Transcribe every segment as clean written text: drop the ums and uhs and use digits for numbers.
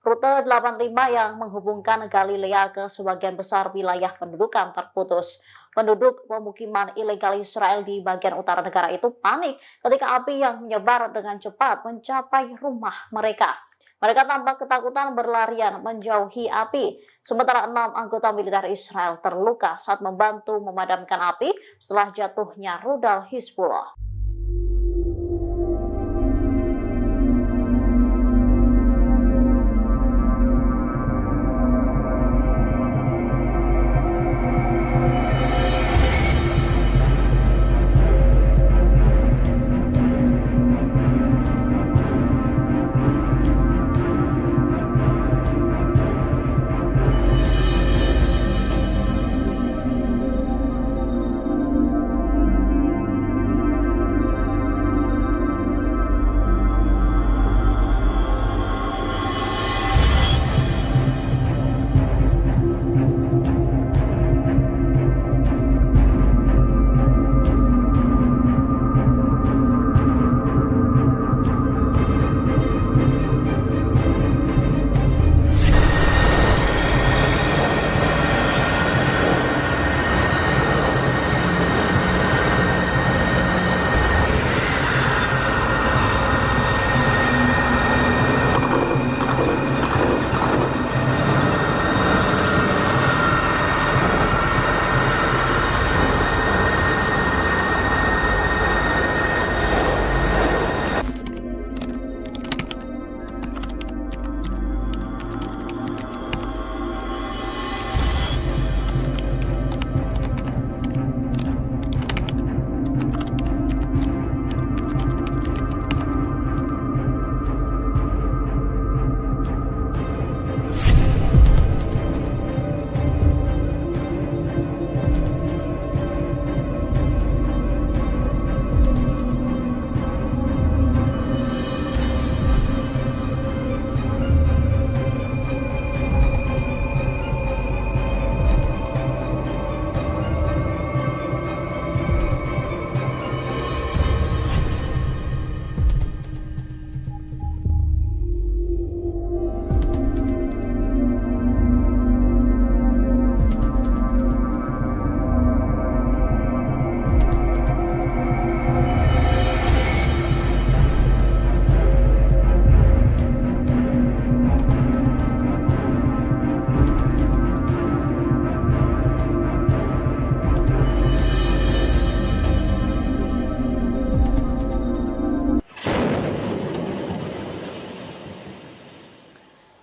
Rute 85 yang menghubungkan Galilea ke sebagian besar wilayah pendudukan terputus. Penduduk pemukiman ilegal Israel di bagian utara negara itu panik ketika api yang menyebar dengan cepat mencapai rumah mereka. Mereka tampak ketakutan berlarian menjauhi api, sementara 6 anggota militer Israel terluka saat membantu memadamkan api setelah jatuhnya rudal Hizbullah.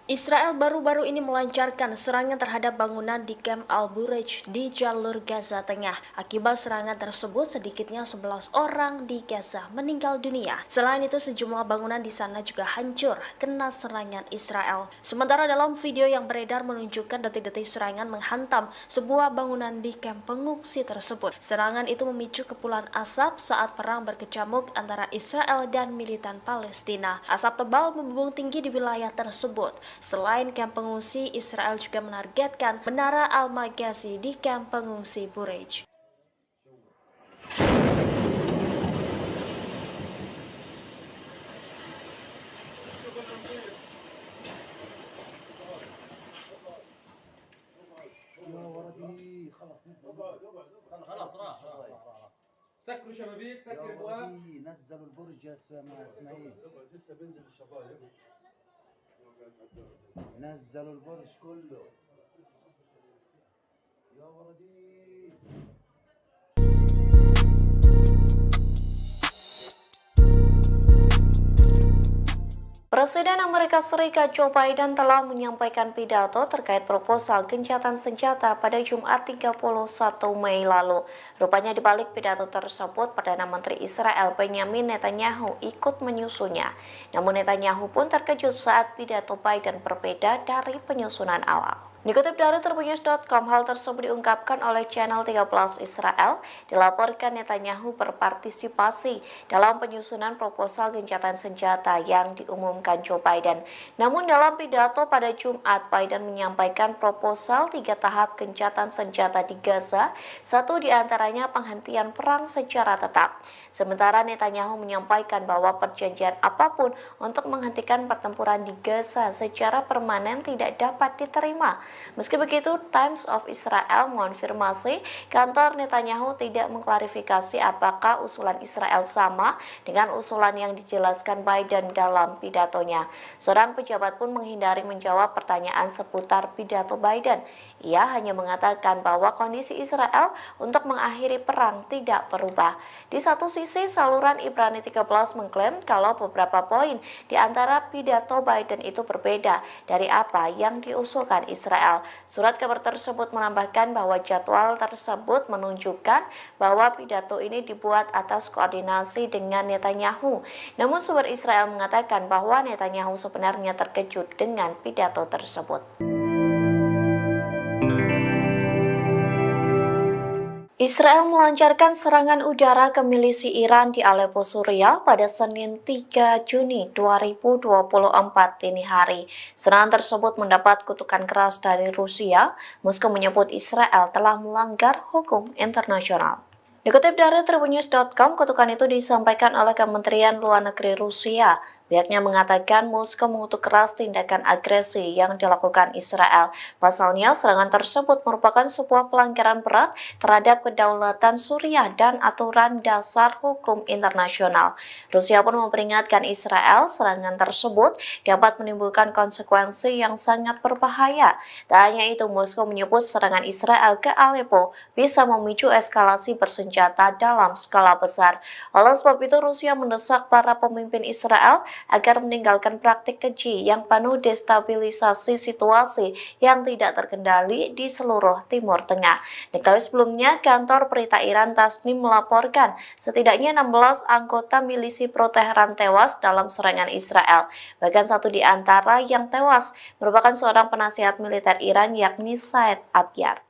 Israel baru-baru ini melancarkan serangan terhadap bangunan di Camp Al-Bureij di jalur Gaza Tengah. Akibat serangan tersebut, sedikitnya 11 orang di Gaza meninggal dunia. Selain itu, sejumlah bangunan di sana juga hancur kena serangan Israel. Sementara dalam video yang beredar menunjukkan detik-detik serangan menghantam sebuah bangunan di kamp pengungsi tersebut. Serangan itu memicu kepulan asap saat perang berkecamuk antara Israel dan militan Palestina. Asap tebal membumbung tinggi di wilayah tersebut. Selain kamp pengungsi, Israel juga menargetkan Menara Al-Maghazi di kamp pengungsi Bureij. سكروا شبابيك سكر ابواب نزلوا البرج يا اسماعيل لسه بينزل الشفايف نزلوا البرج كله يا ولدي. Presiden Amerika Serikat Joe Biden telah menyampaikan pidato terkait proposal gencatan senjata pada Jumat 31 Mei lalu. Rupanya di balik pidato tersebut, Perdana Menteri Israel Benjamin Netanyahu ikut menyusunnya. Namun Netanyahu pun terkejut saat pidato Biden berbeda dari penyusunan awal. Dikutip dari terbunyus.com, hal tersebut diungkapkan oleh channel 13 Israel. Dilaporkan Netanyahu berpartisipasi dalam penyusunan proposal gencatan senjata yang diumumkan Joe Biden. Namun dalam pidato pada Jumat, Biden menyampaikan proposal 3 tahap gencatan senjata di Gaza, satu diantaranya penghentian perang secara tetap. Sementara Netanyahu menyampaikan bahwa perjanjian apapun untuk menghentikan pertempuran di Gaza secara permanen tidak dapat diterima. Meski begitu, Times of Israel mengonfirmasi kantor Netanyahu tidak mengklarifikasi apakah usulan Israel sama dengan usulan yang dijelaskan Biden dalam pidatonya. Seorang pejabat pun menghindari menjawab pertanyaan seputar pidato Biden. Ia hanya mengatakan bahwa kondisi Israel untuk mengakhiri perang tidak berubah. Di satu sisi, saluran Ibrani 13 mengklaim kalau beberapa poin di antara pidato Biden itu berbeda dari apa yang diusulkan Israel. Surat kabar tersebut menambahkan bahwa jadwal tersebut menunjukkan bahwa pidato ini dibuat atas koordinasi dengan Netanyahu. Namun sumber Israel mengatakan bahwa Netanyahu sebenarnya terkejut dengan pidato tersebut. Israel melancarkan serangan udara ke milisi Iran di Aleppo, Suriah pada Senin 3 Juni 2024 dini hari. Serangan tersebut mendapat kutukan keras dari Rusia. Moskow menyebut Israel telah melanggar hukum internasional. Dikutip dari Tribunnews.com, kutukan itu disampaikan oleh Kementerian Luar Negeri Rusia. Pihaknya mengatakan Moskow mengutuk keras tindakan agresi yang dilakukan Israel. Pasalnya, serangan tersebut merupakan sebuah pelanggaran berat terhadap kedaulatan Suriah dan aturan dasar hukum internasional. Rusia pun memperingatkan Israel serangan tersebut dapat menimbulkan konsekuensi yang sangat berbahaya. Tak hanya itu, Moskow menyebut serangan Israel ke Aleppo bisa memicu eskalasi bersenjata dalam skala besar. Oleh sebab itu, Rusia mendesak para pemimpin Israel agar meninggalkan praktik keji yang penuh destabilisasi situasi yang tidak terkendali di seluruh Timur Tengah. Diketahui sebelumnya, kantor berita Iran Tasnim melaporkan setidaknya 16 anggota milisi pro-Teheran tewas dalam serangan Israel. Bahkan satu di antara yang tewas merupakan seorang penasihat militer Iran, yakni Said Abyar.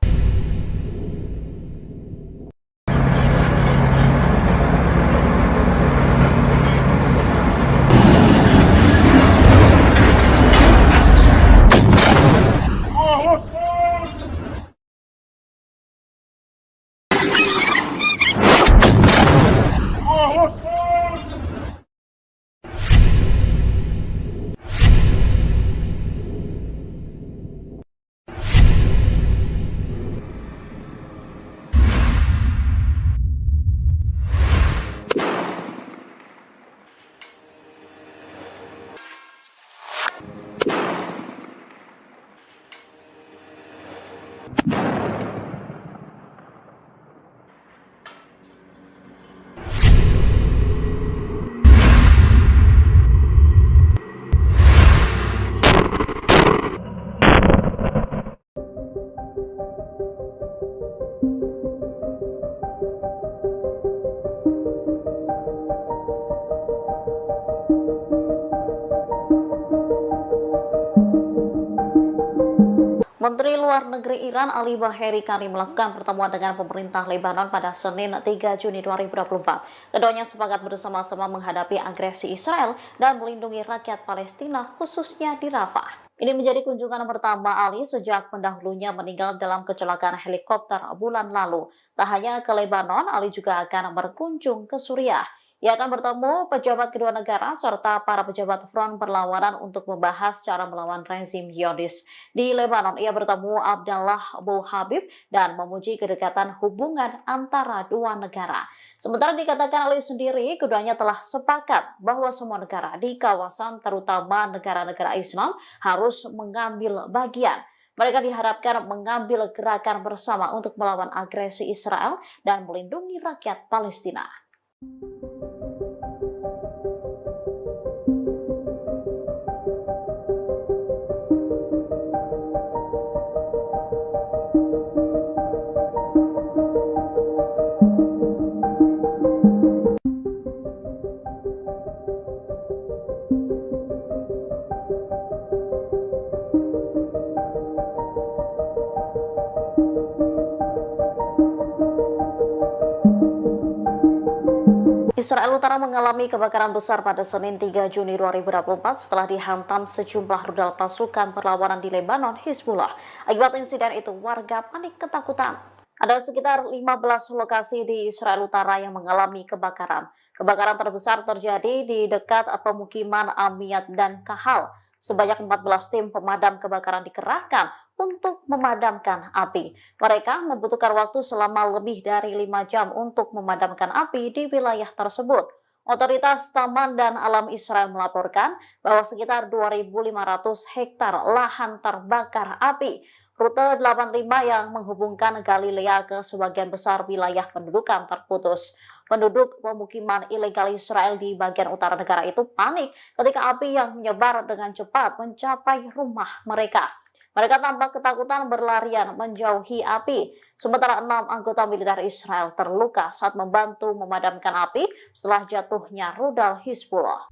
Menteri Luar Negeri Iran Ali Baheri Karim melakukan pertemuan dengan pemerintah Lebanon pada Senin 3 Juni 2024. Keduanya sepakat bersama-sama menghadapi agresi Israel dan melindungi rakyat Palestina, khususnya di Rafah. Ini menjadi kunjungan pertama Ali sejak pendahulunya meninggal dalam kecelakaan helikopter bulan lalu. Tak hanya ke Lebanon, Ali juga akan berkunjung ke Suriah. Ia akan bertemu pejabat kedua negara serta para pejabat front perlawanan untuk membahas cara melawan rezim Zionis. Di Lebanon, ia bertemu Abdallah Abu Habib dan memuji kedekatan hubungan antara dua negara. Sementara dikatakan Ali sendiri, keduanya telah sepakat bahwa semua negara di kawasan, terutama negara-negara Islam, harus mengambil bagian. Mereka diharapkan mengambil gerakan bersama untuk melawan agresi Israel dan melindungi rakyat Palestina. Israel Utara mengalami kebakaran besar pada Senin 3 Juni 2024 setelah dihantam sejumlah rudal pasukan perlawanan di Lebanon, Hizbullah. Akibat insiden itu, warga panik ketakutan. Ada sekitar 15 lokasi di Israel Utara yang mengalami kebakaran. Kebakaran terbesar terjadi di dekat pemukiman Amiyat dan Kahal. Sebanyak 14 tim pemadam kebakaran dikerahkan untuk memadamkan api. Mereka membutuhkan waktu selama lebih dari 5 jam untuk memadamkan api di wilayah tersebut. Otoritas Taman dan Alam Israel melaporkan bahwa sekitar 2.500 hektar lahan terbakar api. Rute 85 yang menghubungkan Galilea ke sebagian besar wilayah pendudukan terputus. Penduduk pemukiman ilegal Israel di bagian utara negara itu panik ketika api yang menyebar dengan cepat mencapai rumah mereka. Mereka tampak ketakutan berlarian menjauhi api. Sementara 6 anggota militer Israel terluka saat membantu memadamkan api setelah jatuhnya rudal Hizbullah.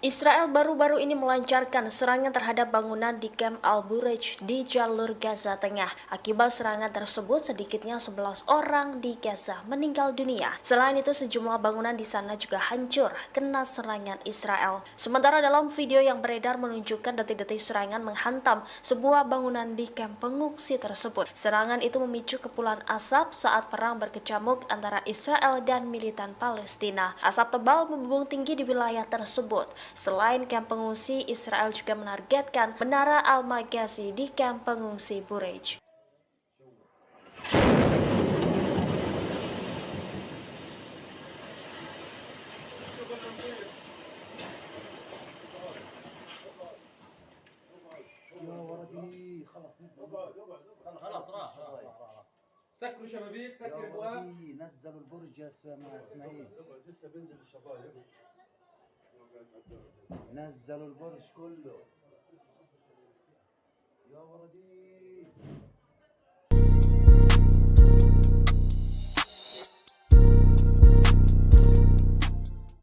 Israel baru-baru ini melancarkan serangan terhadap bangunan di Camp Al-Bureij di jalur Gaza Tengah. Akibat serangan tersebut, sedikitnya 11 orang di Gaza meninggal dunia. Selain itu, sejumlah bangunan di sana juga hancur kena serangan Israel. Sementara dalam video yang beredar menunjukkan detik-detik serangan menghantam sebuah bangunan di kamp pengungsi tersebut. Serangan itu memicu kepulan asap saat perang berkecamuk antara Israel dan militan Palestina. Asap tebal membumbung tinggi di wilayah tersebut. Selain kamp pengungsi, Israel juga menargetkan Menara Al-Maghazi di kamp pengungsi Bureij. خلاص راح سكروا شبابيك يا سكر ابواب ولدي نزلوا البرج يا اسماعيل لسه بينزل الشبايب نزلوا البرج كله يا ولدي.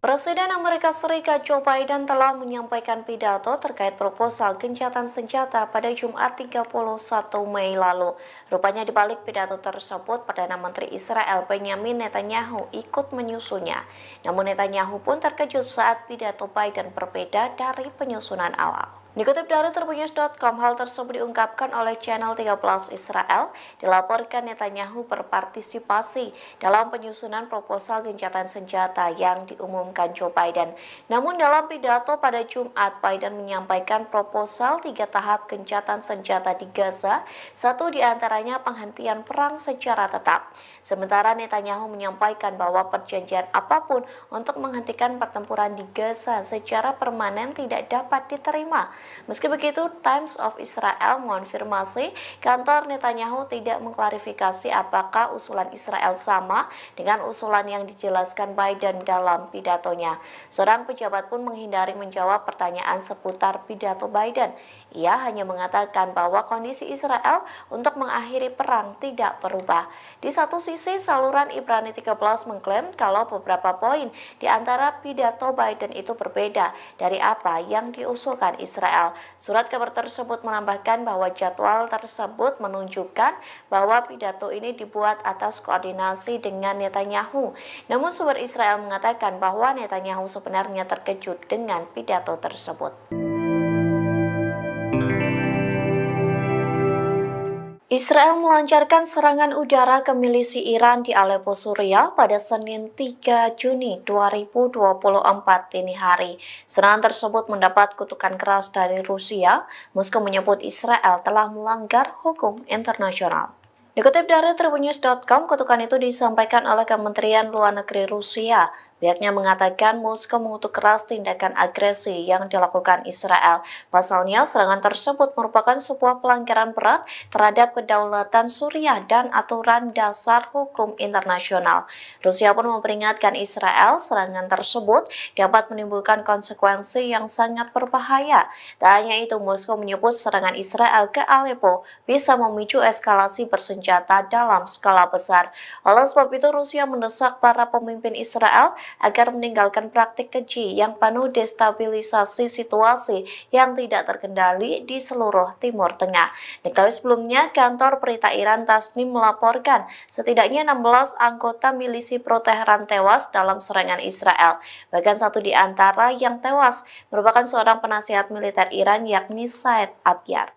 Presiden Amerika Serikat Joe Biden telah menyampaikan pidato terkait proposal gencatan senjata pada Jumat 31 Mei lalu. Rupanya di balik pidato tersebut, Perdana Menteri Israel Benjamin Netanyahu ikut menyusunnya. Namun Netanyahu pun terkejut saat pidato Biden berbeda dari penyusunan awal. Dikutip dari Tribunnews.com, hal tersebut diungkapkan oleh channel 13 Israel. Dilaporkan Netanyahu berpartisipasi dalam penyusunan proposal gencatan senjata yang diumumkan Joe Biden. Namun dalam pidato pada Jumat, Biden menyampaikan proposal 3 tahap gencatan senjata di Gaza, satu diantaranya penghentian perang secara tetap. Sementara Netanyahu menyampaikan bahwa perjanjian apapun untuk menghentikan pertempuran di Gaza secara permanen tidak dapat diterima. Meski begitu, Times of Israel mengonfirmasi kantor Netanyahu tidak mengklarifikasi apakah usulan Israel sama dengan usulan yang dijelaskan Biden dalam pidatonya. Seorang pejabat pun menghindari menjawab pertanyaan seputar pidato Biden. Ia hanya mengatakan bahwa kondisi Israel untuk mengakhiri perang tidak berubah. Di satu sisi, saluran Ibrani 13 mengklaim kalau beberapa poin di antara pidato Biden itu berbeda dari apa yang diusulkan Israel. Surat kabar tersebut menambahkan bahwa jadwal tersebut menunjukkan bahwa pidato ini dibuat atas koordinasi dengan Netanyahu. Namun sumber Israel mengatakan bahwa Netanyahu sebenarnya terkejut dengan pidato tersebut. Israel melancarkan serangan udara ke milisi Iran di Aleppo, Suriah pada Senin 3 Juni 2024 dini hari. Serangan tersebut mendapat kutukan keras dari Rusia. Moskow menyebut Israel telah melanggar hukum internasional. Dikutip dari Tribunnews.com, kutukan itu disampaikan oleh Kementerian Luar Negeri Rusia. Pihaknya mengatakan Moskow mengutuk keras tindakan agresi yang dilakukan Israel. Pasalnya, serangan tersebut merupakan sebuah pelanggaran berat terhadap kedaulatan Suriah dan aturan dasar hukum internasional. Rusia pun memperingatkan Israel serangan tersebut dapat menimbulkan konsekuensi yang sangat berbahaya. Tak hanya itu, Moskow menyebut serangan Israel ke Aleppo bisa memicu eskalasi bersenjata dalam skala besar. Oleh sebab itu, Rusia mendesak para pemimpin Israel agar meninggalkan praktik keji yang penuh destabilisasi situasi yang tidak terkendali di seluruh Timur Tengah. Diketahui sebelumnya, kantor berita Iran Tasnim melaporkan setidaknya 16 anggota milisi pro-Teheran tewas dalam serangan Israel. Bahkan satu di antara yang tewas merupakan seorang penasihat militer Iran, yakni Said Abyar.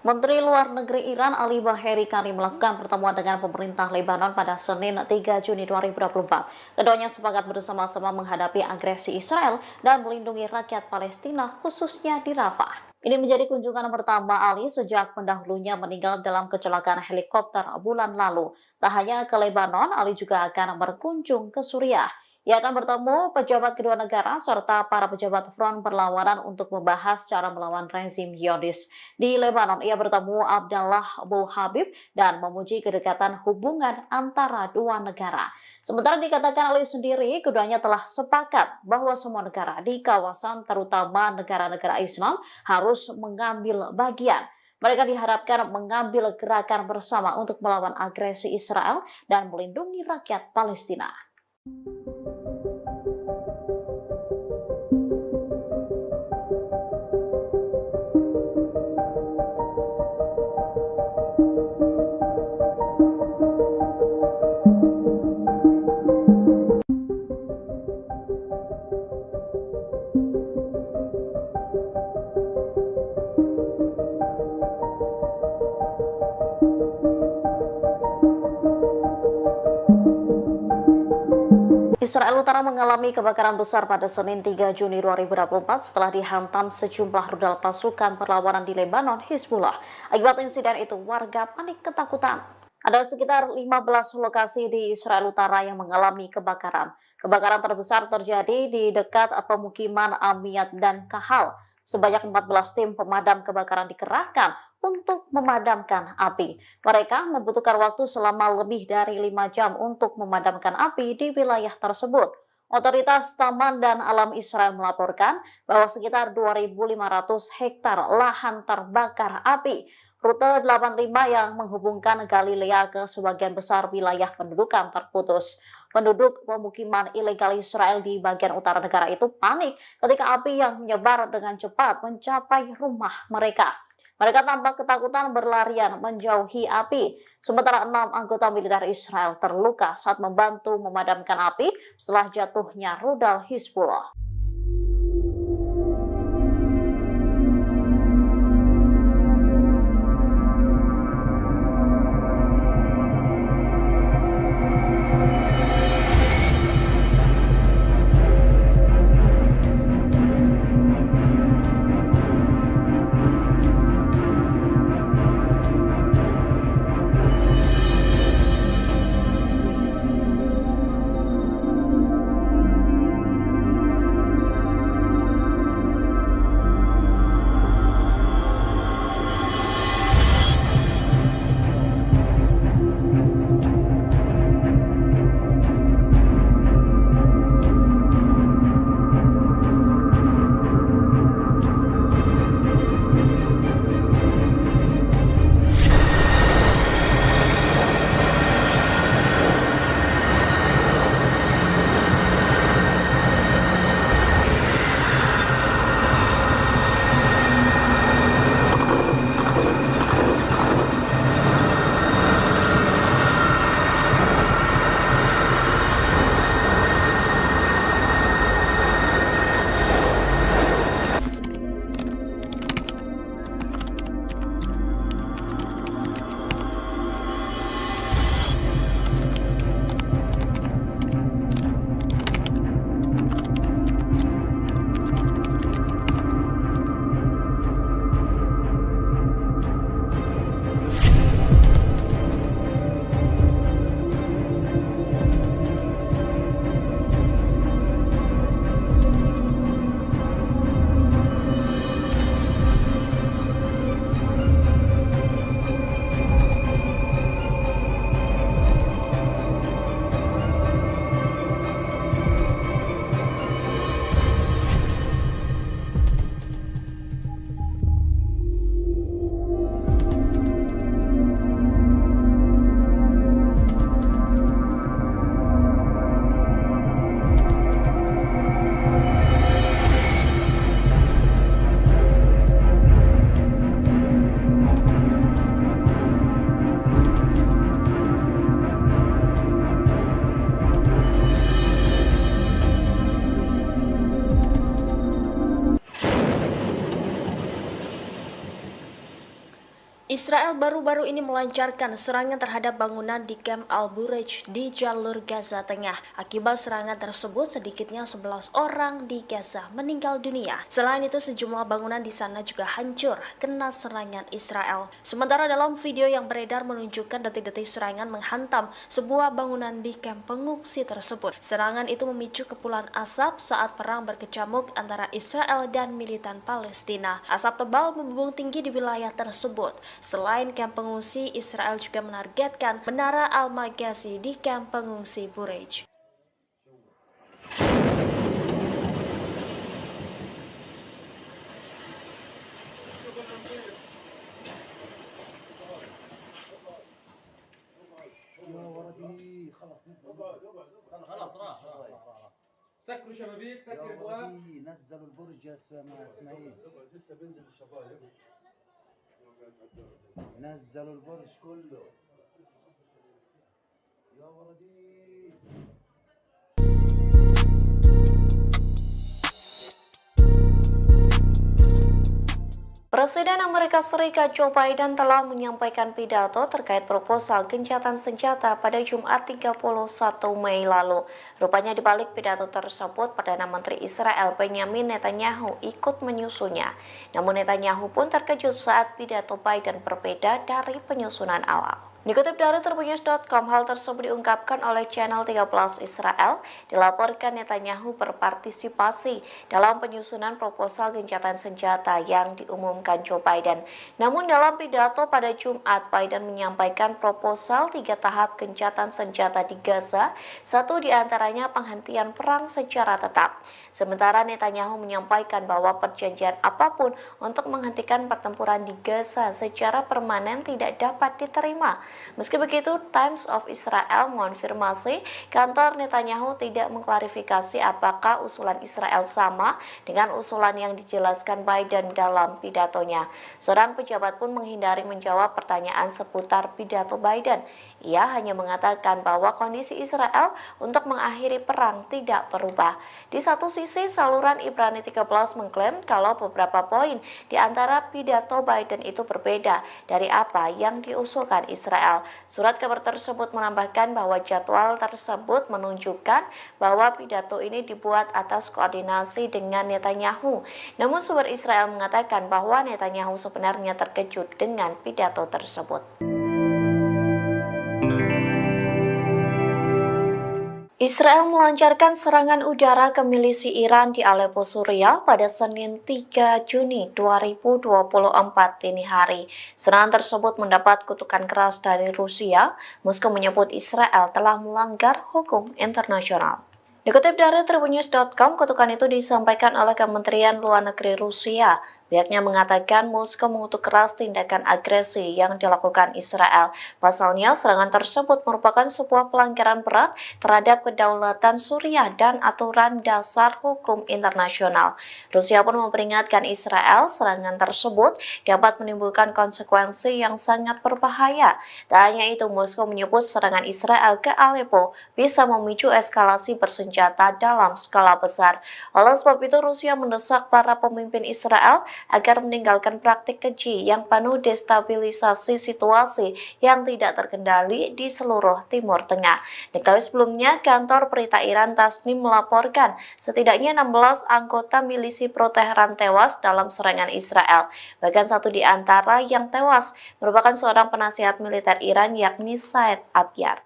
Menteri Luar Negeri Iran Ali Baheri Karim melakukan pertemuan dengan pemerintah Lebanon pada Senin 3 Juni 2024. Keduanya sepakat bersama-sama menghadapi agresi Israel dan melindungi rakyat Palestina, khususnya di Rafah. Ini menjadi kunjungan pertama Ali sejak pendahulunya meninggal dalam kecelakaan helikopter bulan lalu. Tak hanya ke Lebanon, Ali juga akan berkunjung ke Suriah. Ia akan bertemu pejabat kedua negara serta para pejabat front perlawanan untuk membahas cara melawan rezim Zionis. Di Lebanon, ia bertemu Abdallah Abu Habib dan memuji kedekatan hubungan antara dua negara. Sementara dikatakan Ali sendiri, keduanya telah sepakat bahwa semua negara di kawasan, terutama negara-negara Islam, harus mengambil bagian. Mereka diharapkan mengambil gerakan bersama untuk melawan agresi Israel dan melindungi rakyat Palestina. Israel Utara mengalami kebakaran besar pada Senin 3 Juni 2024 setelah dihantam sejumlah rudal pasukan perlawanan di Lebanon, Hizbullah. Akibat insiden itu, warga panik ketakutan. Ada sekitar 15 lokasi di Israel Utara yang mengalami kebakaran. Kebakaran terbesar terjadi di dekat pemukiman Amiyat dan Kahal. Sebanyak 14 tim pemadam kebakaran dikerahkan untuk memadamkan api. Mereka membutuhkan waktu selama lebih dari 5 jam untuk memadamkan api di wilayah tersebut. Otoritas Taman dan Alam Israel melaporkan bahwa sekitar 2.500 hektar lahan terbakar api. Rute 85 yang menghubungkan Galilea ke sebagian besar wilayah pendudukan terputus. Penduduk pemukiman ilegal Israel di bagian utara negara itu panik ketika api yang menyebar dengan cepat mencapai rumah mereka. Mereka tampak ketakutan berlarian menjauhi api. Sementara 6 anggota militer Israel terluka saat membantu memadamkan api setelah jatuhnya rudal Hizbullah. Israel baru-baru ini melancarkan serangan terhadap bangunan di Camp Al-Bureij di jalur Gaza Tengah. Akibat serangan tersebut, sedikitnya 11 orang di Gaza meninggal dunia. Selain itu, sejumlah bangunan di sana juga hancur kena serangan Israel. Sementara dalam video yang beredar menunjukkan detik-detik serangan menghantam sebuah bangunan di kamp pengungsi tersebut. Serangan itu memicu kepulan asap saat perang berkecamuk antara Israel dan militan Palestina. Asap tebal membumbung tinggi di wilayah tersebut. Selain kamp pengungsi, Israel juga menargetkan Menara Al-Magazi di kamp pengungsi Bureij. يا ولدي خلص نزل خلاص راح سكروا شبابيك يا سكر ابواب ولدي نزلوا البرج يا اسماعيل لسه بينزل الشبايب نزلوا البرج كله يا ولدي Presiden Amerika Serikat Joe Biden telah menyampaikan pidato terkait proposal gencatan senjata pada Jumat 31 Mei lalu. Rupanya di balik pidato tersebut, Perdana Menteri Israel Benjamin Netanyahu ikut menyusunnya. Namun Netanyahu pun terkejut saat pidato Biden berbeda dari penyusunan awal. Dikutip dari Tribunnews.com, hal tersebut diungkapkan oleh channel 13 Israel. Dilaporkan Netanyahu berpartisipasi dalam penyusunan proposal gencatan senjata yang diumumkan Joe Biden. Namun dalam pidato pada Jumat, Biden menyampaikan proposal 3 tahap gencatan senjata di Gaza, satu diantaranya penghentian perang secara tetap. Sementara Netanyahu menyampaikan bahwa perjanjian apapun untuk menghentikan pertempuran di Gaza secara permanen tidak dapat diterima. Meski begitu, Times of Israel mengonfirmasi kantor Netanyahu tidak mengklarifikasi apakah usulan Israel sama dengan usulan yang dijelaskan Biden dalam pidatonya. Seorang pejabat pun menghindari menjawab pertanyaan seputar pidato Biden. Ia hanya mengatakan bahwa kondisi Israel untuk mengakhiri perang tidak berubah. Di satu sisi, saluran Ibrani 13 mengklaim kalau beberapa poin di antara pidato Biden itu berbeda dari apa yang diusulkan Israel. Surat kabar tersebut menambahkan bahwa jadwal tersebut menunjukkan bahwa pidato ini dibuat atas koordinasi dengan Netanyahu. Namun sumber Israel mengatakan bahwa Netanyahu sebenarnya terkejut dengan pidato tersebut. Israel melancarkan serangan udara ke milisi Iran di Aleppo, Suriah pada Senin 3 Juni 2024 dini hari. Serangan tersebut mendapat kutukan keras dari Rusia. Moskow menyebut Israel telah melanggar hukum internasional. Dikutip dari Tribunnews.com, kutukan itu disampaikan oleh Kementerian Luar Negeri Rusia. Pihaknya mengatakan Moskow mengutuk keras tindakan agresi yang dilakukan Israel. Pasalnya, serangan tersebut merupakan sebuah pelanggaran berat terhadap kedaulatan Suriah dan aturan dasar hukum internasional. Rusia pun memperingatkan Israel serangan tersebut dapat menimbulkan konsekuensi yang sangat berbahaya. Tak hanya itu, Moskow menyebut serangan Israel ke Aleppo bisa memicu eskalasi bersenjata dalam skala besar. Oleh sebab itu, Rusia mendesak para pemimpin Israel agar meninggalkan praktik keji yang penuh destabilisasi situasi yang tidak terkendali di seluruh Timur Tengah. Diketahui sebelumnya, kantor berita Iran Tasnim melaporkan setidaknya 16 anggota milisi pro-Teheran tewas dalam serangan Israel. Bahkan satu di antara yang tewas merupakan seorang penasihat militer Iran, yakni Said Abyar.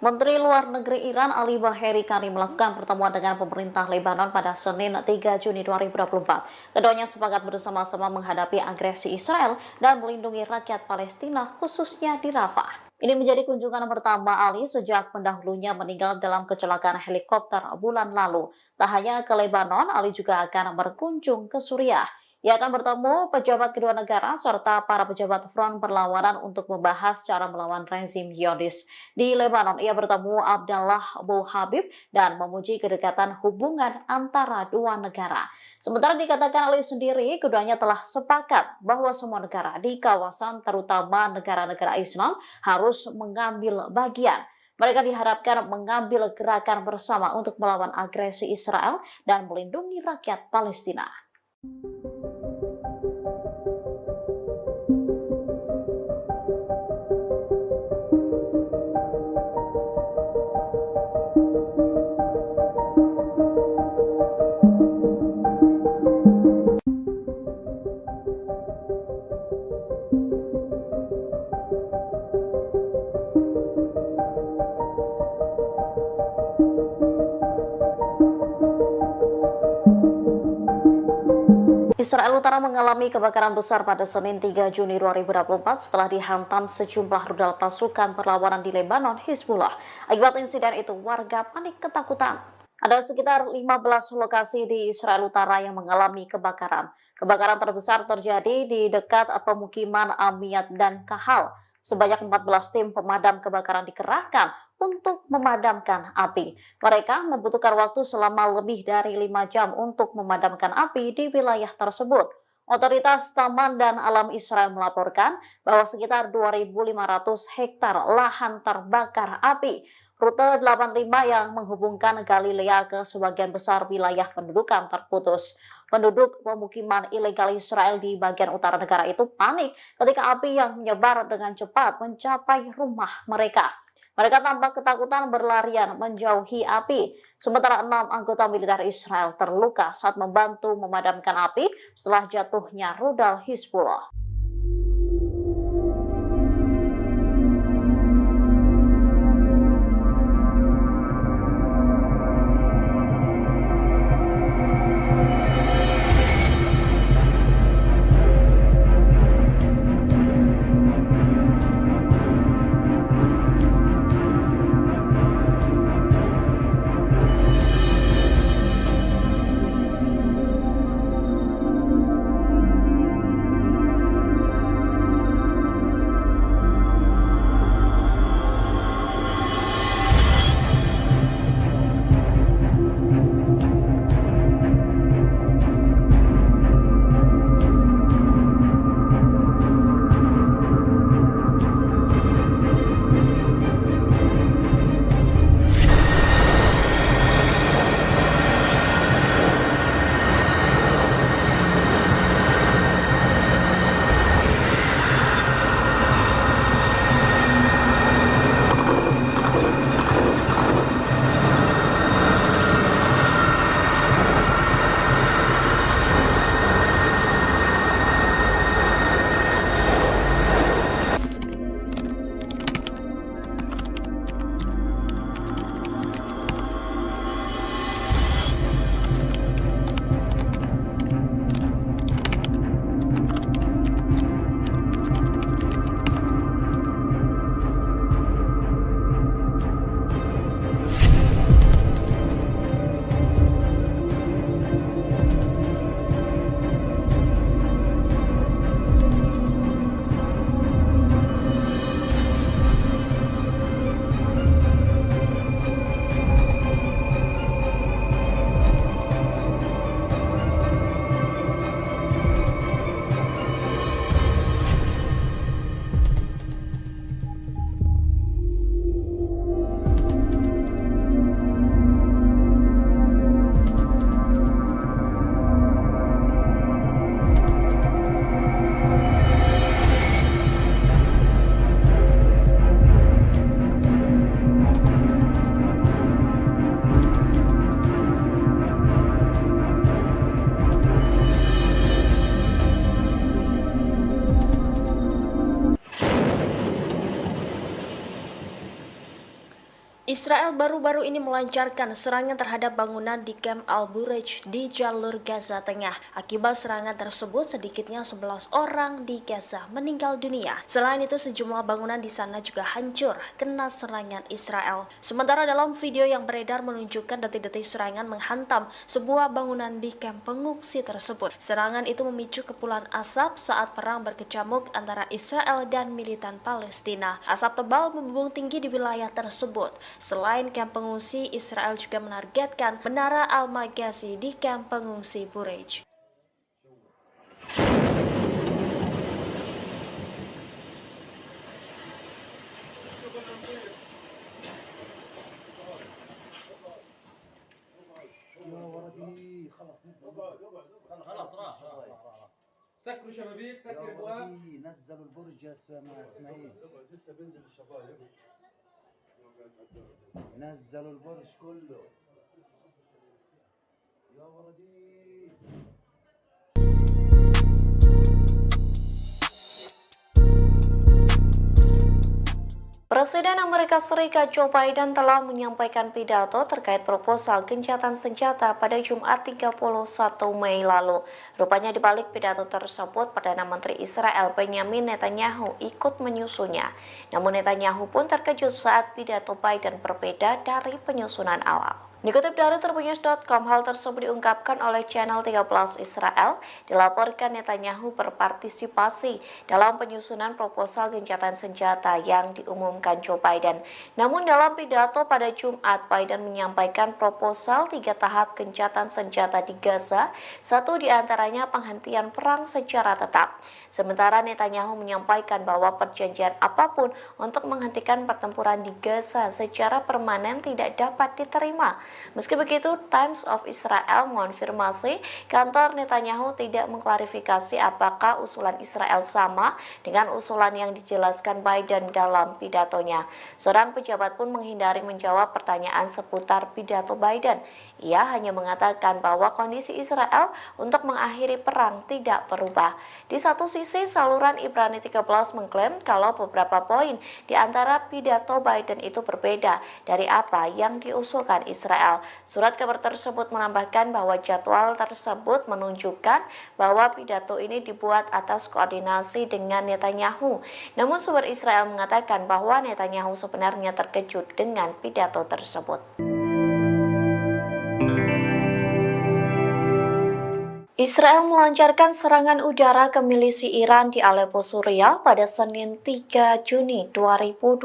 Menteri Luar Negeri Iran Ali Baheri Kani melakukan pertemuan dengan pemerintah Lebanon pada Senin 3 Juni 2024. Keduanya sepakat bersama-sama menghadapi agresi Israel dan melindungi rakyat Palestina, khususnya di Rafah. Ini menjadi kunjungan pertama Ali sejak pendahulunya meninggal dalam kecelakaan helikopter bulan lalu. Tak hanya ke Lebanon, Ali juga akan berkunjung ke Suriah. Ia akan bertemu pejabat kedua negara serta para pejabat front perlawanan untuk membahas cara melawan rezim Zionis. Di Lebanon, ia bertemu Abdallah Abu Habib dan memuji kedekatan hubungan antara dua negara. Sementara dikatakan Ali sendiri, keduanya telah sepakat bahwa semua negara di kawasan, terutama negara-negara Islam, harus mengambil bagian. Mereka diharapkan mengambil gerakan bersama untuk melawan agresi Israel dan melindungi rakyat Palestina. Israel Utara mengalami kebakaran besar pada Senin 3 Juni 2024 setelah dihantam sejumlah rudal pasukan perlawanan di Lebanon, Hizbullah. Akibat insiden itu, warga panik ketakutan. Ada sekitar 15 lokasi di Israel Utara yang mengalami kebakaran. Kebakaran terbesar terjadi di dekat pemukiman Amiyat dan Kahal. Sebanyak 14 tim pemadam kebakaran dikerahkan untuk memadamkan api. Mereka membutuhkan waktu selama lebih dari 5 jam untuk memadamkan api di wilayah tersebut. Otoritas Taman dan Alam Israel melaporkan bahwa sekitar 2.500 hektar lahan terbakar api. Rute 85 yang menghubungkan Galilea ke sebagian besar wilayah pendudukan terputus. Penduduk pemukiman ilegal Israel di bagian utara negara itu panik ketika api yang menyebar dengan cepat mencapai rumah mereka. Mereka tampak ketakutan berlarian menjauhi api. Sementara 6 anggota militer Israel terluka saat membantu memadamkan api setelah jatuhnya rudal Hizbullah. Israel baru-baru ini melancarkan serangan terhadap bangunan di Camp Al-Bureij di jalur Gaza Tengah. Akibat serangan tersebut, sedikitnya 11 orang di Gaza meninggal dunia. Selain itu, sejumlah bangunan di sana juga hancur kena serangan Israel. Sementara dalam video yang beredar menunjukkan detik-detik serangan menghantam sebuah bangunan di kamp pengungsi tersebut. Serangan itu memicu kepulan asap saat perang berkecamuk antara Israel dan militan Palestina. Asap tebal membumbung tinggi di wilayah tersebut. Selain kamp pengungsi, Israel juga menargetkan Menara Al-Maghazi di kamp pengungsi Bureij. يا ولدي خلص نزل خلاص راح سكروا شبابيك يا سكر ابواب ولدي نزلوا البرج يا اسماعيل لسه بينزل الشباب نزلوا البرج كله يا ولدي. Presiden Amerika Serikat Joe Biden telah menyampaikan pidato terkait proposal gencatan senjata pada Jumat 31 Mei lalu. Rupanya di balik pidato tersebut, Perdana Menteri Israel Benjamin Netanyahu ikut menyusunnya. Namun Netanyahu pun terkejut saat pidato Biden berbeda dari penyusunan awal. Dikutip dari Tribunnews.com, hal tersebut diungkapkan oleh channel 13 Israel. Dilaporkan Netanyahu berpartisipasi dalam penyusunan proposal gencatan senjata yang diumumkan Joe Biden. Namun dalam pidato pada Jumat, Biden menyampaikan proposal 3 tahap gencatan senjata di Gaza, satu diantaranya penghentian perang secara tetap. Sementara Netanyahu menyampaikan bahwa perjanjian apapun untuk menghentikan pertempuran di Gaza secara permanen tidak dapat diterima. Meski begitu, Times of Israel mengonfirmasi kantor Netanyahu tidak mengklarifikasi apakah usulan Israel sama dengan usulan yang dijelaskan Biden dalam pidatonya. Seorang pejabat pun menghindari menjawab pertanyaan seputar pidato Biden. Ia hanya mengatakan bahwa kondisi Israel untuk mengakhiri perang tidak berubah. Di satu sisi, saluran Ibrani 13 mengklaim kalau beberapa poin di antara pidato Biden itu berbeda dari apa yang diusulkan Israel. Surat kabar tersebut menambahkan bahwa jadwal tersebut menunjukkan bahwa pidato ini dibuat atas koordinasi dengan Netanyahu. Namun sumber Israel mengatakan bahwa Netanyahu sebenarnya terkejut dengan pidato tersebut. Israel melancarkan serangan udara ke milisi Iran di Aleppo, Suriah pada Senin 3 Juni 2024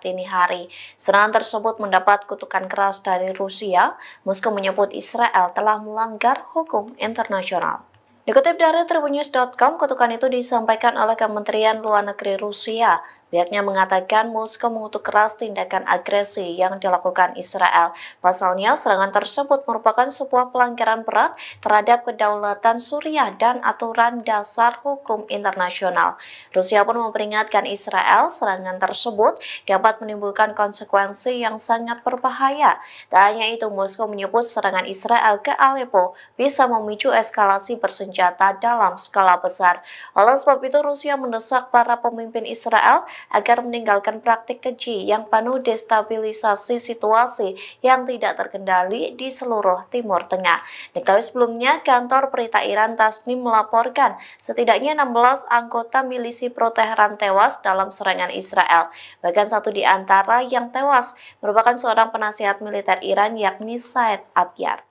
dini hari. Serangan tersebut mendapat kutukan keras dari Rusia. Moskow menyebut Israel telah melanggar hukum internasional. Dikutip dari Tribunnews.com, kutukan itu disampaikan oleh Kementerian Luar Negeri Rusia. Pihaknya mengatakan Moskow mengutuk keras tindakan agresi yang dilakukan Israel. Pasalnya, serangan tersebut merupakan sebuah pelanggaran berat terhadap kedaulatan Suriah dan aturan dasar hukum internasional. Rusia pun memperingatkan Israel serangan tersebut dapat menimbulkan konsekuensi yang sangat berbahaya. Tak hanya itu, Moskow menyebut serangan Israel ke Aleppo bisa memicu eskalasi bersenjata dalam skala besar. Oleh sebab itu, Rusia mendesak para pemimpin Israel agar meninggalkan praktik keji yang penuh destabilisasi situasi yang tidak terkendali di seluruh Timur Tengah. Diketahui sebelumnya, kantor berita Iran Tasnim melaporkan setidaknya 16 anggota milisi pro-Teheran tewas dalam serangan Israel. Bahkan satu di antara yang tewas merupakan seorang penasihat militer Iran, yakni Said Abyar.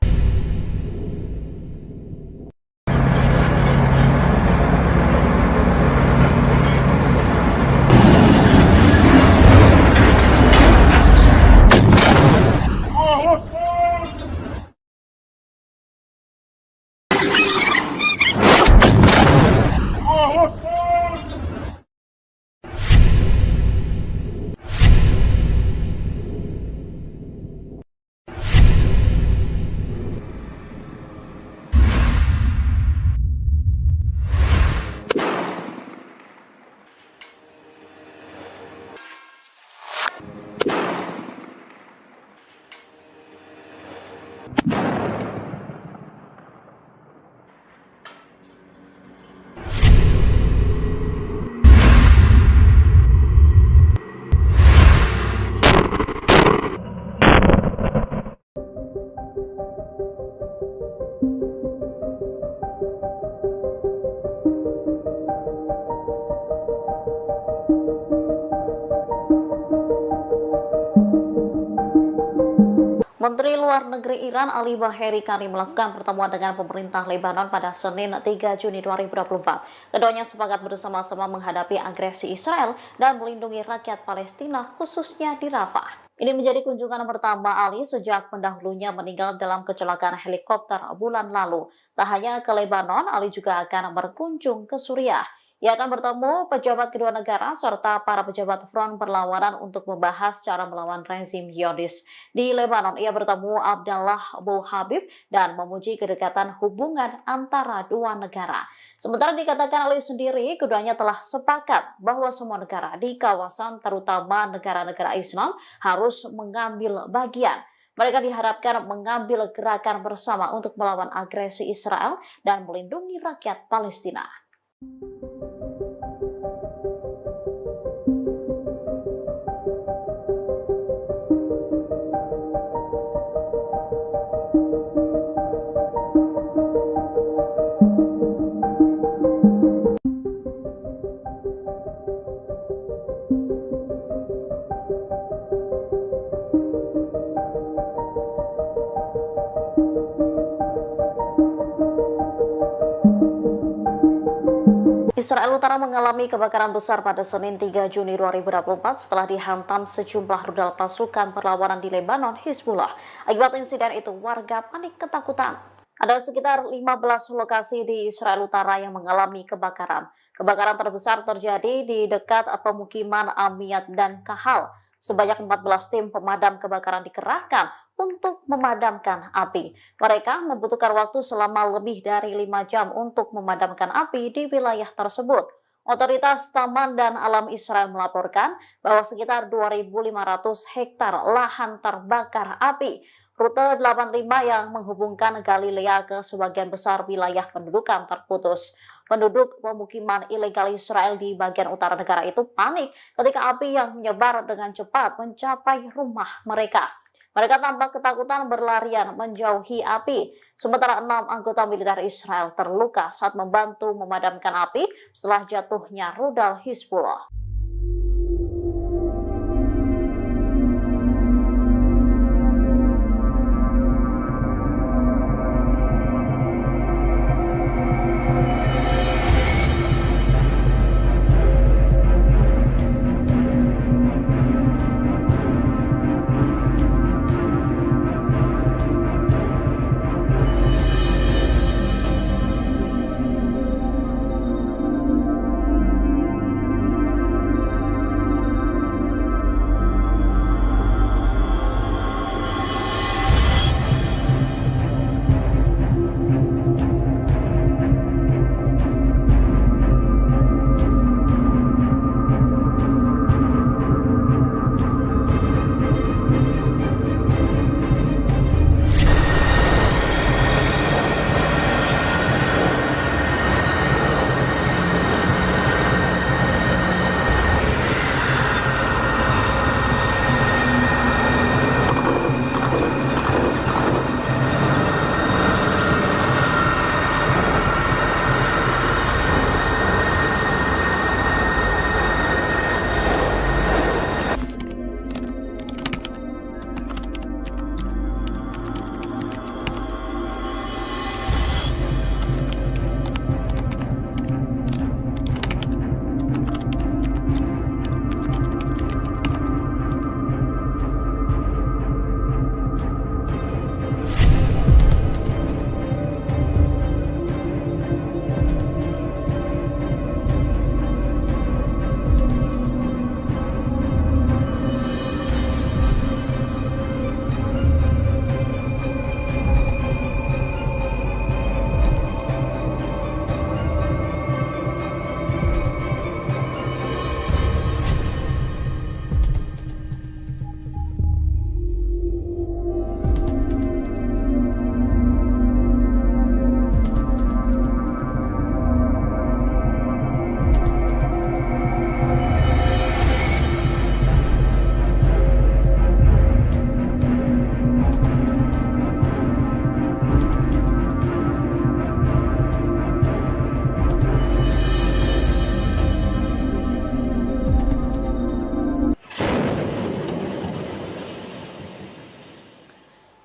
Menteri Luar Negeri Iran Ali Baheri Kani melakukan pertemuan dengan pemerintah Lebanon pada Senin 3 Juni 2024. Keduanya sepakat bersama-sama menghadapi agresi Israel dan melindungi rakyat Palestina, khususnya di Rafah. Ini menjadi kunjungan pertama Ali sejak pendahulunya meninggal dalam kecelakaan helikopter bulan lalu. Tak hanya ke Lebanon, Ali juga akan berkunjung ke Suriah. Ia akan bertemu pejabat kedua negara serta para pejabat front perlawanan untuk membahas cara melawan rezim Zionis. Di Lebanon, ia bertemu Abdallah Abu Habib dan memuji kedekatan hubungan antara dua negara. Sementara dikatakan Ali sendiri, keduanya telah sepakat bahwa semua negara di kawasan, terutama negara-negara Islam, harus mengambil bagian. Mereka diharapkan mengambil gerakan bersama untuk melawan agresi Israel dan melindungi rakyat Palestina. Israel Utara mengalami kebakaran besar pada Senin 3 Juni 2024 setelah dihantam sejumlah rudal pasukan perlawanan di Lebanon, Hizbullah. Akibat insiden itu, warga panik ketakutan. Ada sekitar 15 lokasi di Israel Utara yang mengalami kebakaran. Kebakaran terbesar terjadi di dekat pemukiman Amiyat dan Kahal. Sebanyak 14 tim pemadam kebakaran dikerahkan untuk memadamkan api. Mereka membutuhkan waktu selama lebih dari 5 jam untuk memadamkan api di wilayah tersebut. Otoritas Taman dan Alam Israel melaporkan bahwa sekitar 2.500 hektar lahan terbakar api. Rute 85 yang menghubungkan Galilea ke sebagian besar wilayah pendudukan terputus. Penduduk pemukiman ilegal Israel di bagian utara negara itu panik ketika api yang menyebar dengan cepat mencapai rumah mereka. Mereka tampak ketakutan berlarian menjauhi api. Sementara 6 anggota militer Israel terluka saat membantu memadamkan api setelah jatuhnya rudal Hizbullah.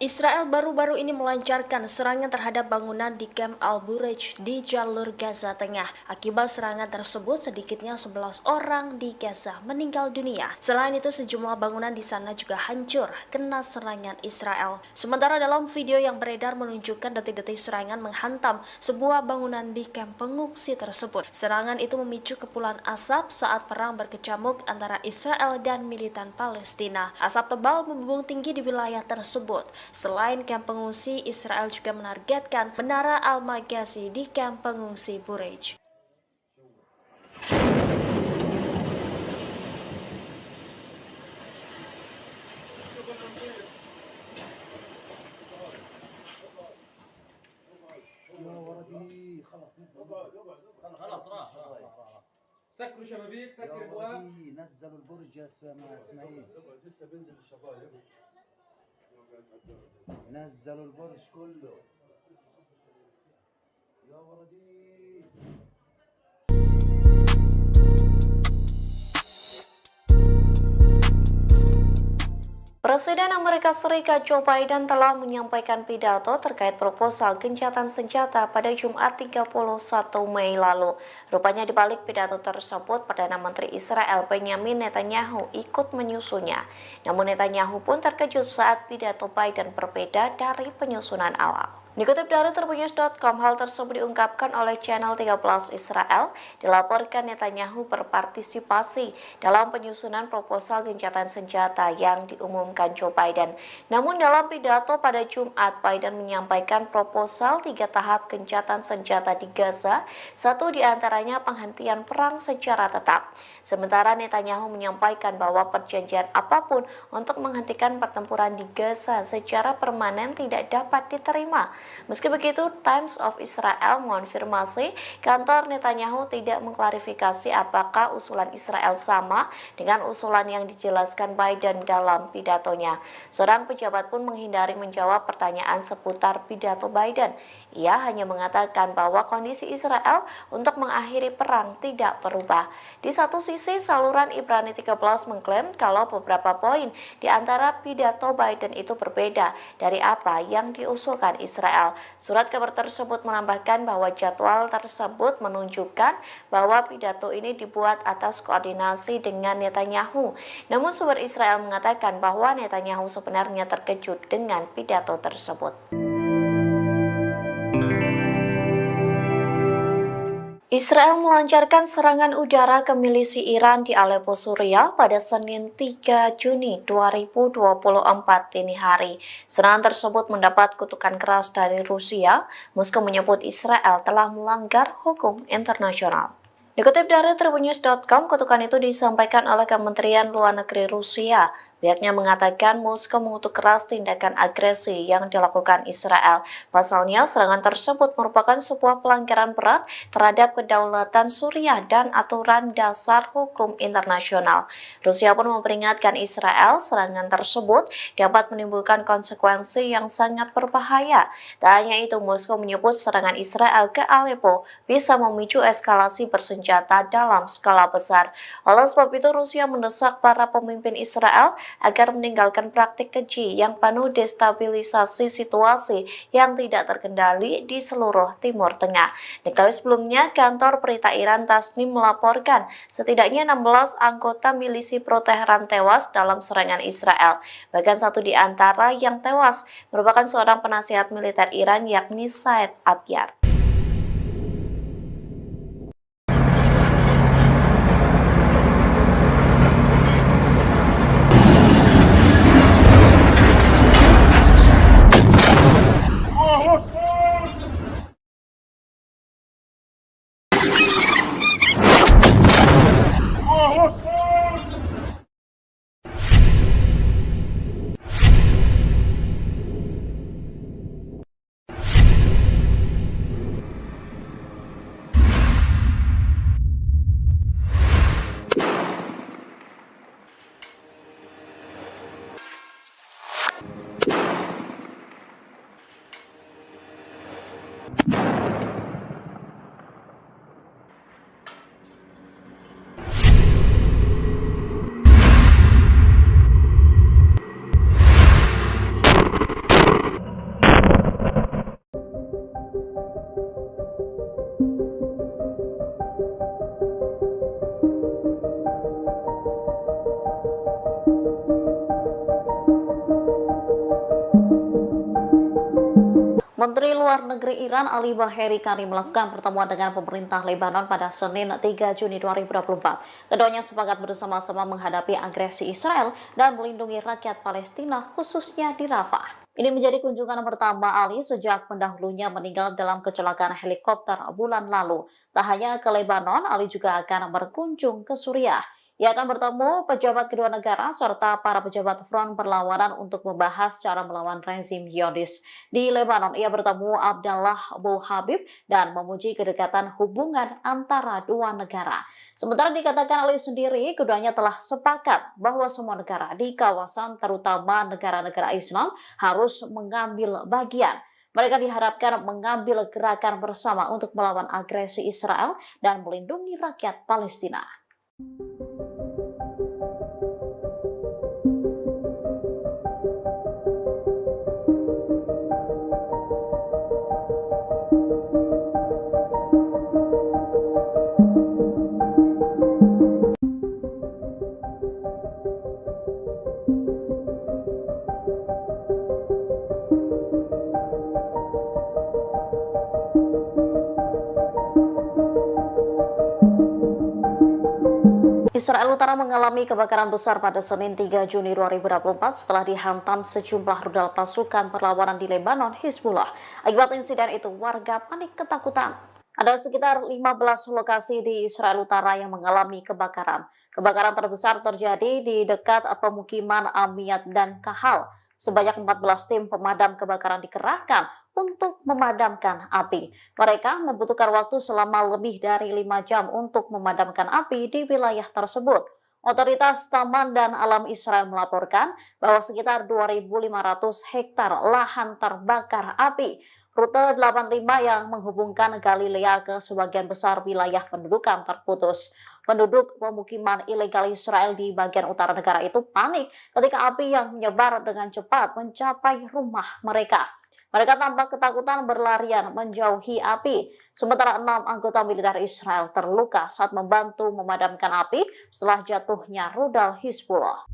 Israel baru-baru ini melancarkan serangan terhadap bangunan di Camp Al-Bureij di jalur Gaza Tengah. Akibat serangan tersebut, sedikitnya 11 orang di Gaza meninggal dunia. Selain itu, sejumlah bangunan di sana juga hancur kena serangan Israel. Sementara dalam video yang beredar menunjukkan detik-detik serangan menghantam sebuah bangunan di kamp pengungsi tersebut. Serangan itu memicu kepulan asap saat perang berkecamuk antara Israel dan militan Palestina. Asap tebal membumbung tinggi di wilayah tersebut. Selain kamp pengungsi, Israel juga menargetkan Menara Al-Maghazi di kamp pengungsi Bureij. خلاص راح سكروا شبابيك سكر ابواب نزلوا البرج يا اسماعيل لسه بينزل الشبايب نزلوا البرج كله يا ولدي. Presiden Amerika Serikat Joe Biden telah menyampaikan pidato terkait proposal gencatan senjata pada Jumat 31 Mei lalu. Rupanya di balik pidato tersebut, Perdana Menteri Israel Benjamin Netanyahu ikut menyusunnya. Namun Netanyahu pun terkejut saat pidato Biden berbeda dari penyusunan awal. Dikutip dari Tribunnews.com, hal tersebut diungkapkan oleh channel 13 Israel. Dilaporkan Netanyahu berpartisipasi dalam penyusunan proposal gencatan senjata yang diumumkan Joe Biden. Namun dalam pidato pada Jumat, Biden menyampaikan proposal 3 tahap gencatan senjata di Gaza, satu diantaranya penghentian perang secara tetap. Sementara Netanyahu menyampaikan bahwa perjanjian apapun untuk menghentikan pertempuran di Gaza secara permanen tidak dapat diterima. Meski begitu, Times of Israel mengonfirmasi kantor Netanyahu tidak mengklarifikasi apakah usulan Israel sama dengan usulan yang dijelaskan Biden dalam pidatonya. Seorang pejabat pun menghindari menjawab pertanyaan seputar pidato Biden. Ia hanya mengatakan bahwa kondisi Israel untuk mengakhiri perang tidak berubah. Di satu sisi, saluran Ibrani 13 mengklaim kalau beberapa poin di antara pidato Biden itu berbeda dari apa yang diusulkan Israel. Surat kabar tersebut menambahkan bahwa jadwal tersebut menunjukkan bahwa pidato ini dibuat atas koordinasi dengan Netanyahu. Namun sumber Israel mengatakan bahwa Netanyahu sebenarnya terkejut dengan pidato tersebut. Israel melancarkan serangan udara ke milisi Iran di Aleppo, Suriah pada Senin 3 Juni 2024 dini hari. Serangan tersebut mendapat kutukan keras dari Rusia. Moskow menyebut Israel telah melanggar hukum internasional. Dikutip dari Tribunnews.com, kutukan itu disampaikan oleh Kementerian Luar Negeri Rusia. Pihaknya mengatakan Moskow mengutuk keras tindakan agresi yang dilakukan Israel. Pasalnya, serangan tersebut merupakan sebuah pelanggaran berat terhadap kedaulatan Suriah dan aturan dasar hukum internasional. Rusia pun memperingatkan Israel serangan tersebut dapat menimbulkan konsekuensi yang sangat berbahaya. Tak hanya itu, Moskow menyebut serangan Israel ke Aleppo bisa memicu eskalasi bersenjata dalam skala besar. Oleh sebab itu, Rusia mendesak para pemimpin Israel agar meninggalkan praktik keji yang penuh destabilisasi situasi yang tidak terkendali di seluruh Timur Tengah. Diketahui sebelumnya, kantor berita Iran Tasnim melaporkan setidaknya 16 anggota milisi pro-Teheran tewas dalam serangan Israel. Bahkan satu di antara yang tewas merupakan seorang penasihat militer Iran, yakni Said Abyar. Menteri Luar Negeri Iran Ali Baheri Karim melakukan pertemuan dengan pemerintah Lebanon pada Senin 3 Juni 2024. Keduanya sepakat bersama-sama menghadapi agresi Israel dan melindungi rakyat Palestina, khususnya di Rafah. Ini menjadi kunjungan pertama Ali sejak pendahulunya meninggal dalam kecelakaan helikopter bulan lalu. Tak hanya ke Lebanon, Ali juga akan berkunjung ke Suriah. Ia akan bertemu pejabat kedua negara serta para pejabat front perlawanan untuk membahas cara melawan rezim Zionis. Di Lebanon, ia bertemu Abdallah Abu Habib dan memuji kedekatan hubungan antara dua negara. Sementara dikatakan Ali sendiri, keduanya telah sepakat bahwa semua negara di kawasan, terutama negara-negara Islam, harus mengambil bagian. Mereka diharapkan mengambil gerakan bersama untuk melawan agresi Israel dan melindungi rakyat Palestina. Israel Utara mengalami kebakaran besar pada Senin 3 Juni 2024 setelah dihantam sejumlah rudal pasukan perlawanan di Lebanon, Hizbullah. Akibat insiden itu, warga panik ketakutan. Ada sekitar 15 lokasi di Israel Utara yang mengalami kebakaran. Kebakaran terbesar terjadi di dekat pemukiman Amiyat dan Kahal. Sebanyak 14 tim pemadam kebakaran dikerahkan untuk memadamkan api. Mereka membutuhkan waktu selama lebih dari 5 jam untuk memadamkan api di wilayah tersebut. Otoritas Taman dan Alam Israel melaporkan bahwa sekitar 2.500 hektar lahan terbakar api. Rute 85 yang menghubungkan Galilea ke sebagian besar wilayah pendudukan terputus. Penduduk pemukiman ilegal Israel di bagian utara negara itu panik ketika api yang menyebar dengan cepat mencapai rumah mereka. Mereka tampak ketakutan berlarian menjauhi api. Sementara 6 anggota militer Israel terluka saat membantu memadamkan api setelah jatuhnya rudal Hizbullah.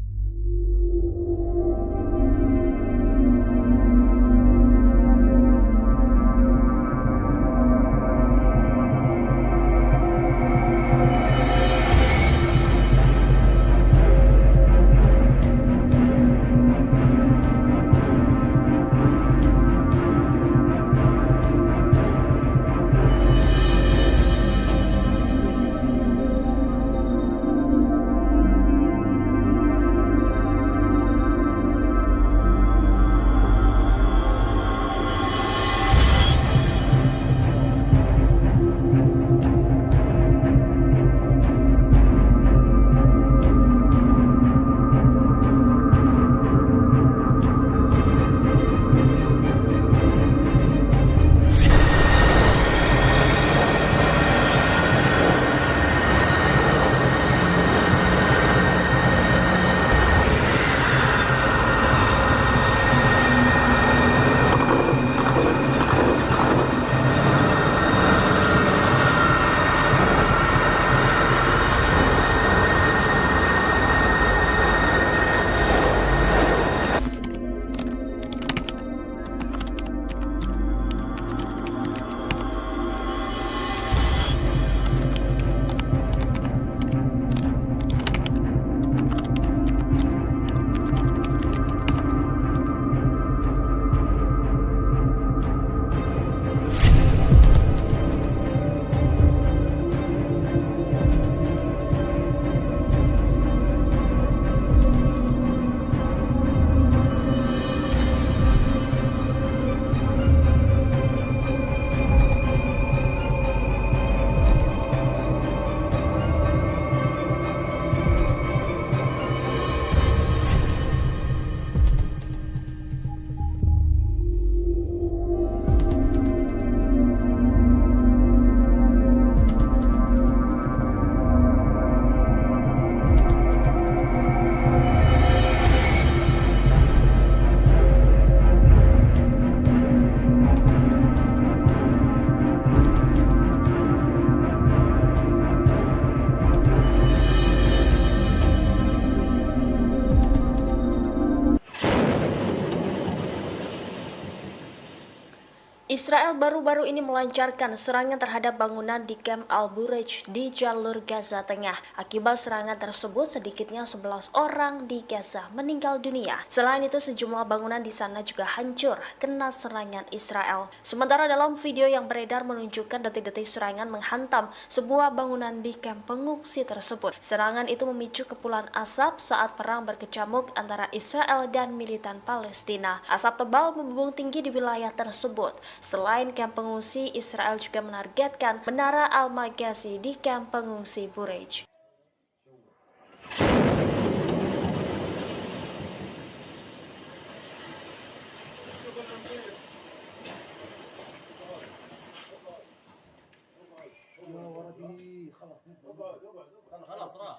Israel baru-baru ini melancarkan serangan terhadap bangunan di Camp Al-Bureij di jalur Gaza Tengah. Akibat serangan tersebut, sedikitnya 11 orang di Gaza meninggal dunia. Selain itu, sejumlah bangunan di sana juga hancur kena serangan Israel. Sementara dalam video yang beredar menunjukkan detik-detik serangan menghantam sebuah bangunan di kamp pengungsi tersebut. Serangan itu memicu kepulan asap saat perang berkecamuk antara Israel dan militan Palestina. Asap tebal membumbung tinggi di wilayah tersebut. Selain kamp pengungsi, Israel juga menargetkan Menara Al-Maghazi di kamp pengungsi Bureij. خلاص راح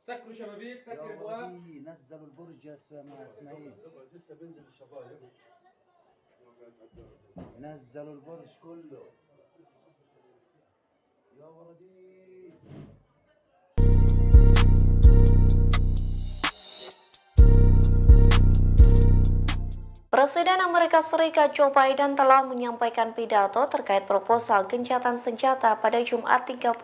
سكروا شبابيك سكر ابواب نزلوا البرج يا اسماعيل لسه بينزل الشباب نزلوا البرج كله يا ولدي. Presiden Amerika Serikat Joe Biden telah menyampaikan pidato terkait proposal gencatan senjata pada Jumat 31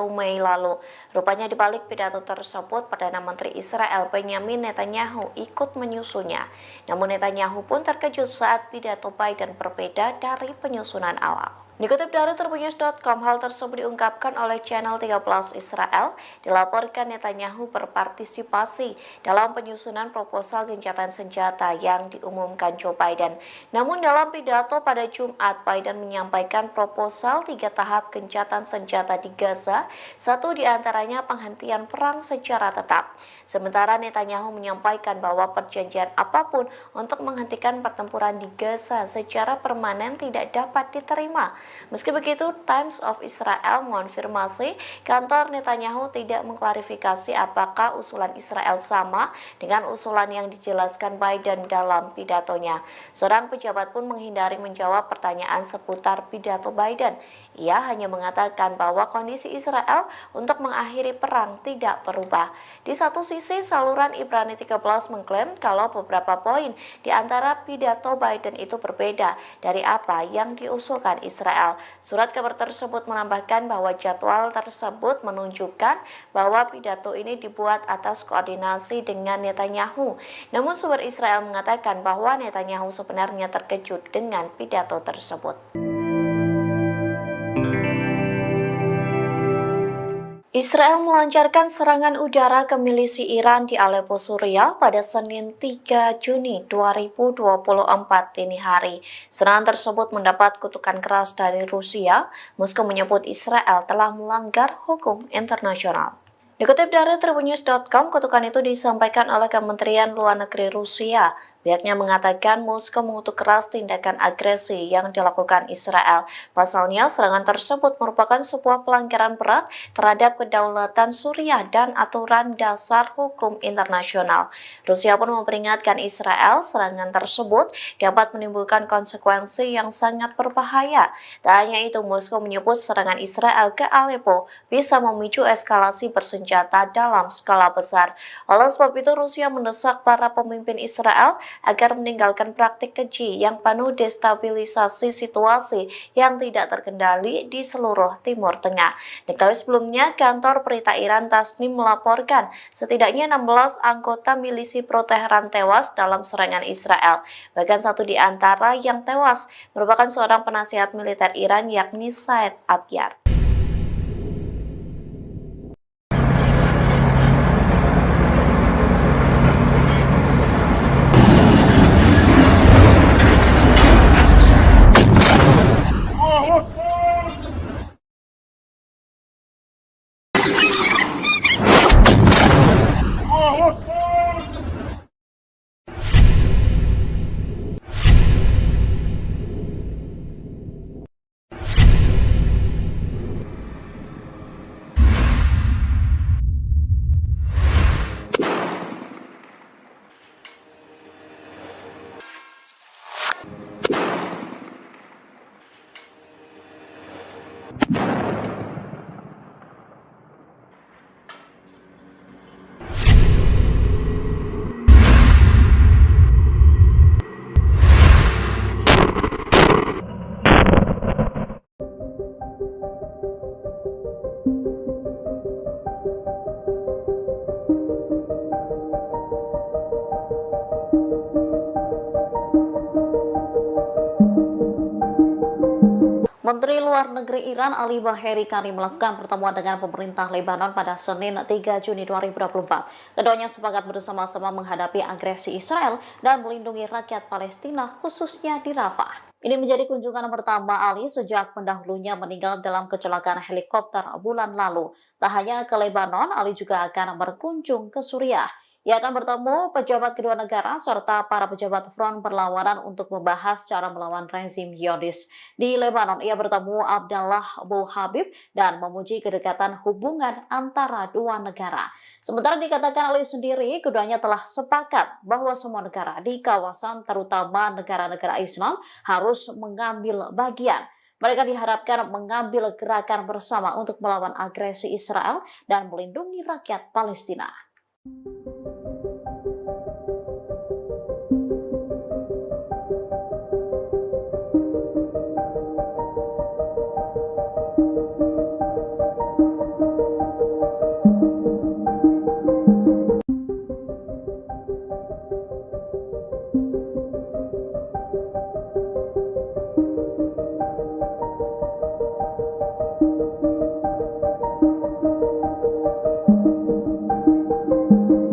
Mei lalu. Rupanya di balik pidato tersebut, Perdana Menteri Israel Benjamin Netanyahu ikut menyusunnya. Namun Netanyahu pun terkejut saat pidato Biden berbeda dari penyusunan awal. Dikutip dari Tribunnews.com, hal tersebut diungkapkan oleh channel 13 Israel. Dilaporkan Netanyahu berpartisipasi dalam penyusunan proposal gencatan senjata yang diumumkan Joe Biden. Namun dalam pidato pada Jumat, Biden menyampaikan proposal 3 tahap gencatan senjata di Gaza, satu diantaranya penghentian perang secara tetap. Sementara Netanyahu menyampaikan bahwa perjanjian apapun untuk menghentikan pertempuran di Gaza secara permanen tidak dapat diterima. Meski begitu, Times of Israel mengonfirmasi kantor Netanyahu tidak mengklarifikasi apakah usulan Israel sama dengan usulan yang dijelaskan Biden dalam pidatonya. Seorang pejabat pun menghindari menjawab pertanyaan seputar pidato Biden. Ia hanya mengatakan bahwa kondisi Israel untuk mengakhiri perang tidak berubah. Di satu sisi, saluran Ibrani 13 mengklaim kalau beberapa poin di antara pidato Biden itu berbeda dari apa yang diusulkan Israel. Surat kabar tersebut menambahkan bahwa jadwal tersebut menunjukkan bahwa pidato ini dibuat atas koordinasi dengan Netanyahu. Namun sumber Israel mengatakan bahwa Netanyahu sebenarnya terkejut dengan pidato tersebut. Israel melancarkan serangan udara ke milisi Iran di Aleppo, Suriah pada Senin 3 Juni 2024 dini hari. Serangan tersebut mendapat kutukan keras dari Rusia. Moskow menyebut Israel telah melanggar hukum internasional. Dikutip dari Tribunnews.com, kutukan itu disampaikan oleh Kementerian Luar Negeri Rusia. Pihaknya mengatakan Moskow mengutuk keras tindakan agresi yang dilakukan Israel. Pasalnya, serangan tersebut merupakan sebuah pelanggaran berat terhadap kedaulatan Suriah dan aturan dasar hukum internasional. Rusia pun memperingatkan Israel serangan tersebut dapat menimbulkan konsekuensi yang sangat berbahaya. Tak hanya itu, Moskow menyebut serangan Israel ke Aleppo bisa memicu eskalasi bersenjata dalam skala besar. Oleh sebab itu, Rusia mendesak para pemimpin Israel agar meninggalkan praktik keji yang penuh destabilisasi situasi yang tidak terkendali di seluruh Timur Tengah. Diketahui sebelumnya, kantor berita Iran Tasnim melaporkan setidaknya 16 anggota milisi pro-Teheran tewas dalam serangan Israel. Bahkan satu di antara yang tewas merupakan seorang penasihat militer Iran, yakni Said Abyar. Menteri Luar Negeri Iran Ali Baheri Kani melakukan pertemuan dengan pemerintah Lebanon pada Senin 3 Juni 2024. Keduanya sepakat bersama-sama menghadapi agresi Israel dan melindungi rakyat Palestina, khususnya di Rafah. Ini menjadi kunjungan pertama Ali sejak pendahulunya meninggal dalam kecelakaan helikopter bulan lalu. Tak hanya ke Lebanon, Ali juga akan berkunjung ke Suriah. Ia akan bertemu pejabat kedua negara serta para pejabat front perlawanan untuk membahas cara melawan rezim Zionis. Di Lebanon, ia bertemu Abdallah Abu Habib dan memuji kedekatan hubungan antara dua negara. Sementara dikatakan Ali sendiri, keduanya telah sepakat bahwa semua negara di kawasan, terutama negara-negara Islam, harus mengambil bagian. Mereka diharapkan mengambil gerakan bersama untuk melawan agresi Israel dan melindungi rakyat Palestina.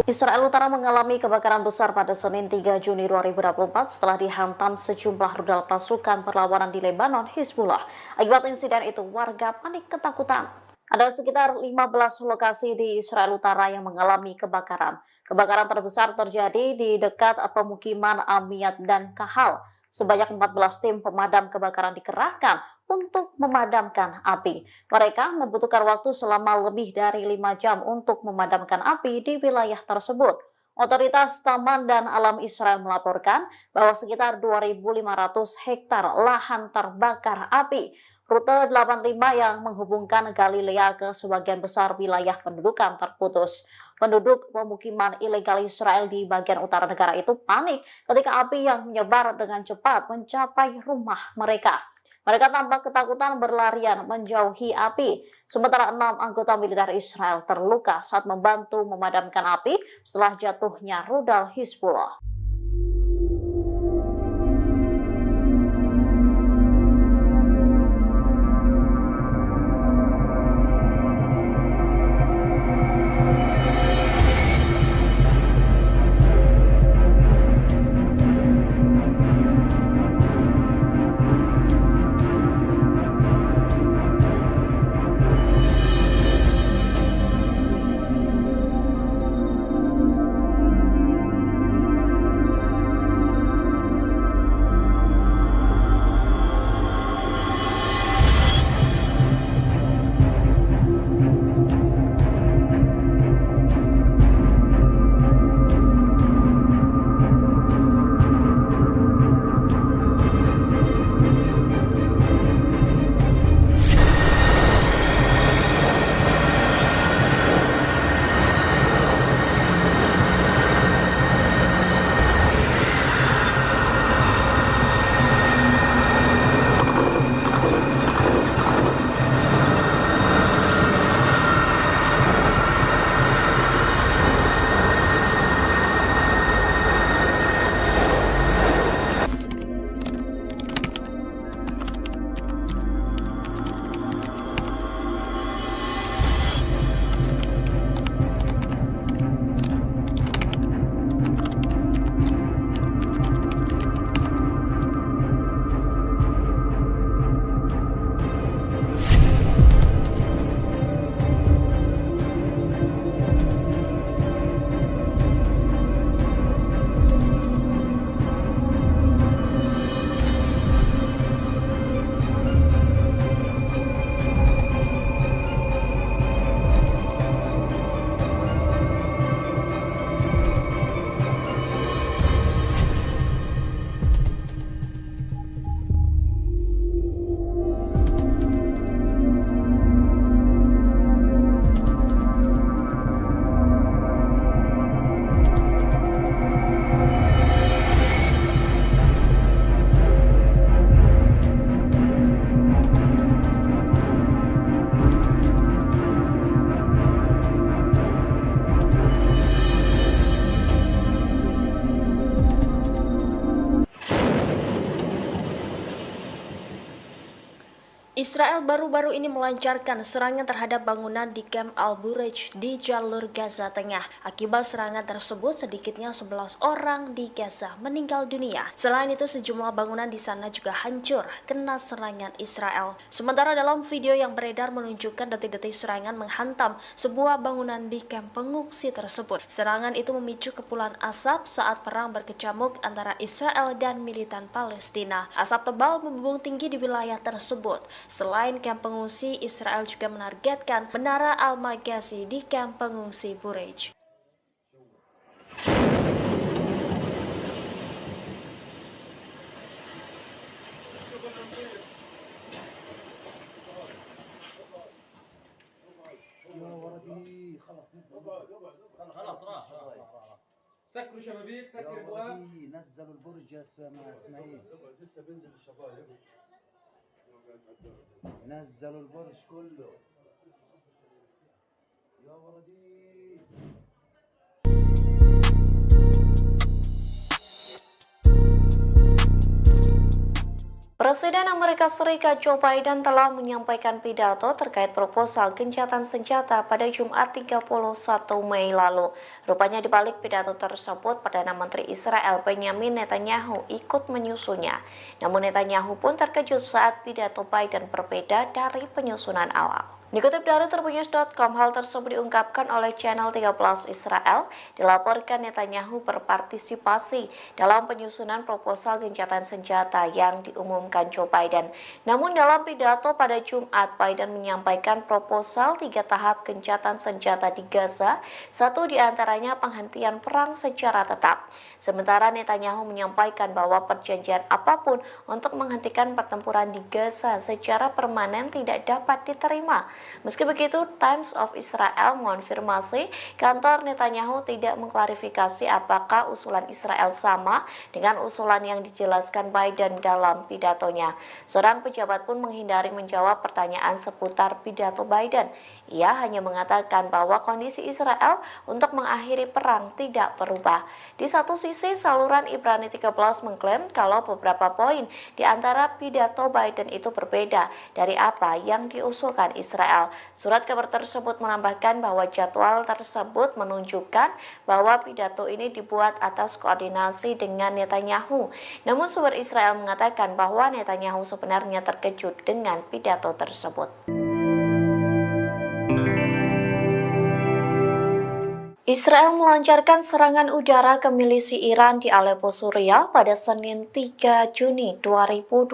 Israel Utara mengalami kebakaran besar pada Senin 3 Juni 2024 setelah dihantam sejumlah rudal pasukan perlawanan di Lebanon, Hizbullah. Akibat insiden itu, warga panik ketakutan. Ada sekitar 15 lokasi di Israel Utara yang mengalami kebakaran. Kebakaran terbesar terjadi di dekat pemukiman Amiyat dan Kahal. Sebanyak 14 tim pemadam kebakaran dikerahkan untuk memadamkan api. Mereka membutuhkan waktu selama lebih dari 5 jam untuk memadamkan api di wilayah tersebut. Otoritas Taman dan Alam Israel melaporkan bahwa sekitar 2.500 hektar lahan terbakar api. Rute 85 yang menghubungkan Galilea ke sebagian besar wilayah pendudukan terputus. Penduduk pemukiman ilegal Israel di bagian utara negara itu panik ketika api yang menyebar dengan cepat mencapai rumah mereka. Mereka tampak ketakutan berlarian menjauhi api. Sementara 6 anggota militer Israel terluka saat membantu memadamkan api setelah jatuhnya rudal Hizbullah. Israel baru-baru ini melancarkan serangan terhadap bangunan di Camp Al-Bureij di jalur Gaza Tengah. Akibat serangan tersebut, sedikitnya 11 orang di Gaza meninggal dunia. Selain itu, sejumlah bangunan di sana juga hancur kena serangan Israel. Sementara dalam video yang beredar menunjukkan detik-detik serangan menghantam sebuah bangunan di kamp pengungsi tersebut. Serangan itu memicu kepulan asap saat perang berkecamuk antara Israel dan militan Palestina. Asap tebal membumbung tinggi di wilayah tersebut. Selain kamp pengungsi, Israel juga menargetkan Menara Al-Maghazi di kamp pengungsi Bureij. يا ولدي خلص نزل خلاص راح سكروا شبابيك يا سكر ابواب ولدي نزلوا البرج يا اسماعيل لسه بينزل الشبايب نزلوا البرج كله يا ولدي. Presiden Amerika Serikat Joe Biden telah menyampaikan pidato terkait proposal gencatan senjata pada Jumat 31 Mei lalu. Rupanya di balik pidato tersebut, Perdana Menteri Israel Benjamin Netanyahu ikut menyusunnya. Namun Netanyahu pun terkejut saat pidato Biden berbeda dari penyusunan awal. Dikutip dari Tribunnews.com, hal tersebut diungkapkan oleh channel 13 Israel. Dilaporkan Netanyahu berpartisipasi dalam penyusunan proposal gencatan senjata yang diumumkan Joe Biden. Namun dalam pidato pada Jumat, Biden menyampaikan proposal 3 tahap gencatan senjata di Gaza, satu diantaranya penghentian perang secara tetap. Sementara Netanyahu menyampaikan bahwa perjanjian apapun untuk menghentikan pertempuran di Gaza secara permanen tidak dapat diterima. Meski begitu, Times of Israel mengonfirmasi kantor Netanyahu tidak mengklarifikasi apakah usulan Israel sama dengan usulan yang dijelaskan Biden dalam pidatonya. Seorang pejabat pun menghindari menjawab pertanyaan seputar pidato Biden. Ia hanya mengatakan bahwa kondisi Israel untuk mengakhiri perang tidak berubah. Di satu sisi, saluran Ibrani 13 mengklaim kalau beberapa poin di antara pidato Biden itu berbeda dari apa yang diusulkan Israel. Surat kabar tersebut menambahkan bahwa jadwal tersebut menunjukkan bahwa pidato ini dibuat atas koordinasi dengan Netanyahu. Namun sumber Israel mengatakan bahwa Netanyahu sebenarnya terkejut dengan pidato tersebut. Israel melancarkan serangan udara ke milisi Iran di Aleppo, Suriah pada Senin 3 Juni 2024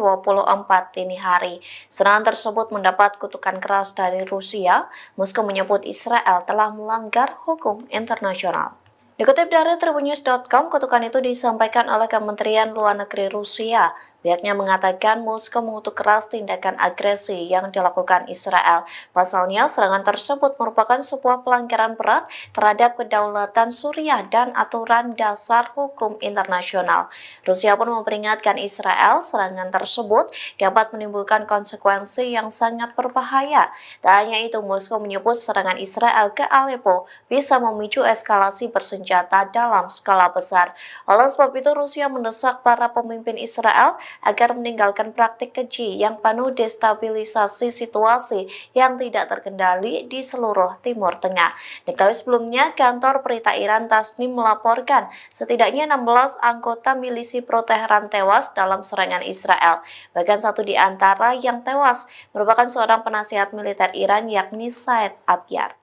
dini hari. Serangan tersebut mendapat kutukan keras dari Rusia. Moskow menyebut Israel telah melanggar hukum internasional. Dikutip dari Tribunnews.com, kutukan itu disampaikan oleh Kementerian Luar Negeri Rusia. Pihaknya mengatakan Moskow mengutuk keras tindakan agresi yang dilakukan Israel. Pasalnya, serangan tersebut merupakan sebuah pelanggaran berat terhadap kedaulatan Suriah dan aturan dasar hukum internasional. Rusia pun memperingatkan Israel serangan tersebut dapat menimbulkan konsekuensi yang sangat berbahaya. Tak hanya itu, Moskow menyebut serangan Israel ke Aleppo bisa memicu eskalasi bersenjata dalam skala besar. Oleh sebab itu, Rusia mendesak para pemimpin Israel agar meninggalkan praktik keji yang penuh destabilisasi situasi yang tidak terkendali di seluruh Timur Tengah. Diketahui sebelumnya, kantor berita Iran Tasnim melaporkan setidaknya 16 anggota milisi pro-Teheran tewas dalam serangan Israel. Bahkan satu di antara yang tewas merupakan seorang penasihat militer Iran, yakni Said Abyar.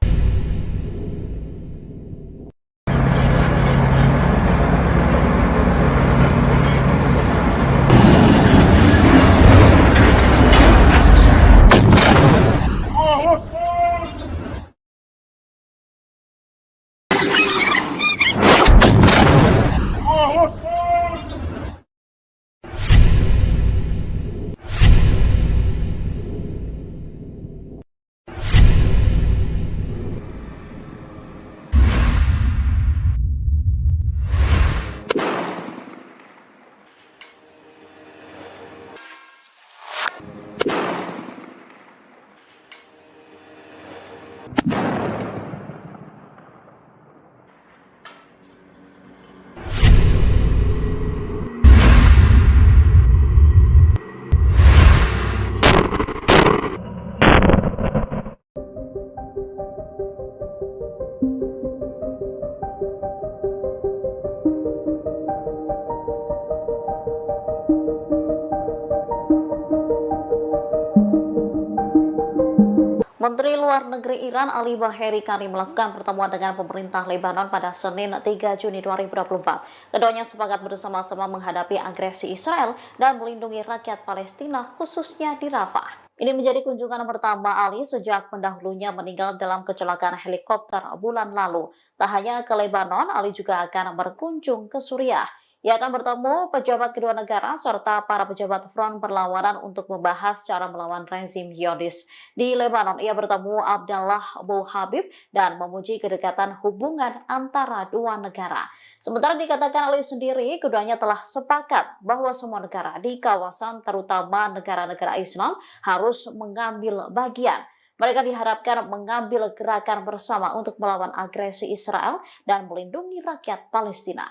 Menteri Luar Negeri Iran Ali Baheri Kani melakukan pertemuan dengan pemerintah Lebanon pada Senin 3 Juni 2024. Keduanya sepakat bersama-sama menghadapi agresi Israel dan melindungi rakyat Palestina, khususnya di Rafah. Ini menjadi kunjungan pertama Ali sejak pendahulunya meninggal dalam kecelakaan helikopter bulan lalu. Tak hanya ke Lebanon, Ali juga akan berkunjung ke Suriah. Ia akan bertemu pejabat kedua negara serta para pejabat front perlawanan untuk membahas cara melawan rezim Zionis. Di Lebanon, ia bertemu Abdallah Abu Habib dan memuji kedekatan hubungan antara dua negara. Sementara dikatakan Ali sendiri, keduanya telah sepakat bahwa semua negara di kawasan, terutama negara-negara Islam, harus mengambil bagian. Mereka diharapkan mengambil gerakan bersama untuk melawan agresi Israel dan melindungi rakyat Palestina.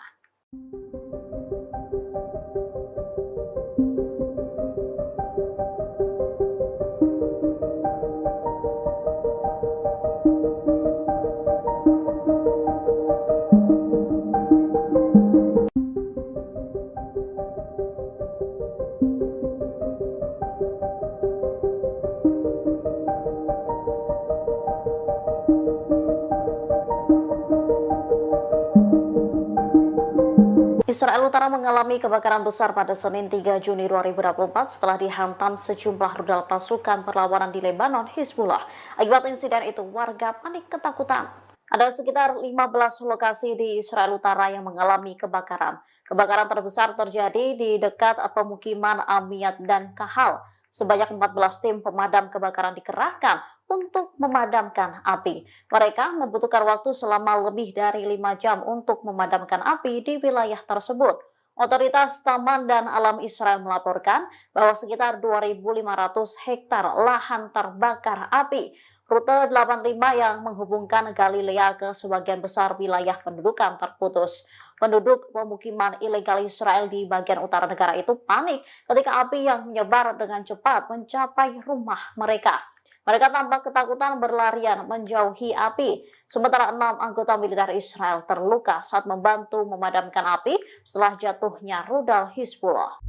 Israel Utara mengalami kebakaran besar pada Senin 3 Juni 2024 setelah dihantam sejumlah rudal pasukan perlawanan di Lebanon, Hizbullah. Akibat insiden itu, warga panik ketakutan. Ada sekitar 15 lokasi di Israel Utara yang mengalami kebakaran. Kebakaran terbesar terjadi di dekat pemukiman Amiyat dan Kahal. Sebanyak 14 tim pemadam kebakaran dikerahkan untuk memadamkan api. Mereka membutuhkan waktu selama lebih dari 5 jam untuk memadamkan api di wilayah tersebut. Otoritas Taman dan Alam Israel melaporkan bahwa sekitar 2.500 hektar lahan terbakar api. Rute 85 yang menghubungkan Galilea ke sebagian besar wilayah pendudukan terputus. Penduduk pemukiman ilegal Israel di bagian utara negara itu panik ketika api yang menyebar dengan cepat mencapai rumah mereka. Mereka tampak ketakutan berlarian menjauhi api. Sementara 6 anggota militer Israel terluka saat membantu memadamkan api setelah jatuhnya rudal Hizbullah.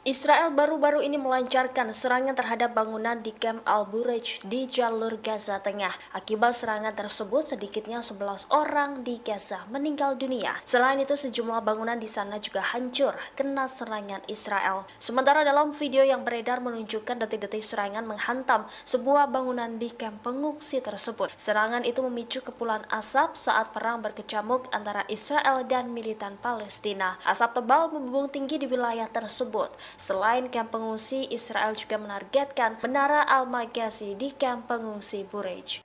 Israel baru-baru ini melancarkan serangan terhadap bangunan di Camp Al-Bureij di jalur Gaza Tengah. Akibat serangan tersebut, sedikitnya 11 orang di Gaza meninggal dunia. Selain itu, sejumlah bangunan di sana juga hancur kena serangan Israel. Sementara dalam video yang beredar menunjukkan detik-detik serangan menghantam sebuah bangunan di kamp pengungsi tersebut. Serangan itu memicu kepulan asap saat perang berkecamuk antara Israel dan militan Palestina. Asap tebal membumbung tinggi di wilayah tersebut. Selain kamp pengungsi, Israel juga menargetkan Menara Al-Magazi di kamp pengungsi Bureij.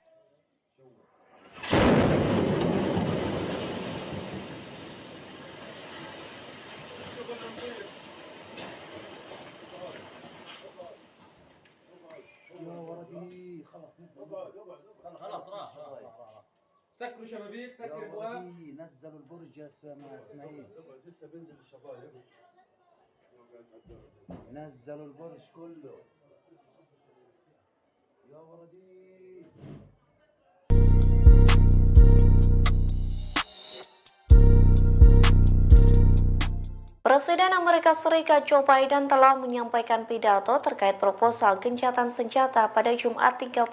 خلاص راح سكروا شبابيك يا سكر ابواب ولدي نزلوا البرج يا اسماعيل لسه بينزل الشبايب نزلوا البرج كله يا ولدي. Presiden Amerika Serikat Joe Biden telah menyampaikan pidato terkait proposal gencatan senjata pada Jumat 31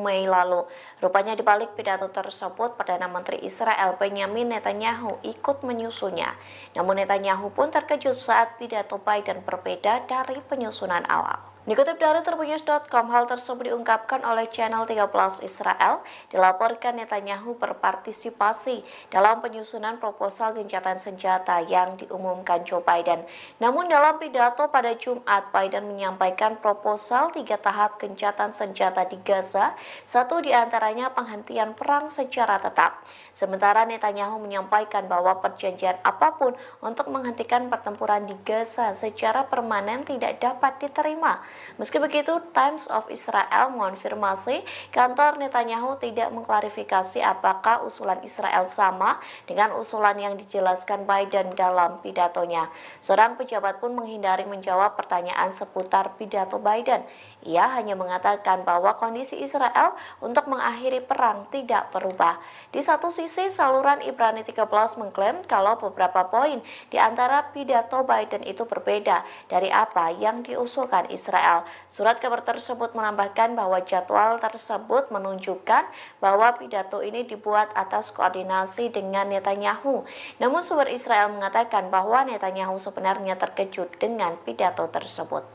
Mei lalu. Rupanya di balik pidato tersebut, Perdana Menteri Israel Benjamin Netanyahu ikut menyusunnya. Namun Netanyahu pun terkejut saat pidato Biden berbeda dari penyusunan awal. Dikutip dari Tribunnews.com, hal tersebut diungkapkan oleh channel 13 Israel. Dilaporkan Netanyahu berpartisipasi dalam penyusunan proposal gencatan senjata yang diumumkan Joe Biden. Namun dalam pidato pada Jumat, Biden menyampaikan proposal 3 tahap gencatan senjata di Gaza, satu diantaranya penghentian perang secara tetap. Sementara Netanyahu menyampaikan bahwa perjanjian apapun untuk menghentikan pertempuran di Gaza secara permanen tidak dapat diterima. Meski begitu, Times of Israel mengonfirmasi kantor Netanyahu tidak mengklarifikasi apakah usulan Israel sama dengan usulan yang dijelaskan Biden dalam pidatonya. Seorang pejabat pun menghindari menjawab pertanyaan seputar pidato Biden. Ia hanya mengatakan bahwa kondisi Israel untuk mengakhiri perang tidak berubah. Di satu sisi, saluran Ibrani 13 mengklaim kalau beberapa poin di antara pidato Biden itu berbeda dari apa yang diusulkan Israel. Surat kabar tersebut menambahkan bahwa jadwal tersebut menunjukkan bahwa pidato ini dibuat atas koordinasi dengan Netanyahu. Namun sumber Israel mengatakan bahwa Netanyahu sebenarnya terkejut dengan pidato tersebut.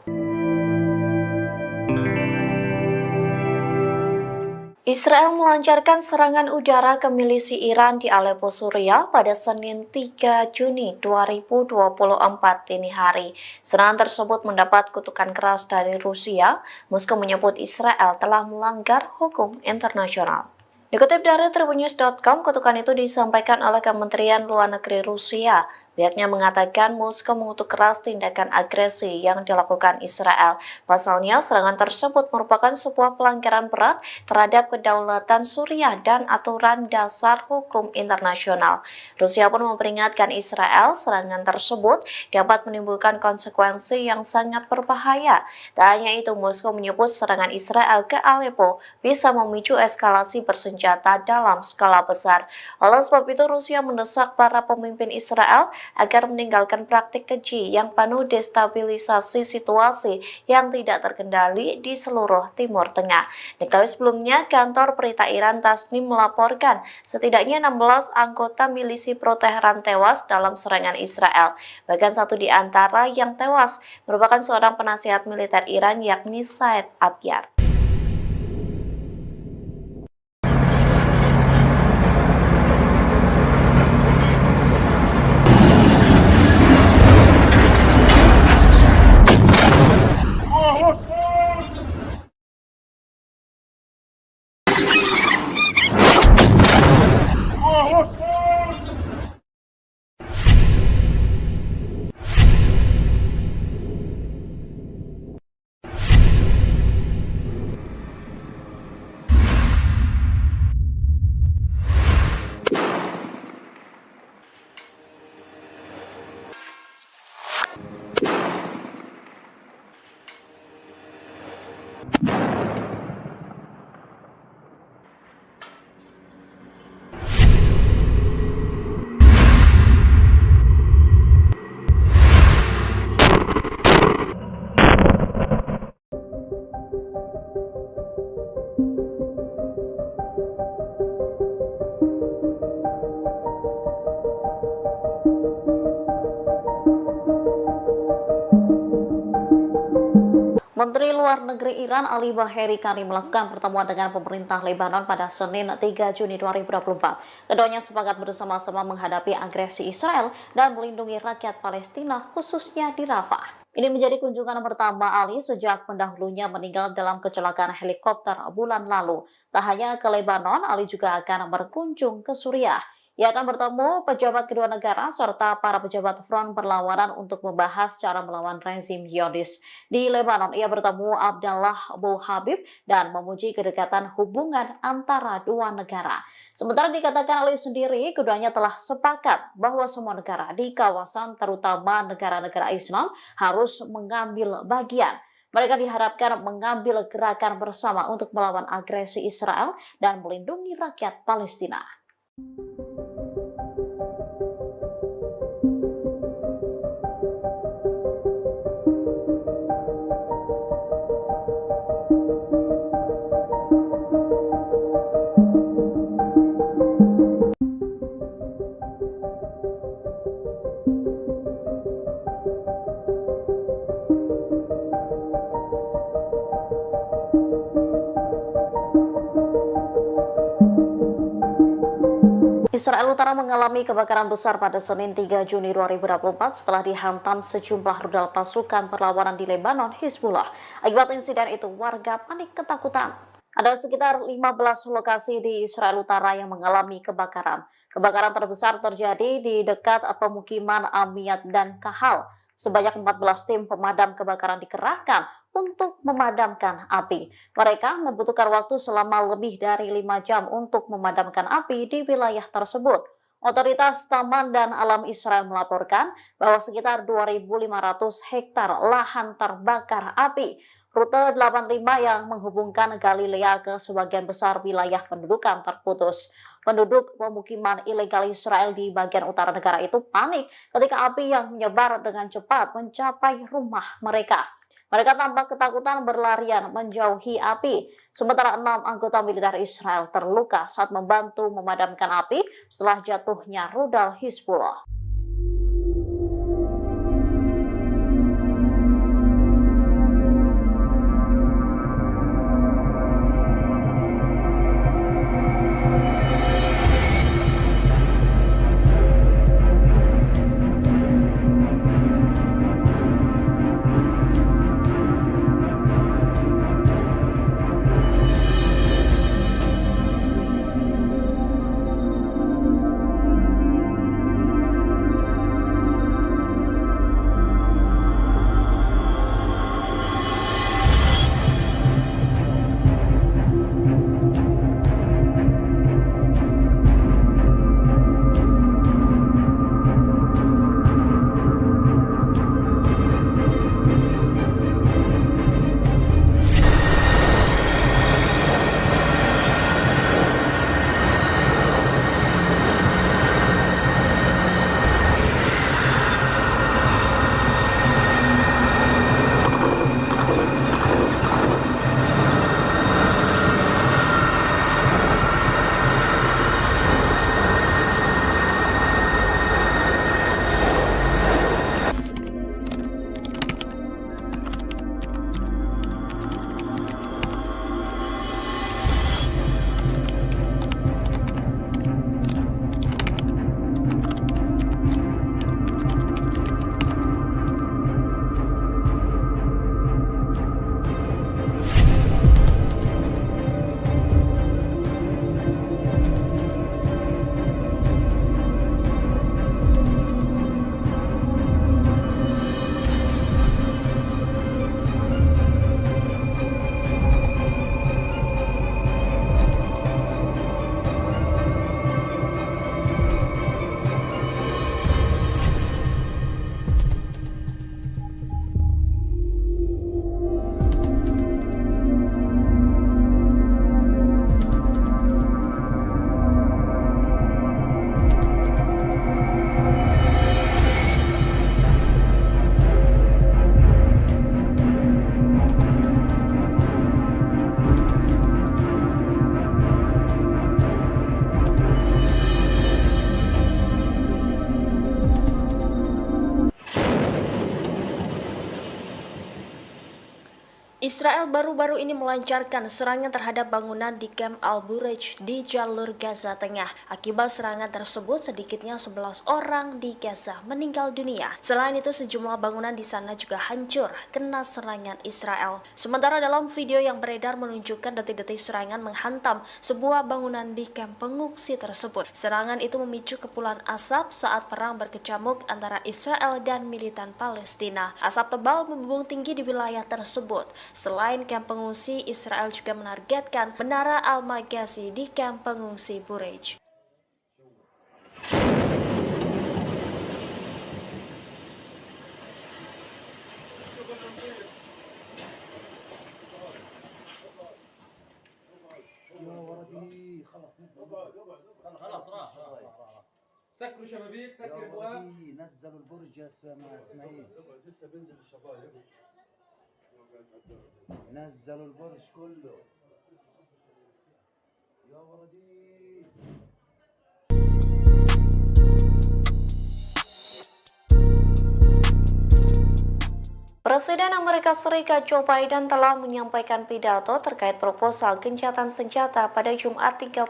Israel melancarkan serangan udara ke milisi Iran di Aleppo, Suriah pada Senin 3 Juni 2024 dini hari. Serangan tersebut mendapat kutukan keras dari Rusia. Moskow menyebut Israel telah melanggar hukum internasional. Dikutip dari Tribunnews.com, kutukan itu disampaikan oleh Kementerian Luar Negeri Rusia. Pihaknya mengatakan Moskow mengutuk keras tindakan agresi yang dilakukan Israel. Pasalnya, serangan tersebut merupakan sebuah pelanggaran berat terhadap kedaulatan Suriah dan aturan dasar hukum internasional. Rusia pun memperingatkan Israel serangan tersebut dapat menimbulkan konsekuensi yang sangat berbahaya. Tak hanya itu, Moskow menyebut serangan Israel ke Aleppo bisa memicu eskalasi bersenjata dalam skala besar. Oleh sebab itu, Rusia mendesak para pemimpin Israel agar meninggalkan praktik keji yang penuh destabilisasi situasi yang tidak terkendali di seluruh Timur Tengah. Diketahui sebelumnya, kantor berita Iran Tasnim melaporkan setidaknya 16 anggota milisi pro-Teheran tewas dalam serangan Israel. Bahkan satu di antara yang tewas merupakan seorang penasihat militer Iran, yakni Said Abyar. Menteri Luar Negeri Iran Ali Baheri Kani melakukan pertemuan dengan pemerintah Lebanon pada Senin 3 Juni 2024. Keduanya sepakat bersama-sama menghadapi agresi Israel dan melindungi rakyat Palestina, khususnya di Rafah. Ini menjadi kunjungan pertama Ali sejak pendahulunya meninggal dalam kecelakaan helikopter bulan lalu. Tak hanya ke Lebanon, Ali juga akan berkunjung ke Suriah. Ia akan bertemu pejabat kedua negara serta para pejabat front perlawanan untuk membahas cara melawan rezim Zionis. Di Lebanon, ia bertemu Abdallah Abu Habib dan memuji kedekatan hubungan antara dua negara. Sementara dikatakan Ali sendiri, keduanya telah sepakat bahwa semua negara di kawasan, terutama negara-negara Islam, harus mengambil bagian. Mereka diharapkan mengambil gerakan bersama untuk melawan agresi Israel dan melindungi rakyat Palestina. Israel Utara mengalami kebakaran besar pada Senin 3 Juni 2024 setelah dihantam sejumlah rudal pasukan perlawanan di Lebanon, Hizbullah. Akibat insiden itu, warga panik ketakutan. Ada sekitar 15 lokasi di Israel Utara yang mengalami kebakaran. Kebakaran terbesar terjadi di dekat pemukiman Amiyat dan Kahal. Sebanyak 14 tim pemadam kebakaran dikerahkan untuk memadamkan api. Mereka membutuhkan waktu selama lebih dari 5 jam untuk memadamkan api di wilayah tersebut. Otoritas Taman dan Alam Israel melaporkan bahwa sekitar 2.500 hektar lahan terbakar api. Rute 85 yang menghubungkan Galilea ke sebagian besar wilayah pendudukan terputus. Penduduk pemukiman ilegal Israel di bagian utara negara itu panik ketika api yang menyebar dengan cepat mencapai rumah mereka. Mereka tampak ketakutan berlarian menjauhi api. Sementara 6 anggota militer Israel terluka saat membantu memadamkan api setelah jatuhnya rudal Hizbullah. Israel baru-baru ini melancarkan serangan terhadap bangunan di Camp Al-Bureij di jalur Gaza Tengah. Akibat serangan tersebut, sedikitnya 11 orang di Gaza meninggal dunia. Selain itu, sejumlah bangunan di sana juga hancur kena serangan Israel. Sementara dalam video yang beredar menunjukkan detik-detik serangan menghantam sebuah bangunan di kamp pengungsi tersebut. Serangan itu memicu kepulan asap saat perang berkecamuk antara Israel dan militan Palestina. Asap tebal membumbung tinggi di wilayah tersebut. Selain kamp pengungsi, Israel juga menargetkan Menara Al-Maghazi di kamp pengungsi Bureij. يا ولدي خلص نزل خلاص راح سكروا شبابيك يا سكر ابواب ولدي نزلوا البرج يا اسماعيل لسه بينزل الشباب نزلوا البرج كله يا ولدي Presiden Amerika Serikat Joe Biden telah menyampaikan pidato terkait proposal gencatan senjata pada Jumat 31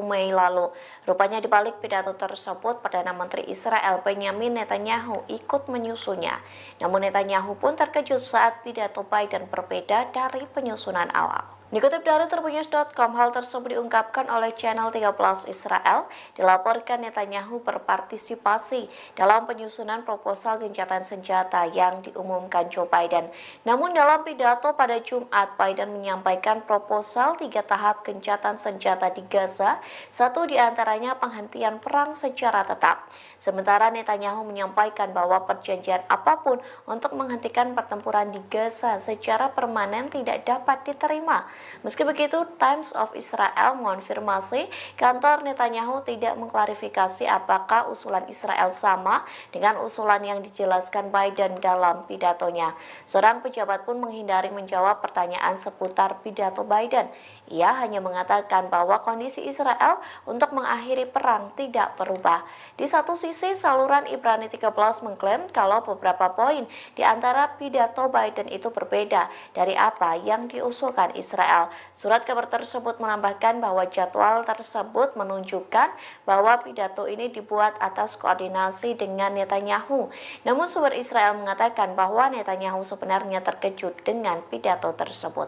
Mei lalu. Rupanya di balik pidato tersebut, Perdana Menteri Israel Benjamin Netanyahu ikut menyusunnya. Namun Netanyahu pun terkejut saat pidato Biden berbeda dari penyusunan awal. Dikutip dari Tribunnews.com, hal tersebut diungkapkan oleh channel 13 Israel. Dilaporkan Netanyahu berpartisipasi dalam penyusunan proposal gencatan senjata yang diumumkan Joe Biden. Namun dalam pidato pada Jumat, Biden menyampaikan proposal 3 tahap gencatan senjata di Gaza, satu diantaranya penghentian perang secara tetap. Sementara Netanyahu menyampaikan bahwa perjanjian apapun untuk menghentikan pertempuran di Gaza secara permanen tidak dapat diterima. Meski begitu, Times of Israel mengonfirmasi kantor Netanyahu tidak mengklarifikasi apakah usulan Israel sama dengan usulan yang dijelaskan Biden dalam pidatonya. Seorang pejabat pun menghindari menjawab pertanyaan seputar pidato Biden. Ia hanya mengatakan bahwa kondisi Israel untuk mengakhiri perang tidak berubah. Di satu sisi, saluran Ibrani 13 mengklaim kalau beberapa poin di antara pidato Biden itu berbeda dari apa yang diusulkan Israel. Surat kabar tersebut menambahkan bahwa jadwal tersebut menunjukkan bahwa pidato ini dibuat atas koordinasi dengan Netanyahu. Namun sumber Israel mengatakan bahwa Netanyahu sebenarnya terkejut dengan pidato tersebut.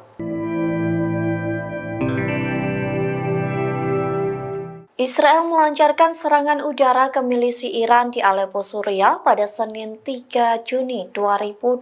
Israel melancarkan serangan udara ke milisi Iran di Aleppo, Suriah pada Senin 3 Juni 2024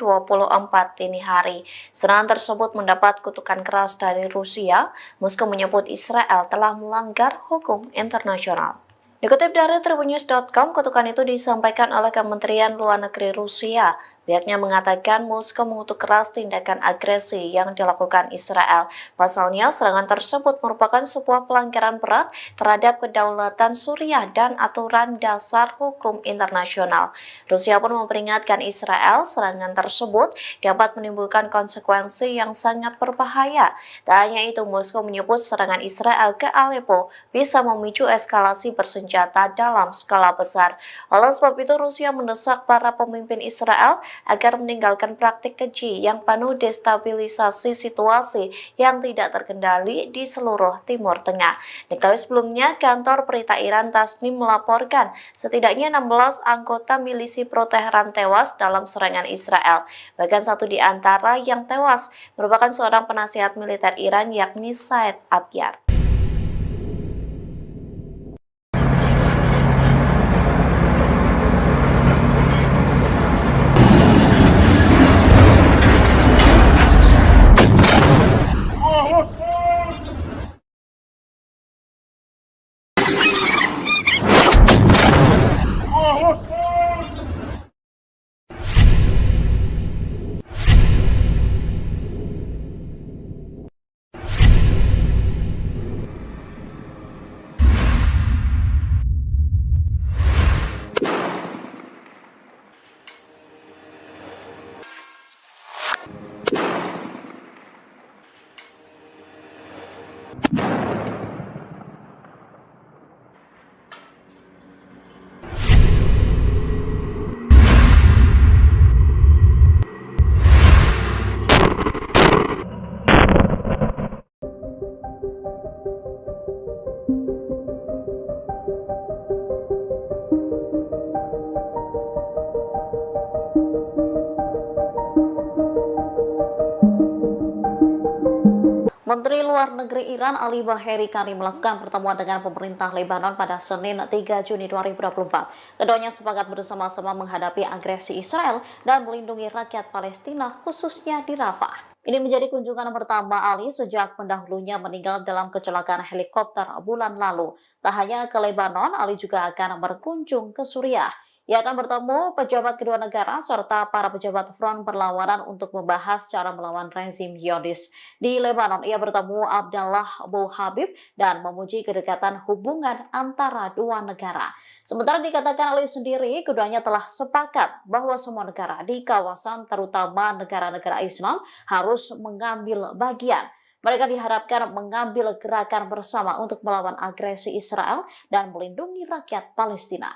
dini hari. Serangan tersebut mendapat kutukan keras dari Rusia. Moskow menyebut Israel telah melanggar hukum internasional. Dikutip dari Tribunnews.com, kutukan itu disampaikan oleh Kementerian Luar Negeri Rusia. Pihaknya mengatakan Moskow mengutuk keras tindakan agresi yang dilakukan Israel. Pasalnya, serangan tersebut merupakan sebuah pelanggaran berat terhadap kedaulatan Suriah dan aturan dasar hukum internasional. Rusia pun memperingatkan Israel serangan tersebut dapat menimbulkan konsekuensi yang sangat berbahaya. Tak hanya itu, Moskow menyebut serangan Israel ke Aleppo bisa memicu eskalasi bersenjata dalam skala besar. Oleh sebab itu, Rusia mendesak para pemimpin Israel agar meninggalkan praktik keji yang penuh destabilisasi situasi yang tidak terkendali di seluruh Timur Tengah. Diketahui sebelumnya, kantor berita Iran Tasnim melaporkan setidaknya 16 anggota milisi pro-Teheran tewas dalam serangan Israel. Bahkan satu di antara yang tewas merupakan seorang penasihat militer Iran, yakni Said Abyar. Menteri Luar Negeri Iran Ali Baheri Karim melakukan pertemuan dengan pemerintah Lebanon pada Senin 3 Juni 2024. Keduanya sepakat bersama-sama menghadapi agresi Israel dan melindungi rakyat Palestina, khususnya di Rafah. Ini menjadi kunjungan pertama Ali sejak pendahulunya meninggal dalam kecelakaan helikopter bulan lalu. Tak hanya ke Lebanon, Ali juga akan berkunjung ke Suriah. Ia akan bertemu pejabat kedua negara serta para pejabat front perlawanan untuk membahas cara melawan rezim Zionis. Di Lebanon, ia bertemu Abdallah Abu Habib dan memuji kedekatan hubungan antara dua negara. Sementara dikatakan Ali sendiri, keduanya telah sepakat bahwa semua negara di kawasan, terutama negara-negara Islam, harus mengambil bagian. Mereka diharapkan mengambil gerakan bersama untuk melawan agresi Israel dan melindungi rakyat Palestina.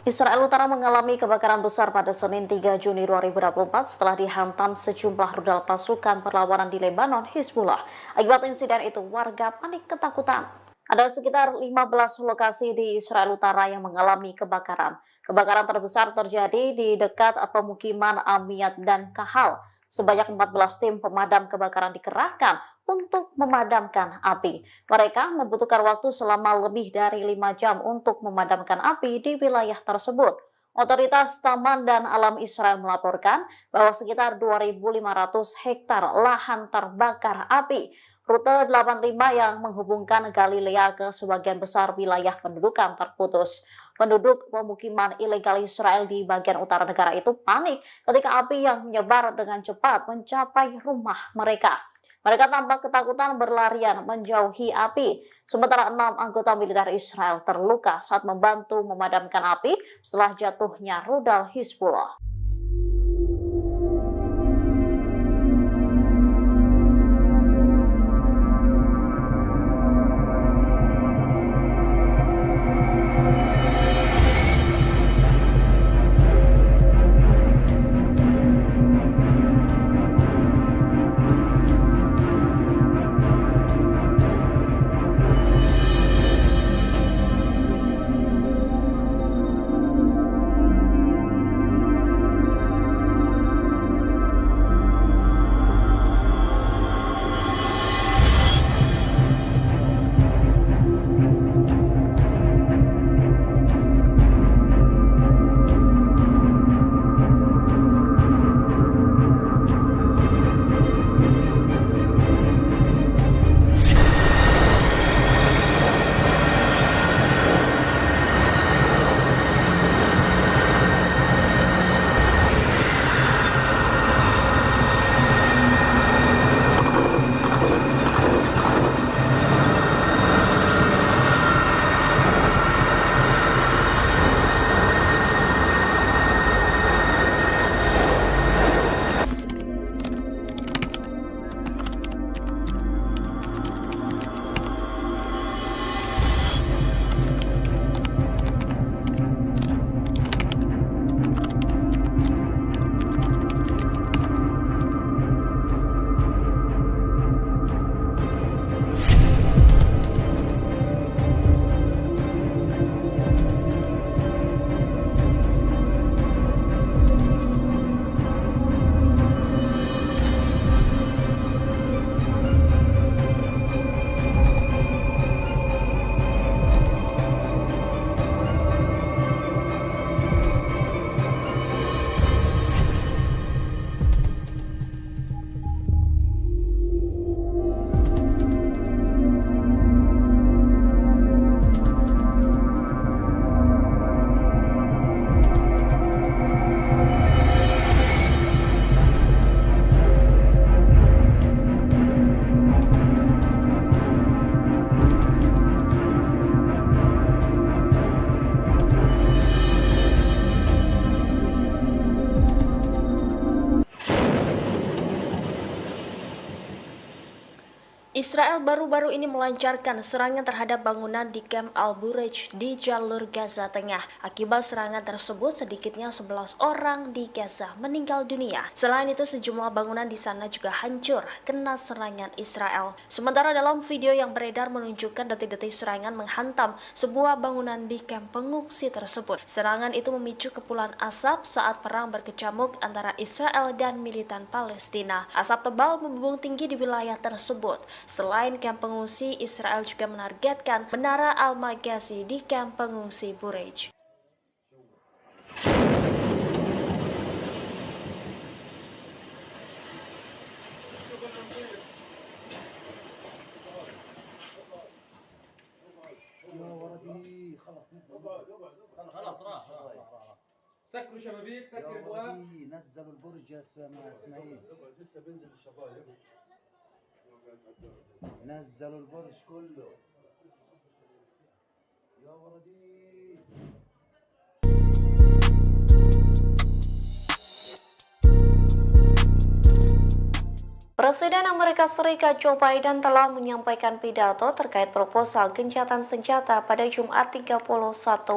Israel Utara mengalami kebakaran besar pada Senin 3 Juni 2024 setelah dihantam sejumlah rudal pasukan perlawanan di Lebanon, Hizbullah. Akibat insiden itu, warga panik ketakutan. Ada sekitar 15 lokasi di Israel Utara yang mengalami kebakaran. Kebakaran terbesar terjadi di dekat pemukiman Amiyat dan Kahal. Sebanyak 14 tim pemadam kebakaran dikerahkan untuk memadamkan api. Mereka membutuhkan waktu selama lebih dari 5 jam untuk memadamkan api di wilayah tersebut. Otoritas Taman dan Alam Israel melaporkan bahwa sekitar 2.500 hektar lahan terbakar api. Rute 85 yang menghubungkan Galilea ke sebagian besar wilayah pendudukan terputus. Penduduk pemukiman ilegal Israel di bagian utara negara itu panik ketika api yang menyebar dengan cepat mencapai rumah mereka. Mereka tampak ketakutan berlarian menjauhi api. Sementara 6 anggota militer Israel terluka saat membantu memadamkan api setelah jatuhnya rudal Hizbullah. Israel baru-baru ini melancarkan serangan terhadap bangunan di Camp Al-Bureij di jalur Gaza Tengah. Akibat serangan tersebut, sedikitnya 11 orang di Gaza meninggal dunia. Selain itu, sejumlah bangunan di sana juga hancur kena serangan Israel. Sementara dalam video yang beredar menunjukkan detik-detik serangan menghantam sebuah bangunan di kamp pengungsi tersebut. Serangan itu memicu kepulan asap saat perang berkecamuk antara Israel dan militan Palestina. Asap tebal membumbung tinggi di wilayah tersebut. Selain kamp pengungsi, Israel juga menargetkan Menara Al-Maghazi di kamp pengungsi Bureij. خلاص راح سكروا شبابيك سكر ابواب نزلوا البرج يا اسماعيل لسه بينزل الشبايب نزلوا البرج كله يا ولدي. Presiden Amerika Serikat Joe Biden telah menyampaikan pidato terkait proposal gencatan senjata pada Jumat 31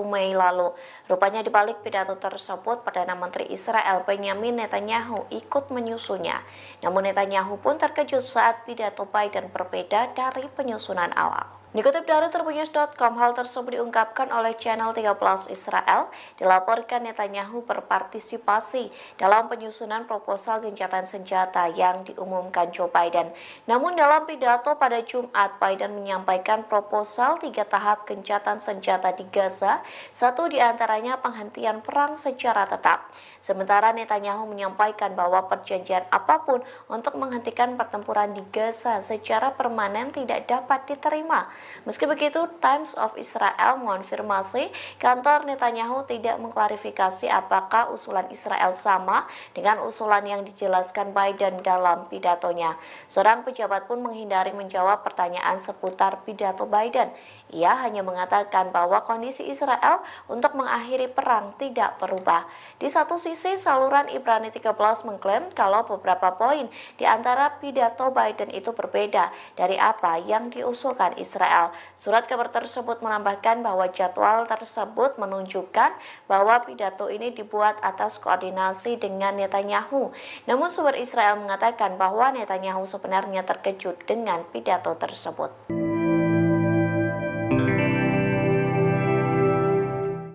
Mei lalu. Rupanya di balik pidato tersebut, Perdana Menteri Israel Benjamin Netanyahu ikut menyusunnya. Namun Netanyahu pun terkejut saat pidato Biden berbeda dari penyusunan awal. Dikutip dari Tribunnews.com, hal tersebut diungkapkan oleh channel 13 Israel. Dilaporkan Netanyahu berpartisipasi dalam penyusunan proposal gencatan senjata yang diumumkan Joe Biden. Namun dalam pidato pada Jumat, Biden menyampaikan proposal 3 tahap gencatan senjata di Gaza, satu diantaranya penghentian perang secara tetap. Sementara Netanyahu menyampaikan bahwa perjanjian apapun untuk menghentikan pertempuran di Gaza secara permanen tidak dapat diterima. Meski begitu, Times of Israel mengonfirmasi kantor Netanyahu tidak mengklarifikasi apakah usulan Israel sama dengan usulan yang dijelaskan Biden dalam pidatonya. Seorang pejabat pun menghindari menjawab pertanyaan seputar pidato Biden. Ia hanya mengatakan bahwa kondisi Israel untuk mengakhiri perang tidak berubah. Di satu sisi, saluran Ibrani 13 mengklaim kalau beberapa poin di antara pidato Biden itu berbeda dari apa yang diusulkan Israel. Surat kabar tersebut menambahkan bahwa jadwal tersebut menunjukkan bahwa pidato ini dibuat atas koordinasi dengan Netanyahu. Namun sumber Israel mengatakan bahwa Netanyahu sebenarnya terkejut dengan pidato tersebut.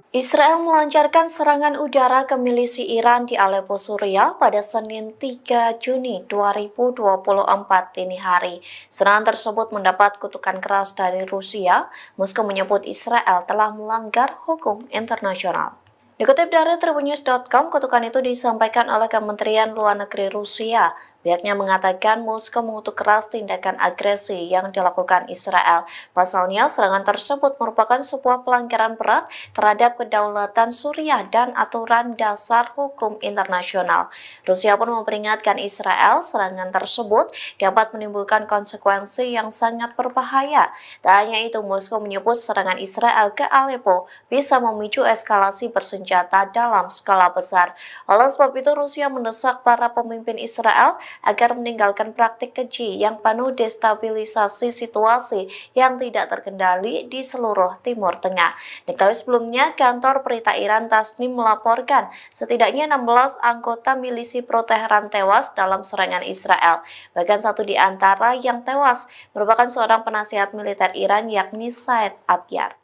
Israel melancarkan serangan udara ke milisi Iran di Aleppo, Suriah pada Senin 3 Juni 2024 dini hari. Serangan tersebut mendapat kutukan keras dari Rusia. Moskow menyebut Israel telah melanggar hukum internasional. Dikutip dari Tribunnews.com, kutukan itu disampaikan oleh Kementerian Luar Negeri Rusia. Pihaknya mengatakan Moskow mengutuk keras tindakan agresi yang dilakukan Israel. Pasalnya, serangan tersebut merupakan sebuah pelanggaran berat terhadap kedaulatan Suriah dan aturan dasar hukum internasional. Rusia pun memperingatkan Israel serangan tersebut dapat menimbulkan konsekuensi yang sangat berbahaya. Tak hanya itu, Moskow menyebut serangan Israel ke Aleppo bisa memicu eskalasi bersenjata dalam skala besar. Oleh sebab itu, Rusia mendesak para pemimpin Israel agar meninggalkan praktik keji yang penuh destabilisasi situasi yang tidak terkendali di seluruh Timur Tengah. Diketahui sebelumnya, kantor berita Iran Tasnim melaporkan setidaknya 16 anggota milisi pro-Teheran tewas dalam serangan Israel. Bahkan satu di antara yang tewas merupakan seorang penasihat militer Iran, yakni Said Abyar.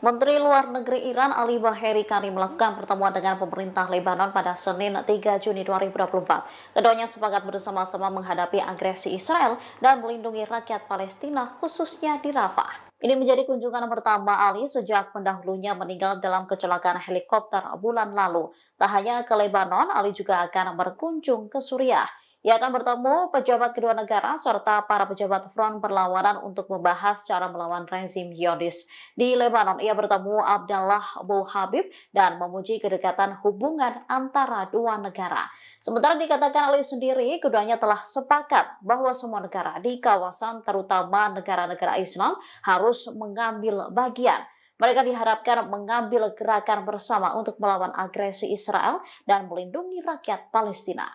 Menteri Luar Negeri Iran Ali Baheri Kani melakukan pertemuan dengan pemerintah Lebanon pada Senin 3 Juni 2024. Keduanya sepakat bersama-sama menghadapi agresi Israel dan melindungi rakyat Palestina, khususnya di Rafah. Ini menjadi kunjungan pertama Ali sejak pendahulunya meninggal dalam kecelakaan helikopter bulan lalu. Tak hanya ke Lebanon, Ali juga akan berkunjung ke Suriah. Ia akan bertemu pejabat kedua negara serta para pejabat front perlawanan untuk membahas cara melawan rezim Zionis. Di Lebanon, ia bertemu Abdallah Abu Habib dan memuji kedekatan hubungan antara dua negara. Sementara dikatakan Ali sendiri, keduanya telah sepakat bahwa semua negara di kawasan, terutama negara-negara Islam, harus mengambil bagian. Mereka diharapkan mengambil gerakan bersama untuk melawan agresi Israel dan melindungi rakyat Palestina.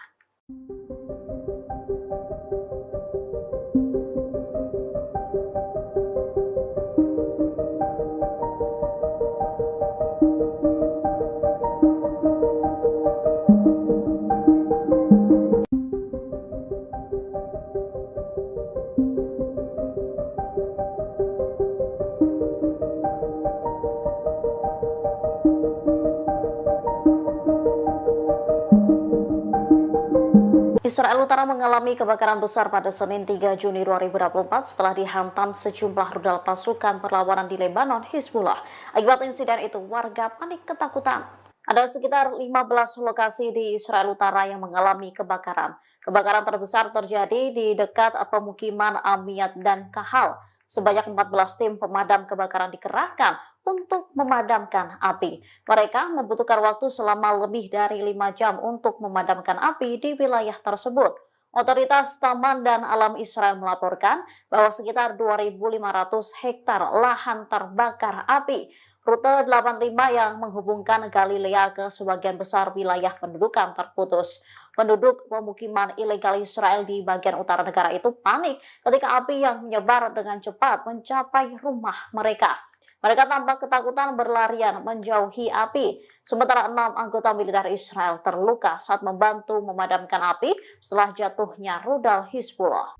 Israel Utara mengalami kebakaran besar pada Senin 3 Juni 2024 setelah dihantam sejumlah rudal pasukan perlawanan di Lebanon, Hizbullah. Akibat insiden itu, warga panik ketakutan. Ada sekitar 15 lokasi di Israel Utara yang mengalami kebakaran. Kebakaran terbesar terjadi di dekat pemukiman Amiyat dan Kahal. Sebanyak 14 tim pemadam kebakaran dikerahkan untuk memadamkan api. Mereka membutuhkan waktu selama lebih dari 5 jam untuk memadamkan api di wilayah tersebut. Otoritas Taman dan Alam Israel melaporkan bahwa sekitar 2.500 hektar lahan terbakar api. Rute 85 yang menghubungkan Galilea ke sebagian besar wilayah pendudukan terputus. Penduduk pemukiman ilegal Israel di bagian utara negara itu panik ketika api yang menyebar dengan cepat mencapai rumah mereka. Mereka tampak ketakutan berlarian menjauhi api. Sementara 6 anggota militer Israel terluka saat membantu memadamkan api setelah jatuhnya rudal Hizbullah.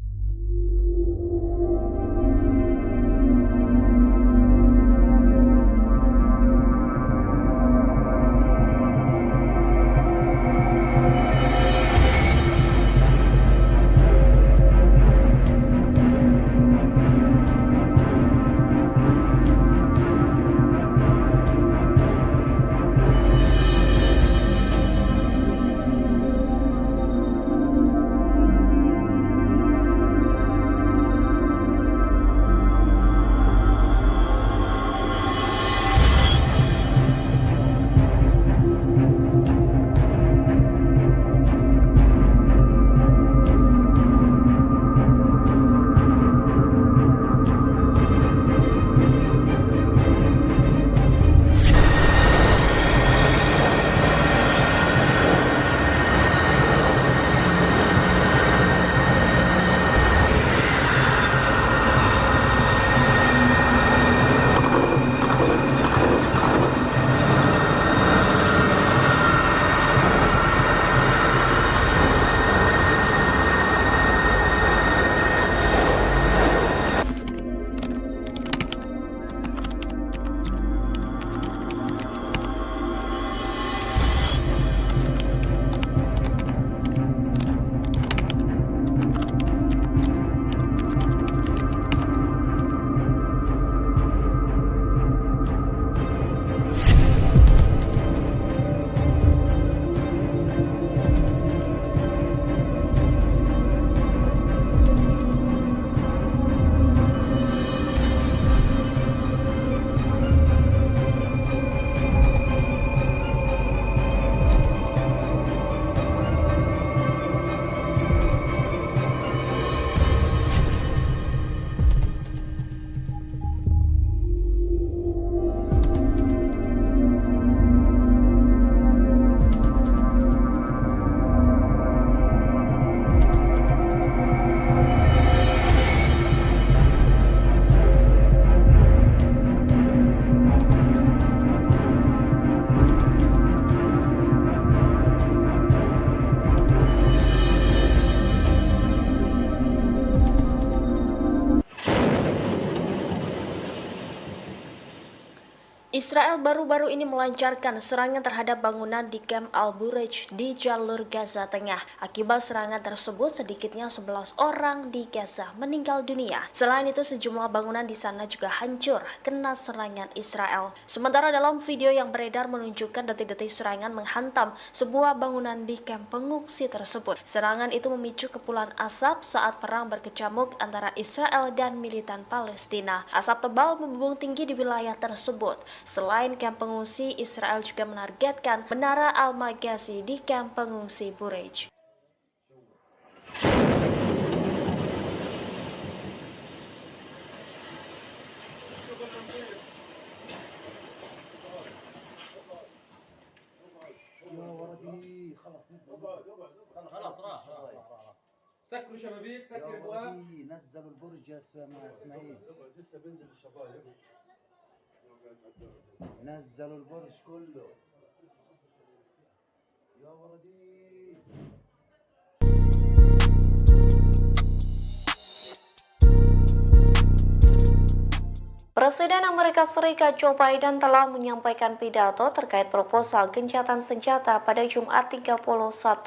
Israel baru-baru ini melancarkan serangan terhadap bangunan di Camp Al-Bureij di jalur Gaza Tengah. Akibat serangan tersebut, sedikitnya 11 orang di Gaza meninggal dunia. Selain itu, sejumlah bangunan di sana juga hancur kena serangan Israel. Sementara dalam video yang beredar menunjukkan detik-detik serangan menghantam sebuah bangunan di kamp pengungsi tersebut. Serangan itu memicu kepulan asap saat perang berkecamuk antara Israel dan militan Palestina. Asap tebal membumbung tinggi di wilayah tersebut. Selain kamp pengungsi, Israel juga menargetkan Menara Al-Maghazi di kamp pengungsi Bureij. يا ولدي خلص نزل خلاص راح سكروا شبابيك يا سكر ابواب ولدي نزلوا البرج يا اسماعيل لسه بينزل الشبايب نزلوا البرج كله يا ولدي Presiden Amerika Serikat Joe Biden telah menyampaikan pidato terkait proposal gencatan senjata pada Jumat 31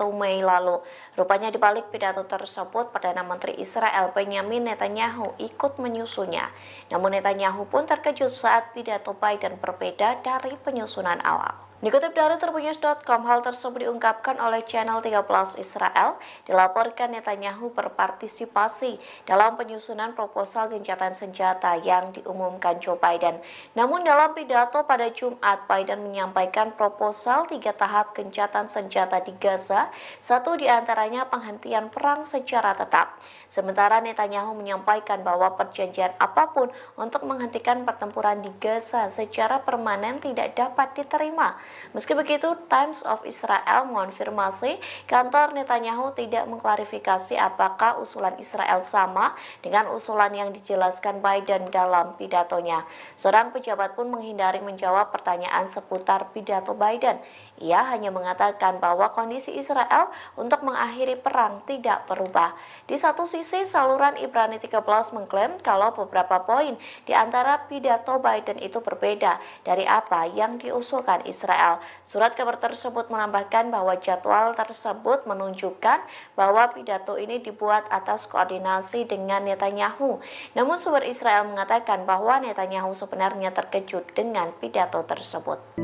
Mei lalu. Rupanya di balik pidato tersebut, Perdana Menteri Israel Benjamin Netanyahu ikut menyusunnya. Namun Netanyahu pun terkejut saat pidato Biden berbeda dari penyusunan awal. Dikutip dari Tribunnews.com, hal tersebut diungkapkan oleh channel 13 Israel. Dilaporkan Netanyahu berpartisipasi dalam penyusunan proposal gencatan senjata yang diumumkan Joe Biden. Namun dalam pidato pada Jumat, Biden menyampaikan proposal 3 tahap gencatan senjata di Gaza, satu diantaranya penghentian perang secara tetap. Sementara Netanyahu menyampaikan bahwa perjanjian apapun untuk menghentikan pertempuran di Gaza secara permanen tidak dapat diterima. Meski begitu, Times of Israel mengonfirmasi kantor Netanyahu tidak mengklarifikasi apakah usulan Israel sama dengan usulan yang dijelaskan Biden dalam pidatonya. Seorang pejabat pun menghindari menjawab pertanyaan seputar pidato Biden. Ia hanya mengatakan bahwa kondisi Israel untuk mengakhiri perang tidak berubah. Di satu sisi, saluran Ibrani 13 mengklaim kalau beberapa poin di antara pidato Biden itu berbeda dari apa yang diusulkan Israel. Surat kabar tersebut menambahkan bahwa jadwal tersebut menunjukkan bahwa pidato ini dibuat atas koordinasi dengan Netanyahu. Namun sumber Israel mengatakan bahwa Netanyahu sebenarnya terkejut dengan pidato tersebut.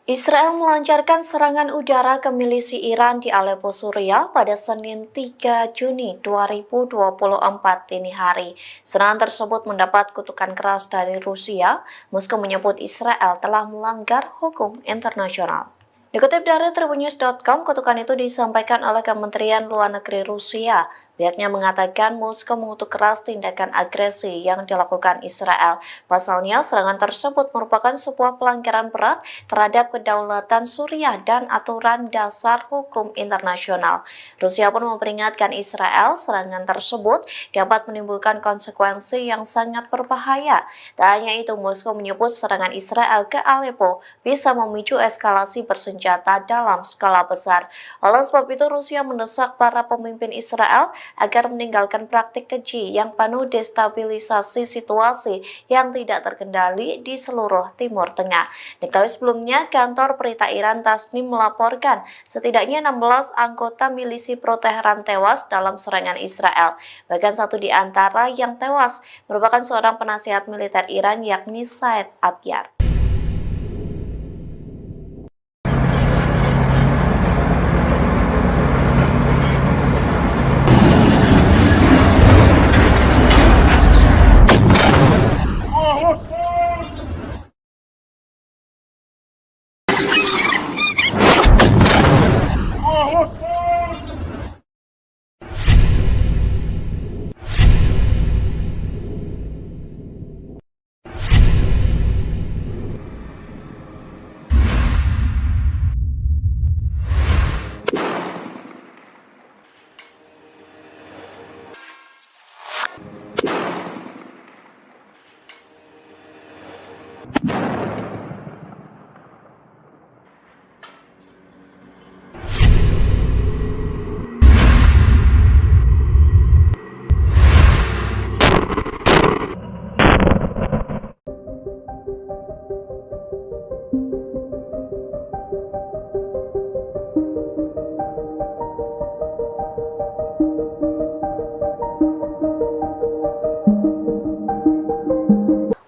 Israel melancarkan serangan udara ke milisi Iran di Aleppo, Suriah pada Senin 3 Juni 2024 dini hari. Serangan tersebut mendapat kutukan keras dari Rusia. Moskow menyebut Israel telah melanggar hukum internasional. Dikutip dari Tribunnews.com, kutukan itu disampaikan oleh Kementerian Luar Negeri Rusia. Pihaknya mengatakan Moskow mengutuk keras tindakan agresi yang dilakukan Israel. Pasalnya, serangan tersebut merupakan sebuah pelanggaran berat terhadap kedaulatan Suriah dan aturan dasar hukum internasional. Rusia pun memperingatkan Israel serangan tersebut dapat menimbulkan konsekuensi yang sangat berbahaya. Tak hanya itu, Moskow menyebut serangan Israel ke Aleppo bisa memicu eskalasi bersenjata dalam skala besar. Oleh sebab itu, Rusia mendesak para pemimpin Israel agar meninggalkan praktik keji yang penuh destabilisasi situasi yang tidak terkendali di seluruh Timur Tengah. Diketahui sebelumnya, kantor berita Iran Tasnim melaporkan setidaknya 16 anggota milisi pro-Teheran tewas dalam serangan Israel. Bahkan satu di antara yang tewas merupakan seorang penasihat militer Iran, yakni Said Abyad.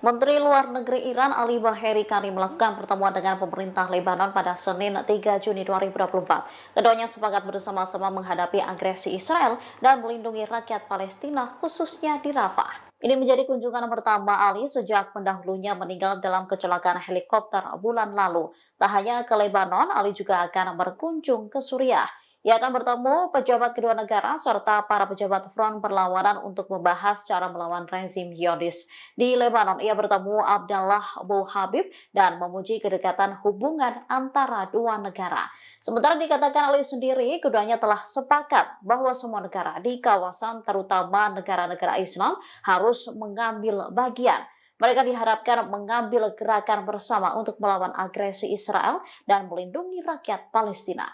Menteri Luar Negeri Iran Ali Baheri Kani melakukan pertemuan dengan pemerintah Lebanon pada Senin 3 Juni 2024. Keduanya sepakat bersama-sama menghadapi agresi Israel dan melindungi rakyat Palestina, khususnya di Rafah. Ini menjadi kunjungan pertama Ali sejak pendahulunya meninggal dalam kecelakaan helikopter bulan lalu. Tak hanya ke Lebanon, Ali juga akan berkunjung ke Suriah. Ia akan bertemu pejabat kedua negara serta para pejabat front perlawanan untuk membahas cara melawan rezim Zionis. Di Lebanon, ia bertemu Abdallah Abu Habib dan memuji kedekatan hubungan antara dua negara. Sementara dikatakan Ali sendiri, keduanya telah sepakat bahwa semua negara di kawasan, terutama negara-negara Islam, harus mengambil bagian. Mereka diharapkan mengambil gerakan bersama untuk melawan agresi Israel dan melindungi rakyat Palestina.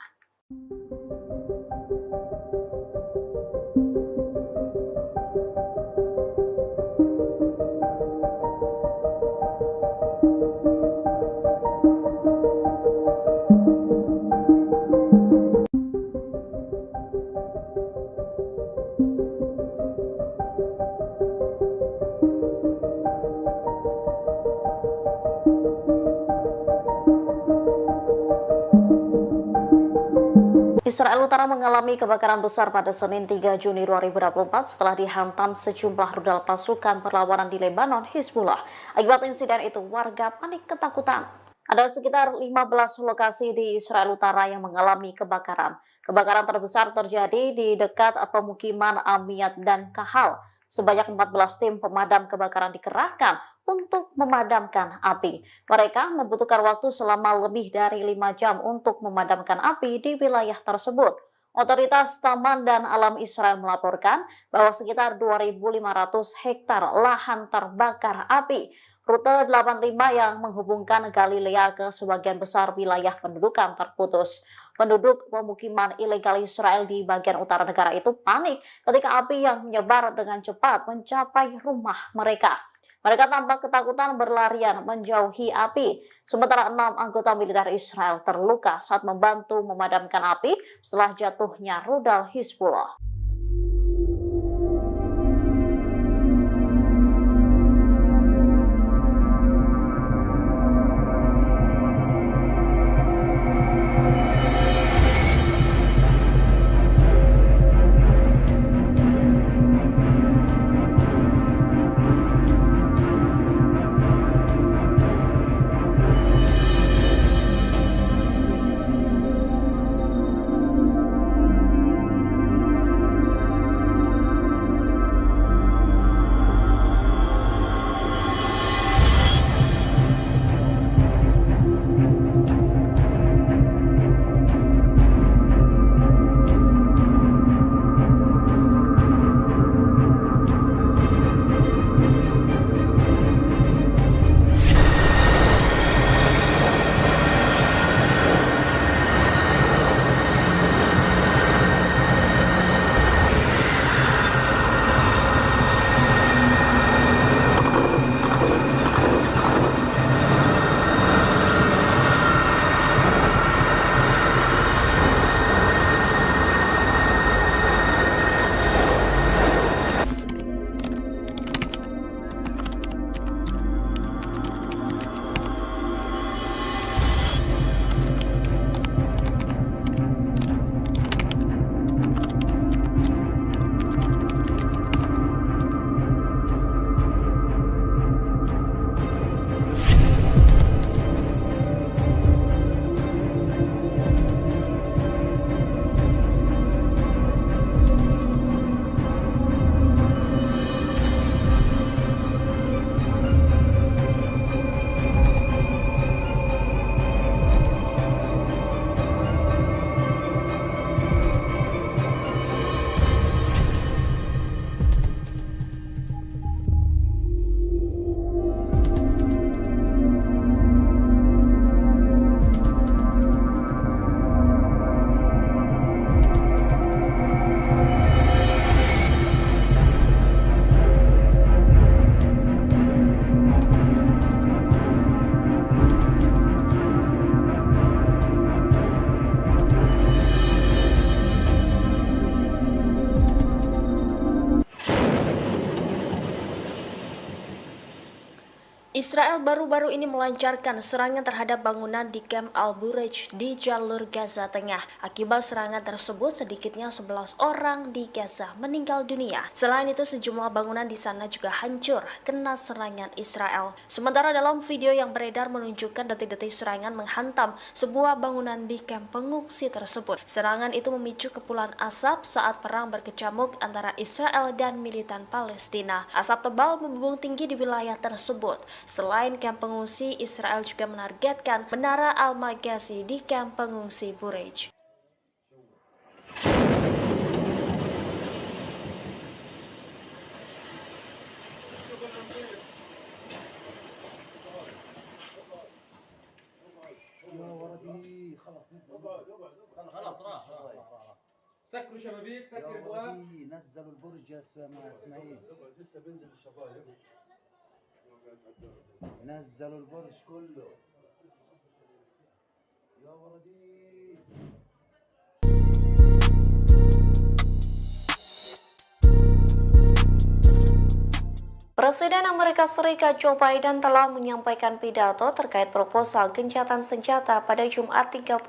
Israel Utara mengalami kebakaran besar pada Senin 3 Juni 2024 setelah dihantam sejumlah rudal pasukan perlawanan di Lebanon, Hizbullah. Akibat insiden itu, warga panik ketakutan. Ada sekitar 15 lokasi di Israel Utara yang mengalami kebakaran. Kebakaran terbesar terjadi di dekat pemukiman Amiyat dan Kahal. Sebanyak 14 tim pemadam kebakaran dikerahkan untuk memadamkan api. Mereka membutuhkan waktu selama lebih dari 5 jam untuk memadamkan api di wilayah tersebut. Otoritas Taman dan Alam Israel melaporkan bahwa sekitar 2.500 hektar lahan terbakar api. Rute 85 yang menghubungkan Galilea ke sebagian besar wilayah pendudukan terputus. Penduduk pemukiman ilegal Israel di bagian utara negara itu panik ketika api yang menyebar dengan cepat mencapai rumah mereka. Mereka tampak ketakutan berlarian menjauhi api. Sementara 6 anggota militer Israel terluka saat membantu memadamkan api setelah jatuhnya rudal Hizbullah. Israel baru-baru ini melancarkan serangan terhadap bangunan di Camp Al-Bureij di jalur Gaza Tengah. Akibat serangan tersebut, sedikitnya 11 orang di Gaza meninggal dunia. Selain itu, sejumlah bangunan di sana juga hancur kena serangan Israel. Sementara dalam video yang beredar menunjukkan detik-detik serangan menghantam sebuah bangunan di kamp pengungsi tersebut. Serangan itu memicu kepulan asap saat perang berkecamuk antara Israel dan militan Palestina. Asap tebal membumbung tinggi di wilayah tersebut. Selain kamp pengungsi, Israel juga menargetkan Menara Al-Maghazi di kamp pengungsi Bureij. يا ولدي خلص نزل خلاص راح سكروا شبابيك يا سكر ابواب ولدي نزلوا البرج يا اسماعيل لسه بينزل الشفايف نزلوا البرج كله يا ولدي Presiden Amerika Serikat Joe Biden telah menyampaikan pidato terkait proposal gencatan senjata pada Jumat 31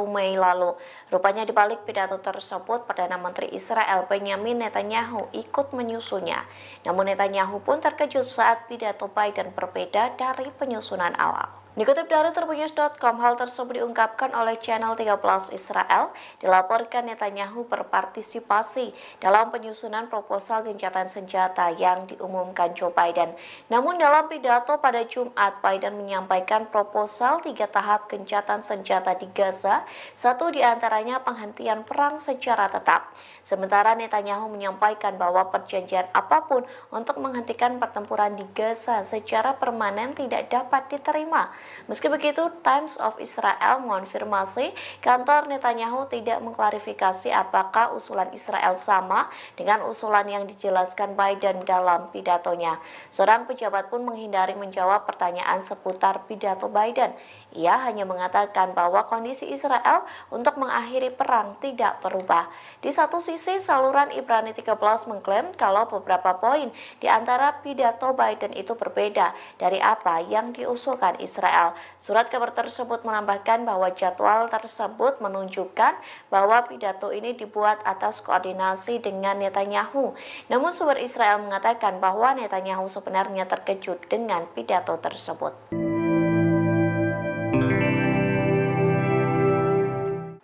Mei lalu. Rupanya di balik pidato tersebut, Perdana Menteri Israel Benjamin Netanyahu ikut menyusunnya. Namun Netanyahu pun terkejut saat pidato Biden berbeda dari penyusunan awal. Dikutip dari Tribunnews.com, hal tersebut diungkapkan oleh channel 13 Israel. Dilaporkan Netanyahu berpartisipasi dalam penyusunan proposal gencatan senjata yang diumumkan Joe Biden. Namun dalam pidato pada Jumat, Biden menyampaikan proposal 3 tahap gencatan senjata di Gaza, satu diantaranya penghentian perang secara tetap. Sementara Netanyahu menyampaikan bahwa perjanjian apapun untuk menghentikan pertempuran di Gaza secara permanen tidak dapat diterima. Meski begitu, Times of Israel mengonfirmasi kantor Netanyahu tidak mengklarifikasi apakah usulan Israel sama dengan usulan yang dijelaskan Biden dalam pidatonya. Seorang pejabat pun menghindari menjawab pertanyaan seputar pidato Biden. Ia hanya mengatakan bahwa kondisi Israel untuk mengakhiri perang tidak berubah. Di satu sisi, saluran Ibrani 13 mengklaim kalau beberapa poin di antara pidato Biden itu berbeda dari apa yang diusulkan Israel. Surat kabar tersebut menambahkan bahwa jadwal tersebut menunjukkan bahwa pidato ini dibuat atas koordinasi dengan Netanyahu. Namun sumber Israel mengatakan bahwa Netanyahu sebenarnya terkejut dengan pidato tersebut.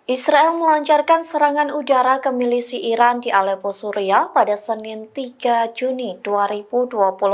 Israel melancarkan serangan udara ke milisi Iran di Aleppo, Suriah pada Senin 3 Juni 2024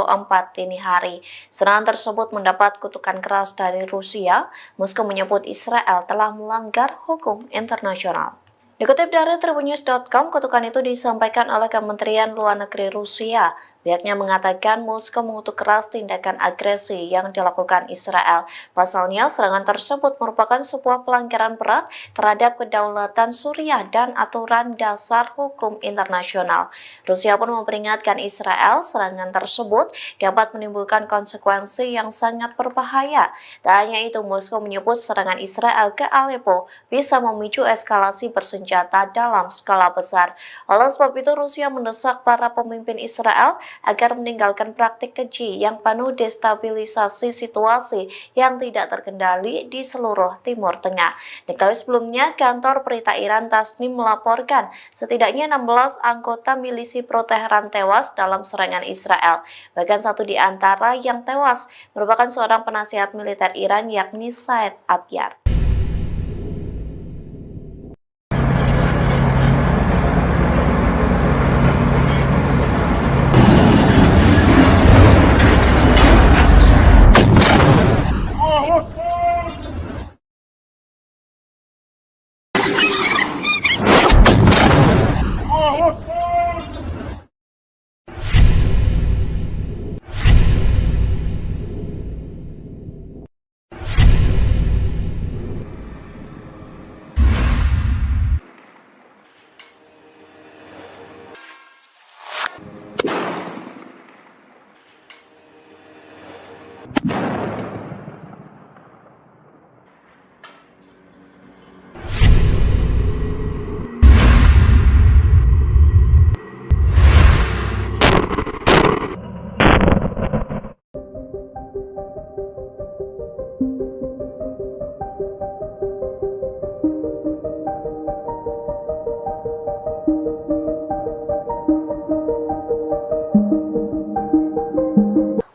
dini hari. Serangan tersebut mendapat kutukan keras dari Rusia. Moskow menyebut Israel telah melanggar hukum internasional. Dikutip dari Tribunnews.com, kutukan itu disampaikan oleh Kementerian Luar Negeri Rusia. Pihaknya mengatakan Moskow mengutuk keras tindakan agresi yang dilakukan Israel. Pasalnya, serangan tersebut merupakan sebuah pelanggaran berat terhadap kedaulatan Suriah dan aturan dasar hukum internasional. Rusia pun memperingatkan Israel serangan tersebut dapat menimbulkan konsekuensi yang sangat berbahaya. Tak hanya itu, Moskow menyebut serangan Israel ke Aleppo bisa memicu eskalasi bersenjata dalam skala besar. Oleh sebab itu, Rusia mendesak para pemimpin Israel agar meninggalkan praktik keji yang penuh destabilisasi situasi yang tidak terkendali di seluruh Timur Tengah. Diketahui sebelumnya, kantor berita Iran Tasnim melaporkan setidaknya 16 anggota milisi pro-Teheran tewas dalam serangan Israel. Bahkan satu di antara yang tewas merupakan seorang penasihat militer Iran, yakni Said Abyar.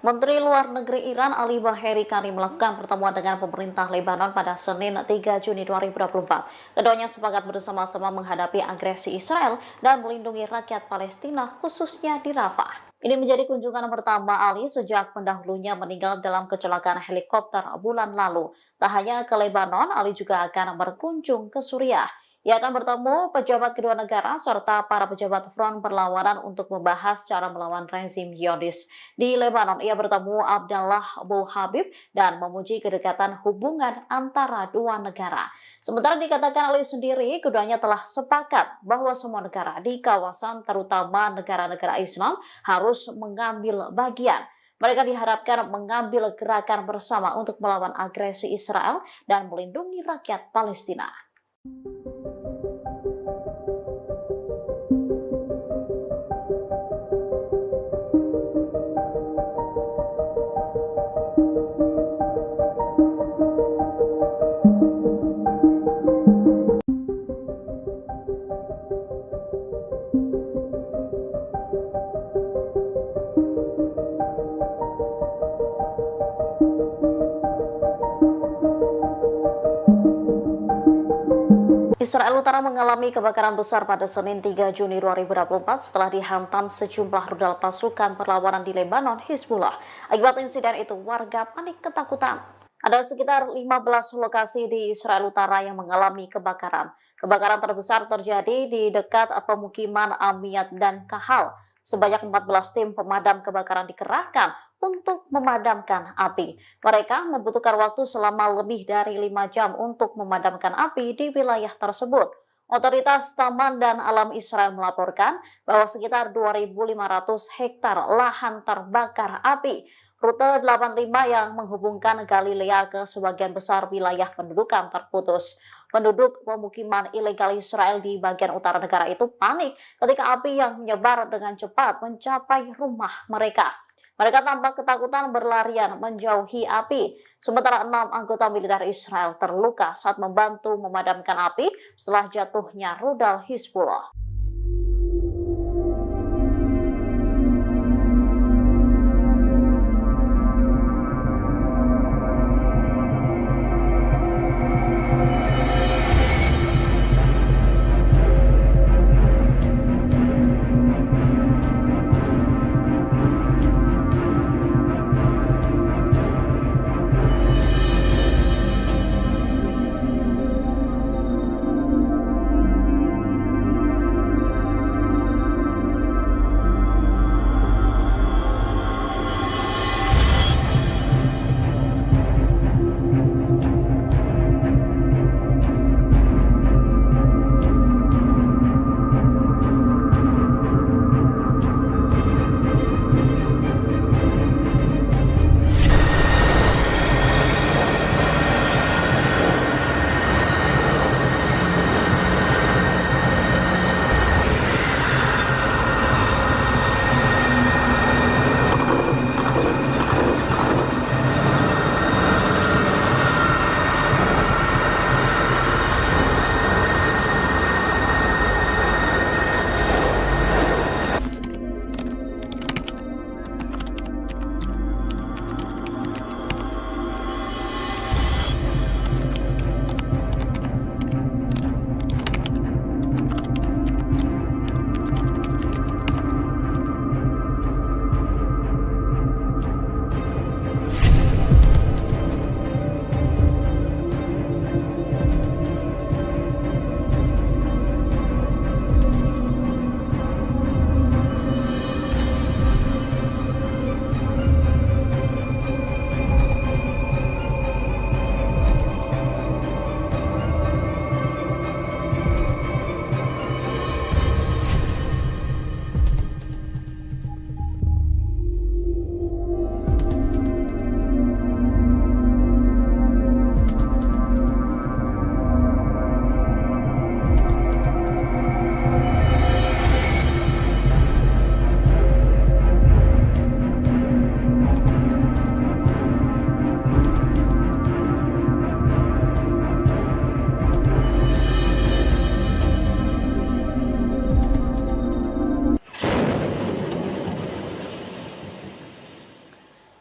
Menteri Luar Negeri Iran Ali Baheri Kani melakukan pertemuan dengan pemerintah Lebanon pada Senin 3 Juni 2024. Keduanya sepakat bersama-sama menghadapi agresi Israel dan melindungi rakyat Palestina, khususnya di Rafah. Ini menjadi kunjungan pertama Ali sejak pendahulunya meninggal dalam kecelakaan helikopter bulan lalu. Tak hanya ke Lebanon, Ali juga akan berkunjung ke Suriah. Ia akan bertemu pejabat kedua negara serta para pejabat front perlawanan untuk membahas cara melawan rezim Zionis. Di Lebanon, ia bertemu Abdallah Abu Habib dan memuji kedekatan hubungan antara dua negara. Sementara dikatakan Ali sendiri, keduanya telah sepakat bahwa semua negara di kawasan, terutama negara-negara Islam, harus mengambil bagian. Mereka diharapkan mengambil gerakan bersama untuk melawan agresi Israel dan melindungi rakyat Palestina. Israel Utara mengalami kebakaran besar pada Senin 3 Juni 2024 setelah dihantam sejumlah rudal pasukan perlawanan di Lebanon, Hizbullah. Akibat insiden itu, warga panik ketakutan. Ada sekitar 15 lokasi di Israel Utara yang mengalami kebakaran. Kebakaran terbesar terjadi di dekat pemukiman Amiyat dan Kahal. Sebanyak 14 tim pemadam kebakaran dikerahkan untuk memadamkan api. Mereka membutuhkan waktu selama lebih dari 5 jam untuk memadamkan api di wilayah tersebut. Otoritas Taman dan Alam Israel melaporkan bahwa sekitar 2.500 hektar lahan terbakar api. Rute 85 yang menghubungkan Galilea ke sebagian besar wilayah pendudukan terputus. Penduduk pemukiman ilegal Israel di bagian utara negara itu panik ketika api yang menyebar dengan cepat mencapai rumah mereka. Mereka tampak ketakutan berlarian menjauhi api. Sementara 6 anggota militer Israel terluka saat membantu memadamkan api setelah jatuhnya rudal Hizbullah.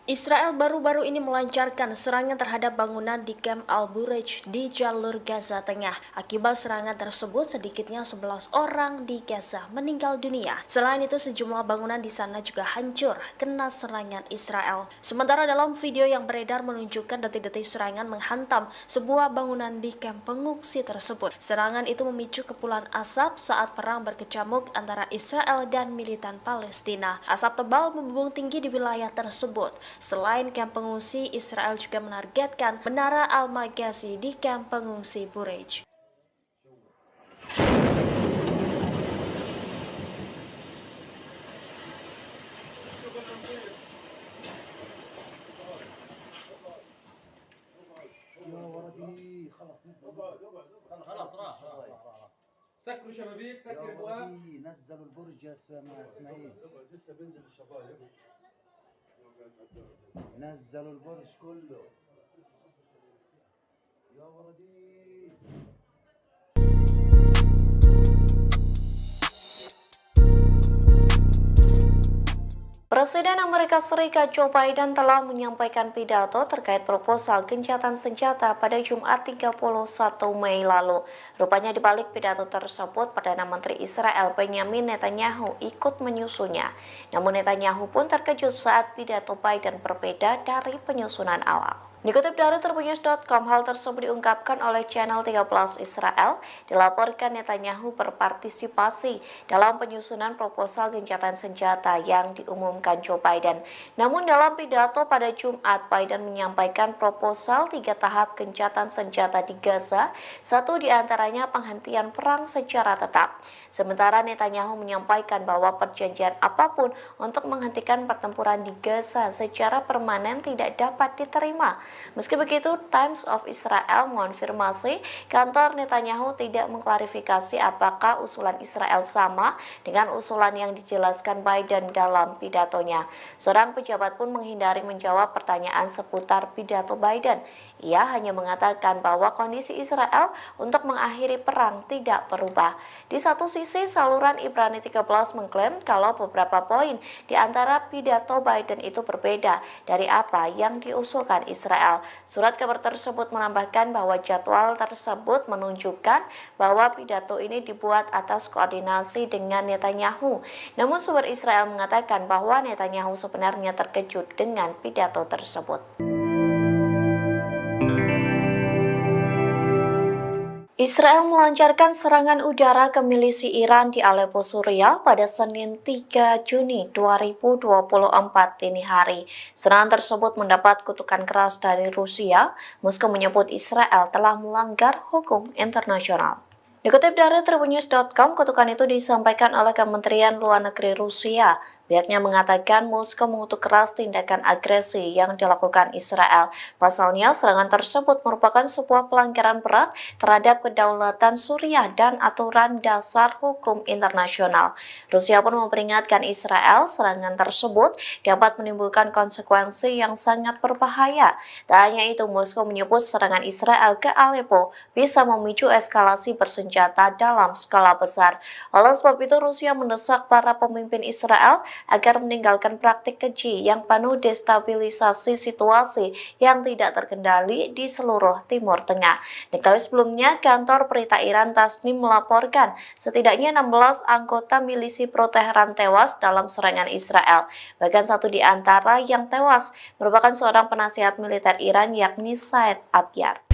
Israel baru-baru ini melancarkan serangan terhadap bangunan di Camp Al-Bureij di jalur Gaza Tengah. Akibat serangan tersebut, sedikitnya 11 orang di Gaza meninggal dunia. Selain itu, sejumlah bangunan di sana juga hancur kena serangan Israel. Sementara dalam video yang beredar menunjukkan detik-detik serangan menghantam sebuah bangunan di kamp pengungsi tersebut. Serangan itu memicu kepulan asap saat perang berkecamuk antara Israel dan militan Palestina. Asap tebal membumbung tinggi di wilayah tersebut. Selain kamp pengungsi, Israel juga menargetkan Menara Al-Maghazi di kamp pengungsi Bureij. يا ولدي خلص نزل خلاص راح سكروا شبابيك يا سكر ابواب ولدي نزلوا البرج يا اسماعيل لسه بينزل الشفايف نزلوا البرج كله يا ولدي Presiden Amerika Serikat Joe Biden telah menyampaikan pidato terkait proposal gencatan senjata pada Jumat 31 Mei lalu. Rupanya di balik pidato tersebut, Perdana Menteri Israel Benjamin Netanyahu ikut menyusunnya. Namun Netanyahu pun terkejut saat pidato Biden berbeda dari penyusunan awal. Dikutip dari Tribunnews.com, hal tersebut diungkapkan oleh channel 13 Israel. Dilaporkan Netanyahu berpartisipasi dalam penyusunan proposal gencatan senjata yang diumumkan Joe Biden. Namun dalam pidato pada Jumat, Biden menyampaikan proposal 3 tahap gencatan senjata di Gaza, satu diantaranya penghentian perang secara tetap. Sementara Netanyahu menyampaikan bahwa perjanjian apapun untuk menghentikan pertempuran di Gaza secara permanen tidak dapat diterima. Meski begitu, Times of Israel mengonfirmasi kantor Netanyahu tidak mengklarifikasi apakah usulan Israel sama dengan usulan yang dijelaskan Biden dalam pidatonya. Seorang pejabat pun menghindari menjawab pertanyaan seputar pidato Biden. Ia hanya mengatakan bahwa kondisi Israel untuk mengakhiri perang tidak berubah. Di satu sisi, saluran Ibrani 13 mengklaim kalau beberapa poin di antara pidato Biden itu berbeda dari apa yang diusulkan Israel. Surat kabar tersebut menambahkan bahwa jadwal tersebut menunjukkan bahwa pidato ini dibuat atas koordinasi dengan Netanyahu. Namun sumber Israel mengatakan bahwa Netanyahu sebenarnya terkejut dengan pidato tersebut. Israel melancarkan serangan udara ke milisi Iran di Aleppo, Suriah pada Senin 3 Juni 2024 dini hari. Serangan tersebut mendapat kutukan keras dari Rusia. Moskow menyebut Israel telah melanggar hukum internasional. Dikutip dari Tribunnews.com, kutukan itu disampaikan oleh Kementerian Luar Negeri Rusia. Pihaknya mengatakan Moskow mengutuk keras tindakan agresi yang dilakukan Israel. Pasalnya, serangan tersebut merupakan sebuah pelanggaran berat terhadap kedaulatan Suriah dan aturan dasar hukum internasional. Rusia pun memperingatkan Israel serangan tersebut dapat menimbulkan konsekuensi yang sangat berbahaya. Tak hanya itu, Moskow menyebut serangan Israel ke Aleppo bisa memicu eskalasi bersenjata dalam skala besar. Oleh sebab itu, Rusia mendesak para pemimpin Israel agar meninggalkan praktik keji yang penuh destabilisasi situasi yang tidak terkendali di seluruh Timur Tengah. Diketahui sebelumnya, kantor berita Iran Tasnim melaporkan setidaknya 16 anggota milisi pro-Teheran tewas dalam serangan Israel. Bahkan satu di antara yang tewas merupakan seorang penasihat militer Iran, yakni Said Abyar.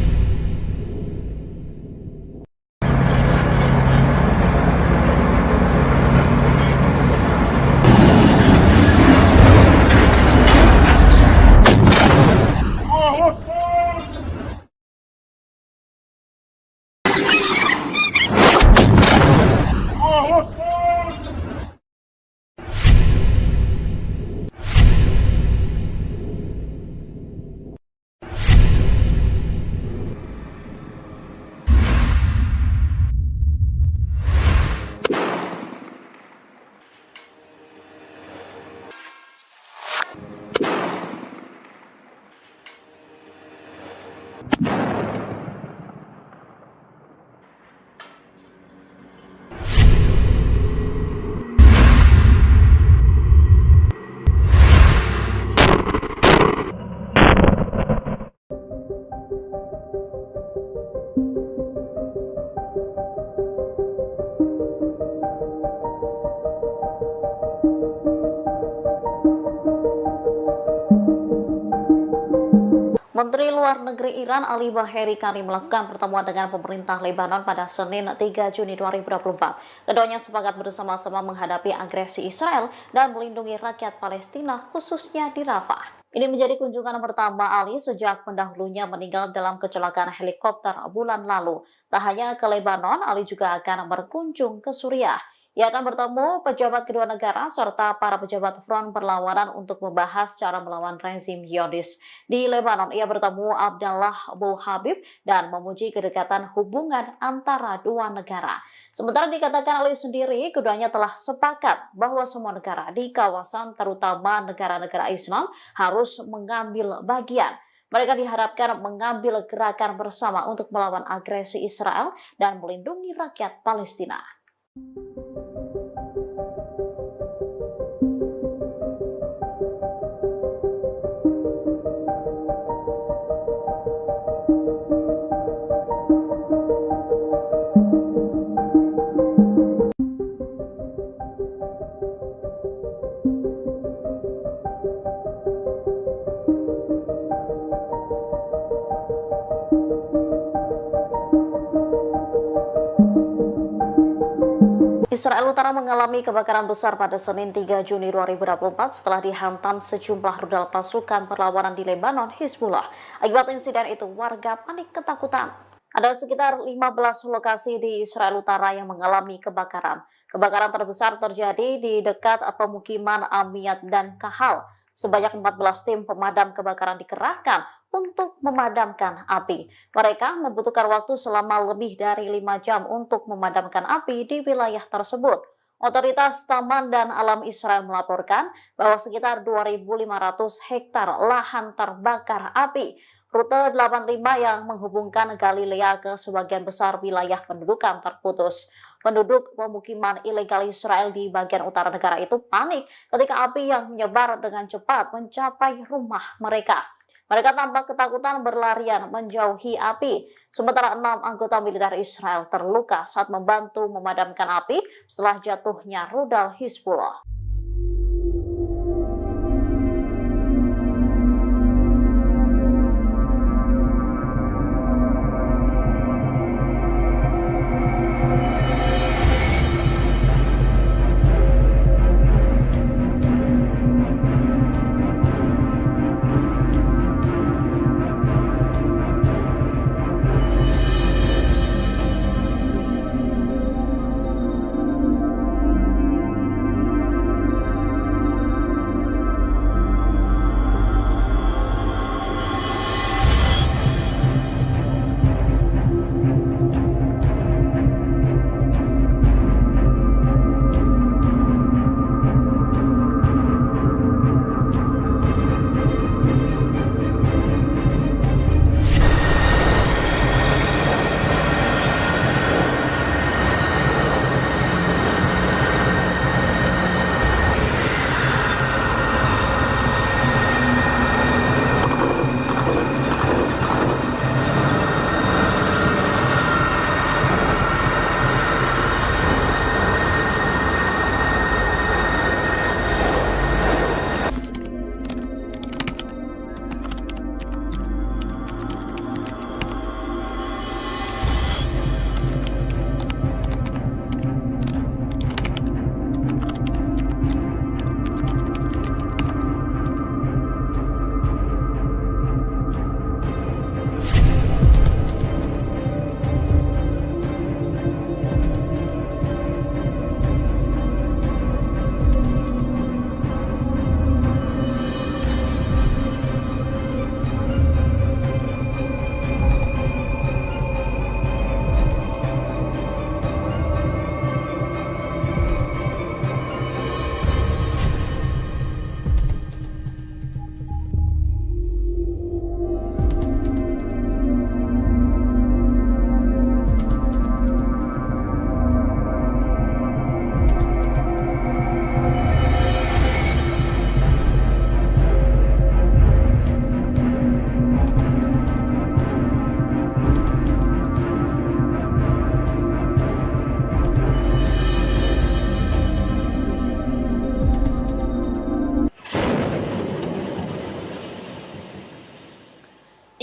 Menteri Luar Negeri Iran Ali Baheri Karim melakukan pertemuan dengan pemerintah Lebanon pada Senin 3 Juni 2024. Keduanya sepakat bersama-sama menghadapi agresi Israel dan melindungi rakyat Palestina, khususnya di Rafah. Ini menjadi kunjungan pertama Ali sejak pendahulunya meninggal dalam kecelakaan helikopter bulan lalu. Tak hanya ke Lebanon, Ali juga akan berkunjung ke Suriah. Ia akan bertemu pejabat kedua negara serta para pejabat front perlawanan untuk membahas cara melawan rezim Zionis. Di Lebanon, ia bertemu Abdallah Abu Habib dan memuji kedekatan hubungan antara dua negara. Sementara dikatakan Ali sendiri, keduanya telah sepakat bahwa semua negara di kawasan, terutama negara-negara Islam, harus mengambil bagian. Mereka diharapkan mengambil gerakan bersama untuk melawan agresi Israel dan melindungi rakyat Palestina. Israel Utara mengalami kebakaran besar pada Senin 3 Juni 2024 setelah dihantam sejumlah rudal pasukan perlawanan di Lebanon, Hizbullah. Akibat insiden itu, warga panik ketakutan. Ada sekitar 15 lokasi di Israel Utara yang mengalami kebakaran. Kebakaran terbesar terjadi di dekat pemukiman Amiyat dan Kahal. Sebanyak 14 tim pemadam kebakaran dikerahkan untuk memadamkan api. Mereka membutuhkan waktu selama lebih dari 5 jam untuk memadamkan api di wilayah tersebut. Otoritas Taman dan Alam Israel melaporkan bahwa sekitar 2.500 hektar lahan terbakar api. Rute 85 yang menghubungkan Galilea ke sebagian besar wilayah pendudukan terputus. Penduduk pemukiman ilegal Israel di bagian utara negara itu panik ketika api yang menyebar dengan cepat mencapai rumah mereka. Mereka tampak ketakutan berlarian menjauhi api. Sementara 6 anggota militer Israel terluka saat membantu memadamkan api setelah jatuhnya rudal Hizbullah.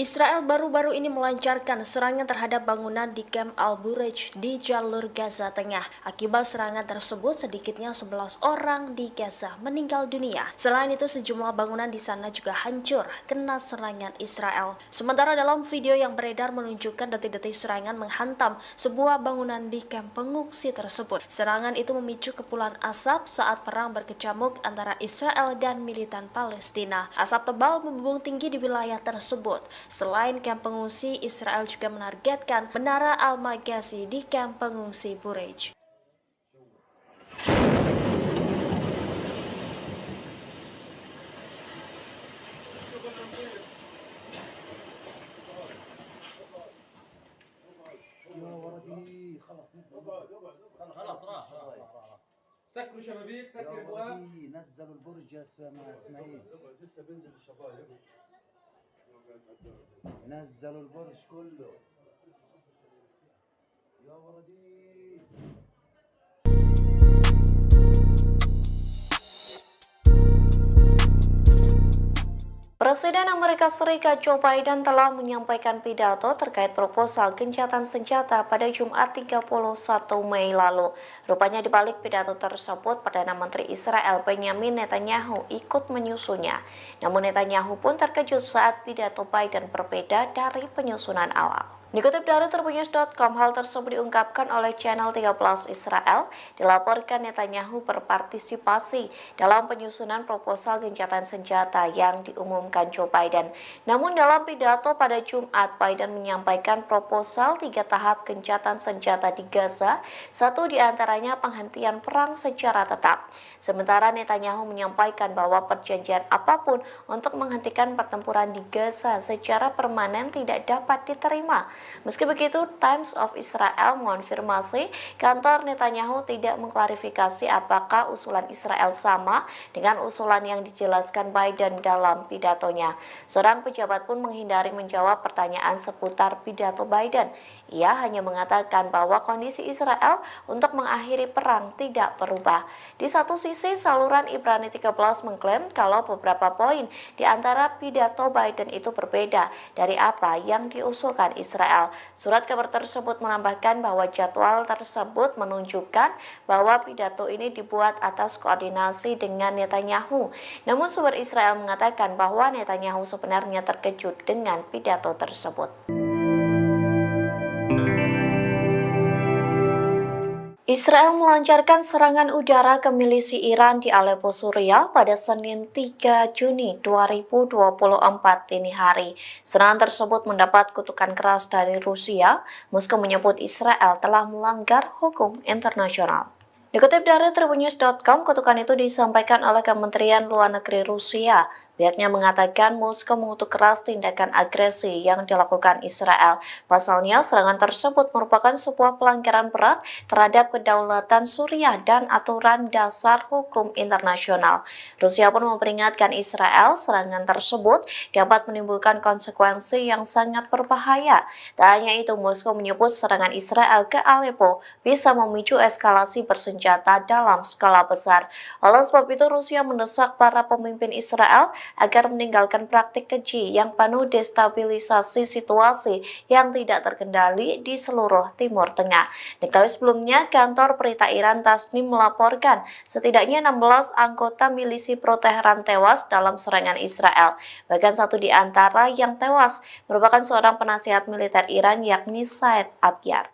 Israel baru-baru ini melancarkan serangan terhadap bangunan di Camp Al-Bureij di jalur Gaza Tengah. Akibat serangan tersebut, sedikitnya 11 orang di Gaza meninggal dunia. Selain itu, sejumlah bangunan di sana juga hancur kena serangan Israel. Sementara dalam video yang beredar menunjukkan detik-detik serangan menghantam sebuah bangunan di kamp pengungsi tersebut. Serangan itu memicu kepulan asap saat perang berkecamuk antara Israel dan militan Palestina. Asap tebal membumbung tinggi di wilayah tersebut. Selain kamp pengungsi, Israel juga menargetkan Menara Al-Maghazi di kamp pengungsi Bureij. يا ولدي خلص نزل خلاص راح سكروا شبابيك يا سكر ابواب ولدي نزلوا البرج يا اسماعيل لسه بينزل الشبايب نزلوا البرج كله يا ولدي Presiden Amerika Serikat Joe Biden telah menyampaikan pidato terkait proposal gencatan senjata pada Jumat 31 Mei lalu. Rupanya di balik pidato tersebut, Perdana Menteri Israel Benjamin Netanyahu ikut menyusunnya. Namun Netanyahu pun terkejut saat pidato Biden berbeda dari penyusunan awal. Dikutip dari Tribunnews.com, hal tersebut diungkapkan oleh channel 13 Israel. Dilaporkan Netanyahu berpartisipasi dalam penyusunan proposal gencatan senjata yang diumumkan Joe Biden. Namun dalam pidato pada Jumat, Biden menyampaikan proposal 3 tahap gencatan senjata di Gaza, satu diantaranya penghentian perang secara tetap. Sementara Netanyahu menyampaikan bahwa perjanjian apapun untuk menghentikan pertempuran di Gaza secara permanen tidak dapat diterima. Meski begitu, Times of Israel mengonfirmasi kantor Netanyahu tidak mengklarifikasi apakah usulan Israel sama dengan usulan yang dijelaskan Biden dalam pidatonya. Seorang pejabat pun menghindari menjawab pertanyaan seputar pidato Biden. Ia hanya mengatakan bahwa kondisi Israel untuk mengakhiri perang tidak berubah. Di satu sisi, saluran Ibrani 13 mengklaim kalau beberapa poin di antara pidato Biden itu berbeda dari apa yang diusulkan Israel. Surat kabar tersebut menambahkan bahwa jadwal tersebut menunjukkan bahwa pidato ini dibuat atas koordinasi dengan Netanyahu. Namun sumber Israel mengatakan bahwa Netanyahu sebenarnya terkejut dengan pidato tersebut. Israel melancarkan serangan udara ke milisi Iran di Aleppo, Suriah pada Senin 3 Juni 2024 dini hari. Serangan tersebut mendapat kutukan keras dari Rusia. Moskow menyebut Israel telah melanggar hukum internasional. Dikutip dari Tribunnews.com, kutukan itu disampaikan oleh Kementerian Luar Negeri Rusia. Pihaknya mengatakan Moskow mengutuk keras tindakan agresi yang dilakukan Israel. Pasalnya, serangan tersebut merupakan sebuah pelanggaran berat terhadap kedaulatan Suriah dan aturan dasar hukum internasional. Rusia pun memperingatkan Israel serangan tersebut dapat menimbulkan konsekuensi yang sangat berbahaya. Tak hanya itu, Moskow menyebut serangan Israel ke Aleppo bisa memicu eskalasi bersenjata dalam skala besar. Oleh sebab itu, Rusia mendesak para pemimpin Israel agar meninggalkan praktik keji yang penuh destabilisasi situasi yang tidak terkendali di seluruh Timur Tengah. Diketahui sebelumnya, kantor berita Iran Tasnim melaporkan setidaknya 16 anggota milisi pro-Teheran tewas dalam serangan Israel. Bahkan satu di antara yang tewas merupakan seorang penasihat militer Iran, yakni Said Abyar.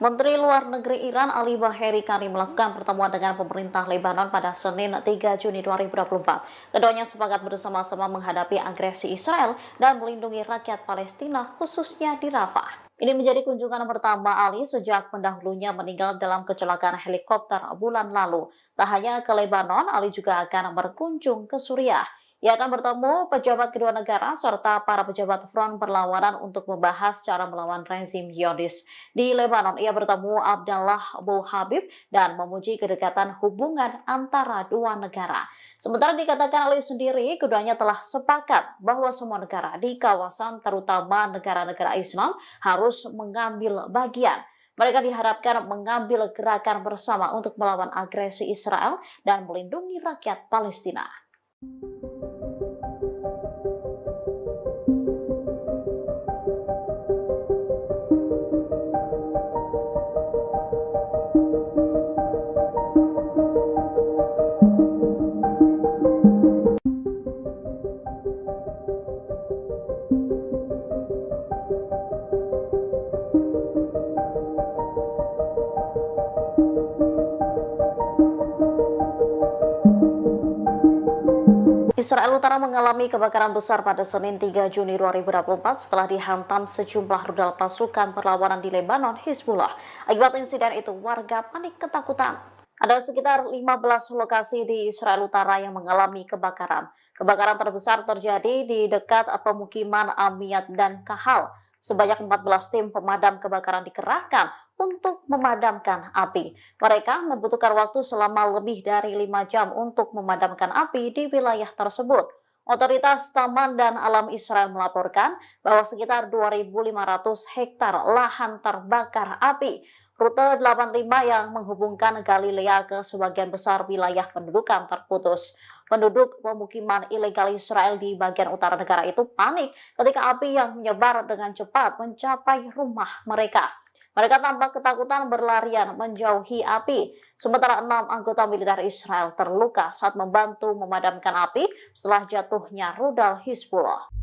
Menteri Luar Negeri Iran Ali Baheri Kani melakukan pertemuan dengan pemerintah Lebanon pada Senin 3 Juni 2024. Keduanya sepakat bersama-sama menghadapi agresi Israel dan melindungi rakyat Palestina, khususnya di Rafah. Ini menjadi kunjungan pertama Ali sejak pendahulunya meninggal dalam kecelakaan helikopter bulan lalu. Tak hanya ke Lebanon, Ali juga akan berkunjung ke Suriah. Ia akan bertemu pejabat kedua negara serta para pejabat front perlawanan untuk membahas cara melawan rezim Zionis. Di Lebanon, ia bertemu Abdallah Abu Habib dan memuji kedekatan hubungan antara dua negara. Sementara dikatakan Ali sendiri, keduanya telah sepakat bahwa semua negara di kawasan, terutama negara-negara Islam, harus mengambil bagian. Mereka diharapkan mengambil gerakan bersama untuk melawan agresi Israel dan melindungi rakyat Palestina. Israel Utara mengalami kebakaran besar pada Senin 3 Juni 2024 setelah dihantam sejumlah rudal pasukan perlawanan di Lebanon, Hizbullah. Akibat insiden itu, warga panik ketakutan. Ada sekitar 15 lokasi di Israel Utara yang mengalami kebakaran. Kebakaran terbesar terjadi di dekat pemukiman Amiyat dan Kahal. Sebanyak 14 tim pemadam kebakaran dikerahkan untuk memadamkan api. Mereka membutuhkan waktu selama lebih dari 5 jam untuk memadamkan api di wilayah tersebut. Otoritas Taman dan Alam Israel melaporkan bahwa sekitar 2.500 hektar lahan terbakar api. Rute 85 yang menghubungkan Galilea ke sebagian besar wilayah pendudukan terputus. Penduduk pemukiman ilegal Israel di bagian utara negara itu panik ketika api yang menyebar dengan cepat mencapai rumah mereka. Mereka tampak ketakutan berlarian menjauhi api. Sementara 6 anggota militer Israel terluka saat membantu memadamkan api setelah jatuhnya rudal Hizbullah.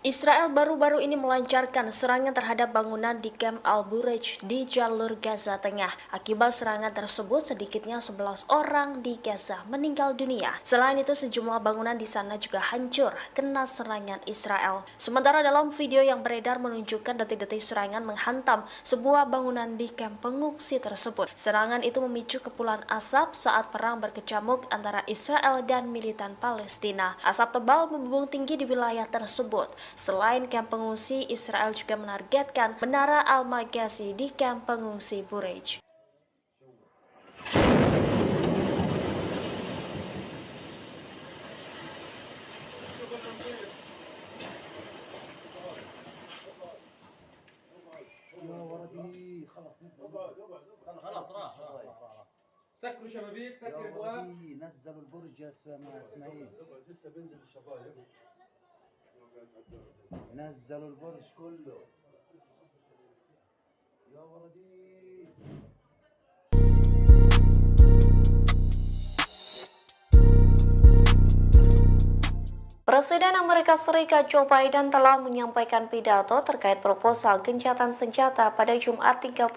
Israel baru-baru ini melancarkan serangan terhadap bangunan di Camp Al-Bureij di jalur Gaza Tengah. Akibat serangan tersebut, sedikitnya 11 orang di Gaza meninggal dunia. Selain itu, sejumlah bangunan di sana juga hancur kena serangan Israel. Sementara dalam video yang beredar menunjukkan detik-detik serangan menghantam sebuah bangunan di kamp pengungsi tersebut. Serangan itu memicu kepulan asap saat perang berkecamuk antara Israel dan militan Palestina. Asap tebal membumbung tinggi di wilayah tersebut. Selain kamp pengungsi, Israel juga menargetkan Menara Al-Magazi di kamp pengungsi Bureij. يا ولدي خلص نزل خلاص راح سكروا شبابيك يا سكر ابواب ولدي نزلوا البرج يا اسماعيل لسه بينزل الشبايب نزلوا البرج كله يا ولدي. Presiden Amerika Serikat Joe Biden telah menyampaikan pidato terkait proposal gencatan senjata pada Jumat 31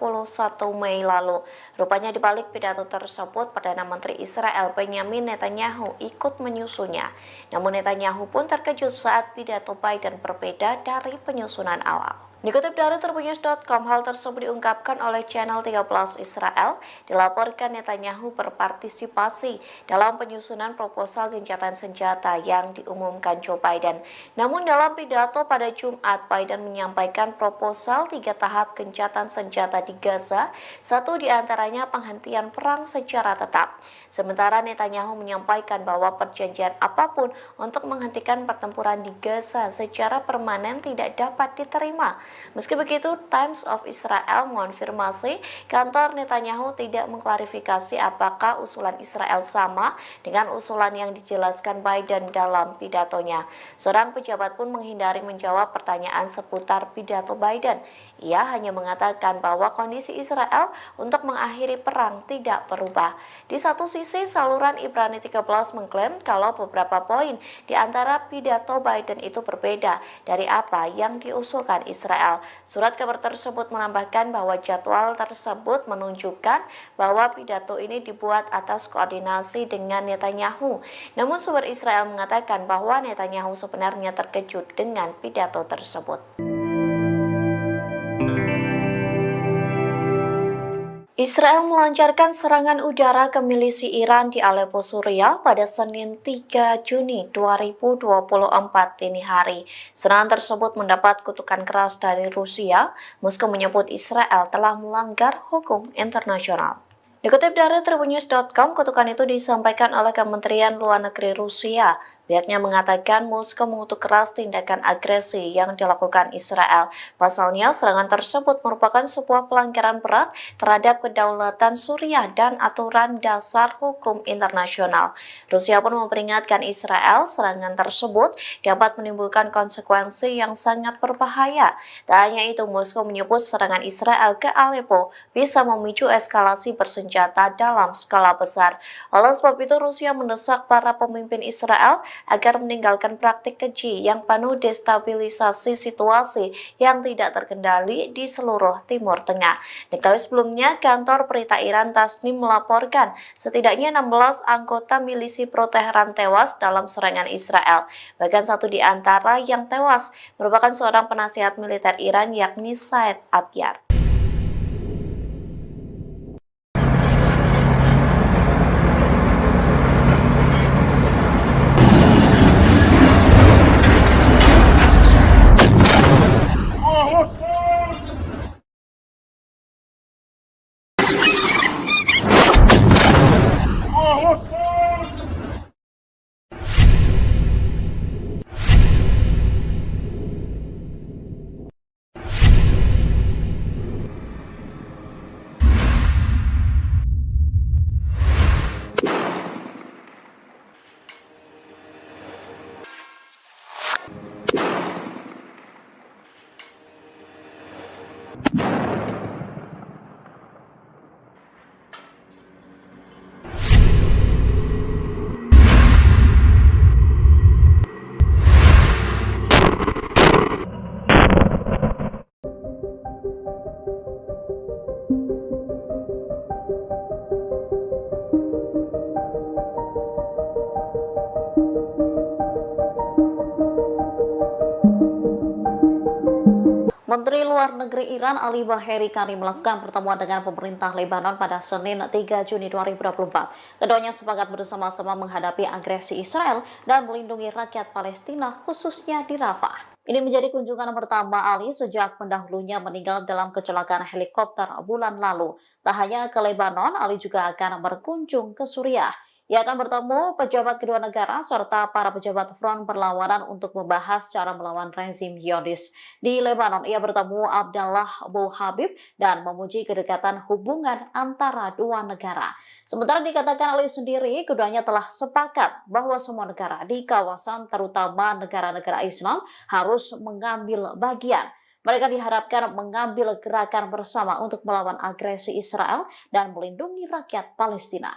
Mei lalu. Rupanya di balik pidato tersebut, Perdana Menteri Israel Benjamin Netanyahu ikut menyusunnya. Namun Netanyahu pun terkejut saat pidato Biden berbeda dari penyusunan awal. Dikutip dari Tribunnews.com, hal tersebut diungkapkan oleh channel 13 Israel. Dilaporkan Netanyahu berpartisipasi dalam penyusunan proposal gencatan senjata yang diumumkan Joe Biden. Namun dalam pidato pada Jumat, Biden menyampaikan proposal 3 tahap gencatan senjata di Gaza, satu diantaranya penghentian perang secara tetap. Sementara Netanyahu menyampaikan bahwa perjanjian apapun untuk menghentikan pertempuran di Gaza secara permanen tidak dapat diterima. Meski begitu, Times of Israel mengonfirmasi kantor Netanyahu tidak mengklarifikasi apakah usulan Israel sama dengan usulan yang dijelaskan Biden dalam pidatonya. Seorang pejabat pun menghindari menjawab pertanyaan seputar pidato Biden. Ia hanya mengatakan bahwa kondisi Israel untuk mengakhiri perang tidak berubah. Di satu sisi, saluran Ibrani 13 mengklaim kalau beberapa poin di antara pidato Biden itu berbeda dari apa yang diusulkan Israel. Surat kabar tersebut menambahkan bahwa jadwal tersebut menunjukkan bahwa pidato ini dibuat atas koordinasi dengan Netanyahu. Namun sumber Israel mengatakan bahwa Netanyahu sebenarnya terkejut dengan pidato tersebut. Israel melancarkan serangan udara ke milisi Iran di Aleppo, Suriah pada Senin 3 Juni 2024 dini hari. Serangan tersebut mendapat kutukan keras dari Rusia. Moskow menyebut Israel telah melanggar hukum internasional. Dikutip dari Tribunnews.com, kutukan itu disampaikan oleh Kementerian Luar Negeri Rusia. Pihaknya mengatakan Moskow mengutuk keras tindakan agresi yang dilakukan Israel. Pasalnya, serangan tersebut merupakan sebuah pelanggaran berat terhadap kedaulatan Suriah dan aturan dasar hukum internasional. Rusia pun memperingatkan Israel serangan tersebut dapat menimbulkan konsekuensi yang sangat berbahaya. Tak hanya itu, Moskow menyebut serangan Israel ke Aleppo bisa memicu eskalasi bersenjata dalam skala besar. Oleh sebab itu, Rusia mendesak para pemimpin Israel agar meninggalkan praktik keji yang penuh destabilisasi situasi yang tidak terkendali di seluruh Timur Tengah. Diketahui sebelumnya, kantor berita Iran Tasnim melaporkan setidaknya 16 anggota milisi pro-Teheran tewas dalam serangan Israel. Bahkan satu di antara yang tewas merupakan seorang penasihat militer Iran, yakni Said Abyar. Menteri Luar Negeri Iran Ali Baheri Kani melakukan pertemuan dengan pemerintah Lebanon pada Senin 3 Juni 2024. Keduanya sepakat bersama-sama menghadapi agresi Israel dan melindungi rakyat Palestina, khususnya di Rafah. Ini menjadi kunjungan pertama Ali sejak pendahulunya meninggal dalam kecelakaan helikopter bulan lalu. Tak hanya ke Lebanon, Ali juga akan berkunjung ke Suriah. Ia akan bertemu pejabat kedua negara serta para pejabat front perlawanan untuk membahas cara melawan rezim Zionis. Di Lebanon, ia bertemu Abdallah Abu Habib dan memuji kedekatan hubungan antara dua negara. Sementara dikatakan Ali sendiri, keduanya telah sepakat bahwa semua negara di kawasan, terutama negara-negara Islam, harus mengambil bagian. Mereka diharapkan mengambil gerakan bersama untuk melawan agresi Israel dan melindungi rakyat Palestina.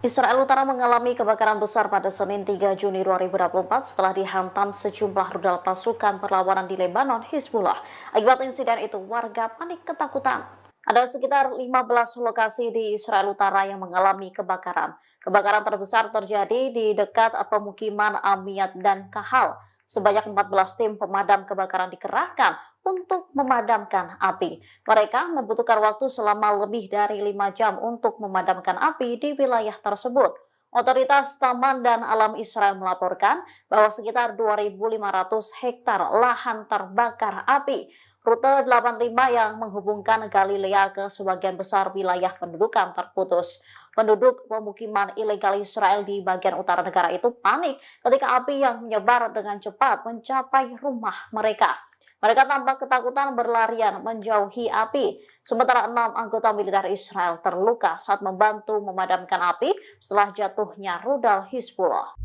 Israel Utara mengalami kebakaran besar pada Senin 3 Juni 2024 setelah dihantam sejumlah rudal pasukan perlawanan di Lebanon, Hizbullah. Akibat insiden itu, warga panik ketakutan. Ada sekitar 15 lokasi di Israel Utara yang mengalami kebakaran. Kebakaran terbesar terjadi di dekat pemukiman Amiyat dan Kahal. Sebanyak 14 tim pemadam kebakaran dikerahkan untuk memadamkan api. Mereka membutuhkan waktu selama lebih dari 5 jam untuk memadamkan api di wilayah tersebut. Otoritas Taman dan Alam Israel melaporkan bahwa sekitar 2.500 hektar lahan terbakar api. Rute 85 yang menghubungkan Galilea ke sebagian besar wilayah pendudukan terputus. Penduduk pemukiman ilegal Israel di bagian utara negara itu panik ketika api yang menyebar dengan cepat mencapai rumah mereka. Mereka tampak ketakutan berlarian menjauhi api. Sementara 6 anggota militer Israel terluka saat membantu memadamkan api setelah jatuhnya rudal Hizbullah.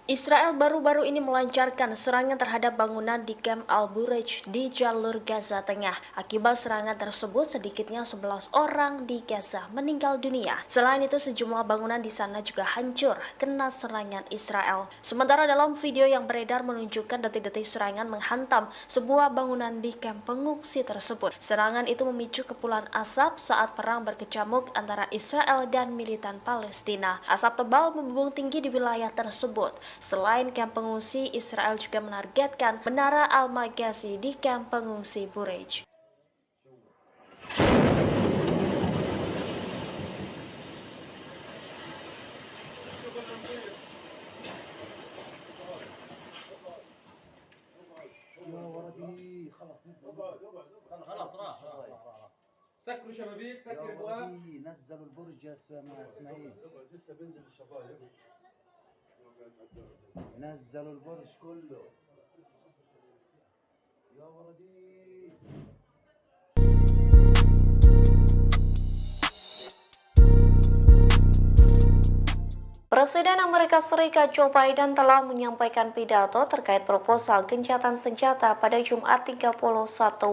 Israel baru-baru ini melancarkan serangan terhadap bangunan di Camp Al-Bureij di jalur Gaza Tengah. Akibat serangan tersebut, sedikitnya 11 orang di Gaza meninggal dunia. Selain itu, sejumlah bangunan di sana juga hancur kena serangan Israel. Sementara dalam video yang beredar menunjukkan detik-detik serangan menghantam sebuah bangunan di kamp pengungsi tersebut. Serangan itu memicu kepulan asap saat perang berkecamuk antara Israel dan militan Palestina. Asap tebal membumbung tinggi di wilayah tersebut. Selain kamp pengungsi, Israel juga menargetkan Menara Al-Maghazi di kamp pengungsi Bureij. يا ولدي خلص نزل خلاص راح سكروا شبابيك يا سكر ابواب ولدي نزلوا البرج يا اسماعيل لسه بينزل الشبايب نزلوا البرج كله يا ولدي Presiden Amerika Serikat Joe Biden telah menyampaikan pidato terkait proposal gencatan senjata pada Jumat 31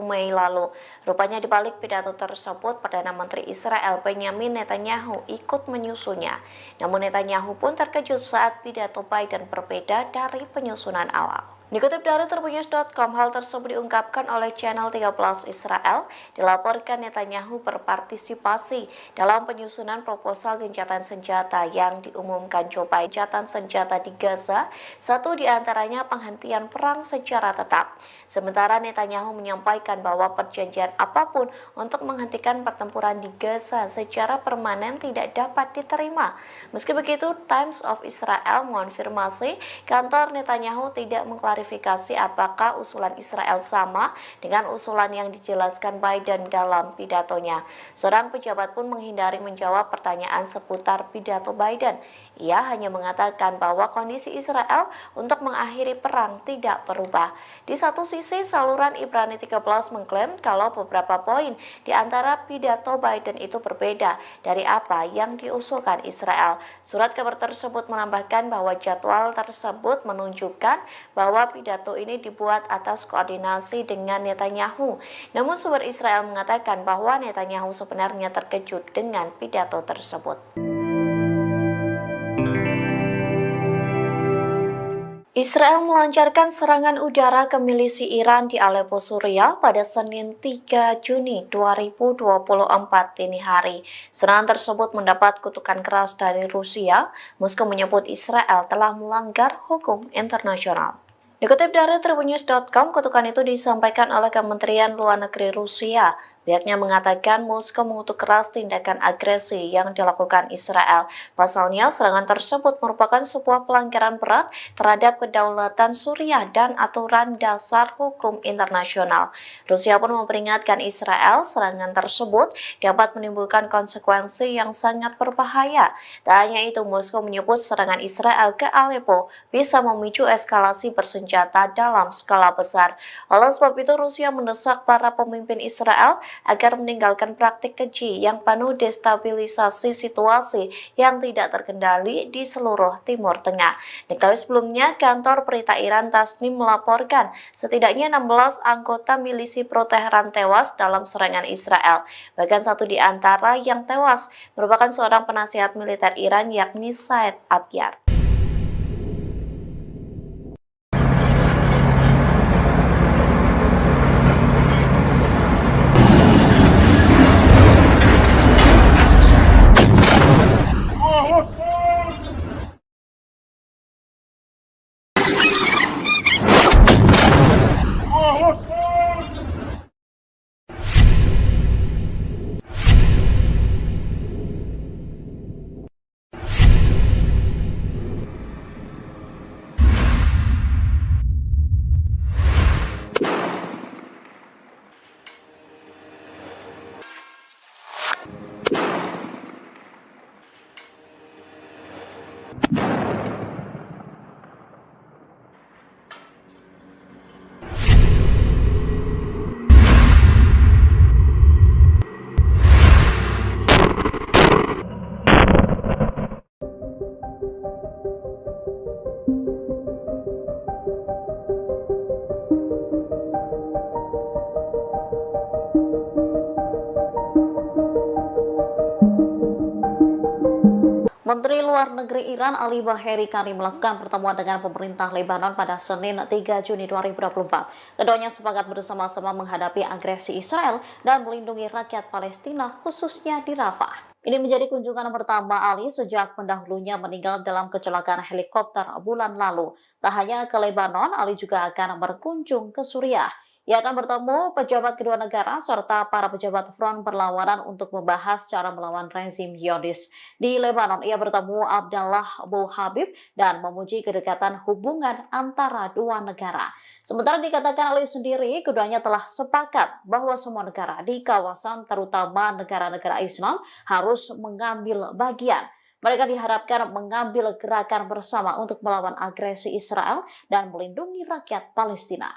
Mei lalu. Rupanya di balik pidato tersebut, Perdana Menteri Israel Benjamin Netanyahu ikut menyusunnya. Namun Netanyahu pun terkejut saat pidato Biden berbeda dari penyusunan awal. Dikutip dari Tribunnews.com, hal tersebut diungkapkan oleh channel 13 Israel. Dilaporkan Netanyahu berpartisipasi dalam penyusunan proposal gencatan senjata yang diumumkan Joe Biden. Gencatan senjata di Gaza, satu di antaranya penghentian perang secara tetap. Sementara Netanyahu menyampaikan bahwa perjanjian apapun untuk menghentikan pertempuran di Gaza secara permanen tidak dapat diterima. Meski begitu, Times of Israel mengonfirmasi kantor Netanyahu tidak mengklarifikasi apakah usulan Israel sama dengan usulan yang dijelaskan Biden dalam pidatonya. Seorang pejabat pun menghindari menjawab pertanyaan seputar pidato Biden. Ia hanya mengatakan bahwa kondisi Israel untuk mengakhiri perang tidak berubah. Di satu sisi, saluran Ibrani 13 mengklaim kalau beberapa poin di antara pidato Biden itu berbeda dari apa yang diusulkan Israel. Surat kabar tersebut menambahkan bahwa jadwal tersebut menunjukkan bahwa pidato ini dibuat atas koordinasi dengan Netanyahu. Namun sumber Israel mengatakan bahwa Netanyahu sebenarnya terkejut dengan pidato tersebut. Israel melancarkan serangan udara ke milisi Iran di Aleppo, Suriah pada Senin 3 Juni 2024 dini hari. Serangan tersebut mendapat kutukan keras dari Rusia. Moskow menyebut Israel telah melanggar hukum internasional. Dikutip dari Tribunnews.com, kutukan itu disampaikan oleh Kementerian Luar Negeri Rusia. Pihaknya mengatakan Moskow mengutuk keras tindakan agresi yang dilakukan Israel. Pasalnya, serangan tersebut merupakan sebuah pelanggaran berat terhadap kedaulatan Suriah dan aturan dasar hukum internasional. Rusia pun memperingatkan Israel serangan tersebut dapat menimbulkan konsekuensi yang sangat berbahaya. Tak hanya itu, Moskow menyebut serangan Israel ke Aleppo bisa memicu eskalasi bersenjata dalam skala besar. Oleh sebab itu, Rusia mendesak para pemimpin Israel agar meninggalkan praktik keji yang penuh destabilisasi situasi yang tidak terkendali di seluruh Timur Tengah. Diketahui sebelumnya, kantor berita Iran Tasnim melaporkan setidaknya 16 anggota milisi pro-Teheran tewas dalam serangan Israel. Bahkan satu di antara yang tewas merupakan seorang penasihat militer Iran, yakni Said Abyar. Menteri Luar Negeri Iran Ali Baheri Karim melakukan pertemuan dengan pemerintah Lebanon pada Senin 3 Juni 2024. Keduanya sepakat bersama-sama menghadapi agresi Israel dan melindungi rakyat Palestina, khususnya di Rafah. Ini menjadi kunjungan pertama Ali sejak pendahulunya meninggal dalam kecelakaan helikopter bulan lalu. Tak hanya ke Lebanon, Ali juga akan berkunjung ke Suriah. Ia akan bertemu pejabat kedua negara serta para pejabat front perlawanan untuk membahas cara melawan rezim Zionis. Di Lebanon, ia bertemu Abdallah Abu Habib dan memuji kedekatan hubungan antara dua negara. Sementara dikatakan Ali sendiri, keduanya telah sepakat bahwa semua negara di kawasan, terutama negara-negara Islam, harus mengambil bagian. Mereka diharapkan mengambil gerakan bersama untuk melawan agresi Israel dan melindungi rakyat Palestina.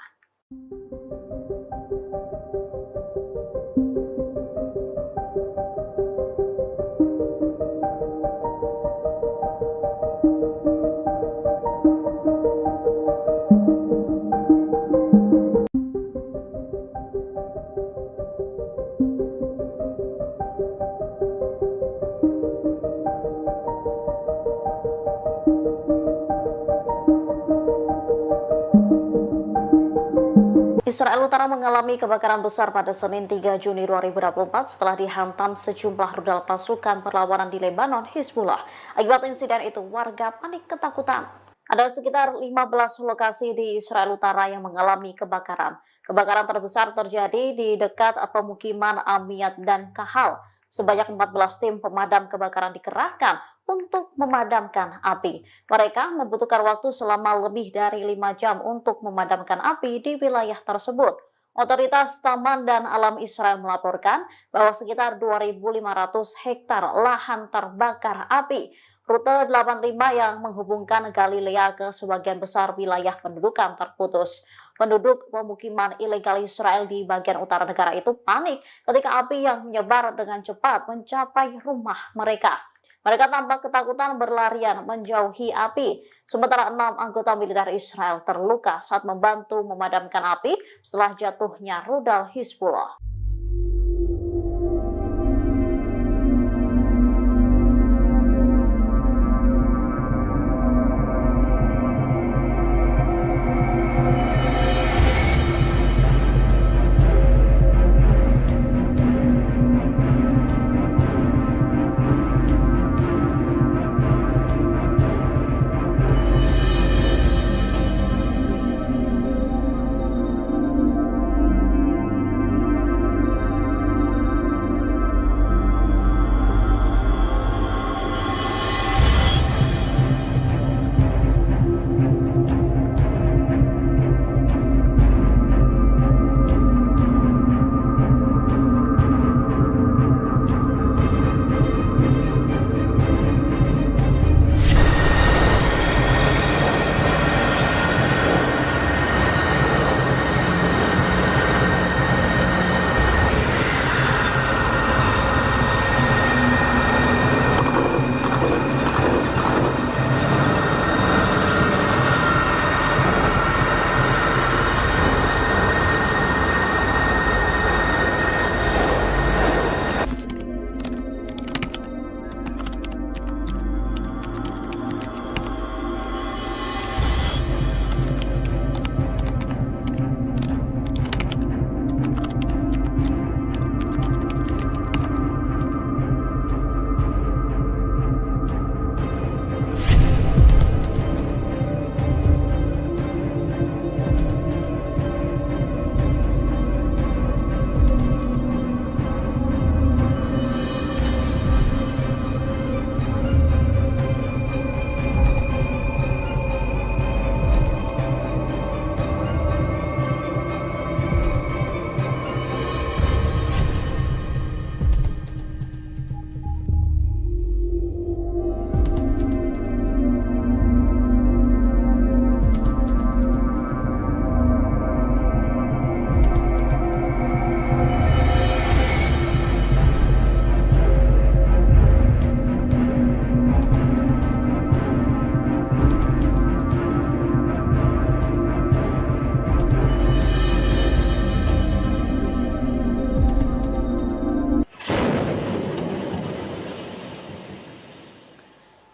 Israel Utara mengalami kebakaran besar pada Senin 3 Juni 2024 setelah dihantam sejumlah rudal pasukan perlawanan di Lebanon, Hizbullah. Akibat insiden itu, warga panik ketakutan. Ada sekitar 15 lokasi di Israel Utara yang mengalami kebakaran. Kebakaran terbesar terjadi di dekat pemukiman Amiyat dan Kahal. Sebanyak 14 tim pemadam kebakaran dikerahkan untuk memadamkan api. Mereka membutuhkan waktu selama lebih dari 5 jam untuk memadamkan api di wilayah tersebut. Otoritas Taman dan Alam Israel melaporkan bahwa sekitar 2.500 hektar lahan terbakar api. Rute 85 yang menghubungkan Galilea ke sebagian besar wilayah pendudukan terputus. Penduduk pemukiman ilegal Israel di bagian utara negara itu panik ketika api yang menyebar dengan cepat mencapai rumah mereka. Mereka tampak ketakutan berlarian menjauhi api. Sementara 6 anggota militer Israel terluka saat membantu memadamkan api setelah jatuhnya rudal Hizbullah.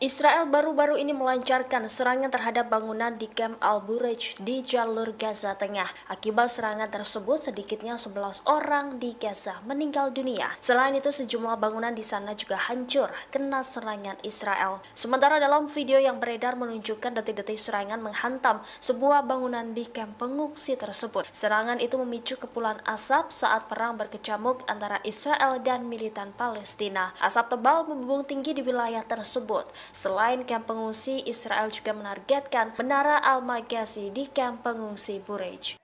Israel baru-baru ini melancarkan serangan terhadap bangunan di Camp Al-Bureij di jalur Gaza Tengah. Akibat serangan tersebut, sedikitnya 11 orang di Gaza meninggal dunia. Selain itu, sejumlah bangunan di sana juga hancur kena serangan Israel. Sementara dalam video yang beredar menunjukkan detik-detik serangan menghantam sebuah bangunan di kamp pengungsi tersebut. Serangan itu memicu kepulan asap saat perang berkecamuk antara Israel dan militan Palestina. Asap tebal membumbung tinggi di wilayah tersebut. Selain kamp pengungsi, Israel juga menargetkan Menara Al-Maghazi di kamp pengungsi Bureij.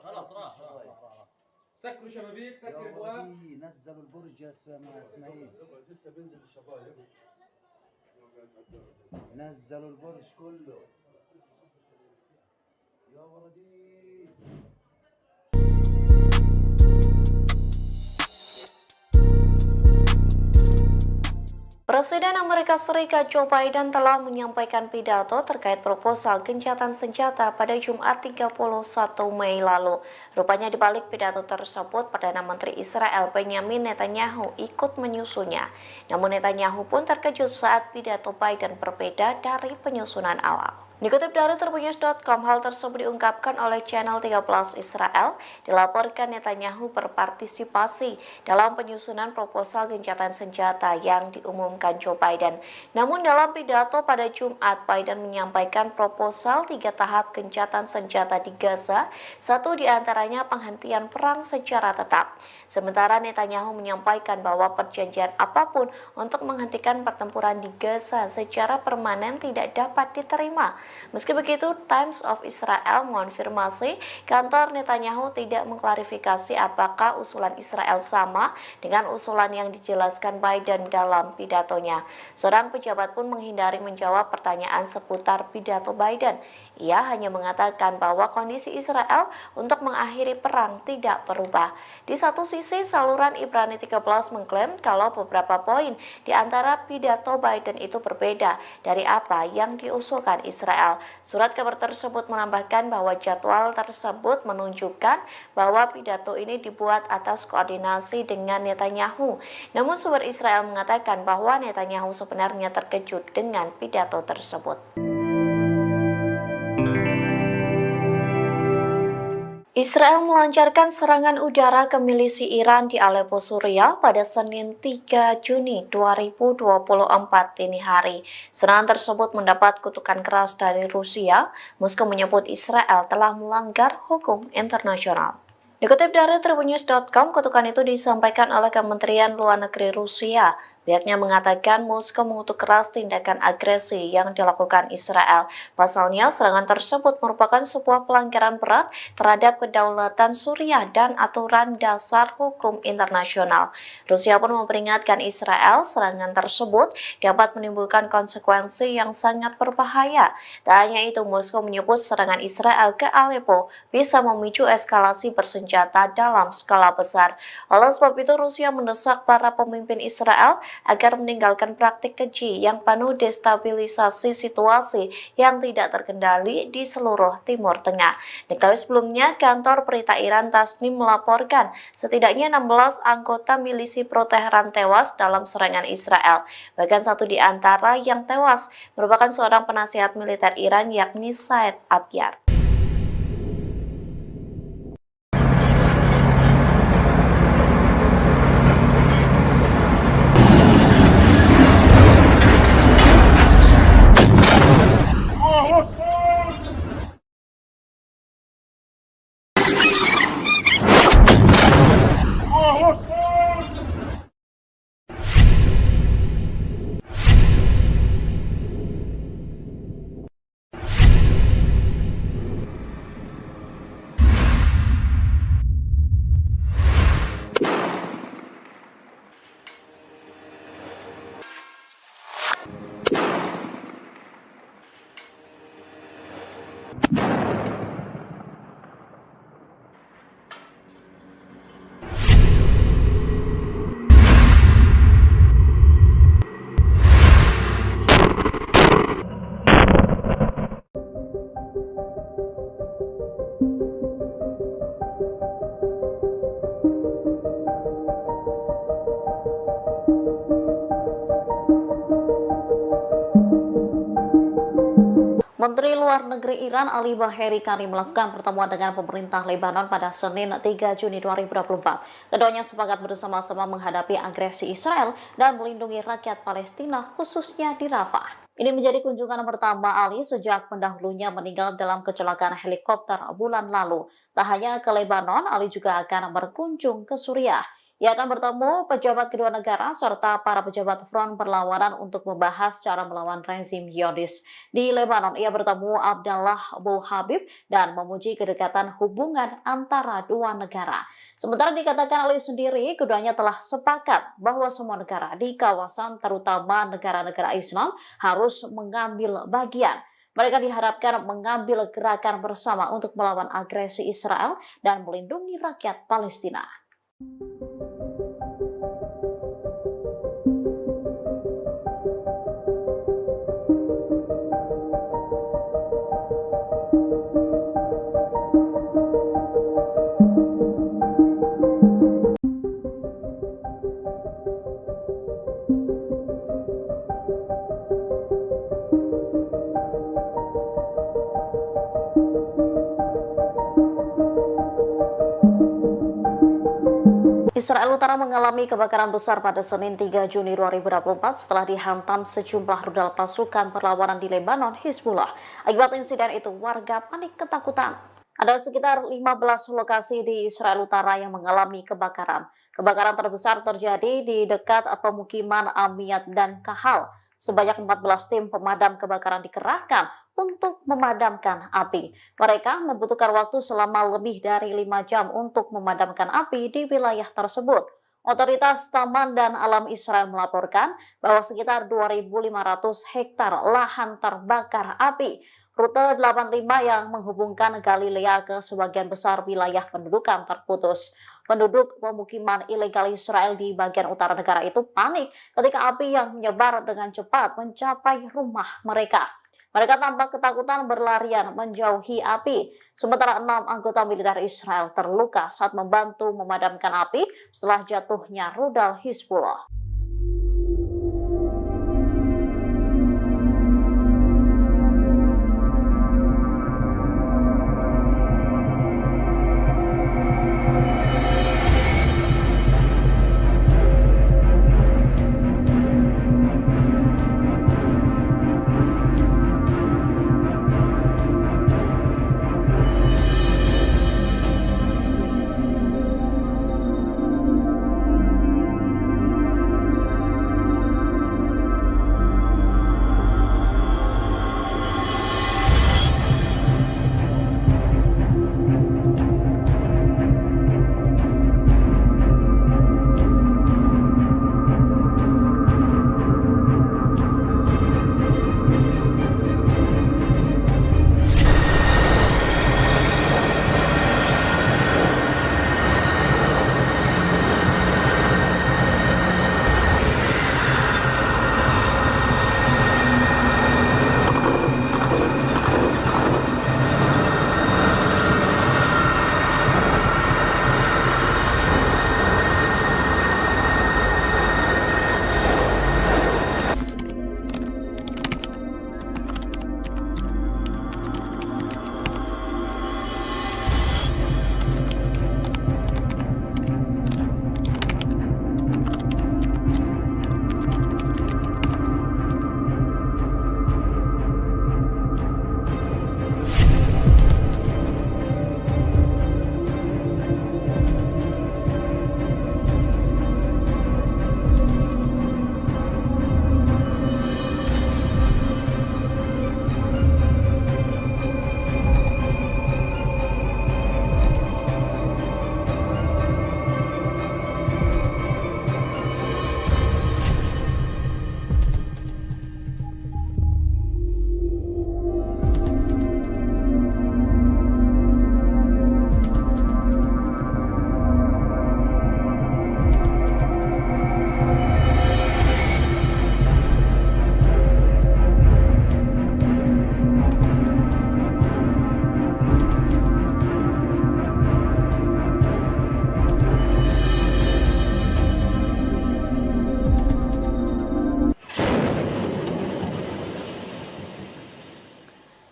خلاص راح سكروا شبابيك سكر ابواب نزلوا البرج يا اسماعيل لسه بينزل الشبايب نزلوا البرج كله يا ولدي. Presiden Amerika Serikat Joe Biden telah menyampaikan pidato terkait proposal gencatan senjata pada Jumat 31 Mei lalu. Rupanya di balik pidato tersebut, Perdana Menteri Israel Benjamin Netanyahu ikut menyusunnya. Namun Netanyahu pun terkejut saat pidato Biden berbeda dari penyusunan awal. Dikutip dari Tribunnews.com, hal tersebut diungkapkan oleh channel 13 Israel. Dilaporkan Netanyahu berpartisipasi dalam penyusunan proposal gencatan senjata yang diumumkan Joe Biden. Namun dalam pidato pada Jumat, Biden menyampaikan proposal 3 tahap gencatan senjata di Gaza, satu diantaranya penghentian perang secara tetap. Sementara Netanyahu menyampaikan bahwa perjanjian apapun untuk menghentikan pertempuran di Gaza secara permanen tidak dapat diterima. Meski begitu, Times of Israel mengonfirmasi kantor Netanyahu tidak mengklarifikasi apakah usulan Israel sama dengan usulan yang dijelaskan Biden dalam pidatonya. Seorang pejabat pun menghindari menjawab pertanyaan seputar pidato Biden. Ia hanya mengatakan bahwa kondisi Israel untuk mengakhiri perang tidak berubah. Di satu sisi, saluran Ibrani 13 mengklaim kalau beberapa poin di antara pidato Biden itu berbeda dari apa yang diusulkan Israel. Surat kabar tersebut menambahkan bahwa jadwal tersebut menunjukkan bahwa pidato ini dibuat atas koordinasi dengan Netanyahu. Namun sumber Israel mengatakan bahwa Netanyahu sebenarnya terkejut dengan pidato tersebut. Israel melancarkan serangan udara ke milisi Iran di Aleppo, Suriah pada Senin 3 Juni 2024 dini hari. Serangan tersebut mendapat kutukan keras dari Rusia. Moskow menyebut Israel telah melanggar hukum internasional. Dikutip dari Tribunnews.com, kutukan itu disampaikan oleh Kementerian Luar Negeri Rusia. Pihaknya mengatakan Moskow mengutuk keras tindakan agresi yang dilakukan Israel. Pasalnya, serangan tersebut merupakan sebuah pelanggaran berat terhadap kedaulatan Suriah dan aturan dasar hukum internasional. Rusia pun memperingatkan Israel serangan tersebut dapat menimbulkan konsekuensi yang sangat berbahaya. Tak hanya itu, Moskow menyebut serangan Israel ke Aleppo bisa memicu eskalasi bersenjata dalam skala besar. Oleh sebab itu, Rusia mendesak para pemimpin Israel agar meninggalkan praktik keji yang penuh destabilisasi situasi yang tidak terkendali di seluruh Timur Tengah. Diketahui sebelumnya, kantor berita Iran Tasnim melaporkan setidaknya 16 anggota milisi pro-Teheran tewas dalam serangan Israel. Bahkan satu di antara yang tewas merupakan seorang penasihat militer Iran, yakni Said Abyar. Menteri Luar Negeri Iran Ali Baheri Karim melakukan pertemuan dengan pemerintah Lebanon pada Senin 3 Juni 2024. Keduanya sepakat bersama-sama menghadapi agresi Israel dan melindungi rakyat Palestina, khususnya di Rafah. Ini menjadi kunjungan pertama Ali sejak pendahulunya meninggal dalam kecelakaan helikopter bulan lalu. Tak hanya ke Lebanon, Ali juga akan berkunjung ke Suriah. Ia akan bertemu pejabat kedua negara serta para pejabat front perlawanan untuk membahas cara melawan rezim Zionis. Di Lebanon, ia bertemu Abdallah Abu Habib dan memuji kedekatan hubungan antara dua negara. Sementara dikatakan Ali sendiri, keduanya telah sepakat bahwa semua negara di kawasan, terutama negara-negara Islam, harus mengambil bagian. Mereka diharapkan mengambil gerakan bersama untuk melawan agresi Israel dan melindungi rakyat Palestina. Israel Utara mengalami kebakaran besar pada Senin 3 Juni 2024 setelah dihantam sejumlah rudal pasukan perlawanan di Lebanon, Hizbullah. Akibat insiden itu, warga panik ketakutan. Ada sekitar 15 lokasi di Israel Utara yang mengalami kebakaran. Kebakaran terbesar terjadi di dekat pemukiman Amiyat dan Kahal. Sebanyak 14 tim pemadam kebakaran dikerahkan untuk memadamkan api. Mereka membutuhkan waktu selama lebih dari 5 jam untuk memadamkan api di wilayah tersebut. Otoritas Taman dan Alam Israel melaporkan bahwa sekitar 2.500 hektar lahan terbakar api. Rute 85 yang menghubungkan Galilea ke sebagian besar wilayah pendudukan terputus. Penduduk pemukiman ilegal Israel di bagian utara negara itu panik ketika api yang menyebar dengan cepat mencapai rumah mereka. Mereka tampak ketakutan berlarian menjauhi api. Sementara 6 anggota militer Israel terluka saat membantu memadamkan api setelah jatuhnya rudal Hizbullah.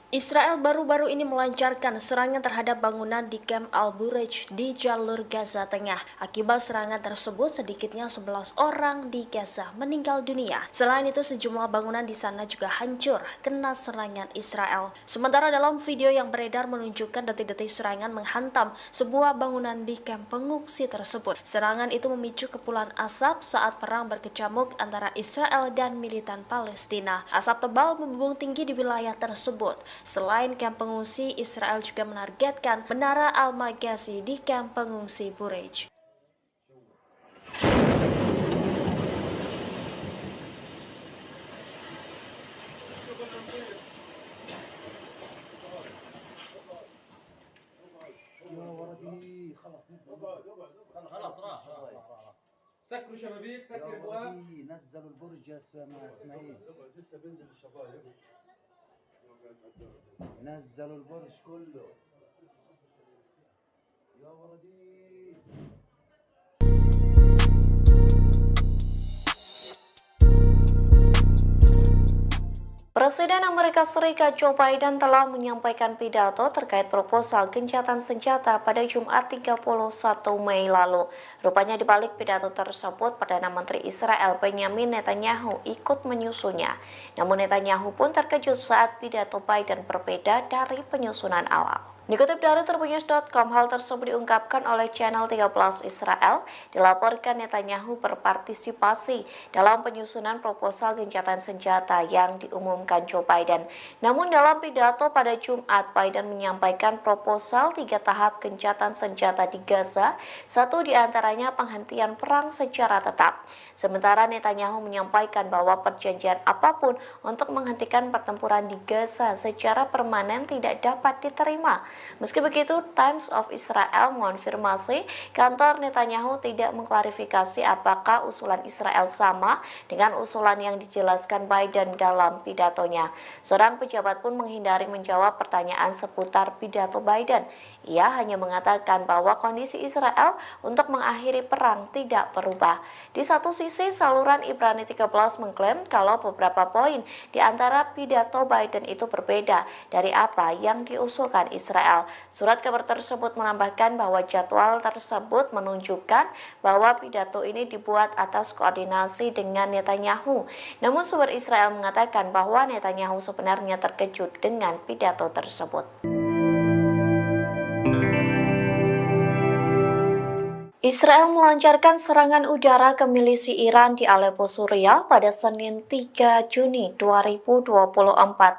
Israel baru-baru ini melancarkan serangan terhadap bangunan di Camp Al-Bureij di jalur Gaza Tengah. Akibat serangan tersebut, sedikitnya 11 orang di Gaza meninggal dunia. Selain itu, sejumlah bangunan di sana juga hancur kena serangan Israel. Sementara dalam video yang beredar menunjukkan detik-detik serangan menghantam sebuah bangunan di kamp pengungsi tersebut. Serangan itu memicu kepulan asap saat perang berkecamuk antara Israel dan militan Palestina. Asap tebal membumbung tinggi di wilayah tersebut. Selain kamp pengungsi, Israel juga menargetkan Menara Al-Magazi di kamp pengungsi Bureij. خلاص راح سكروا شبابيك سكر ابواب نزلوا البرج يا اسماعيل لسه بينزل الشبايب نزلوا البرج كله يا ولدي. Presiden Amerika Serikat Joe Biden telah menyampaikan pidato terkait proposal gencatan senjata pada Jumat 31 Mei lalu. Rupanya di balik pidato tersebut, Perdana Menteri Israel Benjamin Netanyahu ikut menyusunnya. Namun Netanyahu pun terkejut saat pidato Biden berbeda dari penyusunan awal. Dikutip dari Tribunnews.com, hal tersebut diungkapkan oleh channel 13 Israel. Dilaporkan Netanyahu berpartisipasi dalam penyusunan proposal gencatan senjata yang diumumkan Joe Biden. Namun dalam pidato pada Jumat, Biden menyampaikan proposal 3 tahap gencatan senjata di Gaza, satu diantaranya penghentian perang secara tetap. Sementara Netanyahu menyampaikan bahwa perjanjian apapun untuk menghentikan pertempuran di Gaza secara permanen tidak dapat diterima. Meski begitu, Times of Israel mengonfirmasi kantor Netanyahu tidak mengklarifikasi apakah usulan Israel sama dengan usulan yang dijelaskan Biden dalam pidatonya. Seorang pejabat pun menghindari menjawab pertanyaan seputar pidato Biden. Ia hanya mengatakan bahwa kondisi Israel untuk mengakhiri perang tidak berubah. Di satu sisi, saluran Ibrani 13 mengklaim kalau beberapa poin di antara pidato Biden itu berbeda dari apa yang diusulkan Israel. Surat kabar tersebut menambahkan bahwa jadwal tersebut menunjukkan bahwa pidato ini dibuat atas koordinasi dengan Netanyahu. Namun sumber Israel mengatakan bahwa Netanyahu sebenarnya terkejut dengan pidato tersebut. Israel melancarkan serangan udara ke milisi Iran di Aleppo, Suriah pada Senin 3 Juni 2024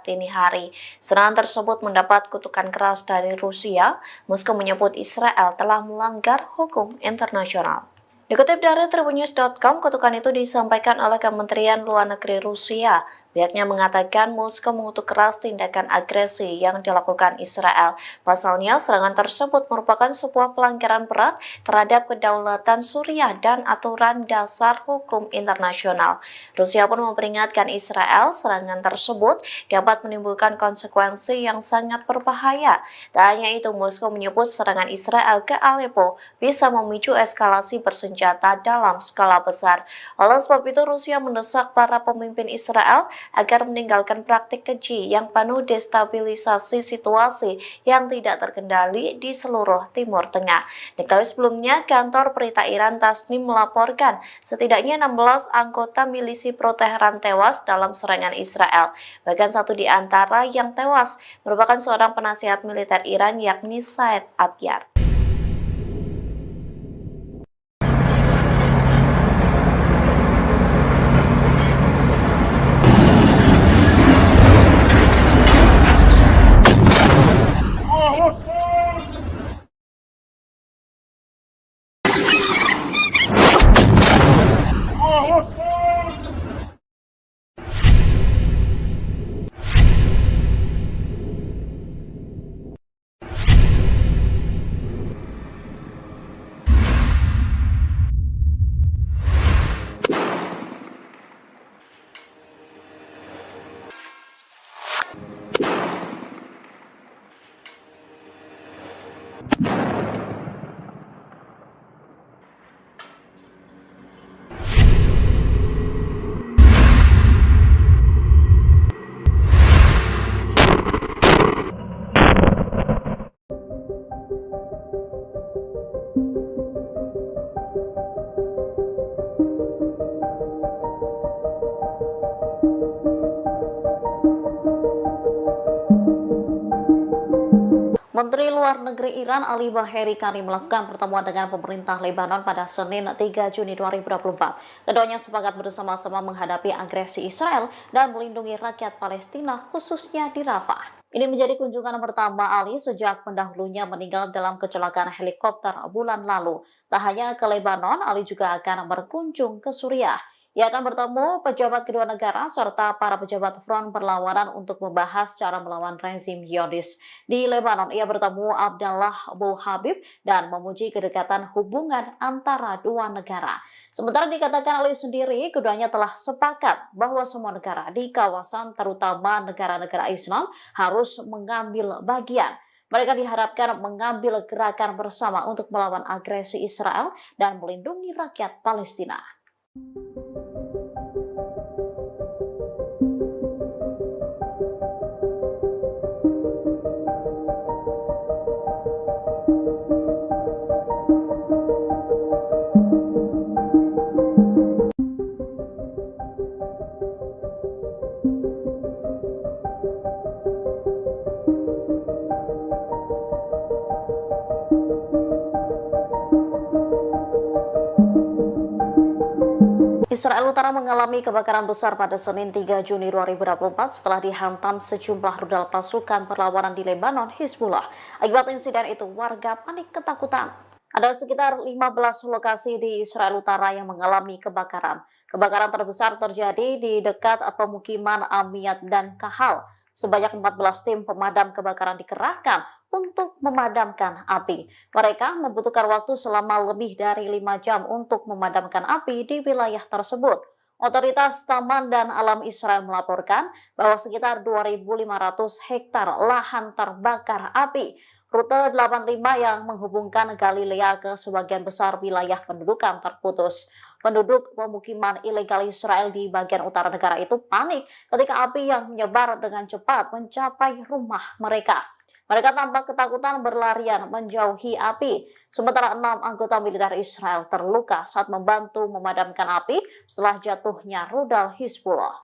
dini hari. Serangan tersebut mendapat kutukan keras dari Rusia. Moskow menyebut Israel telah melanggar hukum internasional. Dikutip dari Tribunnews.com, kutukan itu disampaikan oleh Kementerian Luar Negeri Rusia. Pihaknya mengatakan Moskow mengutuk keras tindakan agresi yang dilakukan Israel. Pasalnya, serangan tersebut merupakan sebuah pelanggaran berat terhadap kedaulatan Suriah dan aturan dasar hukum internasional. Rusia pun memperingatkan Israel serangan tersebut dapat menimbulkan konsekuensi yang sangat berbahaya. Tak hanya itu, Moskow menyebut serangan Israel ke Aleppo bisa memicu eskalasi bersenjata dalam skala besar. Oleh sebab itu, Rusia mendesak para pemimpin Israel agar meninggalkan praktik keji yang penuh destabilisasi situasi yang tidak terkendali di seluruh Timur Tengah. Diketahui sebelumnya, kantor berita Iran Tasnim melaporkan setidaknya 16 anggota milisi pro-Teheran tewas dalam serangan Israel. Bahkan satu di antara yang tewas merupakan seorang penasihat militer Iran, yakni Said Abyar. Menteri Luar Negeri Iran Ali Baheri Kani melakukan pertemuan dengan pemerintah Lebanon pada Senin 3 Juni 2024. Keduanya sepakat bersama-sama menghadapi agresi Israel dan melindungi rakyat Palestina, khususnya di Rafah. Ini menjadi kunjungan pertama Ali sejak pendahulunya meninggal dalam kecelakaan helikopter bulan lalu. Tak hanya ke Lebanon, Ali juga akan berkunjung ke Suriah. Ia akan bertemu pejabat kedua negara serta para pejabat front perlawanan untuk membahas cara melawan rezim Zionis. Di Lebanon, ia bertemu Abdallah Abu Habib dan memuji kedekatan hubungan antara dua negara. Sementara dikatakan Ali sendiri, keduanya telah sepakat bahwa semua negara di kawasan, terutama negara-negara Islam, harus mengambil bagian. Mereka diharapkan mengambil gerakan bersama untuk melawan agresi Israel dan melindungi rakyat Palestina. Israel Utara mengalami kebakaran besar pada Senin 3 Juni 2024 setelah dihantam sejumlah rudal pasukan perlawanan di Lebanon, Hizbullah. Akibat insiden itu, warga panik ketakutan. Ada sekitar 15 lokasi di Israel Utara yang mengalami kebakaran. Kebakaran terbesar terjadi di dekat pemukiman Amiyat dan Kahal. Sebanyak 14 tim pemadam kebakaran dikerahkan untuk memadamkan api. Mereka membutuhkan waktu selama lebih dari 5 jam untuk memadamkan api di wilayah tersebut. Otoritas Taman dan Alam Israel melaporkan bahwa sekitar 2.500 hektar lahan terbakar api. Rute 85 yang menghubungkan Galilea ke sebagian besar wilayah pendudukan terputus. Penduduk pemukiman ilegal Israel di bagian utara negara itu panik ketika api yang menyebar dengan cepat mencapai rumah mereka. Mereka tampak ketakutan berlarian menjauhi api. Sementara 6 anggota militer Israel terluka saat membantu memadamkan api setelah jatuhnya rudal Hizbullah.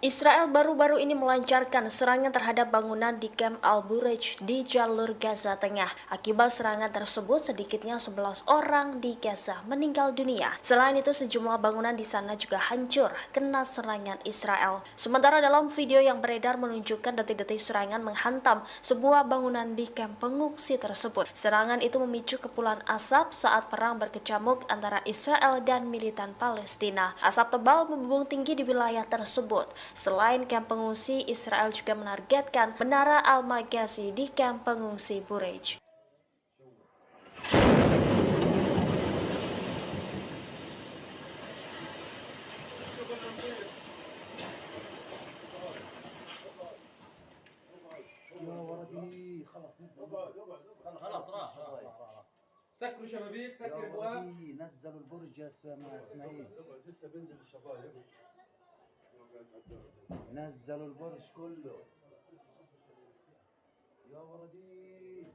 Israel baru-baru ini melancarkan serangan terhadap bangunan di Camp Al-Bureij di jalur Gaza Tengah. Akibat serangan tersebut, sedikitnya 11 orang di Gaza meninggal dunia. Selain itu, sejumlah bangunan di sana juga hancur kena serangan Israel. Sementara dalam video yang beredar menunjukkan detik-detik serangan menghantam sebuah bangunan di kamp pengungsi tersebut. Serangan itu memicu kepulan asap saat perang berkecamuk antara Israel dan militan Palestina. Asap tebal membumbung tinggi di wilayah tersebut. Selain kamp pengungsi, Israel juga menargetkan Menara Al-Maghazi di kamp pengungsi Bureij. يا ولدي خلص نزل خلاص راح سكروا شبابيك يا سكر ابواب ولدي نزلوا البرج يا اسماعيل لسه بينزل الشبايب نزلوا البرج كله يا ولدي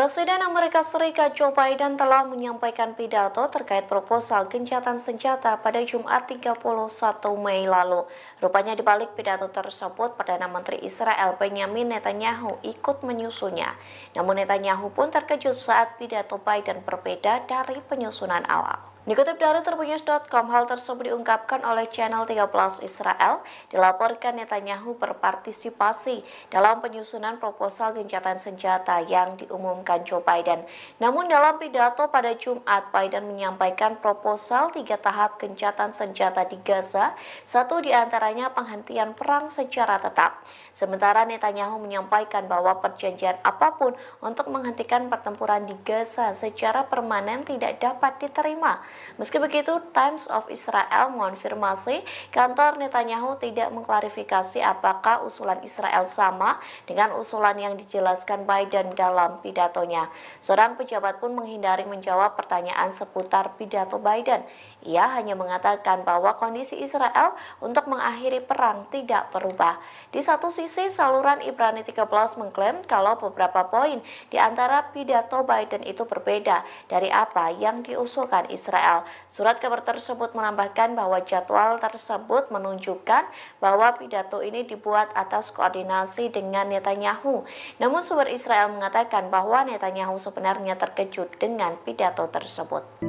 Presiden Amerika Serikat Joe Biden telah menyampaikan pidato terkait proposal gencatan senjata pada Jumat 31 Mei lalu. Rupanya di balik pidato tersebut, Perdana Menteri Israel Benjamin Netanyahu ikut menyusunnya. Namun Netanyahu pun terkejut saat pidato Biden berbeda dari penyusunan awal. Dikutip dari Tribunnews.com, hal tersebut diungkapkan oleh channel 13 Israel. Dilaporkan Netanyahu berpartisipasi dalam penyusunan proposal gencatan senjata yang diumumkan Joe Biden. Namun dalam pidato pada Jumat, Biden menyampaikan proposal 3 tahap gencatan senjata di Gaza, satu diantaranya penghentian perang secara tetap. Sementara Netanyahu menyampaikan bahwa perjanjian apapun untuk menghentikan pertempuran di Gaza secara permanen tidak dapat diterima. Meski begitu, Times of Israel mengonfirmasi kantor Netanyahu tidak mengklarifikasi apakah usulan Israel sama dengan usulan yang dijelaskan Biden dalam pidatonya. Seorang pejabat pun menghindari menjawab pertanyaan seputar pidato Biden. Ia hanya mengatakan bahwa kondisi Israel untuk mengakhiri perang tidak berubah. Di satu sisi, saluran Ibrani 13 mengklaim kalau beberapa poin di antara pidato Biden itu berbeda dari apa yang diusulkan Israel. Surat kabar tersebut menambahkan bahwa jadwal tersebut menunjukkan bahwa pidato ini dibuat atas koordinasi dengan Netanyahu. Namun sumber Israel mengatakan bahwa Netanyahu sebenarnya terkejut dengan pidato tersebut.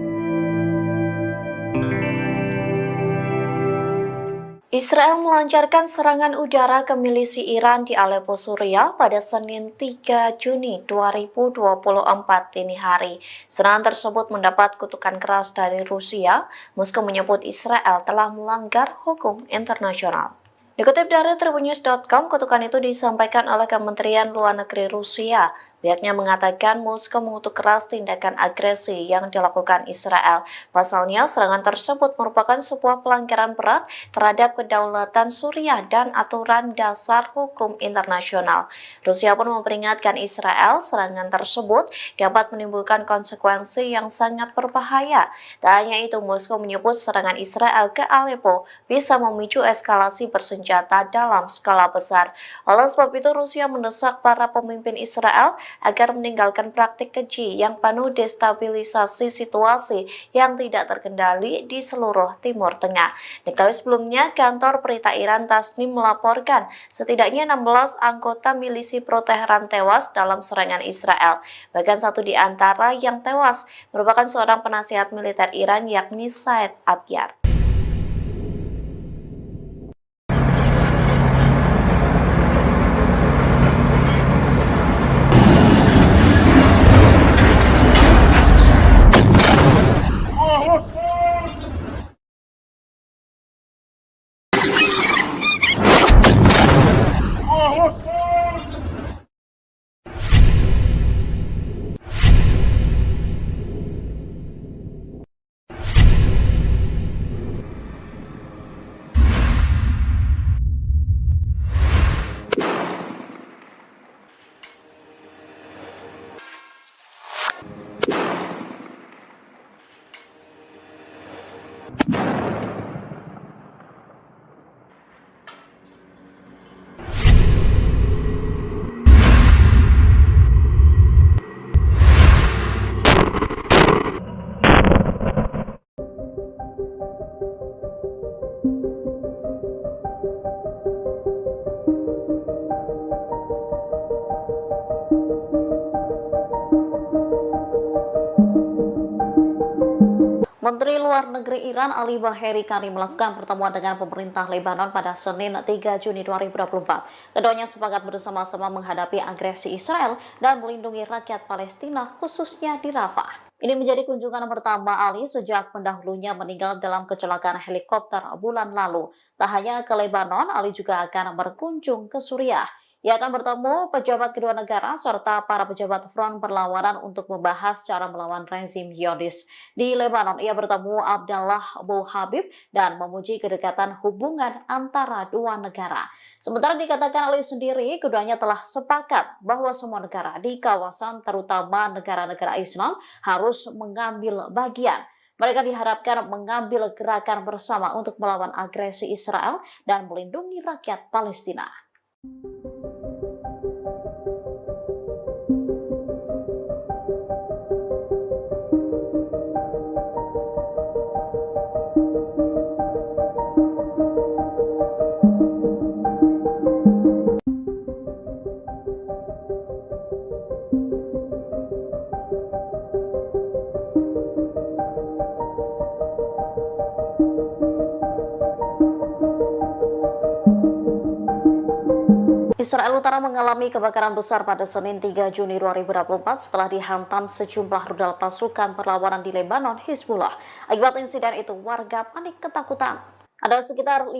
Israel melancarkan serangan udara ke milisi Iran di Aleppo, Suriah pada Senin 3 Juni 2024 dini hari. Serangan tersebut mendapat kutukan keras dari Rusia. Moskow menyebut Israel telah melanggar hukum internasional. Dikutip dari Tribunnews.com, kutukan itu disampaikan oleh Kementerian Luar Negeri Rusia. Pihaknya mengatakan Moskow mengutuk keras tindakan agresi yang dilakukan Israel. Pasalnya, serangan tersebut merupakan sebuah pelanggaran berat terhadap kedaulatan Suriah dan aturan dasar hukum internasional. Rusia pun memperingatkan Israel serangan tersebut dapat menimbulkan konsekuensi yang sangat berbahaya. Tak hanya itu, Moskow menyebut serangan Israel ke Aleppo bisa memicu eskalasi bersenjata dalam skala besar. Oleh sebab itu, Rusia mendesak para pemimpin Israel agar meninggalkan praktik keji yang penuh destabilisasi situasi yang tidak terkendali di seluruh Timur Tengah. Diketahui sebelumnya, kantor berita Iran Tasnim melaporkan setidaknya 16 anggota milisi pro-Teheran tewas dalam serangan Israel. Bahkan satu di antara yang tewas merupakan seorang penasihat militer Iran, yakni Said Abyar. Menteri Luar Negeri Iran Ali Baheri Kari melakukan pertemuan dengan pemerintah Lebanon pada Senin 3 Juni 2024. Keduanya sepakat bersama-sama menghadapi agresi Israel dan melindungi rakyat Palestina, khususnya di Rafah. Ini menjadi kunjungan pertama Ali sejak pendahulunya meninggal dalam kecelakaan helikopter bulan lalu. Tak hanya ke Lebanon, Ali juga akan berkunjung ke Suriah. Ia akan bertemu pejabat kedua negara serta para pejabat front perlawanan untuk membahas cara melawan rezim Zionis. Di Lebanon, ia bertemu Abdallah Abu Habib dan memuji kedekatan hubungan antara dua negara. Sementara dikatakan Ali sendiri, keduanya telah sepakat bahwa semua negara di kawasan, terutama negara-negara Islam, harus mengambil bagian. Mereka diharapkan mengambil gerakan bersama untuk melawan agresi Israel dan melindungi rakyat Palestina. Israel Utara mengalami kebakaran besar pada Senin 3 Juni 2024 setelah dihantam sejumlah rudal pasukan perlawanan di Lebanon, Hizbullah. Akibat insiden itu, warga panik ketakutan. Ada sekitar 15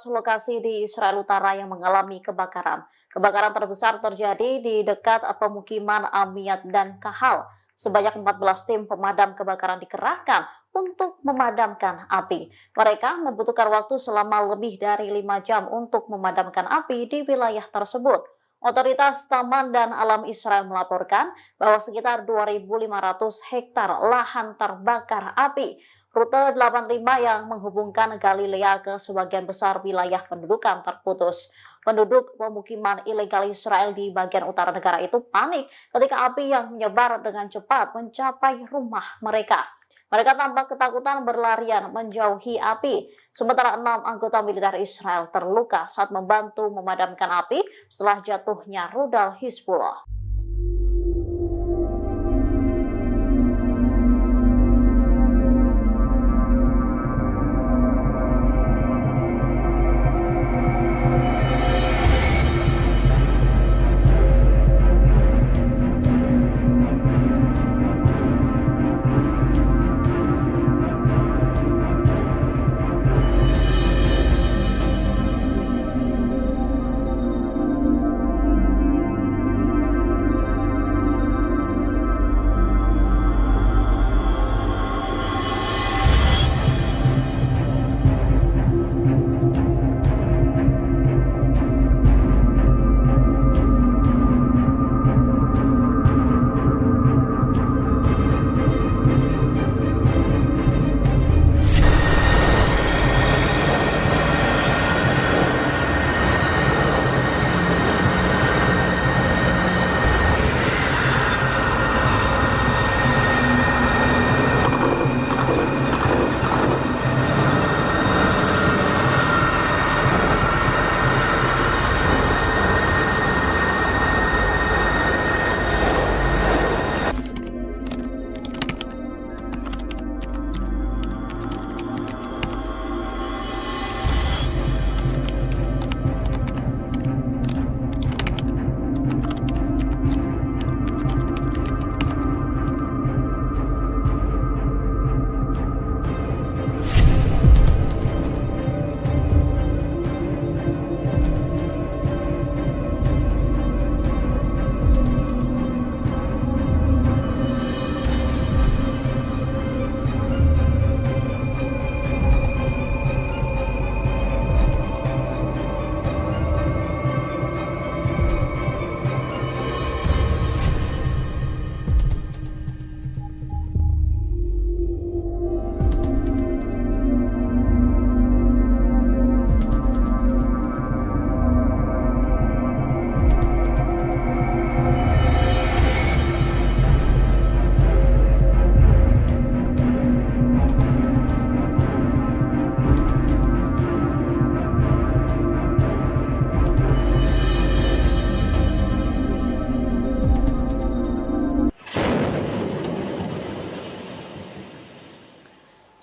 lokasi di Israel Utara yang mengalami kebakaran. Kebakaran terbesar terjadi di dekat pemukiman Amiyat dan Kahal. Sebanyak 14 tim pemadam kebakaran dikerahkan untuk memadamkan api. Mereka membutuhkan waktu selama lebih dari 5 jam untuk memadamkan api di wilayah tersebut. Otoritas Taman dan Alam Israel melaporkan bahwa sekitar 2.500 hektar lahan terbakar api. Rute 85 yang menghubungkan Galilea ke sebagian besar wilayah pendudukan terputus. Penduduk pemukiman ilegal Israel di bagian utara negara itu panik ketika api yang menyebar dengan cepat mencapai rumah mereka. Mereka tampak ketakutan berlarian menjauhi api. Sementara 6 anggota militer Israel terluka saat membantu memadamkan api setelah jatuhnya rudal Hizbullah.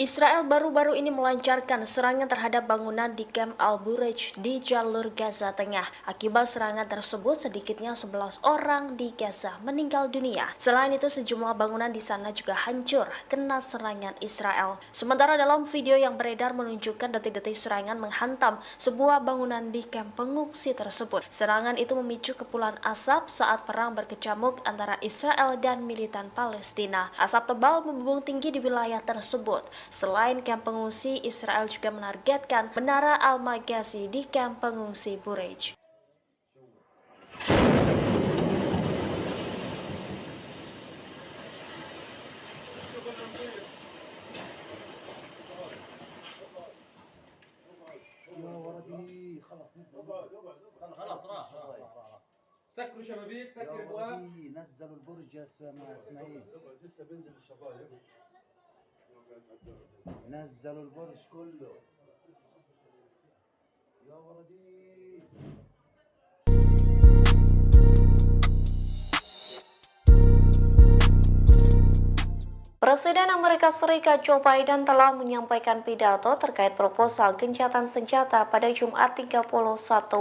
Israel baru-baru ini melancarkan serangan terhadap bangunan di Camp Al-Bureij di jalur Gaza Tengah. Akibat serangan tersebut, sedikitnya 11 orang di Gaza meninggal dunia. Selain itu, sejumlah bangunan di sana juga hancur kena serangan Israel. Sementara dalam video yang beredar menunjukkan detik-detik serangan menghantam sebuah bangunan di kamp pengungsi tersebut. Serangan itu memicu kepulan asap saat perang berkecamuk antara Israel dan militan Palestina. Asap tebal membumbung tinggi di wilayah tersebut. Selain kamp pengungsi, Israel juga menargetkan Menara Al-Maghazi di kamp pengungsi Bureij. يا ولدي خلص نزل خلاص راح سكروا شبابيك يا سكر ابواب ولدي نزلوا البرج يا اسماعيل لسه بينزل الشبايب نزلوا البرج كله يا ولدي Presiden Amerika Serikat Joe Biden telah menyampaikan pidato terkait proposal gencatan senjata pada Jumat 31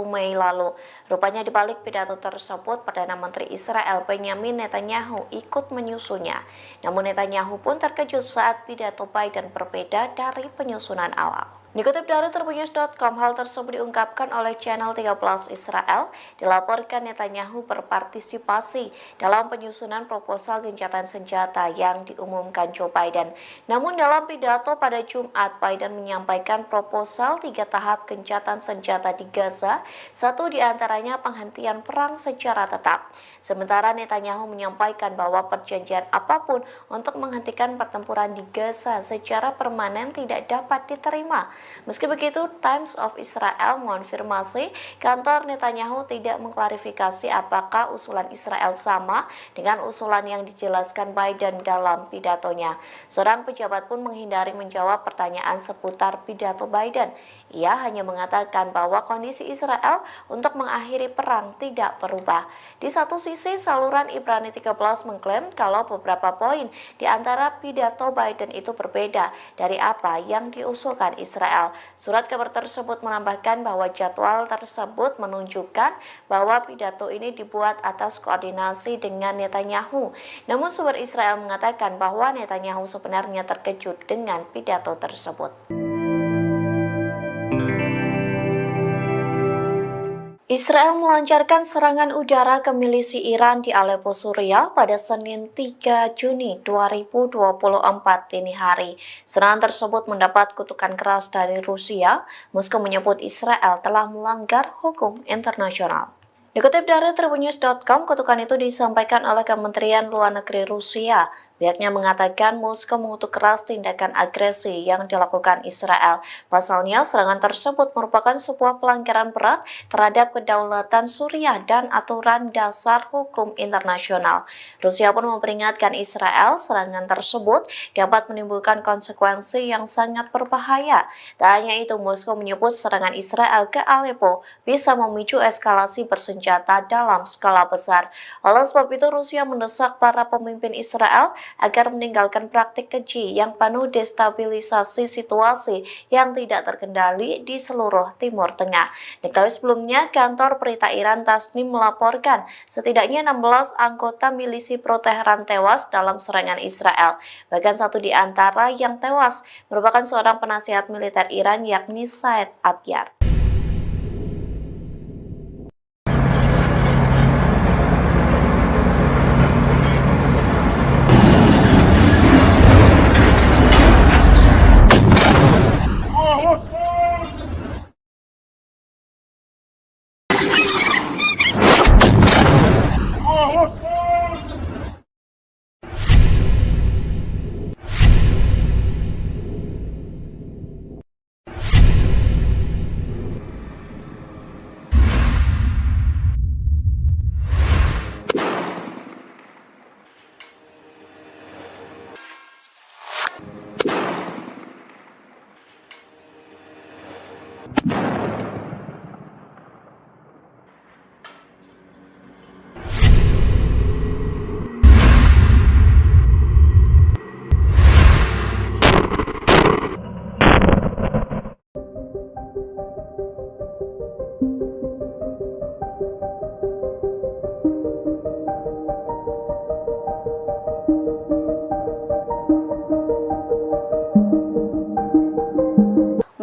Mei lalu. Rupanya di balik pidato tersebut, Perdana Menteri Israel Benjamin Netanyahu ikut menyusunnya. Namun Netanyahu pun terkejut saat pidato Biden berbeda dari penyusunan awal. Dikutip dari Tribunnews.com, hal tersebut diungkapkan oleh channel 13 Israel. Dilaporkan Netanyahu berpartisipasi dalam penyusunan proposal gencatan senjata yang diumumkan Joe Biden. Namun dalam pidato pada Jumat, Biden menyampaikan proposal 3 tahap gencatan senjata di Gaza, satu diantaranya penghentian perang secara tetap. Sementara Netanyahu menyampaikan bahwa perjanjian apapun untuk menghentikan pertempuran di Gaza secara permanen tidak dapat diterima. Meski begitu, Times of Israel mengonfirmasi kantor Netanyahu tidak mengklarifikasi apakah usulan Israel sama dengan usulan yang dijelaskan Biden dalam pidatonya. Seorang pejabat pun menghindari menjawab pertanyaan seputar pidato Biden. Ia hanya mengatakan bahwa kondisi Israel untuk mengakhiri perang tidak berubah. Di satu sisi, saluran Ibrani 13 mengklaim kalau beberapa poin di antara pidato Biden itu berbeda dari apa yang diusulkan Israel. Surat kabar tersebut menambahkan bahwa jadwal tersebut menunjukkan bahwa pidato ini dibuat atas koordinasi dengan Netanyahu. Namun sumber Israel mengatakan bahwa Netanyahu sebenarnya terkejut dengan pidato tersebut. Israel melancarkan serangan udara ke milisi Iran di Aleppo, Suriah pada Senin 3 Juni 2024 dini hari. Serangan tersebut mendapat kutukan keras dari Rusia. Moskow menyebut Israel telah melanggar hukum internasional. Dikutip dari Tribunnews.com, kutukan itu disampaikan oleh Kementerian Luar Negeri Rusia. Pihaknya mengatakan Moskow mengutuk keras tindakan agresi yang dilakukan Israel. Pasalnya, serangan tersebut merupakan sebuah pelanggaran berat terhadap kedaulatan Suriah dan aturan dasar hukum internasional. Rusia pun memperingatkan Israel serangan tersebut dapat menimbulkan konsekuensi yang sangat berbahaya. Tak hanya itu, Moskow menyebut serangan Israel ke Aleppo bisa memicu eskalasi bersenjata dalam skala besar. Oleh sebab itu, Rusia mendesak para pemimpin Israel agar meninggalkan praktik keji yang penuh destabilisasi situasi yang tidak terkendali di seluruh Timur Tengah. Diketahui sebelumnya, kantor berita Iran Tasnim melaporkan setidaknya 16 anggota milisi pro-Teheran tewas dalam serangan Israel. Bahkan satu di antara yang tewas merupakan seorang penasihat militer Iran, yakni Said Abyar.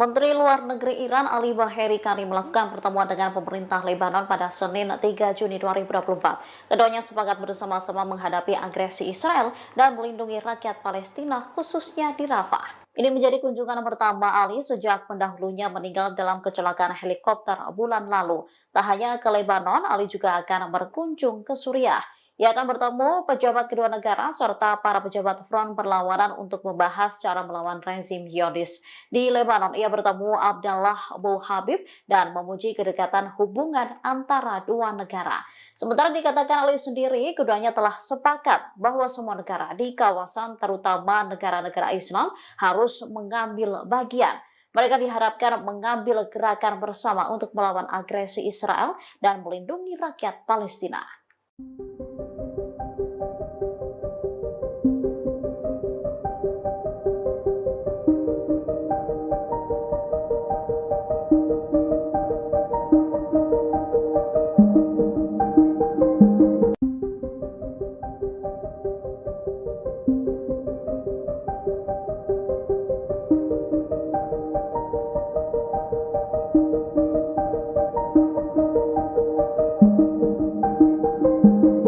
Menteri Luar Negeri Iran Ali Baheri Kari melakukan pertemuan dengan pemerintah Lebanon pada Senin 3 Juni 2024. Keduanya sepakat bersama-sama menghadapi agresi Israel dan melindungi rakyat Palestina, khususnya di Rafah. Ini menjadi kunjungan pertama Ali sejak pendahulunya meninggal dalam kecelakaan helikopter bulan lalu. Tak hanya ke Lebanon, Ali juga akan berkunjung ke Suriah. Ia akan bertemu pejabat kedua negara serta para pejabat front perlawanan untuk membahas cara melawan rezim Zionis. Di Lebanon, ia bertemu Abdallah Abu Habib dan memuji kedekatan hubungan antara dua negara. Sementara dikatakan Ali sendiri, keduanya telah sepakat bahwa semua negara di kawasan, terutama negara-negara Islam, harus mengambil bagian. Mereka diharapkan mengambil gerakan bersama untuk melawan agresi Israel dan melindungi rakyat Palestina.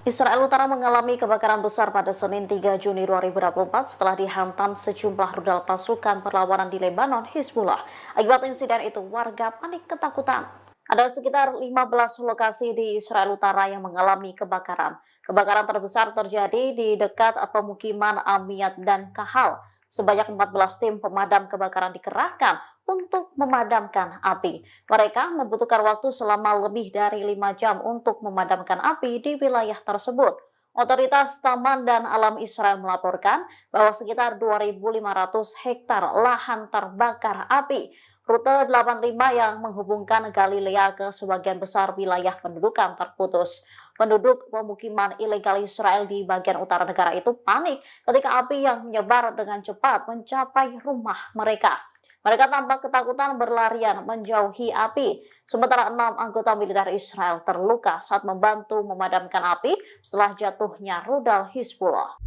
Israel Utara mengalami kebakaran besar pada Senin 3 Juni 2024 setelah dihantam sejumlah rudal pasukan perlawanan di Lebanon, Hizbullah. Akibat insiden itu, warga panik ketakutan. Ada sekitar 15 lokasi di Israel Utara yang mengalami kebakaran. Kebakaran terbesar terjadi di dekat pemukiman Amiyat dan Kahal. Sebanyak 14 tim pemadam kebakaran dikerahkan untuk memadamkan api. Mereka membutuhkan waktu selama lebih dari 5 jam untuk memadamkan api di wilayah tersebut. Otoritas Taman dan Alam Israel melaporkan bahwa sekitar 2.500 hektar lahan terbakar api. Rute 85 yang menghubungkan Galilea ke sebagian besar wilayah pendudukan terputus. Penduduk pemukiman ilegal Israel di bagian utara negara itu panik ketika api yang menyebar dengan cepat mencapai rumah mereka. Mereka tampak ketakutan berlarian menjauhi api. Sementara 6 anggota militer Israel terluka saat membantu memadamkan api setelah jatuhnya rudal Hizbullah.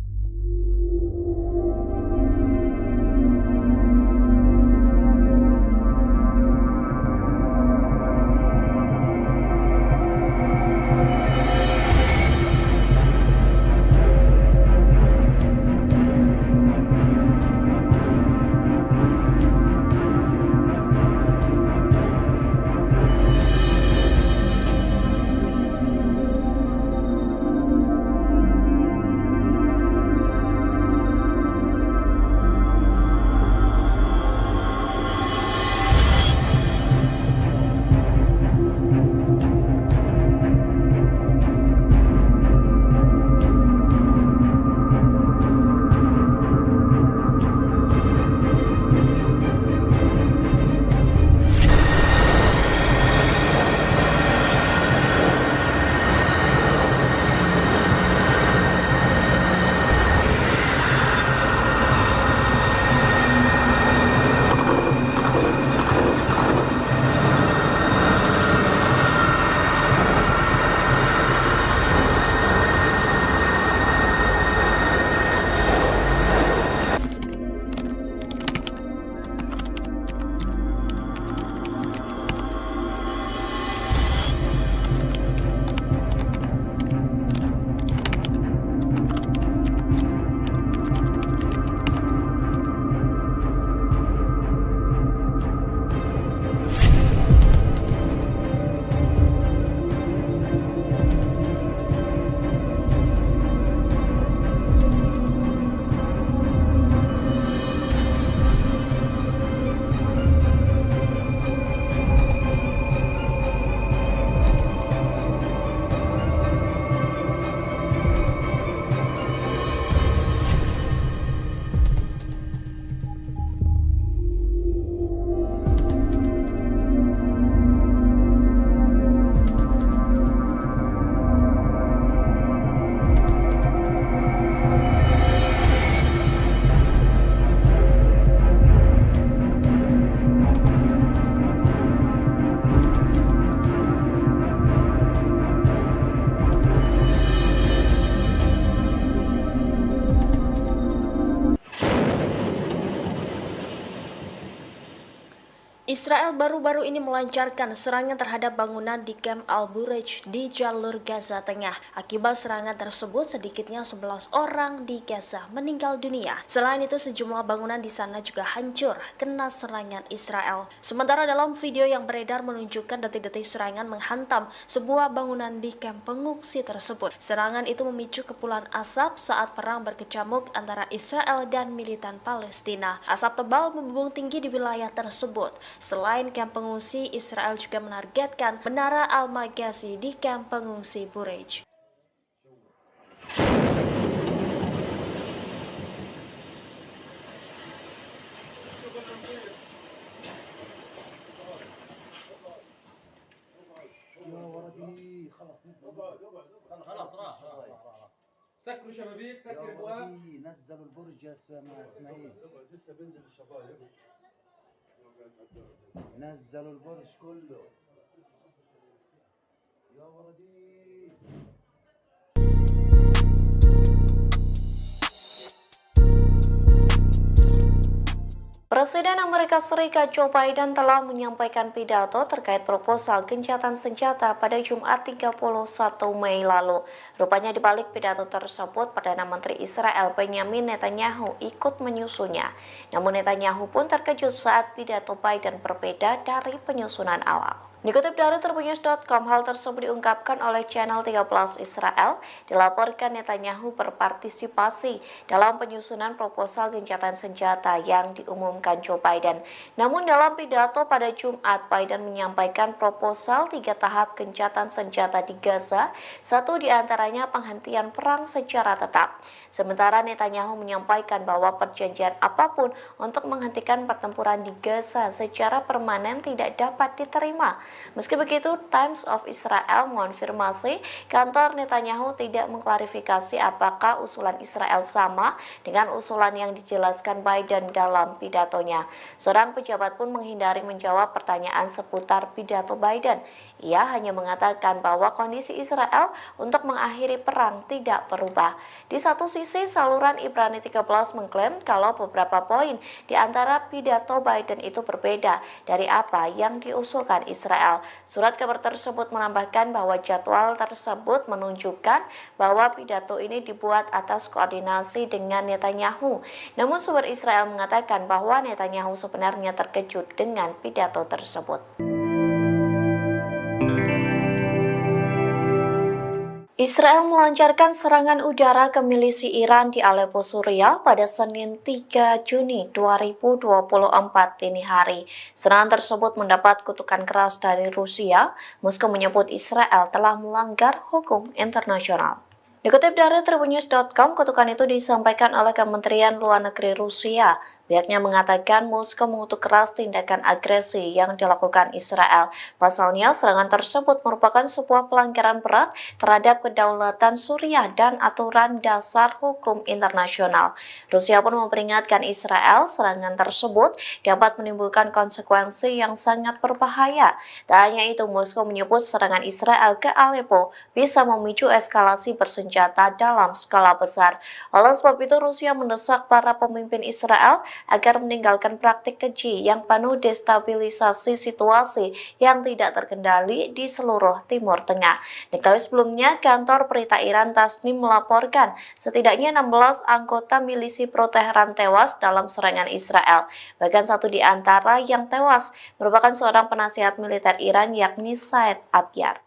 Israel baru-baru ini melancarkan serangan terhadap bangunan di Camp Al-Bureij di jalur Gaza Tengah. Akibat serangan tersebut, sedikitnya 11 orang di Gaza meninggal dunia. Selain itu, sejumlah bangunan di sana juga hancur kena serangan Israel. Sementara dalam video yang beredar menunjukkan detik-detik serangan menghantam sebuah bangunan di kamp pengungsi tersebut. Serangan itu memicu kepulan asap saat perang berkecamuk antara Israel dan militan Palestina. Asap tebal membumbung tinggi di wilayah tersebut. Selain kamp pengungsi, Israel juga menargetkan Menara Al-Magazi di kamp pengungsi Bureij. خلاص راح سكروا شبابيك يا سكر ابواب ولدي نزلوا البرج يا اسماعيل لسه بينزل الشبايب نزلوا البرج كله يا ولدي. Presiden Amerika Serikat Joe Biden telah menyampaikan pidato terkait proposal gencatan senjata pada Jumat 31 Mei lalu. Rupanya di balik pidato tersebut, Perdana Menteri Israel Benjamin Netanyahu ikut menyusunnya. Namun Netanyahu pun terkejut saat pidato Biden berbeda dari penyusunan awal. Dikutip dari Tribunnews.com, hal tersebut diungkapkan oleh channel 13 Israel. Dilaporkan Netanyahu berpartisipasi dalam penyusunan proposal gencatan senjata yang diumumkan Joe Biden. Namun dalam pidato pada Jumat, Biden menyampaikan proposal 3 tahap gencatan senjata di Gaza, satu diantaranya penghentian perang secara tetap. Sementara Netanyahu menyampaikan bahwa perjanjian apapun untuk menghentikan pertempuran di Gaza secara permanen tidak dapat diterima. Meski begitu, Times of Israel mengonfirmasi kantor Netanyahu tidak mengklarifikasi apakah usulan Israel sama dengan usulan yang dijelaskan Biden dalam pidatonya. Seorang pejabat pun menghindari menjawab pertanyaan seputar pidato Biden. Ia hanya mengatakan bahwa kondisi Israel untuk mengakhiri perang tidak berubah. Di satu sisi, saluran Ibrani 13 mengklaim kalau beberapa poin di antara pidato Biden itu berbeda dari apa yang diusulkan Israel. Surat kabar tersebut menambahkan bahwa jadwal tersebut menunjukkan bahwa pidato ini dibuat atas koordinasi dengan Netanyahu. Namun sumber Israel mengatakan bahwa Netanyahu sebenarnya terkejut dengan pidato tersebut. Israel melancarkan serangan udara ke milisi Iran di Aleppo, Suriah pada Senin 3 Juni 2024 dini hari. Serangan tersebut mendapat kutukan keras dari Rusia. Moskow menyebut Israel telah melanggar hukum internasional. Dikutip dari Tribunnews.com, kutukan itu disampaikan oleh Kementerian Luar Negeri Rusia. Pihaknya mengatakan Moskow mengutuk keras tindakan agresi yang dilakukan Israel. Pasalnya, serangan tersebut merupakan sebuah pelanggaran berat terhadap kedaulatan Suriah dan aturan dasar hukum internasional. Rusia pun memperingatkan Israel serangan tersebut dapat menimbulkan konsekuensi yang sangat berbahaya. Tak hanya itu, Moskow menyebut serangan Israel ke Aleppo bisa memicu eskalasi bersenjata dalam skala besar. Oleh sebab itu, Rusia mendesak para pemimpin Israel agar meninggalkan praktik keji yang penuh destabilisasi situasi yang tidak terkendali di seluruh Timur Tengah. Diketahui sebelumnya, kantor berita Iran Tasnim melaporkan setidaknya 16 anggota milisi pro-Teheran tewas dalam serangan Israel. Bahkan satu di antara yang tewas merupakan seorang penasihat militer Iran, yakni Said Abyar.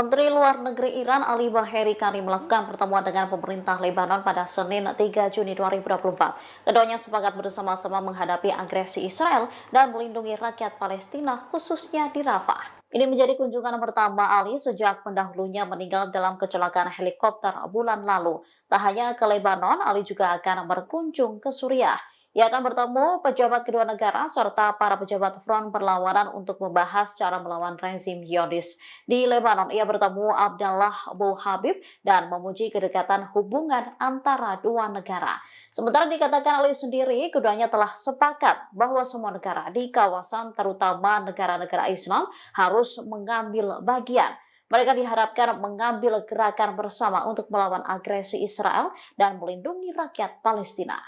Menteri Luar Negeri Iran Ali Baheri Kani melakukan pertemuan dengan pemerintah Lebanon pada Senin 3 Juni 2024. Keduanya sepakat bersama-sama menghadapi agresi Israel dan melindungi rakyat Palestina, khususnya di Rafah. Ini menjadi kunjungan pertama Ali sejak pendahulunya meninggal dalam kecelakaan helikopter bulan lalu. Tak hanya ke Lebanon, Ali juga akan berkunjung ke Suriah. Ia akan bertemu pejabat kedua negara serta para pejabat front perlawanan untuk membahas cara melawan rezim Zionis. Di Lebanon, ia bertemu Abdallah Abu Habib dan memuji kedekatan hubungan antara dua negara. Sementara dikatakan Ali sendiri, keduanya telah sepakat bahwa semua negara di kawasan, terutama negara-negara Islam, harus mengambil bagian. Mereka diharapkan mengambil gerakan bersama untuk melawan agresi Israel dan melindungi rakyat Palestina.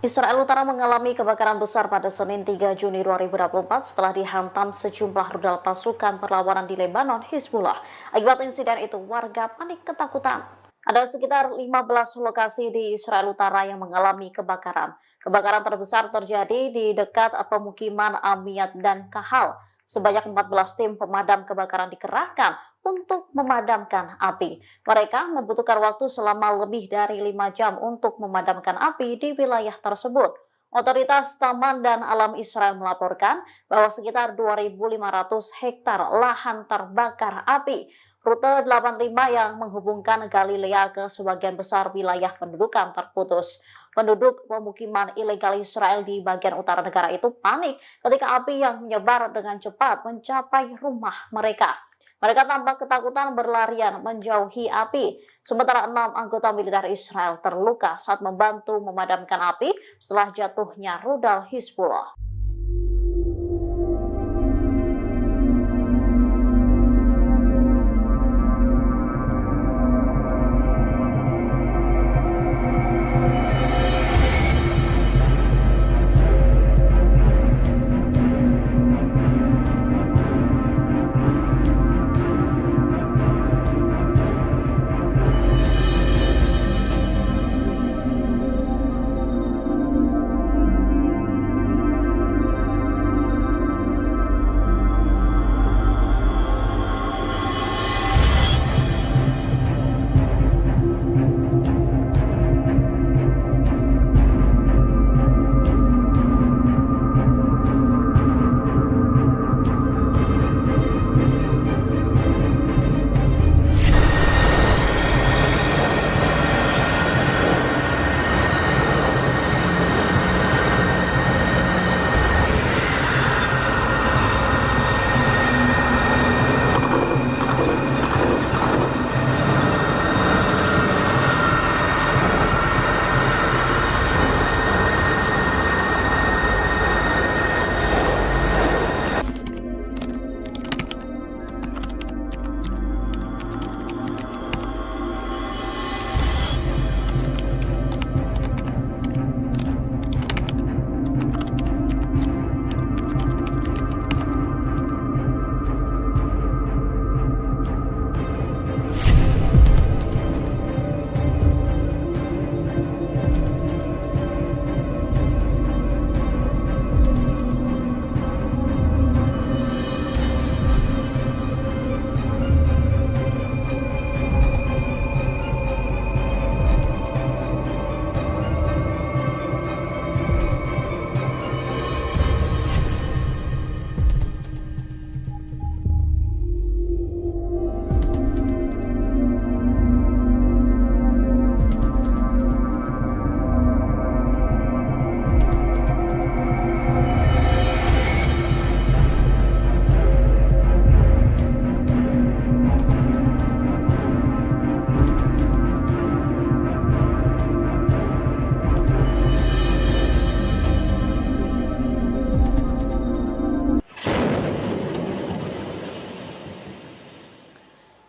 Israel Utara mengalami kebakaran besar pada Senin 3 Juni 2024 setelah dihantam sejumlah rudal pasukan perlawanan di Lebanon, Hizbullah. Akibat insiden itu, warga panik ketakutan. Ada sekitar 15 lokasi di Israel Utara yang mengalami kebakaran. Kebakaran terbesar terjadi di dekat pemukiman Amiyat dan Kahal. Sebanyak 14 tim pemadam kebakaran dikerahkan untuk memadamkan api. Mereka membutuhkan waktu selama lebih dari 5 jam untuk memadamkan api di wilayah tersebut. Otoritas Taman dan Alam Israel melaporkan bahwa sekitar 2.500 hektar lahan terbakar api. Rute 85 yang menghubungkan Galilea ke sebagian besar wilayah pendudukan terputus. Penduduk pemukiman ilegal Israel di bagian utara negara itu panik ketika api yang menyebar dengan cepat mencapai rumah mereka. Mereka tampak ketakutan berlarian menjauhi api. Sementara 6 anggota militer Israel terluka saat membantu memadamkan api setelah jatuhnya rudal Hizbullah.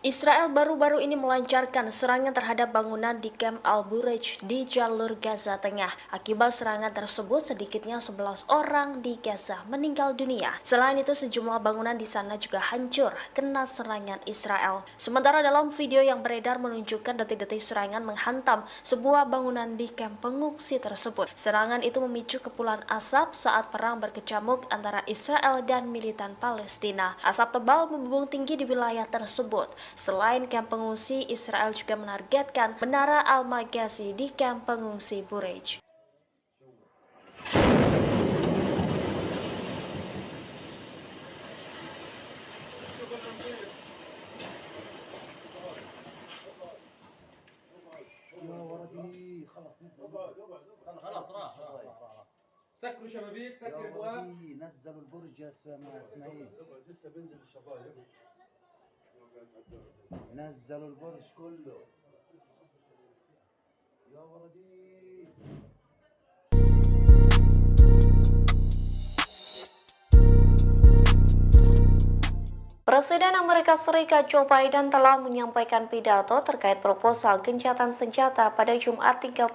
Israel baru-baru ini melancarkan serangan terhadap bangunan di Camp Al-Bureij di jalur Gaza Tengah. Akibat serangan tersebut, sedikitnya 11 orang di Gaza meninggal dunia. Selain itu, sejumlah bangunan di sana juga hancur kena serangan Israel. Sementara dalam video yang beredar menunjukkan detik-detik serangan menghantam sebuah bangunan di kamp pengungsi tersebut. Serangan itu memicu kepulan asap saat perang berkecamuk antara Israel dan militan Palestina. Asap tebal membumbung tinggi di wilayah tersebut. Selain kamp pengungsi, Israel juga menargetkan Menara Al-Maghazi di kamp pengungsi Bureij. يا ولدي خلص نزل خلاص راح سكروا شبابيك يا سكر ابواب ولدي نزلوا البرج يا اسماعيل لسه بينزل الشباب نزلوا البرج كله يا ولدي Presiden Amerika Serikat Joe Biden telah menyampaikan pidato terkait proposal gencatan senjata pada Jumat 31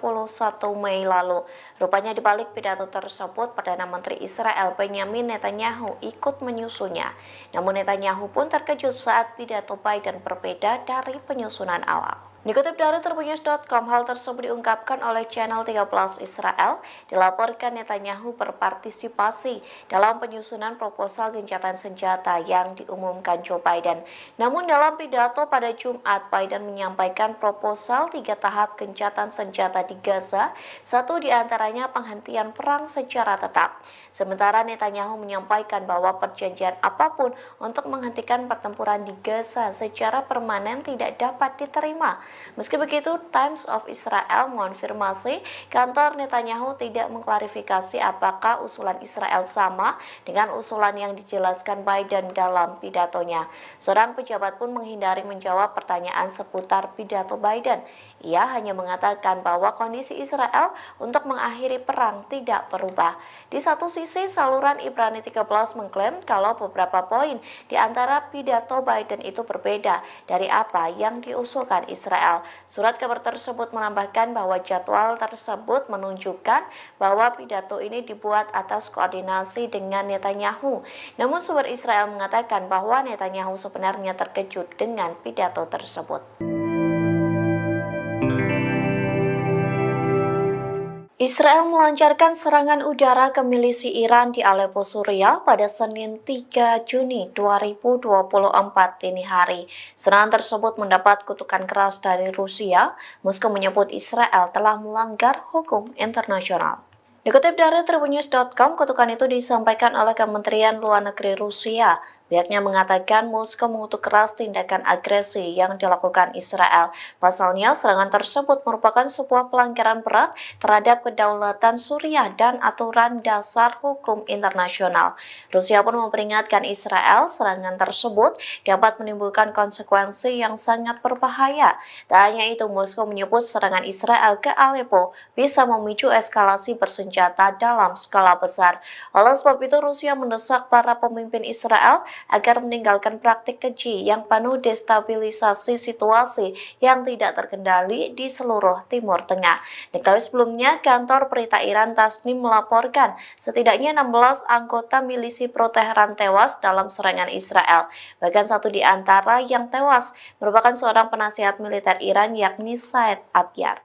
Mei lalu. Rupanya di balik pidato tersebut, Perdana Menteri Israel Benjamin Netanyahu ikut menyusunnya. Namun Netanyahu pun terkejut saat pidato Biden berbeda dari penyusunan awal. Dikutip dari Tribunnews.com, hal tersebut diungkapkan oleh channel 13 Israel. Dilaporkan Netanyahu berpartisipasi dalam penyusunan proposal gencatan senjata yang diumumkan Joe Biden. Namun dalam pidato pada Jumat, Biden menyampaikan proposal 3 tahap gencatan senjata di Gaza, satu diantaranya penghentian perang secara tetap. Sementara Netanyahu menyampaikan bahwa perjanjian apapun untuk menghentikan pertempuran di Gaza secara permanen tidak dapat diterima. Meski begitu, Times of Israel mengonfirmasi kantor Netanyahu tidak mengklarifikasi apakah usulan Israel sama dengan usulan yang dijelaskan Biden dalam pidatonya. Seorang pejabat pun menghindari menjawab pertanyaan seputar pidato Biden. Ia hanya mengatakan bahwa kondisi Israel untuk mengakhiri perang tidak berubah. Di satu sisi, saluran Ibrani 13 mengklaim kalau beberapa poin di antara pidato Biden itu berbeda dari apa yang diusulkan Israel. Surat kabar tersebut menambahkan bahwa jadwal tersebut menunjukkan bahwa pidato ini dibuat atas koordinasi dengan Netanyahu. Namun sumber Israel mengatakan bahwa Netanyahu sebenarnya terkejut dengan pidato tersebut. Israel melancarkan serangan udara ke milisi Iran di Aleppo, Suriah pada Senin 3 Juni 2024 dini hari. Serangan tersebut mendapat kutukan keras dari Rusia. Moskow menyebut Israel telah melanggar hukum internasional. Dikutip dari Tribunnews.com, kutukan itu disampaikan oleh Kementerian Luar Negeri Rusia. Pihaknya mengatakan Moskow mengutuk keras tindakan agresi yang dilakukan Israel. Pasalnya, serangan tersebut merupakan sebuah pelanggaran berat terhadap kedaulatan Suriah dan aturan dasar hukum internasional. Rusia pun memperingatkan Israel serangan tersebut dapat menimbulkan konsekuensi yang sangat berbahaya. Tak hanya itu, Moskow menyebut serangan Israel ke Aleppo bisa memicu eskalasi bersenjata dalam skala besar. Oleh sebab itu, Rusia mendesak para pemimpin Israel agar meninggalkan praktik keji yang penuh destabilisasi situasi yang tidak terkendali di seluruh Timur Tengah. Diketahui sebelumnya, kantor berita Iran Tasnim melaporkan setidaknya 16 anggota milisi pro-Teheran tewas dalam serangan Israel. Bahkan satu di antara yang tewas merupakan seorang penasihat militer Iran, yakni Said Abyar.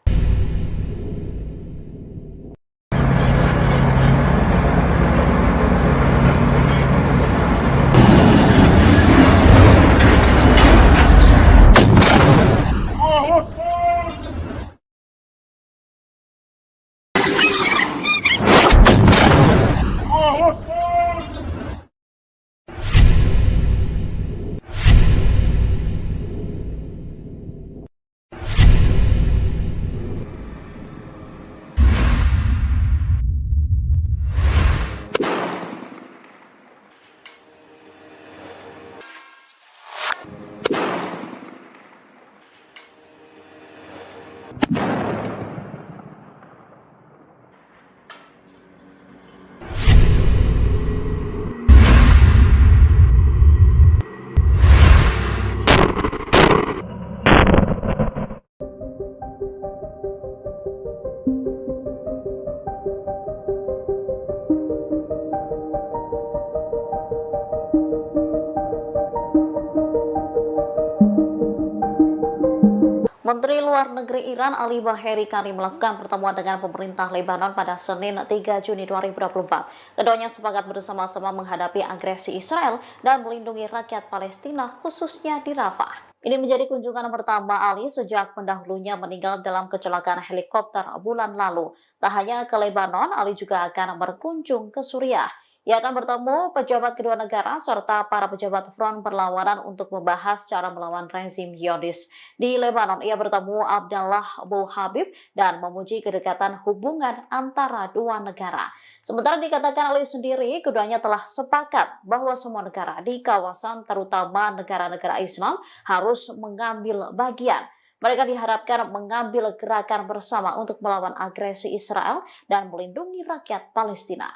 Menteri Luar Negeri Iran Ali Baheri Karim melakukan pertemuan dengan pemerintah Lebanon pada Senin 3 Juni 2024. Keduanya sepakat bersama-sama menghadapi agresi Israel dan melindungi rakyat Palestina, khususnya di Rafah. Ini menjadi kunjungan pertama Ali sejak pendahulunya meninggal dalam kecelakaan helikopter bulan lalu. Tak hanya ke Lebanon, Ali juga akan berkunjung ke Suriah. Ia akan bertemu pejabat kedua negara serta para pejabat front perlawanan untuk membahas cara melawan rezim Zionis. Di Lebanon, ia bertemu Abdallah Abu Habib dan memuji kedekatan hubungan antara dua negara. Sementara dikatakan Ali sendiri, keduanya telah sepakat bahwa semua negara di kawasan, terutama negara-negara Islam, harus mengambil bagian. Mereka diharapkan mengambil gerakan bersama untuk melawan agresi Israel dan melindungi rakyat Palestina.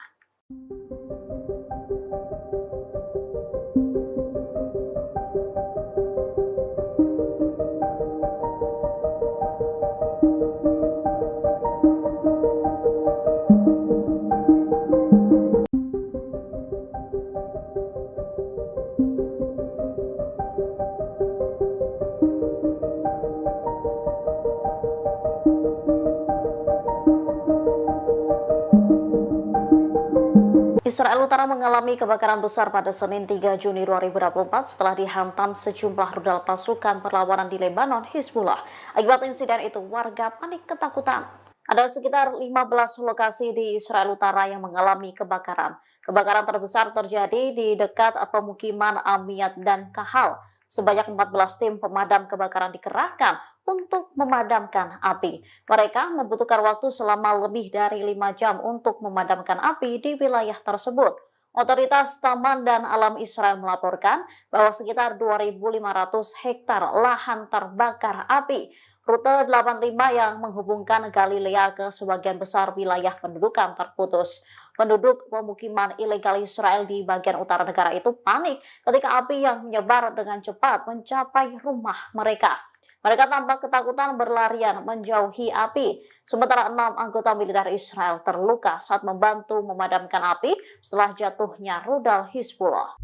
Israel Utara mengalami kebakaran besar pada Senin 3 Juni 2024 setelah dihantam sejumlah rudal pasukan perlawanan di Lebanon, Hizbullah. Akibat insiden itu, warga panik ketakutan. Ada sekitar 15 lokasi di Israel Utara yang mengalami kebakaran. Kebakaran terbesar terjadi di dekat pemukiman Amiyat dan Kahal. Sebanyak 14 tim pemadam kebakaran dikerahkan untuk memadamkan api. Mereka membutuhkan waktu selama lebih dari 5 jam untuk memadamkan api di wilayah tersebut. Otoritas Taman dan Alam Israel melaporkan bahwa sekitar 2.500 hektar lahan terbakar api. Rute 85 yang menghubungkan Galilea ke sebagian besar wilayah pendudukan terputus. Penduduk pemukiman ilegal Israel di bagian utara negara itu panik ketika api yang menyebar dengan cepat mencapai rumah mereka. Mereka tampak ketakutan berlarian menjauhi api. Sementara 6 anggota militer Israel terluka saat membantu memadamkan api setelah jatuhnya rudal Hizbullah.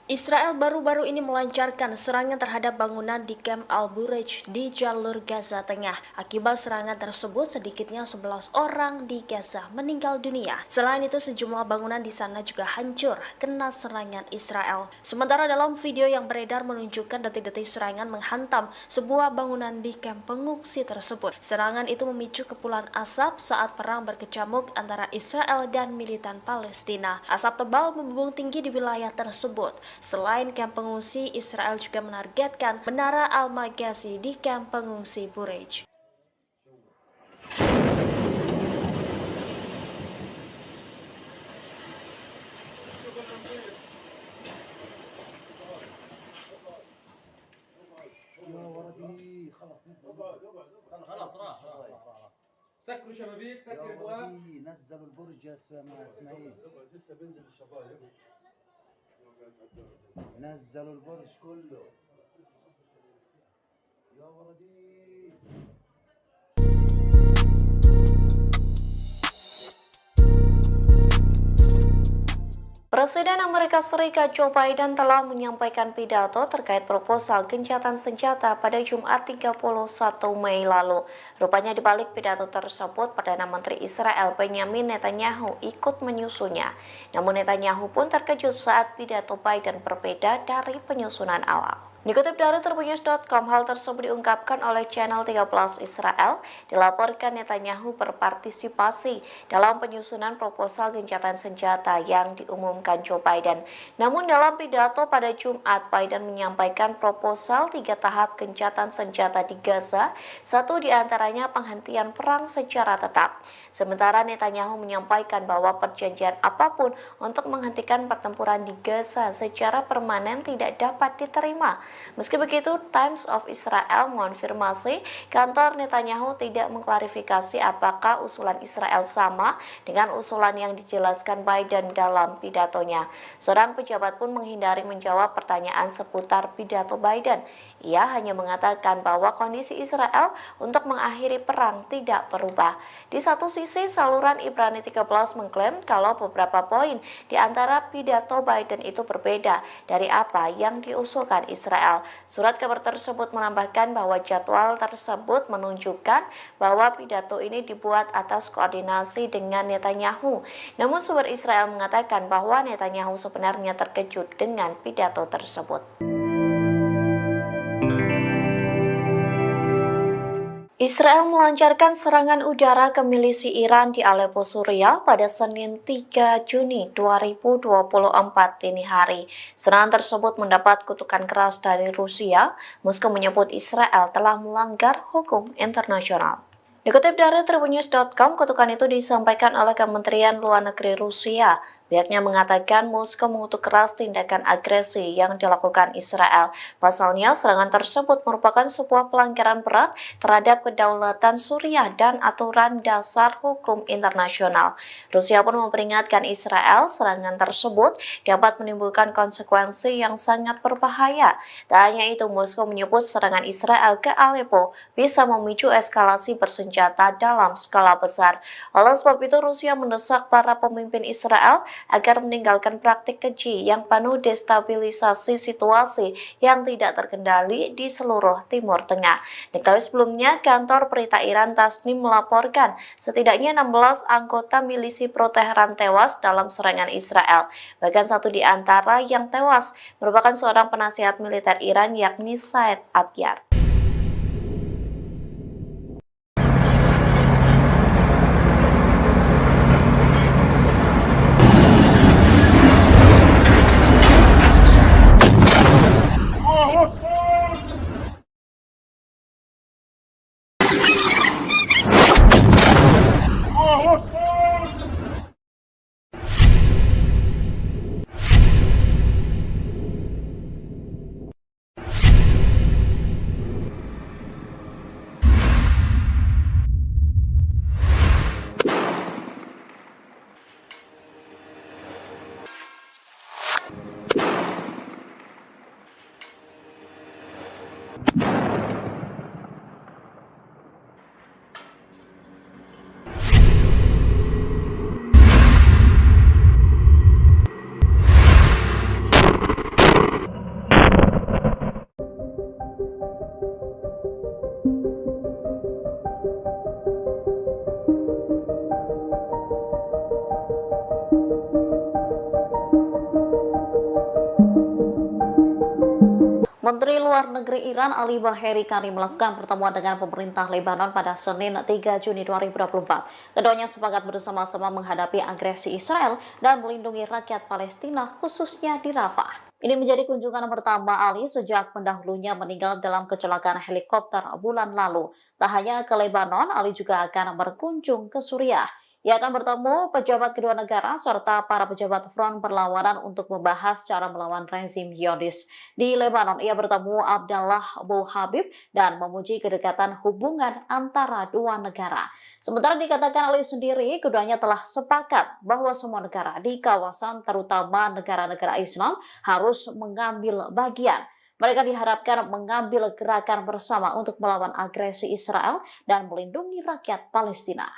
Israel baru-baru ini melancarkan serangan terhadap bangunan di Camp Al-Bureij di jalur Gaza Tengah. Akibat serangan tersebut, sedikitnya 11 orang di Gaza meninggal dunia. Selain itu, sejumlah bangunan di sana juga hancur kena serangan Israel. Sementara dalam video yang beredar menunjukkan detik-detik serangan menghantam sebuah bangunan di kamp pengungsi tersebut. Serangan itu memicu kepulan asap saat perang berkecamuk antara Israel dan militan Palestina. Asap tebal membumbung tinggi di wilayah tersebut. Selain kamp pengungsi, Israel juga menargetkan Menara Al-Maghazi di kamp pengungsi Bureij. خلاص راح سكروا شبابيك سكر ابواب نزلوا البرج يا اسماعيل لسه بينزل الشبايب نزلوا البرج كله يا ولدي. Presiden Amerika Serikat Joe Biden telah menyampaikan pidato terkait proposal gencatan senjata pada Jumat 31 Mei lalu. Rupanya di balik pidato tersebut, Perdana Menteri Israel Benjamin Netanyahu ikut menyusunnya. Namun Netanyahu pun terkejut saat pidato Biden berbeda dari penyusunan awal. Dikutip dari Tribunnews.com, hal tersebut diungkapkan oleh channel 13 Israel. Dilaporkan Netanyahu berpartisipasi dalam penyusunan proposal gencatan senjata yang diumumkan Joe Biden. Namun dalam pidato pada Jumat, Biden menyampaikan proposal 3 tahap gencatan senjata di Gaza, satu diantaranya penghentian perang secara tetap. Sementara Netanyahu menyampaikan bahwa perjanjian apapun untuk menghentikan pertempuran di Gaza secara permanen tidak dapat diterima. Meski begitu, Times of Israel mengonfirmasi kantor Netanyahu tidak mengklarifikasi apakah usulan Israel sama dengan usulan yang dijelaskan Biden dalam pidatonya. Seorang pejabat pun menghindari menjawab pertanyaan seputar pidato Biden. Ia hanya mengatakan bahwa kondisi Israel untuk mengakhiri perang tidak berubah. Di satu sisi, saluran Ibrani 13 mengklaim kalau beberapa poin di antara pidato Biden itu berbeda dari apa yang diusulkan Israel. Surat kabar tersebut menambahkan bahwa jadwal tersebut menunjukkan bahwa pidato ini dibuat atas koordinasi dengan Netanyahu. Namun sumber Israel mengatakan bahwa Netanyahu sebenarnya terkejut dengan pidato tersebut. Israel melancarkan serangan udara ke milisi Iran di Aleppo, Suriah pada Senin 3 Juni 2024 dini hari. Serangan tersebut mendapat kutukan keras dari Rusia. Moskow menyebut Israel telah melanggar hukum internasional. Dikutip dari Tribunnews.com, kutukan itu disampaikan oleh Kementerian Luar Negeri Rusia. Pihaknya mengatakan Moskow mengutuk keras tindakan agresi yang dilakukan Israel. Pasalnya, serangan tersebut merupakan sebuah pelanggaran berat terhadap kedaulatan Suriah dan aturan dasar hukum internasional. Rusia pun memperingatkan Israel serangan tersebut dapat menimbulkan konsekuensi yang sangat berbahaya. Tak hanya itu, Moskow menyebut serangan Israel ke Aleppo bisa memicu eskalasi bersenjata dalam skala besar. Oleh sebab itu, Rusia mendesak para pemimpin Israel agar meninggalkan praktik keji yang penuh destabilisasi situasi yang tidak terkendali di seluruh Timur Tengah. Diketahui sebelumnya, kantor berita Iran Tasnim melaporkan setidaknya 16 anggota milisi pro-Teheran tewas dalam serangan Israel. Bahkan satu di antara yang tewas merupakan seorang penasihat militer Iran, yakni Said Abyar. Menteri Luar Negeri Iran Ali Baheri Karim melakukan pertemuan dengan pemerintah Lebanon pada Senin 3 Juni 2024. Keduanya sepakat bersama-sama menghadapi agresi Israel dan melindungi rakyat Palestina, khususnya di Rafah. Ini menjadi kunjungan pertama Ali sejak pendahulunya meninggal dalam kecelakaan helikopter bulan lalu. Tak hanya ke Lebanon, Ali juga akan berkunjung ke Suriah. Ia akan bertemu pejabat kedua negara serta para pejabat front perlawanan untuk membahas cara melawan rezim Zionis. Di Lebanon, ia bertemu Abdallah Abu Habib dan memuji kedekatan hubungan antara dua negara. Sementara dikatakan Ali sendiri, keduanya telah sepakat bahwa semua negara di kawasan, terutama negara-negara Islam, harus mengambil bagian. Mereka diharapkan mengambil gerakan bersama untuk melawan agresi Israel dan melindungi rakyat Palestina.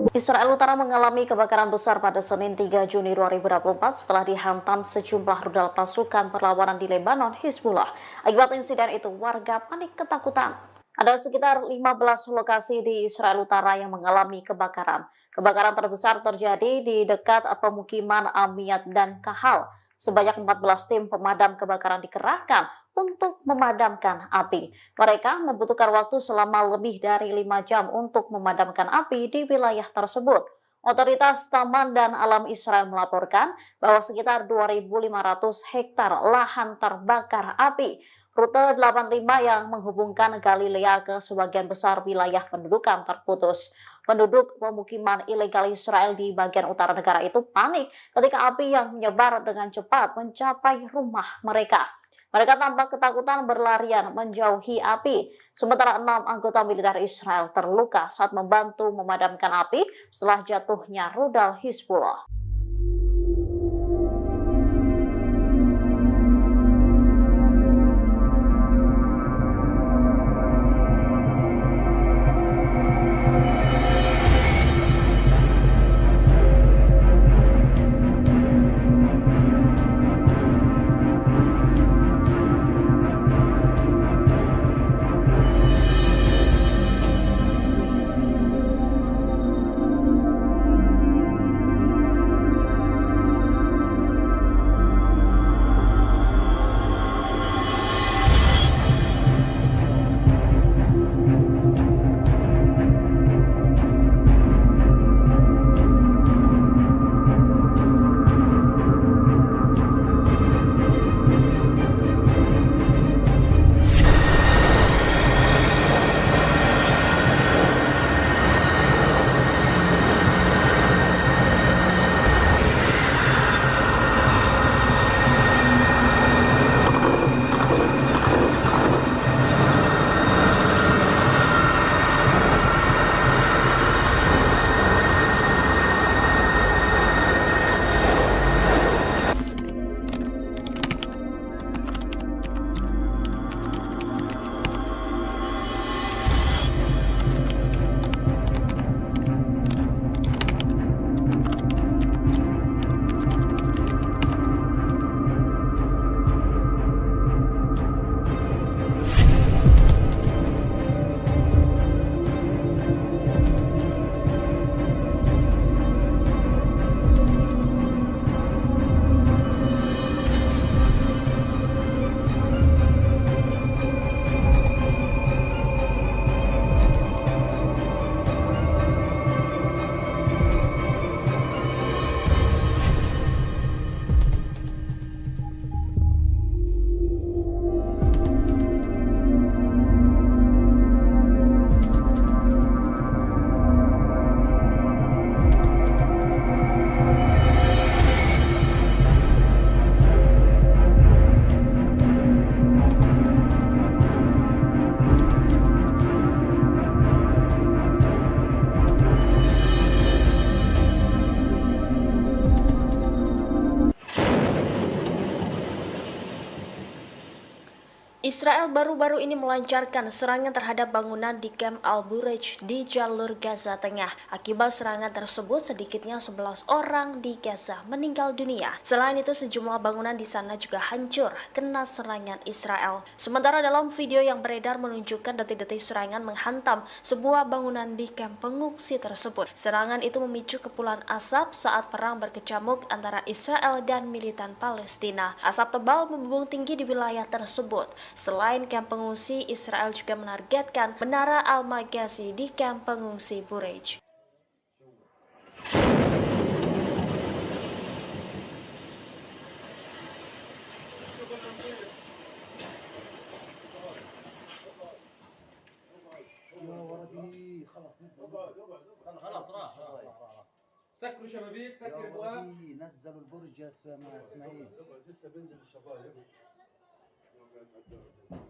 Israel Utara mengalami kebakaran besar pada Senin 3 Juni 2024 setelah dihantam sejumlah rudal pasukan perlawanan di Lebanon, Hizbullah. Akibat insiden itu, warga panik ketakutan. Ada sekitar 15 lokasi di Israel Utara yang mengalami kebakaran. Kebakaran terbesar terjadi di dekat pemukiman Amiyat dan Kahal. Sebanyak 14 tim pemadam kebakaran dikerahkan untuk memadamkan api. Mereka membutuhkan waktu selama lebih dari 5 jam untuk memadamkan api di wilayah tersebut. Otoritas Taman dan Alam Israel melaporkan bahwa sekitar 2.500 hektar lahan terbakar api. Rute 85 yang menghubungkan Galilea ke sebagian besar wilayah pendudukan terputus. Penduduk pemukiman ilegal Israel di bagian utara negara itu panik ketika api yang menyebar dengan cepat mencapai rumah mereka. Mereka tampak ketakutan berlarian menjauhi api. Sementara 6 anggota militer Israel terluka saat membantu memadamkan api setelah jatuhnya rudal Hizbullah. Israel baru-baru ini melancarkan serangan terhadap bangunan di Camp Al-Bureij di jalur Gaza Tengah. Akibat serangan tersebut, sedikitnya 11 orang di Gaza meninggal dunia. Selain itu, sejumlah bangunan di sana juga hancur kena serangan Israel. Sementara dalam video yang beredar menunjukkan detik-detik serangan menghantam sebuah bangunan di kamp pengungsi tersebut. Serangan itu memicu kepulan asap saat perang berkecamuk antara Israel dan militan Palestina. Asap tebal membumbung tinggi di wilayah tersebut. Selain kamp pengungsi, Israel juga menargetkan Menara Al-Maghazi di kamp pengungsi Bureij. خلاص راح سكروا شبابيك سكر ابواب نزلوا البرج يا اسماعيل لسه بينزل الشبايب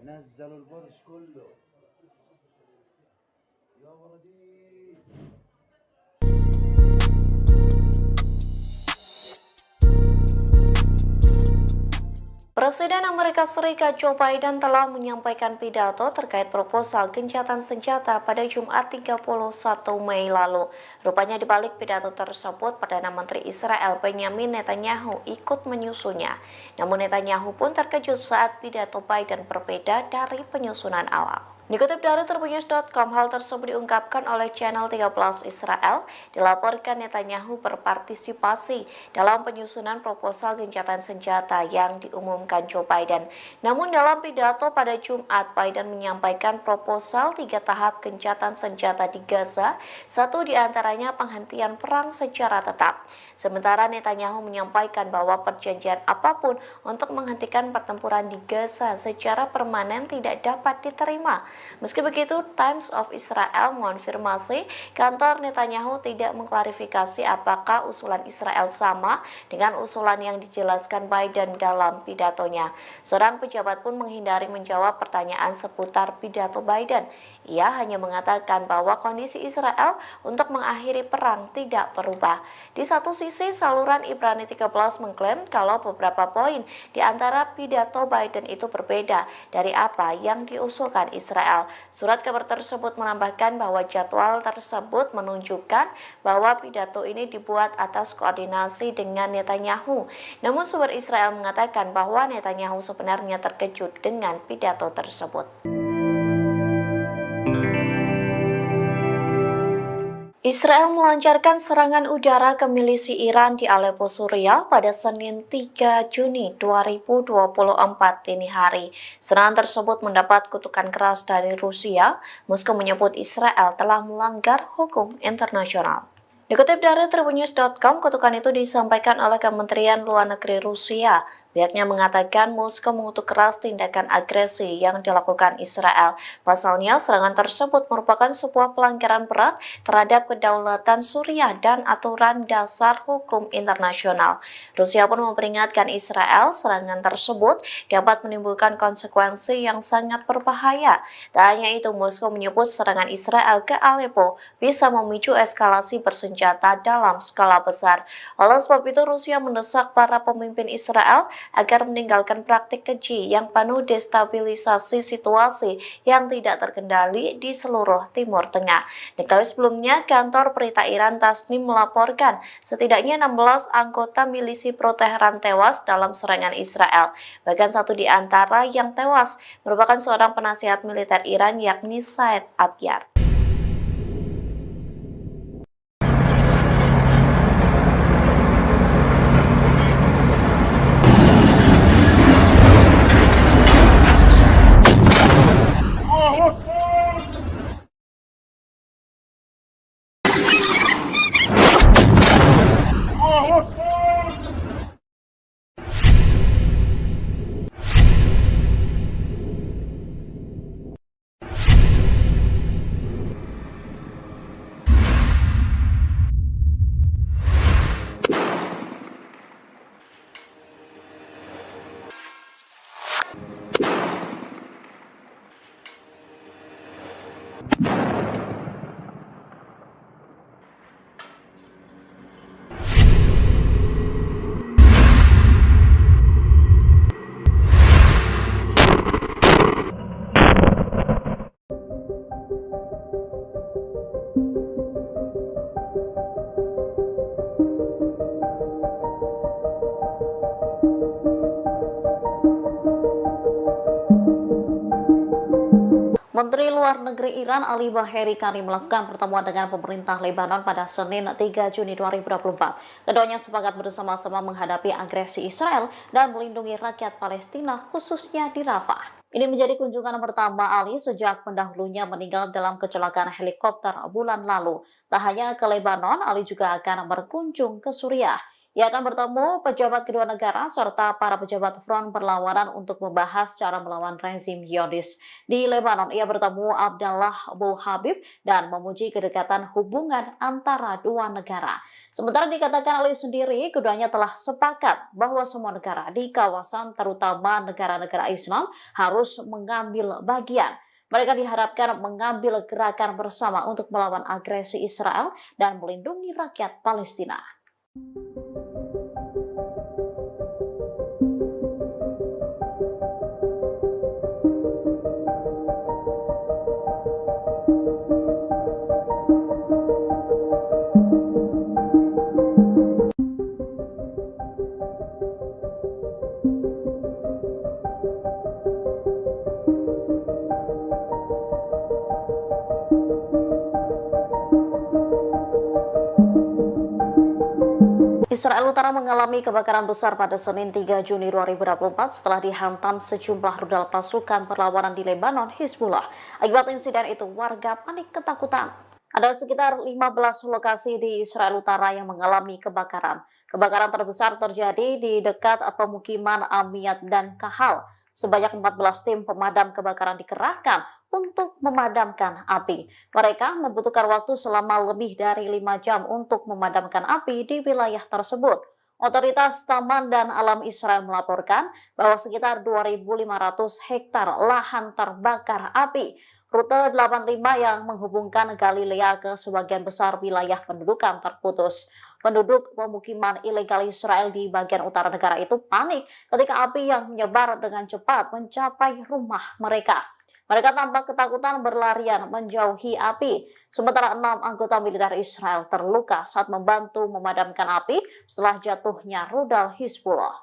نزلوا البرج كله يا ولدي. Presiden Amerika Serikat Joe Biden telah menyampaikan pidato terkait proposal gencatan senjata pada Jumat 31 Mei lalu. Rupanya di balik pidato tersebut, Perdana Menteri Israel Benjamin Netanyahu ikut menyusunnya. Namun Netanyahu pun terkejut saat pidato Biden berbeda dari penyusunan awal. Dikutip dari Tribunnews.com, hal tersebut diungkapkan oleh channel 13 Israel. Dilaporkan Netanyahu berpartisipasi dalam penyusunan proposal gencatan senjata yang diumumkan Joe Biden. Namun dalam pidato pada Jumat, Biden menyampaikan proposal 3 tahap gencatan senjata di Gaza, satu diantaranya penghentian perang secara tetap. Sementara Netanyahu menyampaikan bahwa perjanjian apapun untuk menghentikan pertempuran di Gaza secara permanen tidak dapat diterima. Meski begitu, Times of Israel mengonfirmasi kantor Netanyahu tidak mengklarifikasi apakah usulan Israel sama dengan usulan yang dijelaskan Biden dalam pidatonya. Seorang pejabat pun menghindari menjawab pertanyaan seputar pidato Biden. Ia hanya mengatakan bahwa kondisi Israel untuk mengakhiri perang tidak berubah. Di satu sisi, saluran Ibrani 13 mengklaim kalau beberapa poin di antara pidato Biden itu berbeda dari apa yang diusulkan Israel. Surat kabar tersebut menambahkan bahwa jadwal tersebut menunjukkan bahwa pidato ini dibuat atas koordinasi dengan Netanyahu. Namun sumber Israel mengatakan bahwa Netanyahu sebenarnya terkejut dengan pidato tersebut. Israel melancarkan serangan udara ke milisi Iran di Aleppo, Suriah pada Senin 3 Juni 2024 dini hari. Serangan tersebut mendapat kutukan keras dari Rusia. Moskow menyebut Israel telah melanggar hukum internasional. Dikutip dari Tribunnews.com, kutukan itu disampaikan oleh Kementerian Luar Negeri Rusia. Pihaknya mengatakan Moskow mengutuk keras tindakan agresi yang dilakukan Israel. Pasalnya, serangan tersebut merupakan sebuah pelanggaran berat terhadap kedaulatan Suriah dan aturan dasar hukum internasional. Rusia pun memperingatkan Israel serangan tersebut dapat menimbulkan konsekuensi yang sangat berbahaya. Tak hanya itu, Moskow menyebut serangan Israel ke Aleppo bisa memicu eskalasi bersenjata dalam skala besar. Oleh sebab itu, Rusia mendesak para pemimpin Israel agar meninggalkan praktik keji yang penuh destabilisasi situasi yang tidak terkendali di seluruh Timur Tengah. Diketahui sebelumnya, kantor berita Iran Tasnim melaporkan setidaknya 16 anggota milisi pro-Teheran tewas dalam serangan Israel. Bahkan satu di antara yang tewas merupakan seorang penasihat militer Iran, yakni Said Abyar. Menteri Luar Negeri Iran Ali Baheri Kani melakukan pertemuan dengan pemerintah Lebanon pada Senin 3 Juni 2024. Keduanya sepakat bersama-sama menghadapi agresi Israel dan melindungi rakyat Palestina, khususnya di Rafah. Ini menjadi kunjungan pertama Ali sejak pendahulunya meninggal dalam kecelakaan helikopter bulan lalu. Tak hanya ke Lebanon, Ali juga akan berkunjung ke Suriah. Ia akan bertemu pejabat kedua negara serta para pejabat front perlawanan untuk membahas cara melawan rezim Zionis. Di Lebanon, ia bertemu Abdallah Abu Habib dan memuji kedekatan hubungan antara dua negara. Sementara dikatakan Ali sendiri, keduanya telah sepakat bahwa semua negara di kawasan, terutama negara-negara Islam, harus mengambil bagian. Mereka diharapkan mengambil gerakan bersama untuk melawan agresi Israel dan melindungi rakyat Palestina. Israel Utara mengalami kebakaran besar pada Senin 3 Juni 2024 setelah dihantam sejumlah rudal pasukan perlawanan di Lebanon, Hizbullah. Akibat insiden itu, warga panik ketakutan. Ada sekitar 15 lokasi di Israel Utara yang mengalami kebakaran. Kebakaran terbesar terjadi di dekat pemukiman Amiyat dan Kahal. Sebanyak 14 tim pemadam kebakaran dikerahkan untuk memadamkan api. Mereka membutuhkan waktu selama lebih dari 5 jam untuk memadamkan api di wilayah tersebut. Otoritas Taman dan Alam Israel melaporkan bahwa sekitar 2.500 hektar lahan terbakar api. Rute 85 yang menghubungkan Galilea ke sebagian besar wilayah pendudukan terputus. Penduduk pemukiman ilegal Israel di bagian utara negara itu panik ketika api yang menyebar dengan cepat mencapai rumah mereka. Mereka tampak ketakutan berlarian menjauhi api. Sementara 6 anggota militer Israel terluka saat membantu memadamkan api setelah jatuhnya rudal Hizbullah.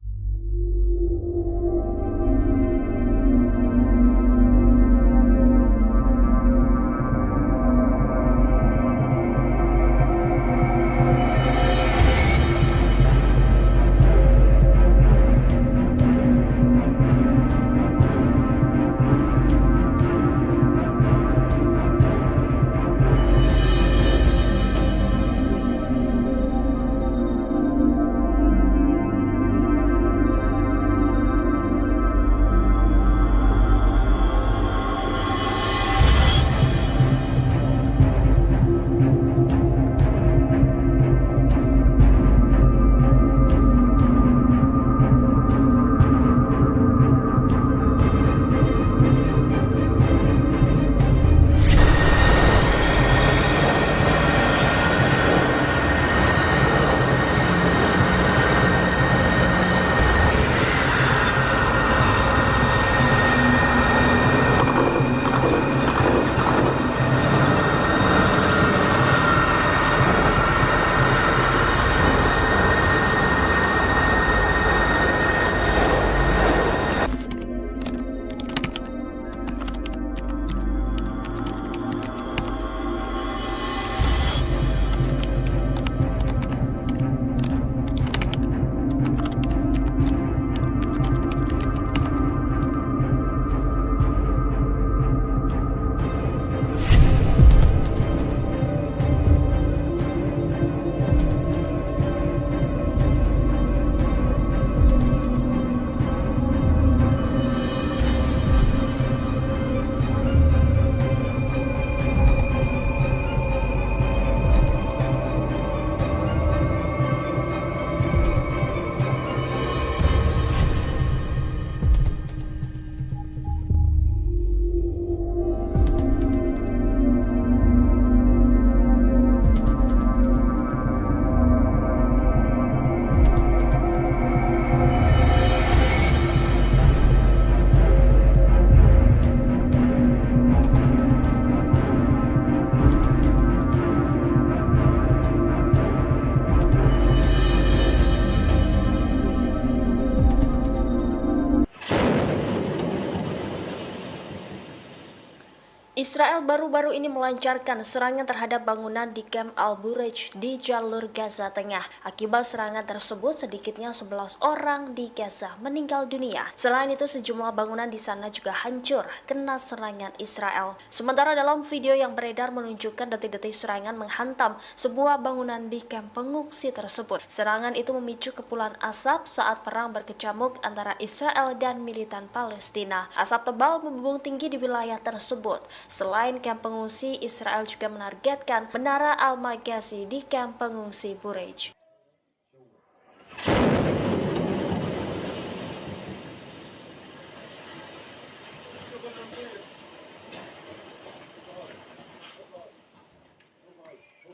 Israel baru-baru ini melancarkan serangan terhadap bangunan di Camp Al-Bureij di jalur Gaza Tengah. Akibat serangan tersebut, sedikitnya 11 orang di Gaza meninggal dunia. Selain itu, sejumlah bangunan di sana juga hancur kena serangan Israel. Sementara dalam video yang beredar menunjukkan detik-detik serangan menghantam sebuah bangunan di kamp pengungsi tersebut. Serangan itu memicu kepulan asap saat perang berkecamuk antara Israel dan militan Palestina. Asap tebal membumbung tinggi di wilayah tersebut. Selain kamp pengungsi, Israel juga menargetkan Menara Al-Maghazi di kamp pengungsi Bureij.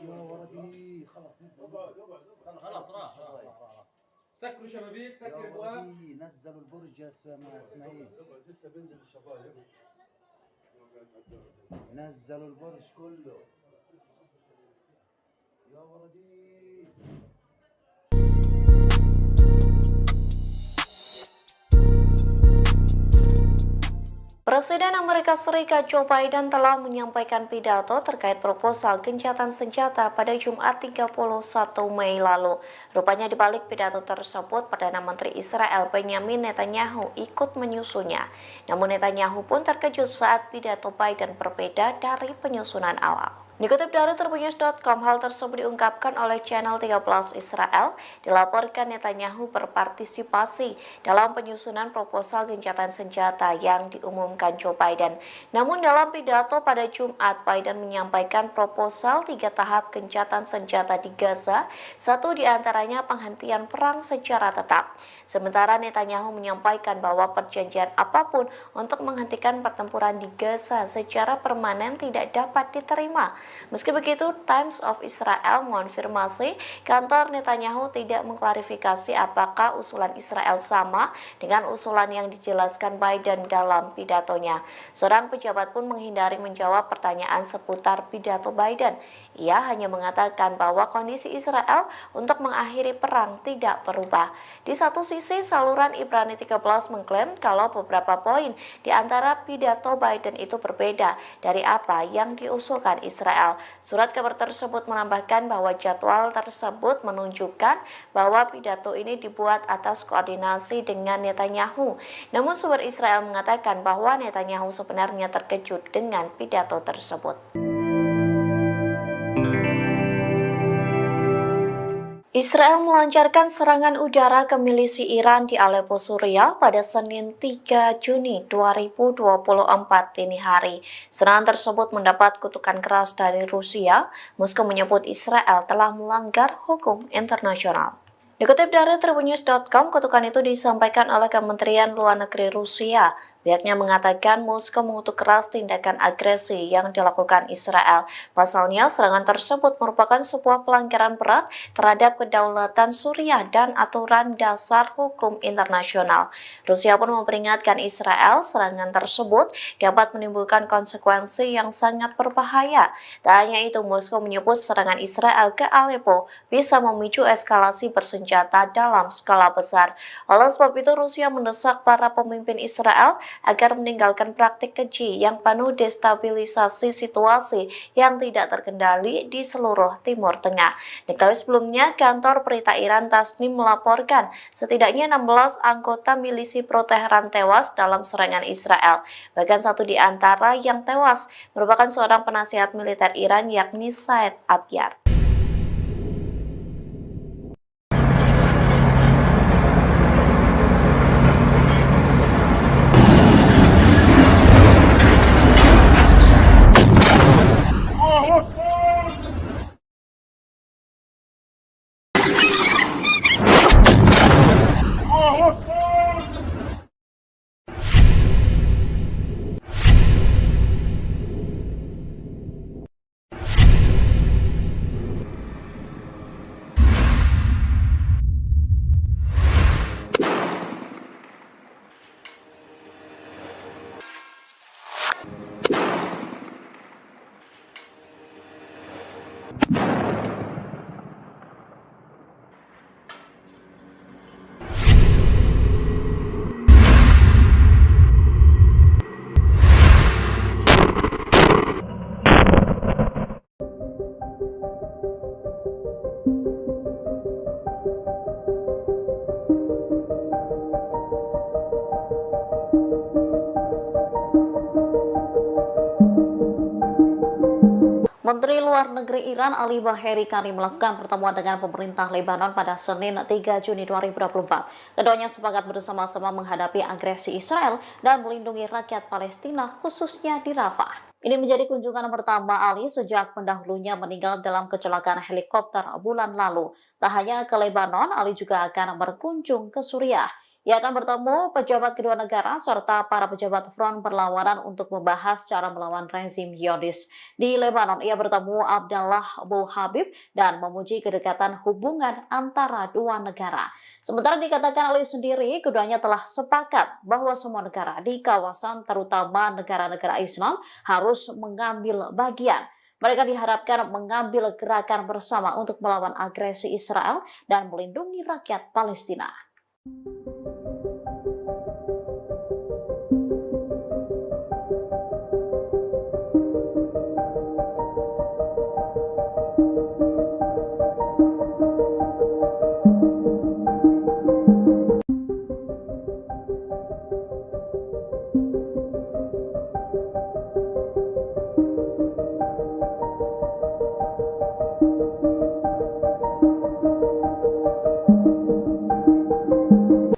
يا ولدي خلاص نزل خلاص راح سكروا شبابيك يا سكر ابواب ولدي نزلوا البرج يا اسماعيل لسه بينزل الشبايب نزلوا البرج كله يا ولدي Presiden Amerika Serikat Joe Biden telah menyampaikan pidato terkait proposal gencatan senjata pada Jumat 31 Mei lalu. Rupanya di balik pidato tersebut, Perdana Menteri Israel Benjamin Netanyahu ikut menyusunnya. Namun Netanyahu pun terkejut saat pidato Biden berbeda dari penyusunan awal. Dikutip dari Tribunnews.com, hal tersebut diungkapkan oleh channel 13 Israel. Dilaporkan Netanyahu berpartisipasi dalam penyusunan proposal gencatan senjata yang diumumkan Joe Biden. Namun dalam pidato pada Jumat, Biden menyampaikan proposal 3 tahap gencatan senjata di Gaza, satu diantaranya penghentian perang secara tetap. Sementara Netanyahu menyampaikan bahwa perjanjian apapun untuk menghentikan pertempuran di Gaza secara permanen tidak dapat diterima. Meski begitu, Times of Israel mengonfirmasi kantor Netanyahu tidak mengklarifikasi apakah usulan Israel sama dengan usulan yang dijelaskan Biden dalam pidatonya. Seorang pejabat pun menghindari menjawab pertanyaan seputar pidato Biden. Ia hanya mengatakan bahwa kondisi Israel untuk mengakhiri perang tidak berubah. Di satu sisi, saluran Ibrani 13 mengklaim kalau beberapa poin di antara pidato Biden itu berbeda dari apa yang diusulkan Israel. Surat kabar tersebut menambahkan bahwa jadwal tersebut menunjukkan bahwa pidato ini dibuat atas koordinasi dengan Netanyahu. Namun sumber Israel mengatakan bahwa Netanyahu sebenarnya terkejut dengan pidato tersebut. Israel melancarkan serangan udara ke milisi Iran di Aleppo, Suriah pada Senin 3 Juni 2024 dini hari. Serangan tersebut mendapat kutukan keras dari Rusia. Moskow menyebut Israel telah melanggar hukum internasional. Dikutip dari Tribunnews.com, kutukan itu disampaikan oleh Kementerian Luar Negeri Rusia. Pihaknya mengatakan Moskow mengutuk keras tindakan agresi yang dilakukan Israel. Pasalnya, serangan tersebut merupakan sebuah pelanggaran berat terhadap kedaulatan Suriah dan aturan dasar hukum internasional. Rusia pun memperingatkan Israel serangan tersebut dapat menimbulkan konsekuensi yang sangat berbahaya. Tak hanya itu, Moskow menyebut serangan Israel ke Aleppo bisa memicu eskalasi bersenjata dalam skala besar. Oleh sebab itu, Rusia mendesak para pemimpin Israel agar meninggalkan praktik keji yang penuh destabilisasi situasi yang tidak terkendali di seluruh Timur Tengah. Diketahui sebelumnya, kantor berita Iran Tasnim melaporkan setidaknya 16 anggota milisi pro-Teheran tewas dalam serangan Israel. Bahkan satu di antara yang tewas merupakan seorang penasihat militer Iran, yakni Said Abyad. Menteri Luar Negeri Iran Ali Baheri Kari melakukan pertemuan dengan pemerintah Lebanon pada Senin 3 Juni 2024. Keduanya sepakat bersama-sama menghadapi agresi Israel dan melindungi rakyat Palestina, khususnya di Rafah. Ini menjadi kunjungan pertama Ali sejak pendahulunya meninggal dalam kecelakaan helikopter bulan lalu. Tak hanya ke Lebanon, Ali juga akan berkunjung ke Suriah. Ia akan bertemu pejabat kedua negara serta para pejabat front perlawanan untuk membahas cara melawan rezim Zionis. Di Lebanon, ia bertemu Abdallah Abu Habib dan memuji kedekatan hubungan antara dua negara. Sementara dikatakan Ali sendiri, keduanya telah sepakat bahwa semua negara di kawasan, terutama negara-negara Islam, harus mengambil bagian. Mereka diharapkan mengambil gerakan bersama untuk melawan agresi Israel dan melindungi rakyat Palestina.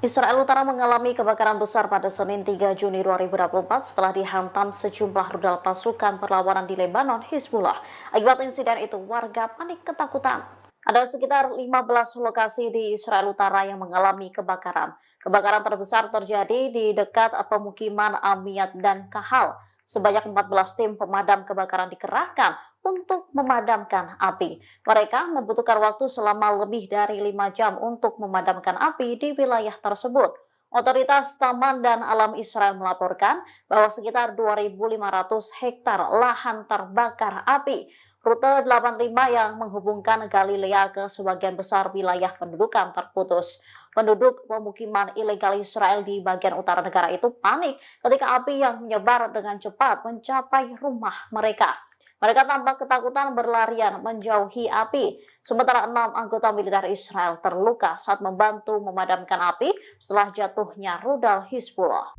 Israel Utara mengalami kebakaran besar pada Senin 3 Juni 2024 setelah dihantam sejumlah rudal pasukan perlawanan di Lebanon, Hizbullah. Akibat insiden itu, warga panik ketakutan. Ada sekitar 15 lokasi di Israel Utara yang mengalami kebakaran. Kebakaran terbesar terjadi di dekat pemukiman Amiyat dan Kahal. Sebanyak 14 tim pemadam kebakaran dikerahkan untuk memadamkan api. Mereka membutuhkan waktu selama lebih dari 5 jam untuk memadamkan api di wilayah tersebut. Otoritas Taman dan Alam Israel melaporkan bahwa sekitar 2.500 hektar lahan terbakar api. Rute 85 yang menghubungkan Galilea ke sebagian besar wilayah pendudukan terputus. Penduduk pemukiman ilegal Israel di bagian utara negara itu panik ketika api yang menyebar dengan cepat mencapai rumah mereka. Mereka tampak ketakutan berlarian menjauhi api. Sementara 6 anggota militer Israel terluka saat membantu memadamkan api setelah jatuhnya rudal Hizbullah.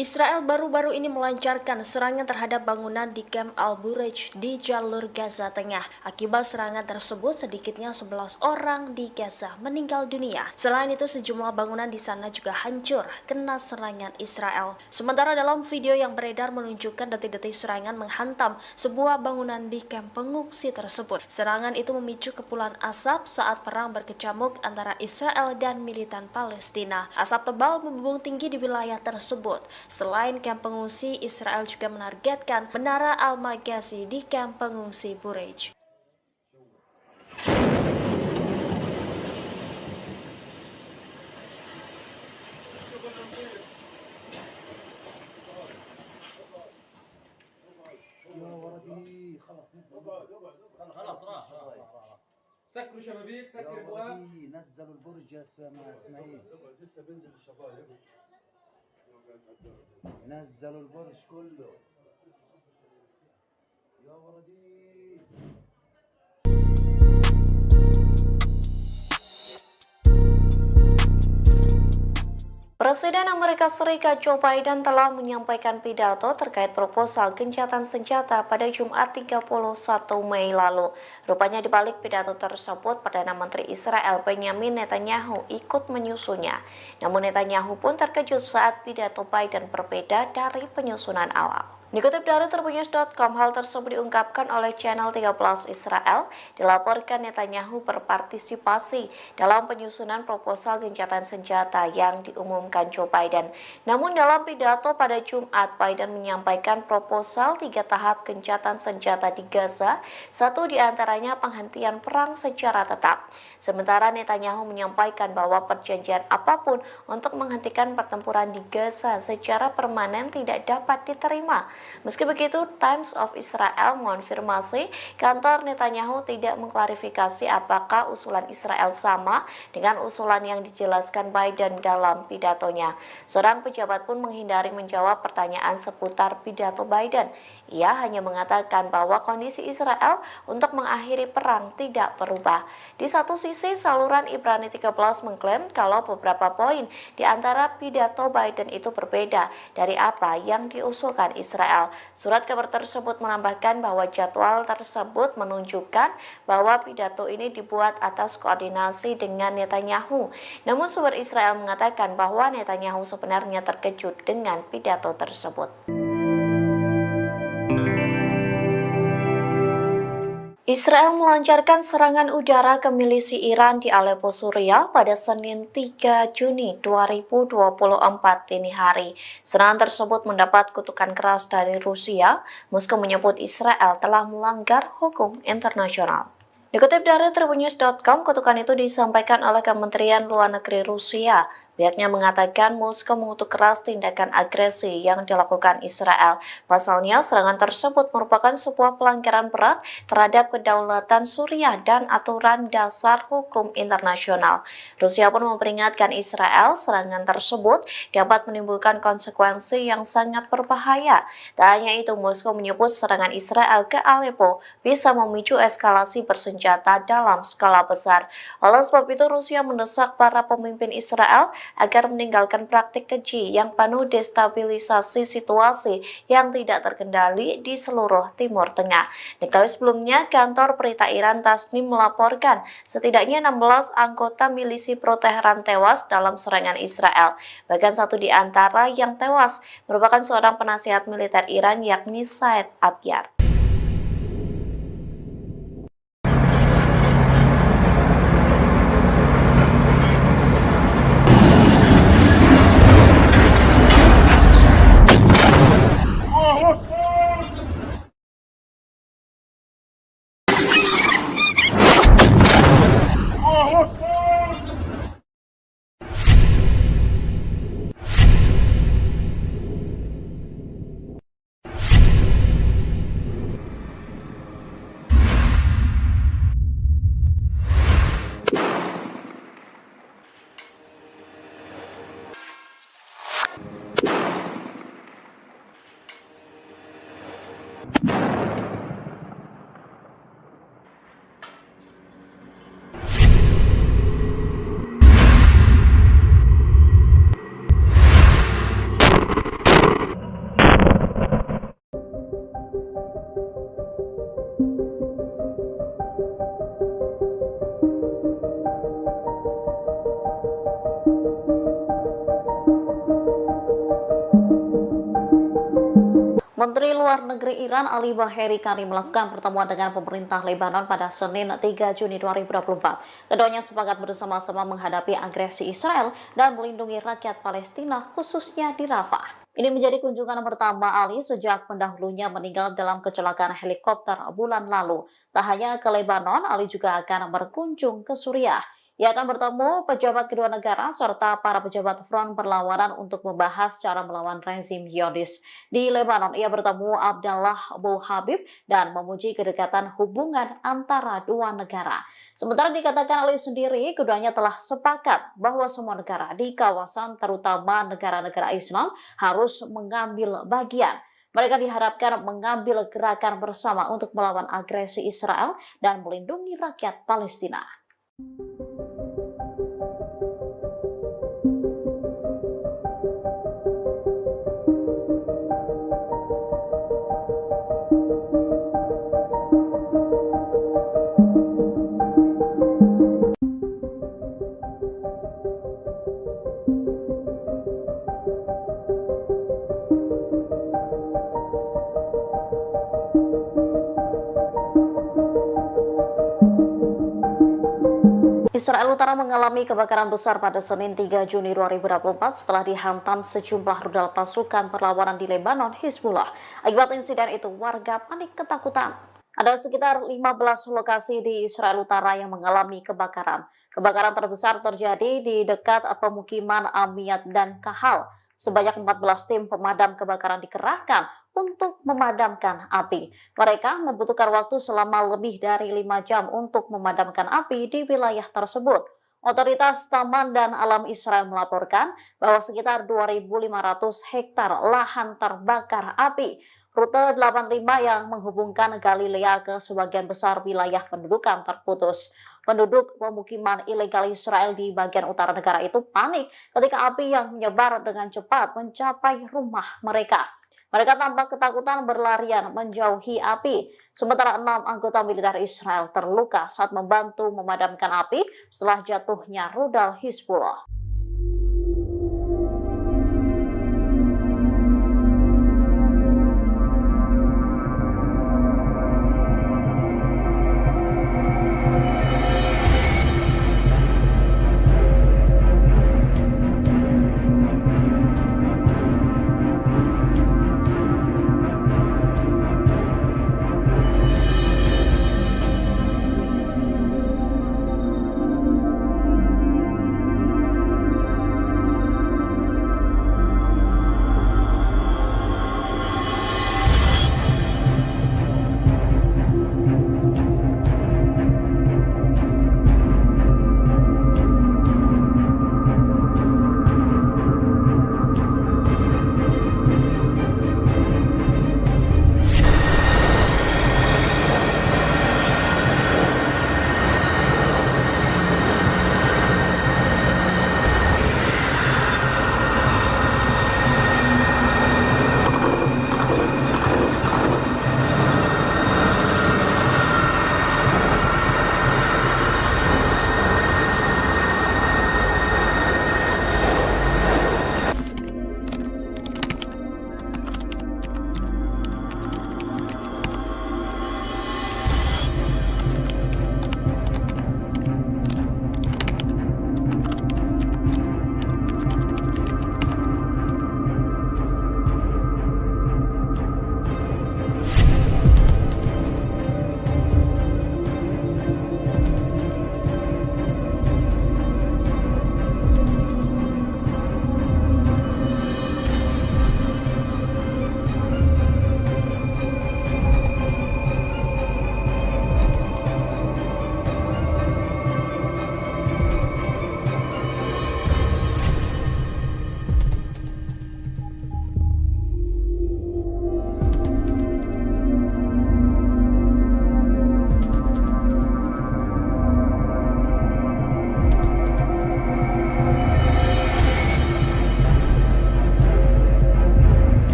Israel baru-baru ini melancarkan serangan terhadap bangunan di Camp Al-Bureij di jalur Gaza Tengah. Akibat serangan tersebut, sedikitnya 11 orang di Gaza meninggal dunia. Selain itu, sejumlah bangunan di sana juga hancur kena serangan Israel. Sementara dalam video yang beredar menunjukkan detik-detik serangan menghantam sebuah bangunan di kamp pengungsi tersebut. Serangan itu memicu kepulan asap saat perang berkecamuk antara Israel dan militan Palestina. Asap tebal membumbung tinggi di wilayah tersebut. Selain kamp pengungsi, Israel juga menargetkan Menara Al-Maghazi di kamp pengungsi Bureij. يا ولدي خلص نزل خلاص راح سكروا شبابيك يا سكر ابواب ولدي نزلوا البرج يا اسماعيل لسه بينزل الشبايب نزلوا البرج كله يا ولدي. Presiden Amerika Serikat Joe Biden telah menyampaikan pidato terkait proposal gencatan senjata pada Jumat 31 Mei lalu. Rupanya di balik pidato tersebut, Perdana Menteri Israel Benjamin Netanyahu ikut menyusunnya. Namun Netanyahu pun terkejut saat pidato Biden berbeda dari penyusunan awal. Dikutip dari Tribunnews.com, hal tersebut diungkapkan oleh channel 13 Israel. Dilaporkan Netanyahu berpartisipasi dalam penyusunan proposal gencatan senjata yang diumumkan Joe Biden. Namun dalam pidato pada Jumat, Biden menyampaikan proposal 3 tahap gencatan senjata di Gaza, satu diantaranya penghentian perang secara tetap. Sementara Netanyahu menyampaikan bahwa perjanjian apapun untuk menghentikan pertempuran di Gaza secara permanen tidak dapat diterima. Meski begitu, Times of Israel mengonfirmasi kantor Netanyahu tidak mengklarifikasi apakah usulan Israel sama dengan usulan yang dijelaskan Biden dalam pidatonya. Seorang pejabat pun menghindari menjawab pertanyaan seputar pidato Biden. Ia hanya mengatakan bahwa kondisi Israel untuk mengakhiri perang tidak berubah. Di satu sisi, saluran Ibrani 13 mengklaim kalau beberapa poin di antara pidato Biden itu berbeda dari apa yang diusulkan Israel. Surat kabar tersebut menambahkan bahwa jadwal tersebut menunjukkan bahwa pidato ini dibuat atas koordinasi dengan Netanyahu. Namun sumber Israel mengatakan bahwa Netanyahu sebenarnya terkejut dengan pidato tersebut. Israel melancarkan serangan udara ke milisi Iran di Aleppo, Suriah pada Senin 3 Juni 2024 dini hari. Serangan tersebut mendapat kutukan keras dari Rusia. Moskow menyebut Israel telah melanggar hukum internasional. Dikutip dari Tribunnews.com, kutukan itu disampaikan oleh Kementerian Luar Negeri Rusia. Pihaknya mengatakan Moskow mengutuk keras tindakan agresi yang dilakukan Israel. Pasalnya, serangan tersebut merupakan sebuah pelanggaran berat terhadap kedaulatan Suriah dan aturan dasar hukum internasional. Rusia pun memperingatkan Israel serangan tersebut dapat menimbulkan konsekuensi yang sangat berbahaya. Tak hanya itu, Moskow menyebut serangan Israel ke Aleppo bisa memicu eskalasi bersenjata dalam skala besar. Oleh sebab itu, Rusia mendesak para pemimpin Israel agar meninggalkan praktik keji yang penuh destabilisasi situasi yang tidak terkendali di seluruh Timur Tengah. Diketahui sebelumnya, kantor berita Iran Tasnim melaporkan setidaknya 16 anggota milisi pro-Teheran tewas dalam serangan Israel. Bahkan satu di antara yang tewas merupakan seorang penasihat militer Iran, yakni Said Abyar. Menteri Luar Negeri Iran Ali Baheri Kari melakukan pertemuan dengan pemerintah Lebanon pada Senin 3 Juni 2024. Keduanya sepakat bersama-sama menghadapi agresi Israel dan melindungi rakyat Palestina, khususnya di Rafah. Ini menjadi kunjungan pertama Ali sejak pendahulunya meninggal dalam kecelakaan helikopter bulan lalu. Tak hanya ke Lebanon, Ali juga akan berkunjung ke Suriah. Ia akan bertemu pejabat kedua negara serta para pejabat front perlawanan untuk membahas cara melawan rezim Zionis. Di Lebanon, ia bertemu Abdallah Abu Habib dan memuji kedekatan hubungan antara dua negara. Sementara dikatakan Ali sendiri, keduanya telah sepakat bahwa semua negara di kawasan, terutama negara-negara Islam, harus mengambil bagian. Mereka diharapkan mengambil gerakan bersama untuk melawan agresi Israel dan melindungi rakyat Palestina. Israel Utara mengalami kebakaran besar pada Senin 3 Juni 2024 setelah dihantam sejumlah rudal pasukan perlawanan di Lebanon, Hizbullah. Akibat insiden itu, warga panik ketakutan. Ada sekitar 15 lokasi di Israel Utara yang mengalami kebakaran. Kebakaran terbesar terjadi di dekat pemukiman Amiyat dan Kahal. Sebanyak 14 tim pemadam kebakaran dikerahkan untuk memadamkan api. Mereka membutuhkan waktu selama lebih dari 5 jam untuk memadamkan api di wilayah tersebut. Otoritas Taman dan Alam Israel melaporkan bahwa sekitar 2.500 hektar lahan terbakar api. Rute 85 yang menghubungkan Galilea ke sebagian besar wilayah pendudukan terputus. Penduduk pemukiman ilegal Israel di bagian utara negara itu panik ketika api yang menyebar dengan cepat mencapai rumah mereka. Mereka tampak ketakutan berlarian menjauhi api. Sementara 6 anggota militer Israel terluka saat membantu memadamkan api setelah jatuhnya rudal Hizbullah.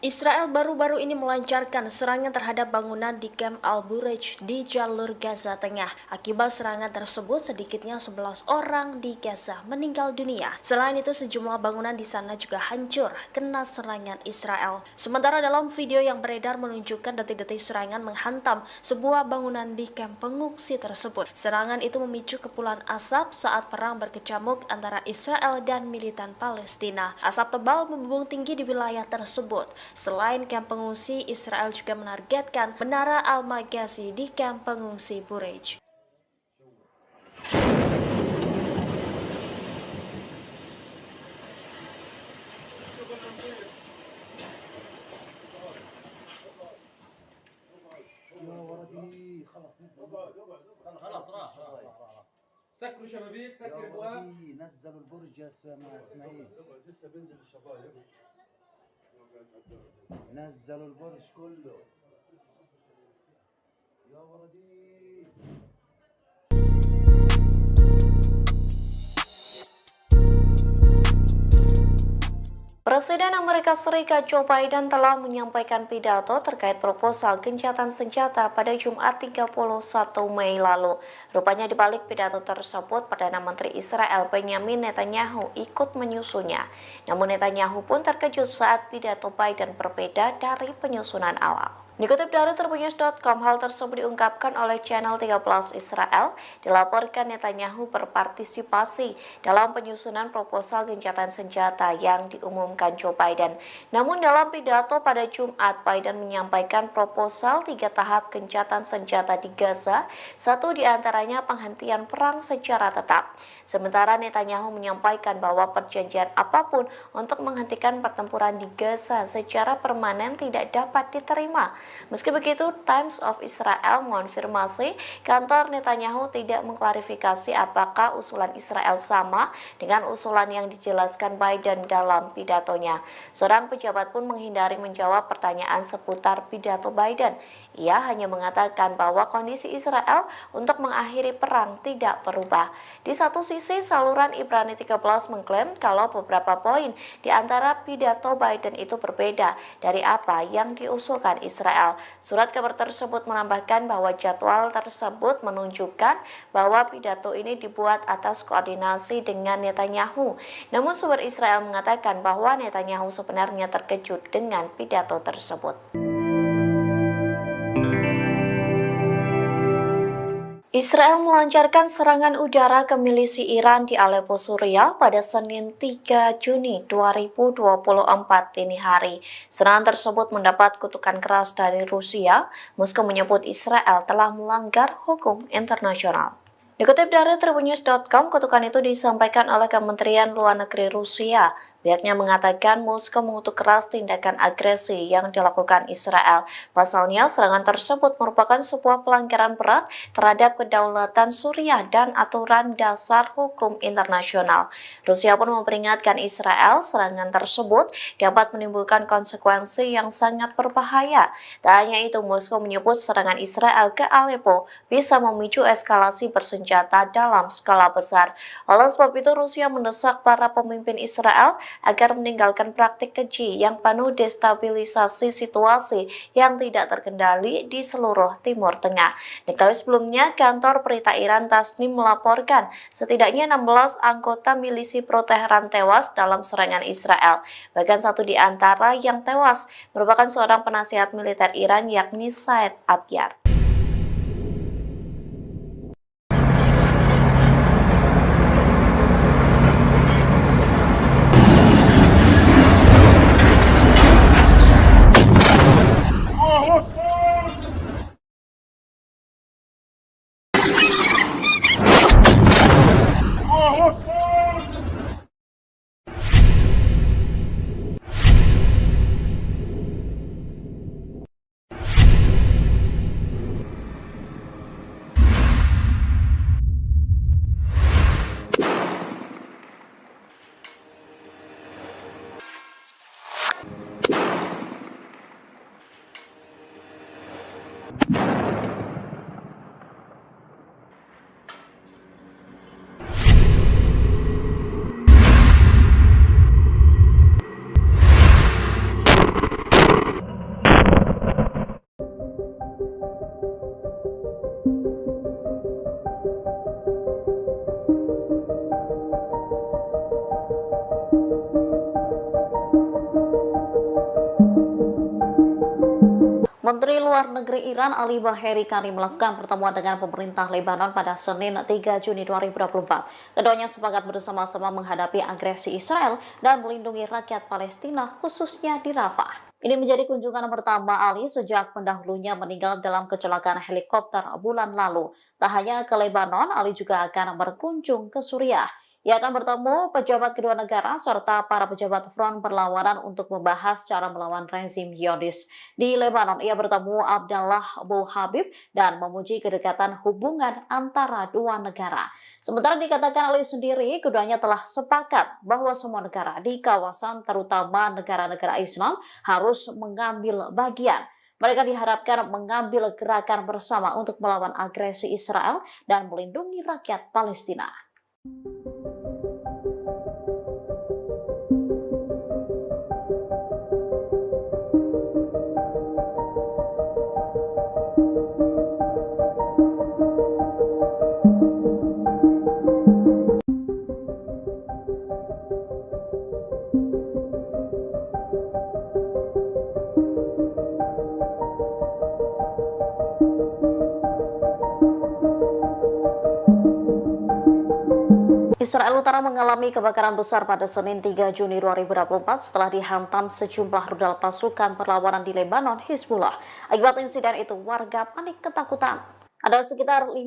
Israel baru-baru ini melancarkan serangan terhadap bangunan di Camp Al-Bureij di jalur Gaza Tengah. Akibat serangan tersebut, sedikitnya 11 orang di Gaza meninggal dunia. Selain itu, sejumlah bangunan di sana juga hancur kena serangan Israel. Sementara dalam video yang beredar menunjukkan detik-detik serangan menghantam sebuah bangunan di kamp pengungsi tersebut. Serangan itu memicu kepulan asap saat perang berkecamuk antara Israel dan militan Palestina. Asap tebal membumbung tinggi di wilayah tersebut. Selain kamp pengungsi, Israel juga menargetkan Menara Al-Magazi di kamp pengungsi Bureij. خلاص راح سكروا شبابيك يا سكر ابواب ولدي نزلوا البرج يا اسماعيل لسه بينزل الشبايب نزلوا البرج كله يا ولدي. Presiden Amerika Serikat Joe Biden telah menyampaikan pidato terkait proposal gencatan senjata pada Jumat 31 Mei lalu. Rupanya di balik pidato tersebut, Perdana Menteri Israel Benjamin Netanyahu ikut menyusunnya. Namun Netanyahu pun terkejut saat pidato Biden berbeda dari penyusunan awal. Dikutip dari Tribunnews.com, hal tersebut diungkapkan oleh channel 13 Israel. Dilaporkan Netanyahu berpartisipasi dalam penyusunan proposal gencatan senjata yang diumumkan Joe Biden. Namun dalam pidato pada Jumat, Biden menyampaikan proposal 3 tahap gencatan senjata di Gaza, satu diantaranya penghentian perang secara tetap. Sementara Netanyahu menyampaikan bahwa perjanjian apapun untuk menghentikan pertempuran di Gaza secara permanen tidak dapat diterima. Meski begitu, Times of Israel mengonfirmasi kantor Netanyahu tidak mengklarifikasi apakah usulan Israel sama dengan usulan yang dijelaskan Biden dalam pidatonya. Seorang pejabat pun menghindari menjawab pertanyaan seputar pidato Biden. Ia hanya mengatakan bahwa kondisi Israel untuk mengakhiri perang tidak berubah. Di satu sisi, saluran Ibrani 13 mengklaim kalau beberapa poin di antara pidato Biden itu berbeda dari apa yang diusulkan Israel. Surat kabar tersebut menambahkan bahwa jadwal tersebut menunjukkan bahwa pidato ini dibuat atas koordinasi dengan Netanyahu. Namun sumber Israel mengatakan bahwa Netanyahu sebenarnya terkejut dengan pidato tersebut. Israel melancarkan serangan udara ke milisi Iran di Aleppo, Suriah pada Senin 3 Juni 2024 dini hari. Serangan tersebut mendapat kutukan keras dari Rusia. Moskow menyebut Israel telah melanggar hukum internasional. Dikutip dari Tribunnews.com, kutukan itu disampaikan oleh Kementerian Luar Negeri Rusia. Pihaknya mengatakan Moskow mengutuk keras tindakan agresi yang dilakukan Israel. Pasalnya, serangan tersebut merupakan sebuah pelanggaran berat terhadap kedaulatan Suriah dan aturan dasar hukum internasional. Rusia pun memperingatkan Israel serangan tersebut dapat menimbulkan konsekuensi yang sangat berbahaya. Tak hanya itu, Moskow menyebut serangan Israel ke Aleppo bisa memicu eskalasi bersenjata dalam skala besar. Oleh sebab itu, Rusia mendesak para pemimpin Israel agar meninggalkan praktik keji yang penuh destabilisasi situasi yang tidak terkendali di seluruh Timur Tengah. Diketahui sebelumnya, kantor berita Iran Tasnim melaporkan setidaknya 16 anggota milisi pro-Teheran tewas dalam serangan Israel. Bahkan satu di antara yang tewas merupakan seorang penasihat militer Iran, yakni Said Abyar. Menteri Luar Negeri Iran Ali Baheri Kani melakukan pertemuan dengan pemerintah Lebanon pada Senin 3 Juni 2024. Keduanya sepakat bersama-sama menghadapi agresi Israel dan melindungi rakyat Palestina, khususnya di Rafah. Ini menjadi kunjungan pertama Ali sejak pendahulunya meninggal dalam kecelakaan helikopter bulan lalu. Tak hanya ke Lebanon, Ali juga akan berkunjung ke Suriah. Ia akan bertemu pejabat kedua negara serta para pejabat front perlawanan untuk membahas cara melawan rezim Zionis. Di Lebanon, ia bertemu Abdallah Abu Habib dan memuji kedekatan hubungan antara dua negara. Sementara dikatakan Ali sendiri, keduanya telah sepakat bahwa semua negara di kawasan, terutama negara-negara Islam, harus mengambil bagian. Mereka diharapkan mengambil gerakan bersama untuk melawan agresi Israel dan melindungi rakyat Palestina. Israel Utara mengalami kebakaran besar pada Senin 3 Juni 2024 setelah dihantam sejumlah rudal pasukan perlawanan di Lebanon, Hizbullah. Akibat insiden itu, warga panik ketakutan. Ada sekitar 15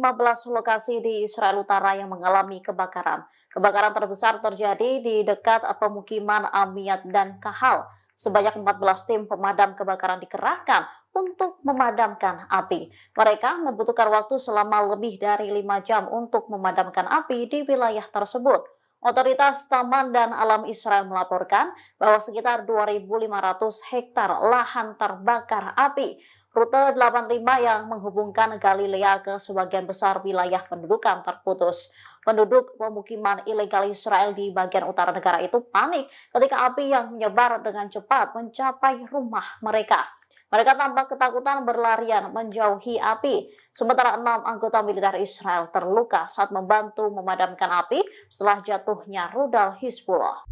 lokasi di Israel Utara yang mengalami kebakaran. Kebakaran terbesar terjadi di dekat pemukiman Amiyat dan Kahal. Sebanyak 14 tim pemadam kebakaran dikerahkan untuk memadamkan api. Mereka membutuhkan waktu selama lebih dari 5 jam untuk memadamkan api di wilayah tersebut. Otoritas Taman dan Alam Israel melaporkan bahwa sekitar 2.500 hektar lahan terbakar api. Rute 85 yang menghubungkan Galilea ke sebagian besar wilayah pendudukan terputus. Penduduk pemukiman ilegal Israel di bagian utara negara itu panik ketika api yang menyebar dengan cepat mencapai rumah mereka. Mereka tampak ketakutan berlarian menjauhi api. Sementara 6 anggota militer Israel terluka saat membantu memadamkan api setelah jatuhnya rudal Hizbullah.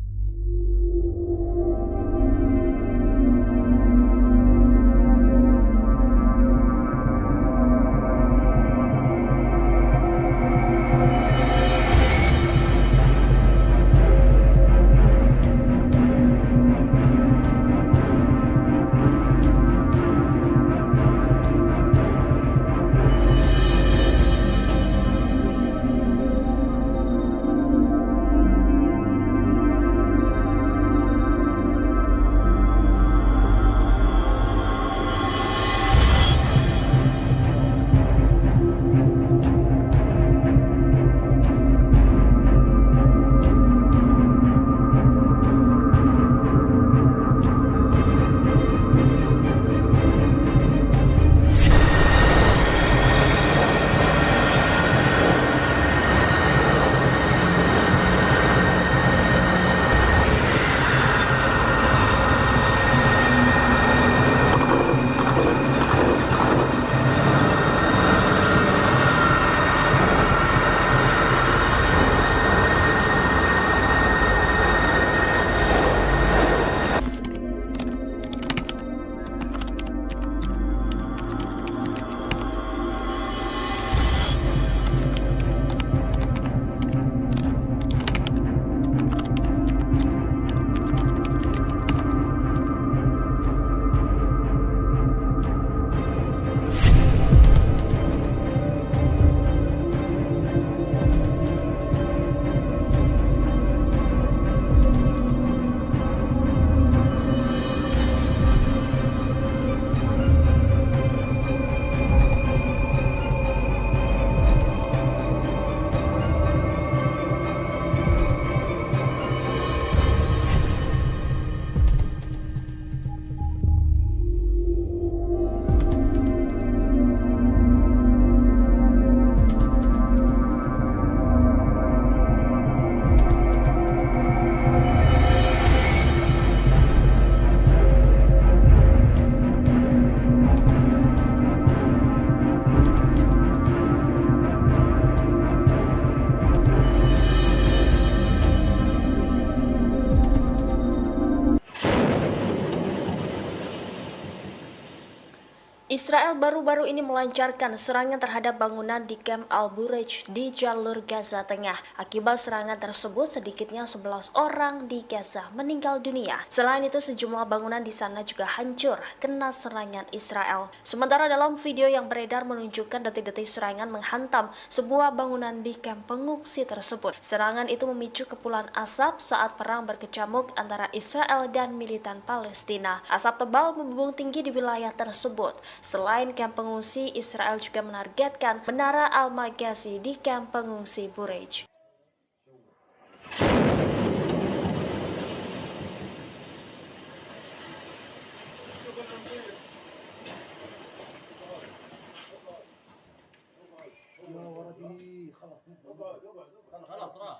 Israel baru-baru ini melancarkan serangan terhadap bangunan di Camp Al-Bureij di jalur Gaza Tengah. Akibat serangan tersebut, sedikitnya 11 orang di Gaza meninggal dunia. Selain itu, sejumlah bangunan di sana juga hancur kena serangan Israel. Sementara dalam video yang beredar menunjukkan detik-detik serangan menghantam sebuah bangunan di kamp pengungsi tersebut. Serangan itu memicu kepulan asap saat perang berkecamuk antara Israel dan militan Palestina. Asap tebal membumbung tinggi di wilayah tersebut. Selain kamp pengungsi, Israel juga menargetkan Menara Al-Maghazi di kamp pengungsi Bureij. خلاص راح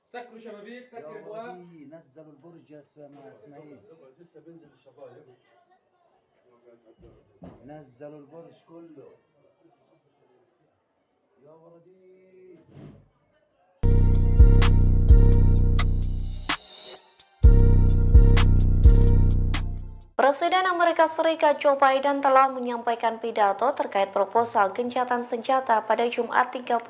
سكروا شبابيك سكر ابواب نزلوا البرج يا اسماعيل لسه بينزل الشبايب نزلوا البرج كله يا ولدي. Presiden Amerika Serikat Joe Biden telah menyampaikan pidato terkait proposal gencatan senjata pada Jumat 31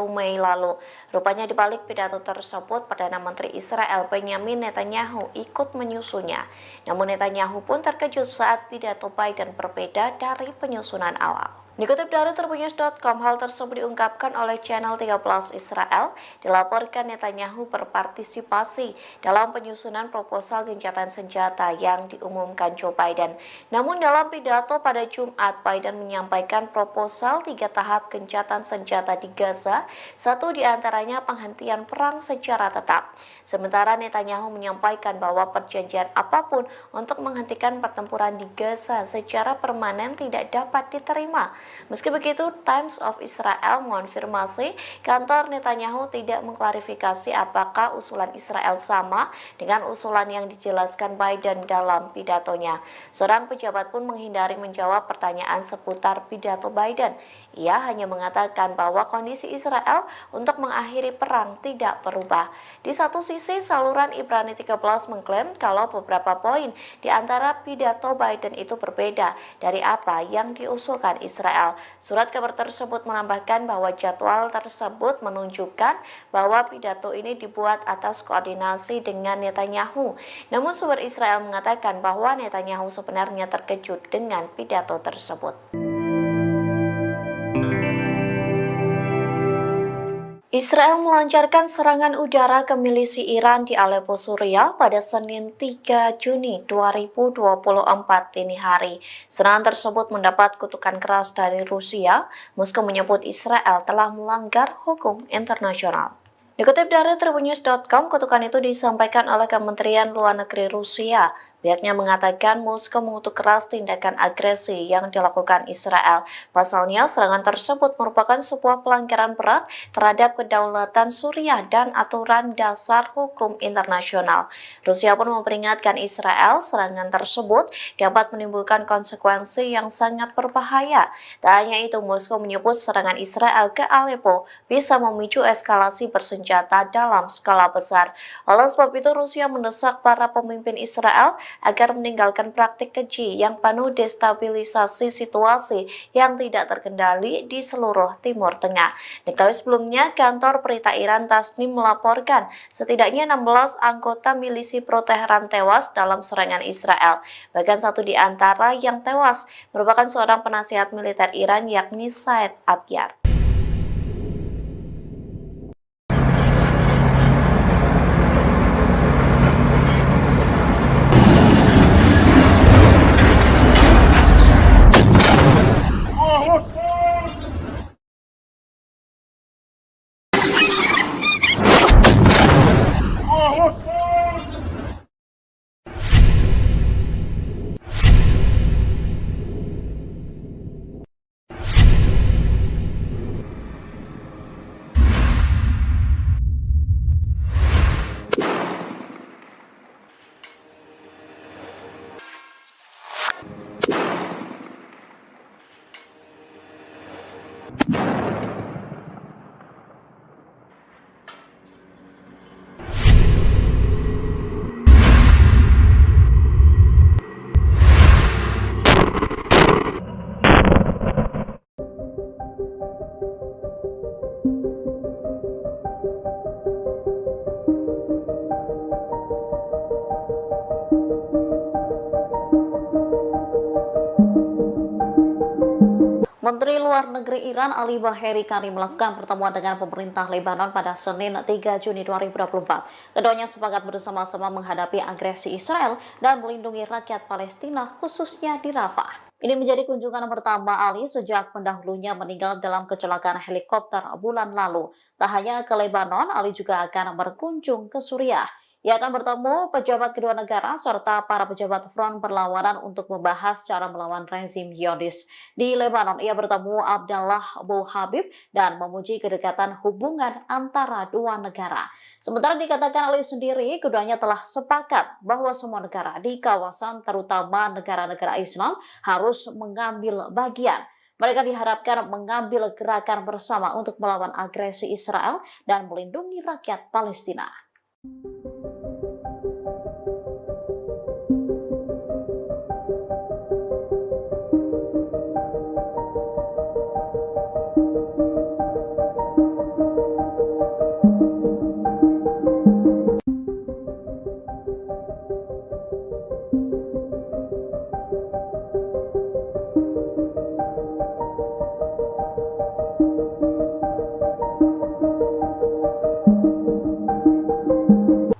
Mei lalu. Rupanya di balik pidato tersebut, Perdana Menteri Israel Benjamin Netanyahu ikut menyusunnya. Namun Netanyahu pun terkejut saat pidato Biden berbeda dari penyusunan awal. Dikutip dari Tribunnews.com, hal tersebut diungkapkan oleh channel 13 Israel. Dilaporkan Netanyahu berpartisipasi dalam penyusunan proposal gencatan senjata yang diumumkan Joe Biden. Namun dalam pidato pada Jumat, Biden menyampaikan proposal 3 tahap gencatan senjata di Gaza, satu diantaranya penghentian perang secara tetap. Sementara Netanyahu menyampaikan bahwa perjanjian apapun untuk menghentikan pertempuran di Gaza secara permanen tidak dapat diterima. Meski begitu, Times of Israel mengonfirmasi kantor Netanyahu tidak mengklarifikasi apakah usulan Israel sama dengan usulan yang dijelaskan Biden dalam pidatonya. Seorang pejabat pun menghindari menjawab pertanyaan seputar pidato Biden. Ia hanya mengatakan bahwa kondisi Israel untuk mengakhiri perang tidak berubah. Di satu sisi, saluran Ibrani 13 mengklaim kalau beberapa poin di antara pidato Biden itu berbeda dari apa yang diusulkan Israel. Surat kabar tersebut menambahkan bahwa jadwal tersebut menunjukkan bahwa pidato ini dibuat atas koordinasi dengan Netanyahu. Namun sumber Israel mengatakan bahwa Netanyahu sebenarnya terkejut dengan pidato tersebut. Israel melancarkan serangan udara ke milisi Iran di Aleppo, Suriah pada Senin 3 Juni 2024 dini hari. Serangan tersebut mendapat kutukan keras dari Rusia. Moskow menyebut Israel telah melanggar hukum internasional. Dikutip dari Tribunnews.com, kutukan itu disampaikan oleh Kementerian Luar Negeri Rusia. Pihaknya mengatakan Moskow mengutuk keras tindakan agresi yang dilakukan Israel. Pasalnya, serangan tersebut merupakan sebuah pelanggaran berat terhadap kedaulatan Suriah dan aturan dasar hukum internasional. Rusia pun memperingatkan Israel serangan tersebut dapat menimbulkan konsekuensi yang sangat berbahaya. Tak hanya itu, Moskow menyebut serangan Israel ke Aleppo bisa memicu eskalasi bersenjata dalam skala besar. Oleh sebab itu, Rusia mendesak para pemimpin Israel agar meninggalkan praktik keji yang penuh destabilisasi situasi yang tidak terkendali di seluruh Timur Tengah. Diketahui sebelumnya, kantor berita Iran Tasnim melaporkan setidaknya 16 anggota milisi pro-Teheran tewas dalam serangan Israel. Bahkan satu di antara yang tewas merupakan seorang penasihat militer Iran, yakni Said Abyar. Menteri Luar Negeri Iran Ali Baheri Karim melakukan pertemuan dengan pemerintah Lebanon pada Senin 3 Juni 2024. Keduanya sepakat bersama-sama menghadapi agresi Israel dan melindungi rakyat Palestina, khususnya di Rafah. Ini menjadi kunjungan pertama Ali sejak pendahulunya meninggal dalam kecelakaan helikopter bulan lalu. Tak hanya ke Lebanon, Ali juga akan berkunjung ke Suriah. Ia akan bertemu pejabat kedua negara serta para pejabat front perlawanan untuk membahas cara melawan rezim Zionis. Di Lebanon, ia bertemu Abdallah Abu Habib dan memuji kedekatan hubungan antara dua negara. Sementara dikatakan Ali sendiri, keduanya telah sepakat bahwa semua negara di kawasan, terutama negara-negara Islam, harus mengambil bagian. Mereka diharapkan mengambil gerakan bersama untuk melawan agresi Israel dan melindungi rakyat Palestina.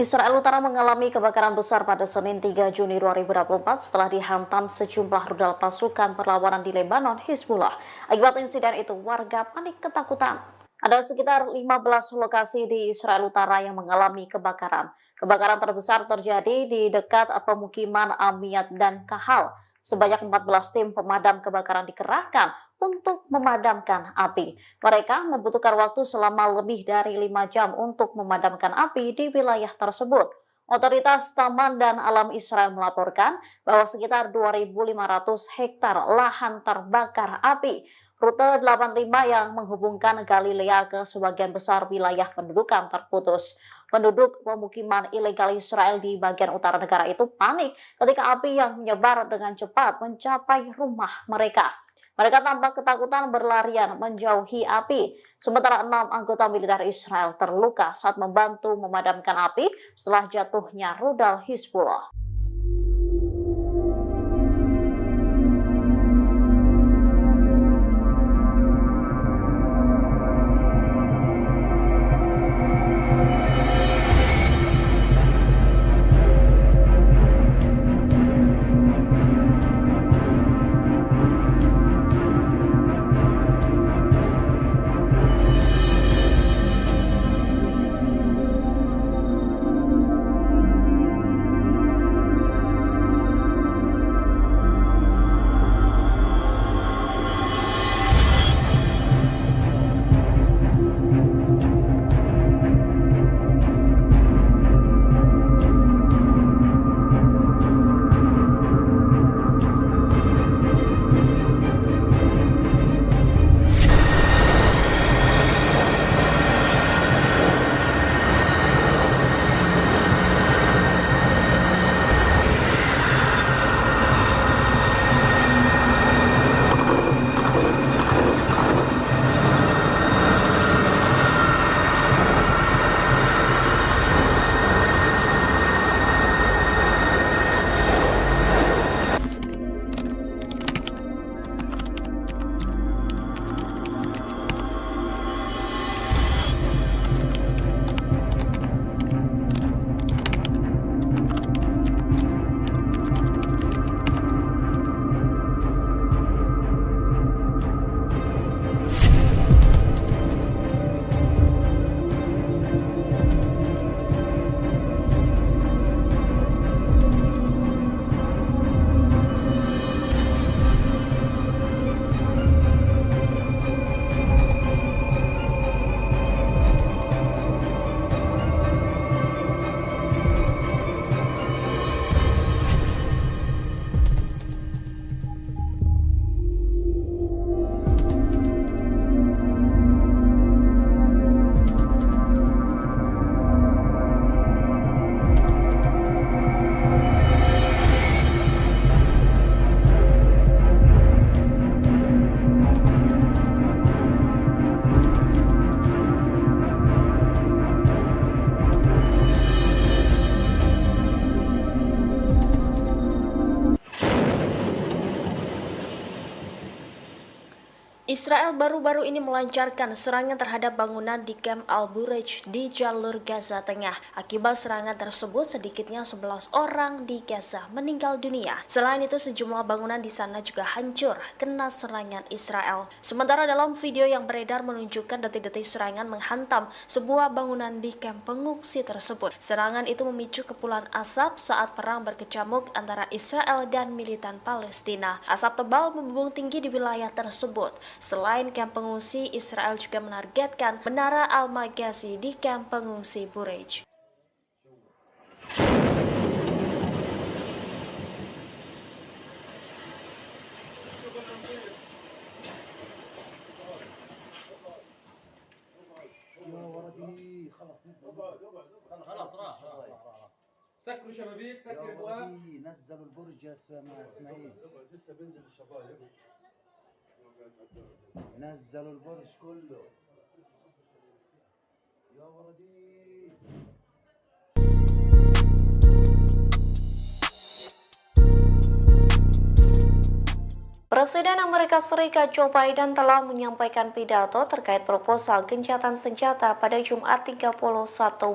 Israel Utara mengalami kebakaran besar pada Senin 3 Juni 2024 setelah dihantam sejumlah rudal pasukan perlawanan di Lebanon, Hizbullah. Akibat insiden itu, warga panik ketakutan. Ada sekitar 15 lokasi di Israel Utara yang mengalami kebakaran. Kebakaran terbesar terjadi di dekat pemukiman Amiyat dan Kahal. Sebanyak 14 tim pemadam kebakaran dikerahkan untuk memadamkan api. Mereka membutuhkan waktu selama lebih dari 5 jam untuk memadamkan api di wilayah tersebut. Otoritas Taman dan Alam Israel melaporkan bahwa sekitar 2.500 hektar lahan terbakar api. Rute 85 yang menghubungkan Galilea ke sebagian besar wilayah pendudukan terputus. Penduduk pemukiman ilegal Israel di bagian utara negara itu panik ketika api yang menyebar dengan cepat mencapai rumah mereka. Mereka tampak ketakutan berlarian menjauhi api. Sementara 6 anggota militer Israel terluka saat membantu memadamkan api setelah jatuhnya rudal Hizbullah. Israel baru-baru ini melancarkan serangan terhadap bangunan di Camp Al-Bureij di jalur Gaza Tengah. Akibat serangan tersebut, sedikitnya 11 orang di Gaza meninggal dunia. Selain itu, sejumlah bangunan di sana juga hancur kena serangan Israel. Sementara dalam video yang beredar menunjukkan detik-detik serangan menghantam sebuah bangunan di kamp pengungsi tersebut. Serangan itu memicu kepulan asap saat perang berkecamuk antara Israel dan militan Palestina. Asap tebal membumbung tinggi di wilayah tersebut. Selain kamp pengungsi, Israel juga menargetkan Menara Al-Maghazi di kamp pengungsi Bureij. خلاص راح سكروا شبابيك سكر ابواب نزلوا البرج يا اسماعيل لسه بينزل الشبايب نزلوا البرج كله يا ولدي. Presiden Amerika Serikat Joe Biden telah menyampaikan pidato terkait proposal gencatan senjata pada Jumat 31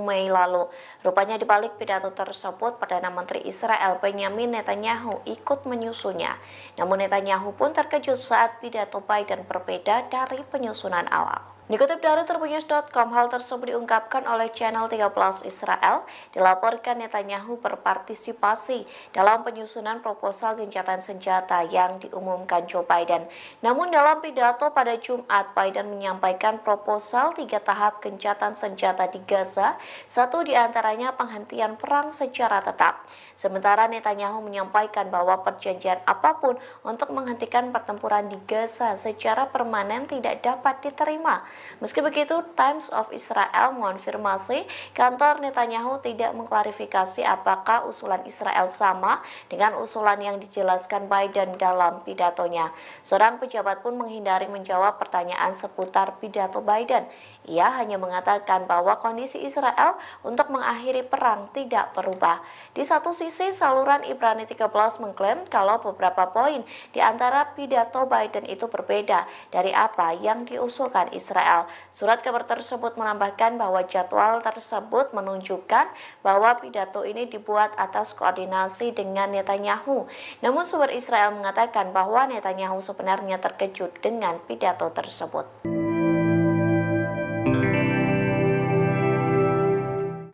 Mei lalu. Rupanya di balik pidato tersebut, Perdana Menteri Israel Benjamin Netanyahu ikut menyusunnya. Namun Netanyahu pun terkejut saat pidato Biden berbeda dari penyusunan awal. Dikutip dari Tribunnews.com, hal tersebut diungkapkan oleh channel 13 Israel. Dilaporkan Netanyahu berpartisipasi dalam penyusunan proposal gencatan senjata yang diumumkan Joe Biden. Namun dalam pidato pada Jumat, Biden menyampaikan proposal 3 tahap gencatan senjata di Gaza, satu diantaranya penghentian perang secara tetap. Sementara Netanyahu menyampaikan bahwa perjanjian apapun untuk menghentikan pertempuran di Gaza secara permanen tidak dapat diterima. Meski begitu, Times of Israel mengonfirmasi kantor Netanyahu tidak mengklarifikasi apakah usulan Israel sama dengan usulan yang dijelaskan Biden dalam pidatonya. Seorang pejabat pun menghindari menjawab pertanyaan seputar pidato Biden. Ia hanya mengatakan bahwa kondisi Israel untuk mengakhiri perang tidak berubah. Di satu sisi, saluran Ibrani 13 mengklaim kalau beberapa poin di antara pidato Biden itu berbeda dari apa yang diusulkan Israel. Surat kabar tersebut menambahkan bahwa jadwal tersebut menunjukkan bahwa pidato ini dibuat atas koordinasi dengan Netanyahu. Namun sumber Israel mengatakan bahwa Netanyahu sebenarnya terkejut dengan pidato tersebut.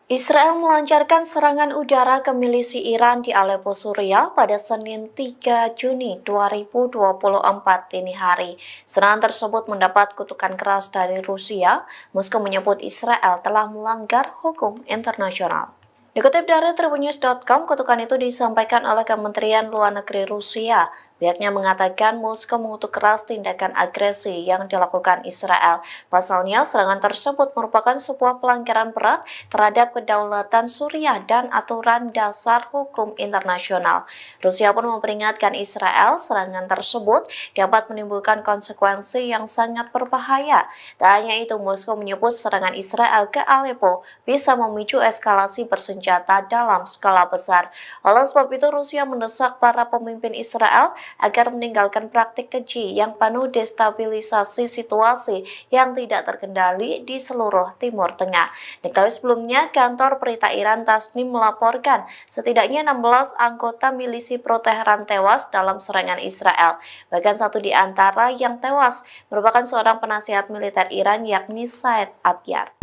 Israel melancarkan serangan udara ke milisi Iran di Aleppo, Suriah pada Senin 3 Juni 2024 dini hari. Serangan tersebut mendapat kutukan keras dari Rusia. Moskow menyebut Israel telah melanggar hukum internasional. Dikutip dari Tribunnews.com, kutukan itu disampaikan oleh Kementerian Luar Negeri Rusia. Pihaknya mengatakan Moskow mengutuk keras tindakan agresi yang dilakukan Israel. Pasalnya, serangan tersebut merupakan sebuah pelanggaran berat terhadap kedaulatan Suriah dan aturan dasar hukum internasional. Rusia pun memperingatkan Israel serangan tersebut dapat menimbulkan konsekuensi yang sangat berbahaya. Tak hanya itu, Moskow menyebut serangan Israel ke Aleppo bisa memicu eskalasi bersenjata dalam skala besar. Oleh sebab itu, Rusia mendesak para pemimpin Israel agar meninggalkan praktik keji yang penuh destabilisasi situasi yang tidak terkendali di seluruh Timur Tengah. Diketahui sebelumnya, kantor berita Iran Tasnim melaporkan setidaknya 16 anggota milisi pro-Teheran tewas dalam serangan Israel. Bahkan satu di antara yang tewas merupakan seorang penasihat militer Iran, yakni Said Abyar.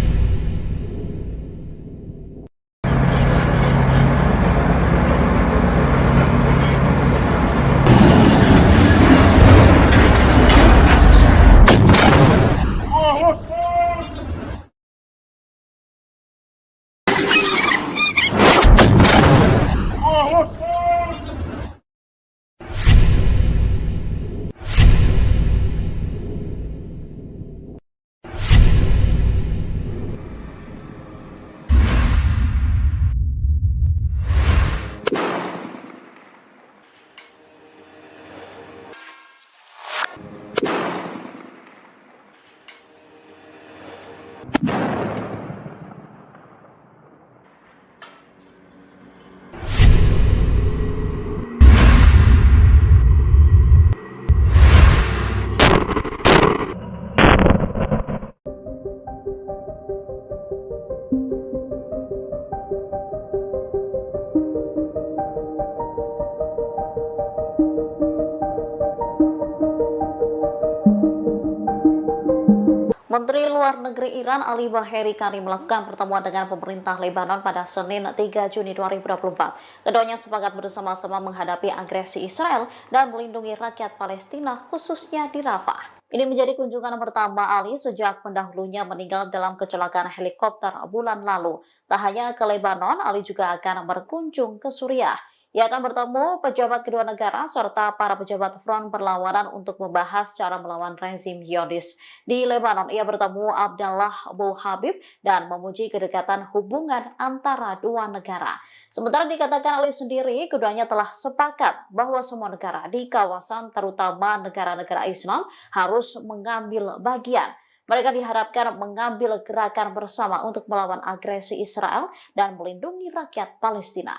Menteri Luar Negeri Iran Ali Baheri Karim melakukan pertemuan dengan pemerintah Lebanon pada Senin 3 Juni 2024. Keduanya sepakat bersama-sama menghadapi agresi Israel dan melindungi rakyat Palestina, khususnya di Rafah. Ini menjadi kunjungan pertama Ali sejak pendahulunya meninggal dalam kecelakaan helikopter bulan lalu. Tak hanya ke Lebanon, Ali juga akan berkunjung ke Suriah. Ia akan bertemu pejabat kedua negara serta para pejabat front perlawanan untuk membahas cara melawan rezim Zionis. Di Lebanon, ia bertemu Abdallah Abu Habib dan memuji kedekatan hubungan antara dua negara. Sementara dikatakan Ali sendiri, keduanya telah sepakat bahwa semua negara di kawasan, terutama negara-negara Islam, harus mengambil bagian. Mereka diharapkan mengambil gerakan bersama untuk melawan agresi Israel dan melindungi rakyat Palestina.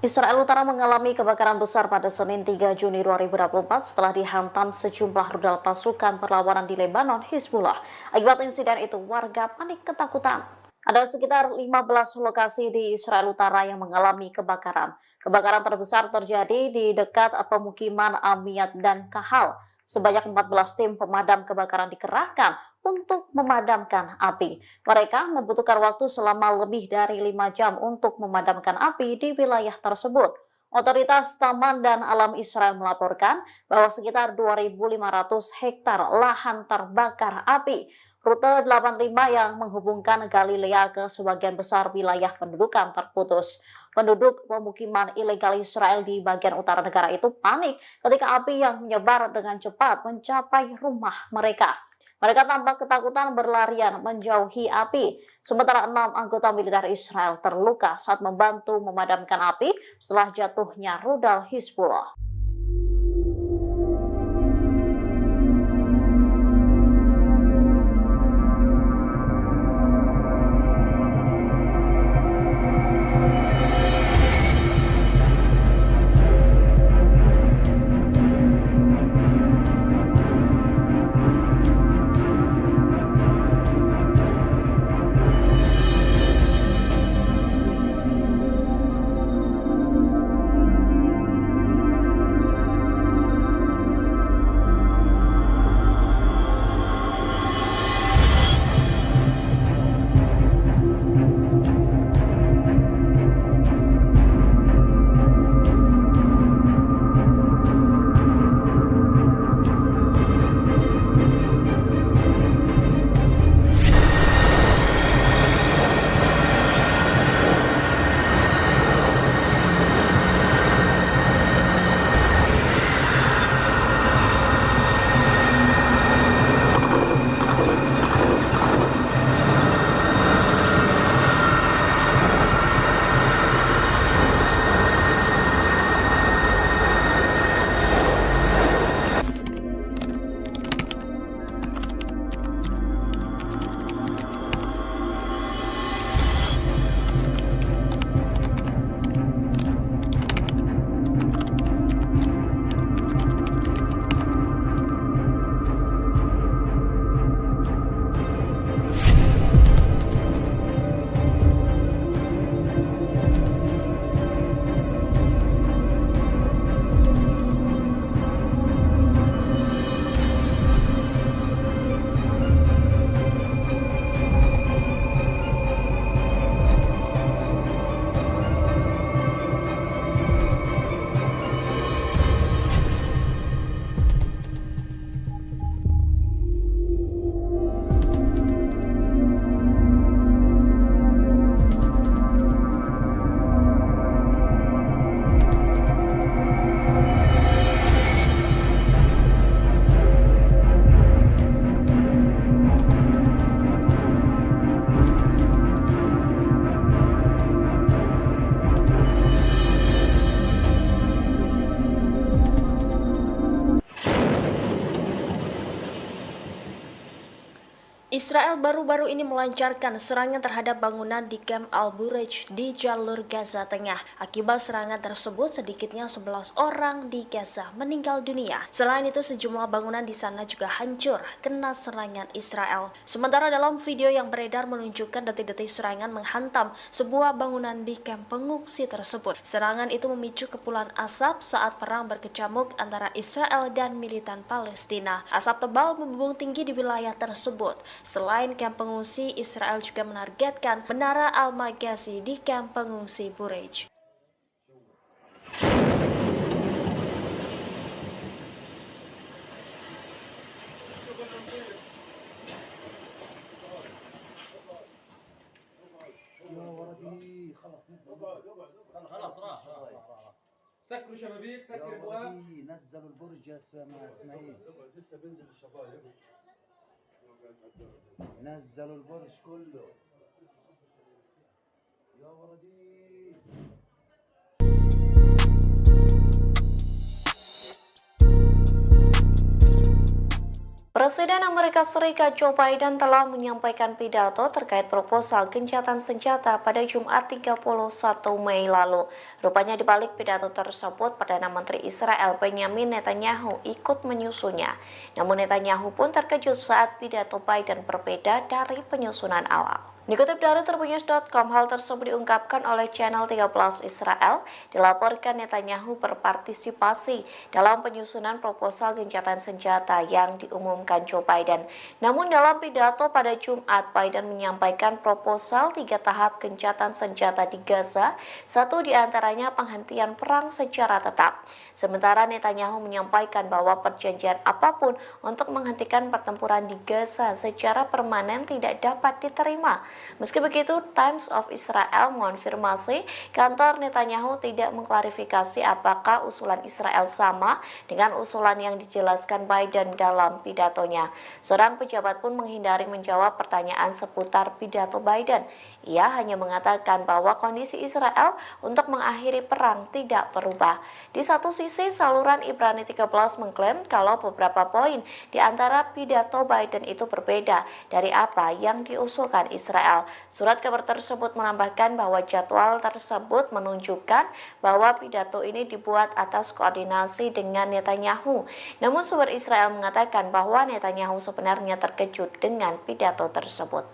Israel Utara mengalami kebakaran besar pada Senin 3 Juni 2024 setelah dihantam sejumlah rudal pasukan perlawanan di Lebanon, Hizbullah. Akibat insiden itu, warga panik ketakutan. Ada sekitar 15 lokasi di Israel Utara yang mengalami kebakaran. Kebakaran terbesar terjadi di dekat pemukiman Amiyat dan Kahal. Sebanyak 14 tim pemadam kebakaran dikerahkan untuk memadamkan api. Mereka membutuhkan waktu selama lebih dari 5 jam untuk memadamkan api di wilayah tersebut. Otoritas Taman dan Alam Israel melaporkan bahwa sekitar 2.500 hektar lahan terbakar api. Rute 85 yang menghubungkan Galilea ke sebagian besar wilayah pendudukan terputus. Penduduk pemukiman ilegal Israel di bagian utara negara itu panik ketika api yang menyebar dengan cepat mencapai rumah mereka. Mereka tampak ketakutan berlarian menjauhi api. Sementara 6 anggota militer Israel terluka saat membantu memadamkan api setelah jatuhnya rudal Hizbullah. Israel baru-baru ini melancarkan serangan terhadap bangunan di Camp Al-Bureij di jalur Gaza Tengah. Akibat serangan tersebut, sedikitnya 11 orang di Gaza meninggal dunia. Selain itu, sejumlah bangunan di sana juga hancur kena serangan Israel. Sementara dalam video yang beredar menunjukkan detik-detik serangan menghantam sebuah bangunan di kamp pengungsi tersebut. Serangan itu memicu kepulan asap saat perang berkecamuk antara Israel dan militan Palestina. Asap tebal membumbung tinggi di wilayah tersebut. Selain kamp pengungsi, Israel juga menargetkan Menara Al-Maghazi di kamp pengungsi Bureij. خلاص راح سكروا شبابيك سكر ابواب نزلوا البرج يا اسماعيل لسه بينزل الشبايب نزلوا البرج كله يا ولدي. Presiden Amerika Serikat Joe Biden telah menyampaikan pidato terkait proposal gencatan senjata pada Jumat 31 Mei lalu. Rupanya di balik pidato tersebut, Perdana Menteri Israel Benjamin Netanyahu ikut menyusunnya. Namun Netanyahu pun terkejut saat pidato Biden berbeda dari penyusunan awal. Dikutip dari Tribunnews.com, hal tersebut diungkapkan oleh channel 13 Israel. Dilaporkan Netanyahu berpartisipasi dalam penyusunan proposal gencatan senjata yang diumumkan Joe Biden. Namun dalam pidato pada Jumat, Biden menyampaikan proposal 3 tahap gencatan senjata di Gaza, satu diantaranya penghentian perang secara tetap. Sementara Netanyahu menyampaikan bahwa perjanjian apapun untuk menghentikan pertempuran di Gaza secara permanen tidak dapat diterima. Meski begitu, Times of Israel mengonfirmasi kantor Netanyahu tidak mengklarifikasi apakah usulan Israel sama dengan usulan yang dijelaskan Biden dalam pidatonya. Seorang pejabat pun menghindari menjawab pertanyaan seputar pidato Biden. Ia hanya mengatakan bahwa kondisi Israel untuk mengakhiri perang tidak berubah. Di satu sisi, saluran Ibrani 13 mengklaim kalau beberapa poin di antara pidato Biden itu berbeda dari apa yang diusulkan Israel. Surat kabar tersebut menambahkan bahwa jadwal tersebut menunjukkan bahwa pidato ini dibuat atas koordinasi dengan Netanyahu. Namun sumber Israel mengatakan bahwa Netanyahu sebenarnya terkejut dengan pidato tersebut.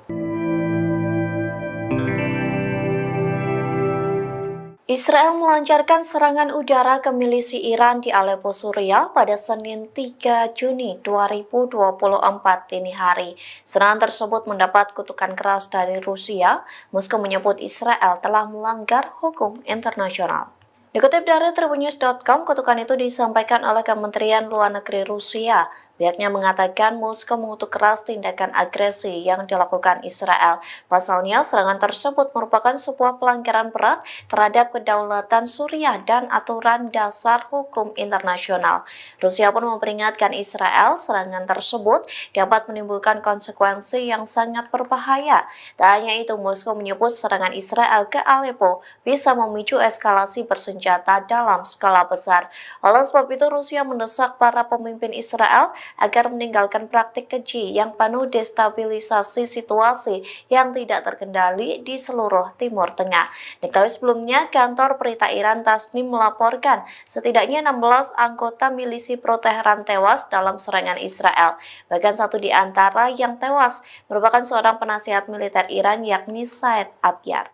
Israel melancarkan serangan udara ke milisi Iran di Aleppo, Suriah pada Senin 3 Juni 2024 dini hari. Serangan tersebut mendapat kutukan keras dari Rusia. Moskow menyebut Israel telah melanggar hukum internasional. Dikutip dari Tribunnews.com, kutukan itu disampaikan oleh Kementerian Luar Negeri Rusia. Pihaknya mengatakan Moskow mengutuk keras tindakan agresi yang dilakukan Israel. Pasalnya, serangan tersebut merupakan sebuah pelanggaran berat terhadap kedaulatan Suriah dan aturan dasar hukum internasional. Rusia pun memperingatkan Israel serangan tersebut dapat menimbulkan konsekuensi yang sangat berbahaya. Tak hanya itu, Moskow menyebut serangan Israel ke Aleppo bisa memicu eskalasi bersenjata dalam skala besar. Oleh sebab itu, Rusia mendesak para pemimpin Israel agar meninggalkan praktik keji yang penuh destabilisasi situasi yang tidak terkendali di seluruh Timur Tengah. Diketahui sebelumnya, kantor berita Iran Tasnim melaporkan setidaknya 16 anggota milisi pro-Teheran tewas dalam serangan Israel. Bahkan satu di antara yang tewas merupakan seorang penasihat militer Iran, yakni Said Abyar.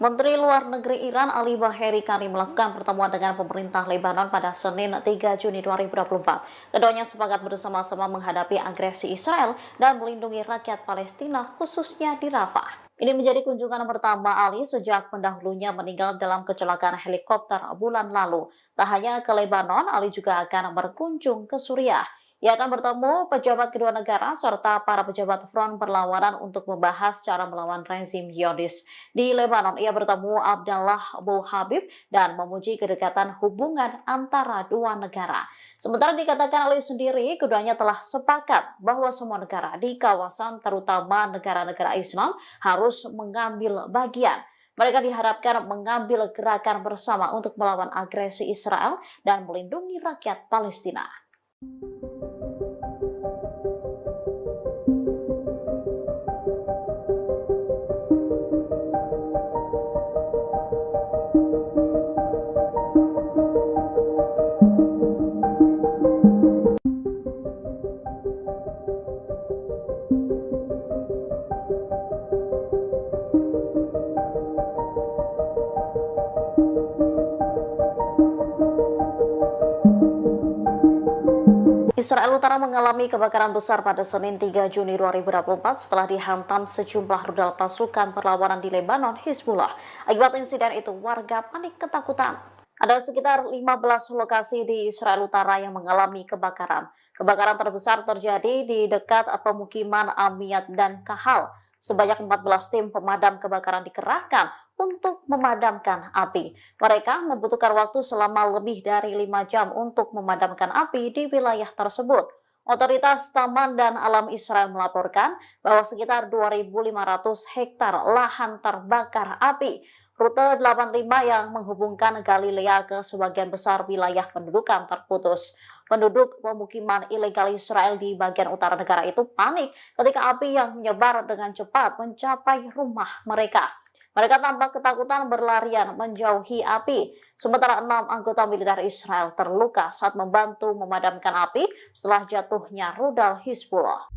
Menteri Luar Negeri Iran Ali Baheri Kari melakukan pertemuan dengan pemerintah Lebanon pada Senin 3 Juni 2024. Keduanya sepakat bersama-sama menghadapi agresi Israel dan melindungi rakyat Palestina, khususnya di Rafah. Ini menjadi kunjungan pertama Ali sejak pendahulunya meninggal dalam kecelakaan helikopter bulan lalu. Tak hanya ke Lebanon, Ali juga akan berkunjung ke Suriah. Ia akan bertemu pejabat kedua negara serta para pejabat front perlawanan untuk membahas cara melawan rezim Zionis. Di Lebanon, ia bertemu Abdallah Abu Habib dan memuji kedekatan hubungan antara dua negara. Sementara dikatakan Ali sendiri, keduanya telah sepakat bahwa semua negara di kawasan, terutama negara-negara Islam, harus mengambil bagian. Mereka diharapkan mengambil gerakan bersama untuk melawan agresi Israel dan melindungi rakyat Palestina. Israel Utara mengalami kebakaran besar pada Senin 3 Juni 2024 setelah dihantam sejumlah rudal pasukan perlawanan di Lebanon, Hizbullah. Akibat insiden itu, warga panik ketakutan. Ada sekitar 15 lokasi di Israel Utara yang mengalami kebakaran. Kebakaran terbesar terjadi di dekat pemukiman Amiyat dan Kahal. Sebanyak 14 tim pemadam kebakaran dikerahkan untuk memadamkan api. Mereka membutuhkan waktu selama lebih dari 5 jam untuk memadamkan api di wilayah tersebut. Otoritas Taman dan Alam Israel melaporkan bahwa sekitar 2.500 hektar lahan terbakar api. Rute 85 yang menghubungkan Galilea ke sebagian besar wilayah pendudukan terputus. Penduduk pemukiman ilegal Israel di bagian utara negara itu panik ketika api yang menyebar dengan cepat mencapai rumah mereka. Mereka tampak ketakutan berlarian menjauhi api. Sementara 6 anggota militer Israel terluka saat membantu memadamkan api setelah jatuhnya rudal Hizbullah.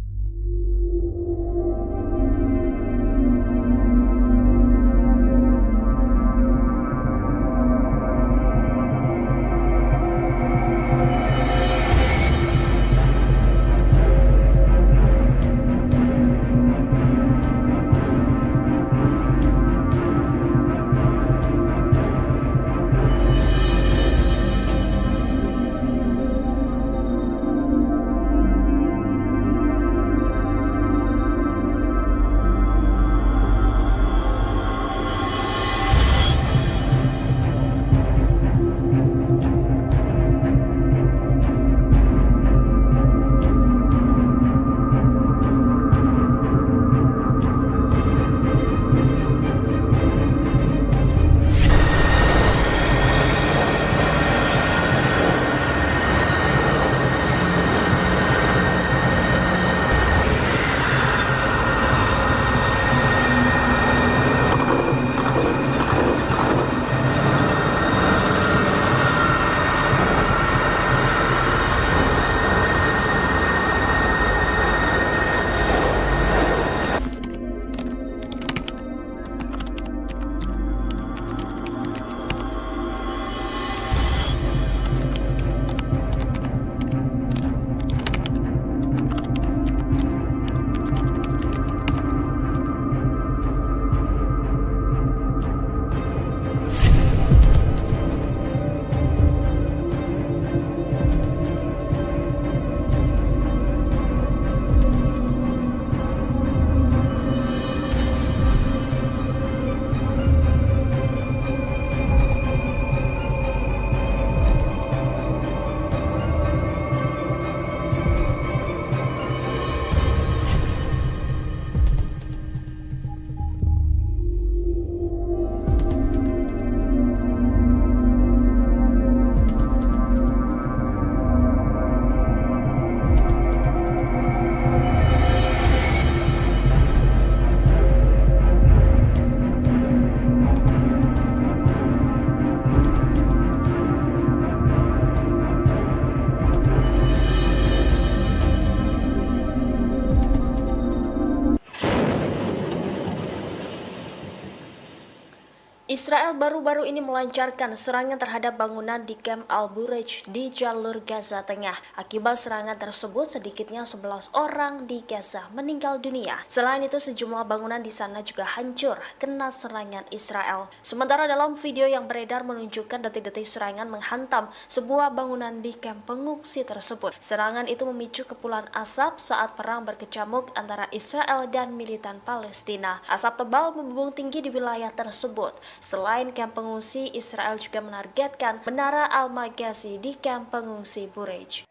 Israel baru-baru ini melancarkan serangan terhadap bangunan di Camp Al-Bureij di jalur Gaza Tengah. Akibat serangan tersebut, sedikitnya 11 orang di Gaza meninggal dunia. Selain itu, sejumlah bangunan di sana juga hancur kena serangan Israel. Sementara dalam video yang beredar menunjukkan detik-detik serangan menghantam sebuah bangunan di kamp pengungsi tersebut. Serangan itu memicu kepulan asap saat perang berkecamuk antara Israel dan militan Palestina. Asap tebal membumbung tinggi di wilayah tersebut. Selain kamp pengungsi, Israel juga menargetkan Menara Al-Maghazi di kamp pengungsi Bureij.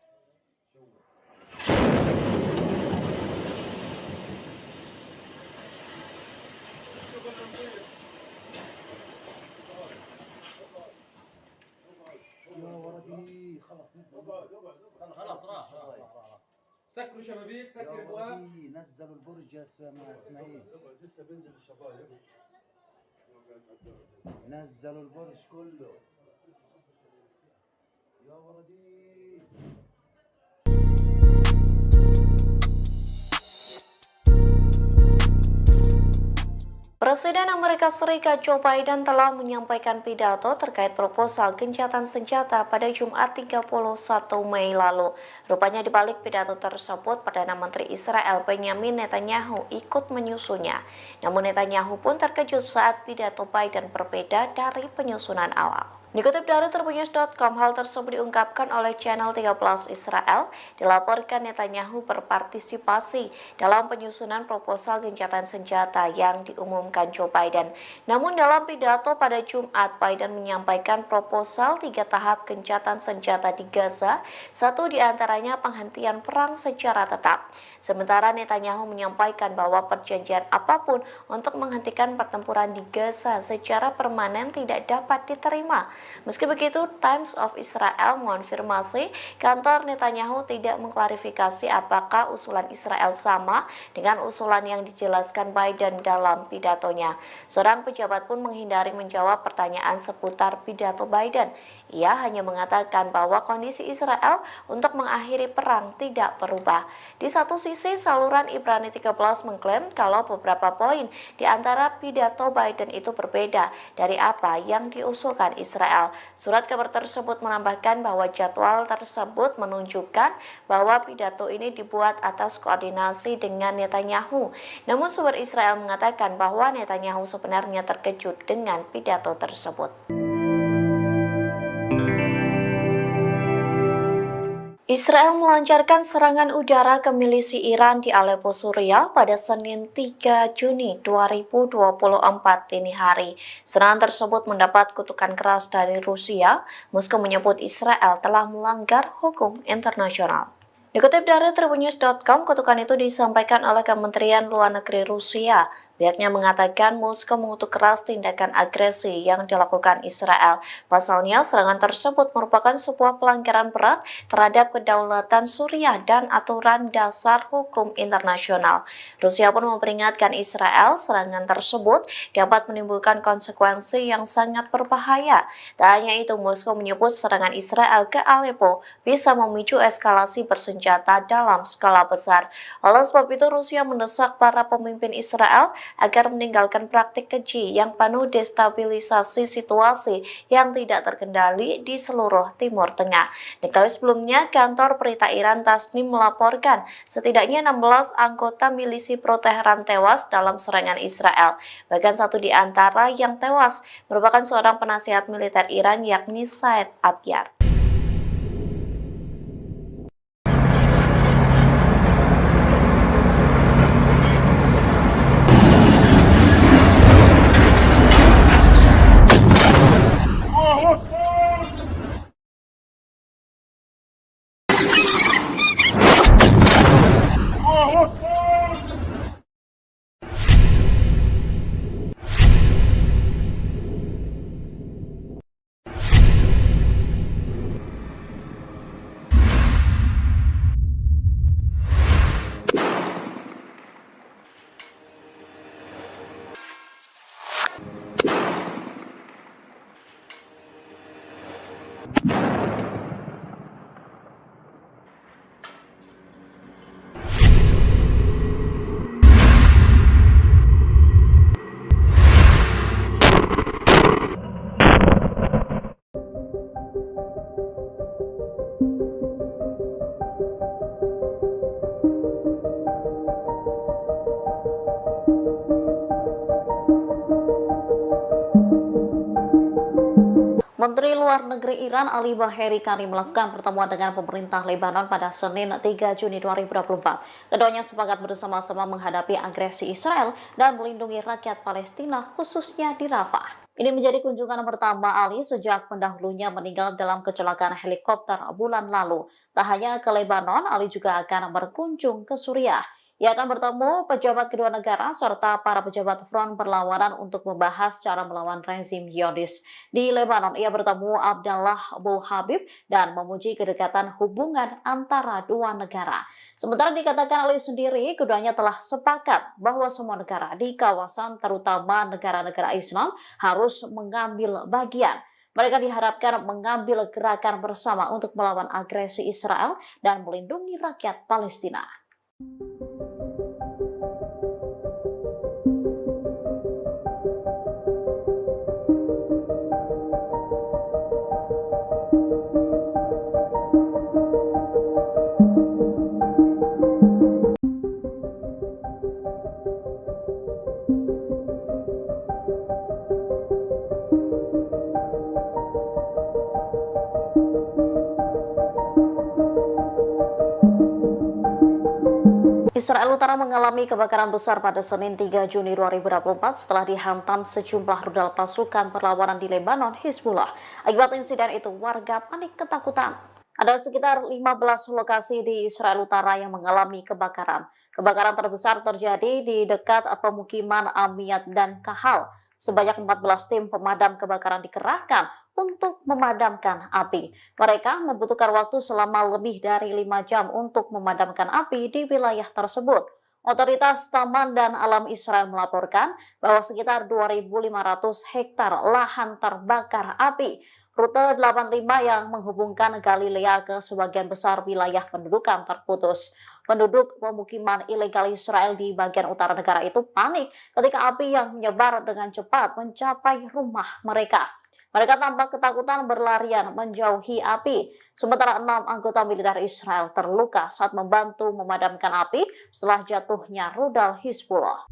خلاص راح سكروا شبابيك سكر ابواب نزلوا البرج يا اسماعيل لسه بينزل الشبايب نزلوا البرج كله يا ولدي. Presiden Amerika Serikat Joe Biden telah menyampaikan pidato terkait proposal gencatan senjata pada Jumat 31 Mei lalu. Rupanya di balik pidato tersebut, Perdana Menteri Israel Benjamin Netanyahu ikut menyusunnya. Namun Netanyahu pun terkejut saat pidato Biden berbeda dari penyusunan awal. Dikutip dari Tribunnews.com, hal tersebut diungkapkan oleh channel 13 Israel. Dilaporkan Netanyahu berpartisipasi dalam penyusunan proposal gencatan senjata yang diumumkan Joe Biden. Namun dalam pidato pada Jumat, Biden menyampaikan proposal 3 tahap gencatan senjata di Gaza, satu diantaranya penghentian perang secara tetap. Sementara Netanyahu menyampaikan bahwa perjanjian apapun untuk menghentikan pertempuran di Gaza secara permanen tidak dapat diterima. Meski begitu, Times of Israel mengonfirmasi kantor Netanyahu tidak mengklarifikasi apakah usulan Israel sama dengan usulan yang dijelaskan Biden dalam pidatonya. Seorang pejabat pun menghindari menjawab pertanyaan seputar pidato Biden. Ia hanya mengatakan bahwa kondisi Israel untuk mengakhiri perang tidak berubah. Di satu sisi, saluran Ibrani 13 mengklaim kalau beberapa poin di antara pidato Biden itu berbeda dari apa yang diusulkan Israel. Surat kabar tersebut menambahkan bahwa jadwal tersebut menunjukkan bahwa pidato ini dibuat atas koordinasi dengan Netanyahu. Namun sumber Israel mengatakan bahwa Netanyahu sebenarnya terkejut dengan pidato tersebut. Israel melancarkan serangan udara ke milisi Iran di Aleppo, Suriah pada Senin 3 Juni 2024 dini hari. Serangan tersebut mendapat kutukan keras dari Rusia. Moskow menyebut Israel telah melanggar hukum internasional. Dikutip dari Tribunnews.com, kutukan itu disampaikan oleh Kementerian Luar Negeri Rusia. Pihaknya mengatakan Moskow mengutuk keras tindakan agresi yang dilakukan Israel. Pasalnya, serangan tersebut merupakan sebuah pelanggaran berat terhadap kedaulatan Suriah dan aturan dasar hukum internasional. Rusia pun memperingatkan Israel serangan tersebut dapat menimbulkan konsekuensi yang sangat berbahaya. Tak hanya itu, Moskow menyebut serangan Israel ke Aleppo bisa memicu eskalasi bersenjata dalam skala besar. Oleh sebab itu, Rusia mendesak para pemimpin Israel agar meninggalkan praktik keji yang penuh destabilisasi situasi yang tidak terkendali di seluruh Timur Tengah. Diketahui sebelumnya, kantor berita Iran Tasnim melaporkan setidaknya 16 anggota milisi pro-Teheran tewas dalam serangan Israel. Bahkan satu di antara yang tewas merupakan seorang penasihat militer Iran, yakni Said Abyar. Menteri Luar Negeri Iran Ali Baheri Kani melakukan pertemuan dengan pemerintah Lebanon pada Senin 3 Juni 2024. Keduanya sepakat bersama-sama menghadapi agresi Israel dan melindungi rakyat Palestina, khususnya di Rafah. Ini menjadi kunjungan pertama Ali sejak pendahulunya meninggal dalam kecelakaan helikopter bulan lalu. Tak hanya ke Lebanon, Ali juga akan berkunjung ke Suriah. Ia akan bertemu pejabat kedua negara serta para pejabat front perlawanan untuk membahas cara melawan rezim Zionis. Di Lebanon, ia bertemu Abdallah Abu Habib dan memuji kedekatan hubungan antara dua negara. Sementara dikatakan Ali sendiri, keduanya telah sepakat bahwa semua negara di kawasan, terutama negara-negara Islam, harus mengambil bagian. Mereka diharapkan mengambil gerakan bersama untuk melawan agresi Israel dan melindungi rakyat Palestina. Israel Utara mengalami kebakaran besar pada Senin 3 Juni 2024 setelah dihantam sejumlah rudal pasukan perlawanan di Lebanon, Hizbullah. Akibat insiden itu, warga panik ketakutan. Ada sekitar 15 lokasi di Israel Utara yang mengalami kebakaran. Kebakaran terbesar terjadi di dekat pemukiman Amiyat dan Kahal. Sebanyak 14 tim pemadam kebakaran dikerahkan untuk memadamkan api. Mereka membutuhkan waktu selama lebih dari 5 jam untuk memadamkan api di wilayah tersebut. Otoritas Taman dan Alam Israel melaporkan bahwa sekitar 2.500 hektar lahan terbakar api. Rute 85 yang menghubungkan Galilea ke sebagian besar wilayah pendudukan terputus. Penduduk pemukiman ilegal Israel di bagian utara negara itu panik ketika api yang menyebar dengan cepat mencapai rumah mereka. Mereka tampak ketakutan berlarian menjauhi api. Sementara 6 anggota militer Israel terluka saat membantu memadamkan api setelah jatuhnya rudal Hizbullah.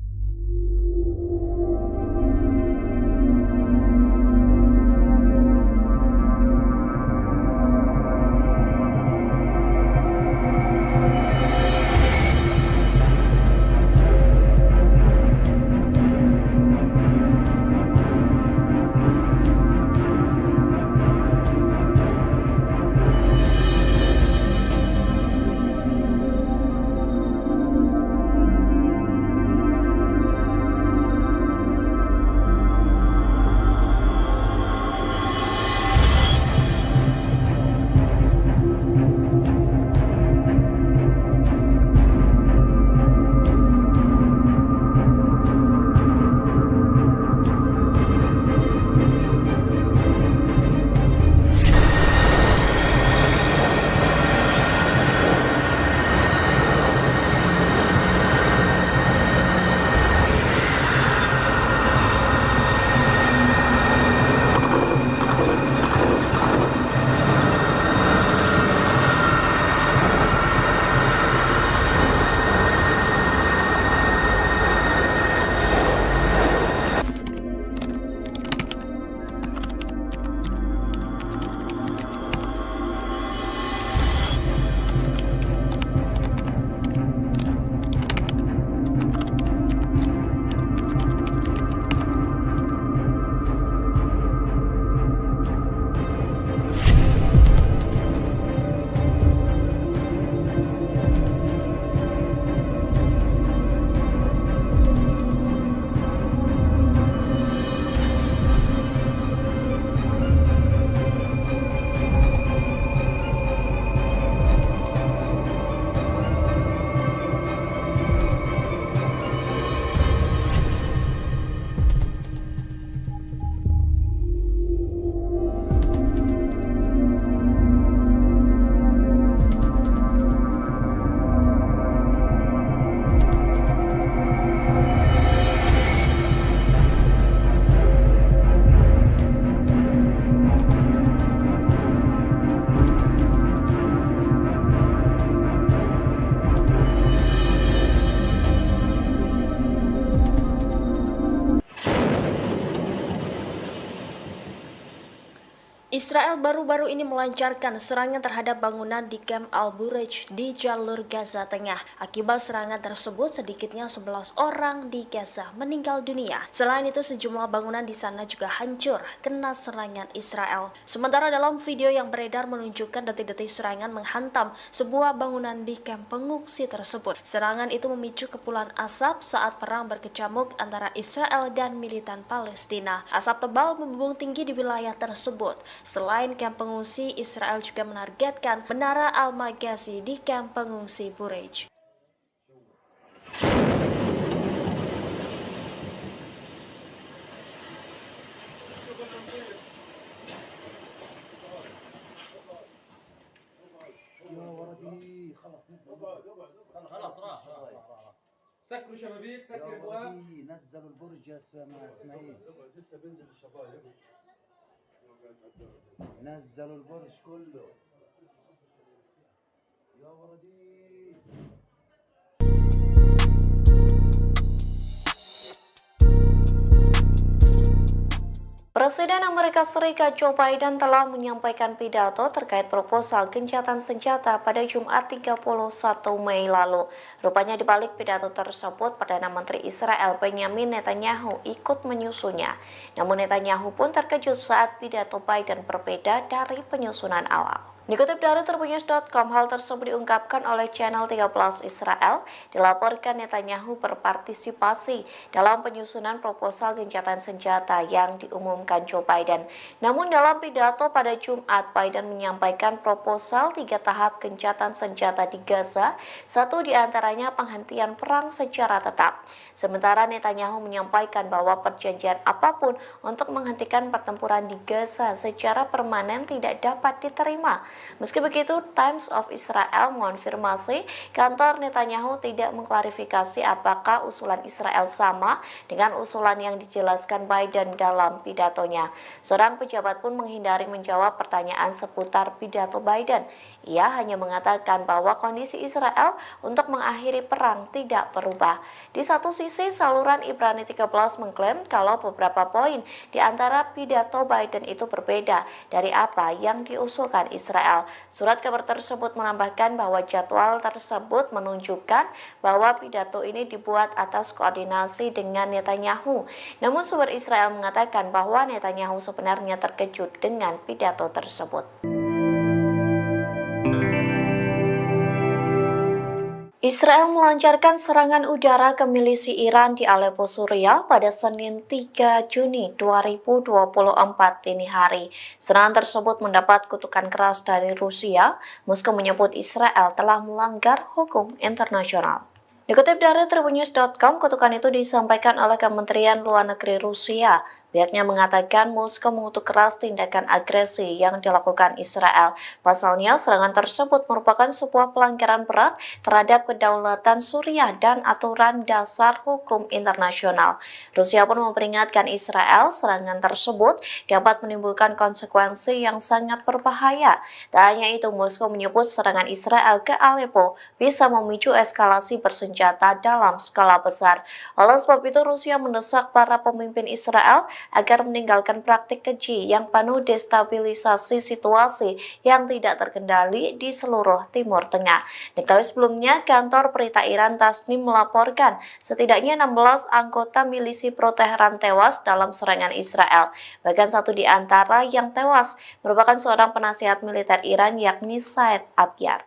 Israel baru-baru ini melancarkan serangan terhadap bangunan di Camp Al-Bureij di jalur Gaza Tengah. Akibat serangan tersebut, sedikitnya 11 orang di Gaza meninggal dunia. Selain itu, sejumlah bangunan di sana juga hancur kena serangan Israel. Sementara dalam video yang beredar menunjukkan detik-detik serangan menghantam sebuah bangunan di kamp pengungsi tersebut. Serangan itu memicu kepulan asap saat perang berkecamuk antara Israel dan militan Palestina. Asap tebal membumbung tinggi di wilayah tersebut. Selain kamp pengungsi, Israel juga menargetkan Menara Al-Maghazi di kamp pengungsi Bureij. يا ولدي خلص نزل خلاص راح سكروا شبابيك يا سكر ابواب ولدي نزلوا البرج يا اسماعيل لسه بينزل الشبايب نزلوا البرج كله يا ولدي Presiden Amerika Serikat Joe Biden telah menyampaikan pidato terkait proposal gencatan senjata pada Jumat 31 Mei lalu. Rupanya di balik pidato tersebut, Perdana Menteri Israel Benjamin Netanyahu ikut menyusunnya. Namun Netanyahu pun terkejut saat pidato Biden berbeda dari penyusunan awal. Dikutip dari Tribunnews.com, hal tersebut diungkapkan oleh channel 13 Israel. Dilaporkan Netanyahu berpartisipasi dalam penyusunan proposal gencatan senjata yang diumumkan Joe Biden. Namun dalam pidato pada Jumat, Biden menyampaikan proposal 3 tahap gencatan senjata di Gaza, satu diantaranya penghentian perang secara tetap. Sementara Netanyahu menyampaikan bahwa perjanjian apapun untuk menghentikan pertempuran di Gaza secara permanen tidak dapat diterima. Meski begitu, Times of Israel mengonfirmasi kantor Netanyahu tidak mengklarifikasi apakah usulan Israel sama dengan usulan yang dijelaskan Biden dalam pidatonya. Seorang pejabat pun menghindari menjawab pertanyaan seputar pidato Biden. Ia hanya mengatakan bahwa kondisi Israel untuk mengakhiri perang tidak berubah. Di satu sisi, saluran Ibrani 13 mengklaim kalau beberapa poin di antara pidato Biden itu berbeda dari apa yang diusulkan Israel. Surat kabar tersebut menambahkan bahwa jadwal tersebut menunjukkan bahwa pidato ini dibuat atas koordinasi dengan Netanyahu. Namun sumber Israel mengatakan bahwa Netanyahu sebenarnya terkejut dengan pidato tersebut. Israel melancarkan serangan udara ke milisi Iran di Aleppo, Suriah pada Senin 3 Juni 2024 dini hari. Serangan tersebut mendapat kutukan keras dari Rusia. Moskow menyebut Israel telah melanggar hukum internasional. Dikutip dari Tribunnews.com, kutukan itu disampaikan oleh Kementerian Luar Negeri Rusia. Pihaknya mengatakan Moskow mengutuk keras tindakan agresi yang dilakukan Israel. Pasalnya, serangan tersebut merupakan sebuah pelanggaran berat terhadap kedaulatan Suriah dan aturan dasar hukum internasional. Rusia pun memperingatkan Israel serangan tersebut dapat menimbulkan konsekuensi yang sangat berbahaya. Tak hanya itu, Moskow menyebut serangan Israel ke Aleppo bisa memicu eskalasi bersenjata dalam skala besar. Oleh sebab itu, Rusia mendesak para pemimpin Israel agar meninggalkan praktik keji yang penuh destabilisasi situasi yang tidak terkendali di seluruh Timur Tengah. Diketahui sebelumnya, kantor berita Iran Tasnim melaporkan setidaknya 16 anggota milisi pro-Teheran tewas dalam serangan Israel. Bahkan satu di antara yang tewas merupakan seorang penasihat militer Iran, yakni Said Abyar.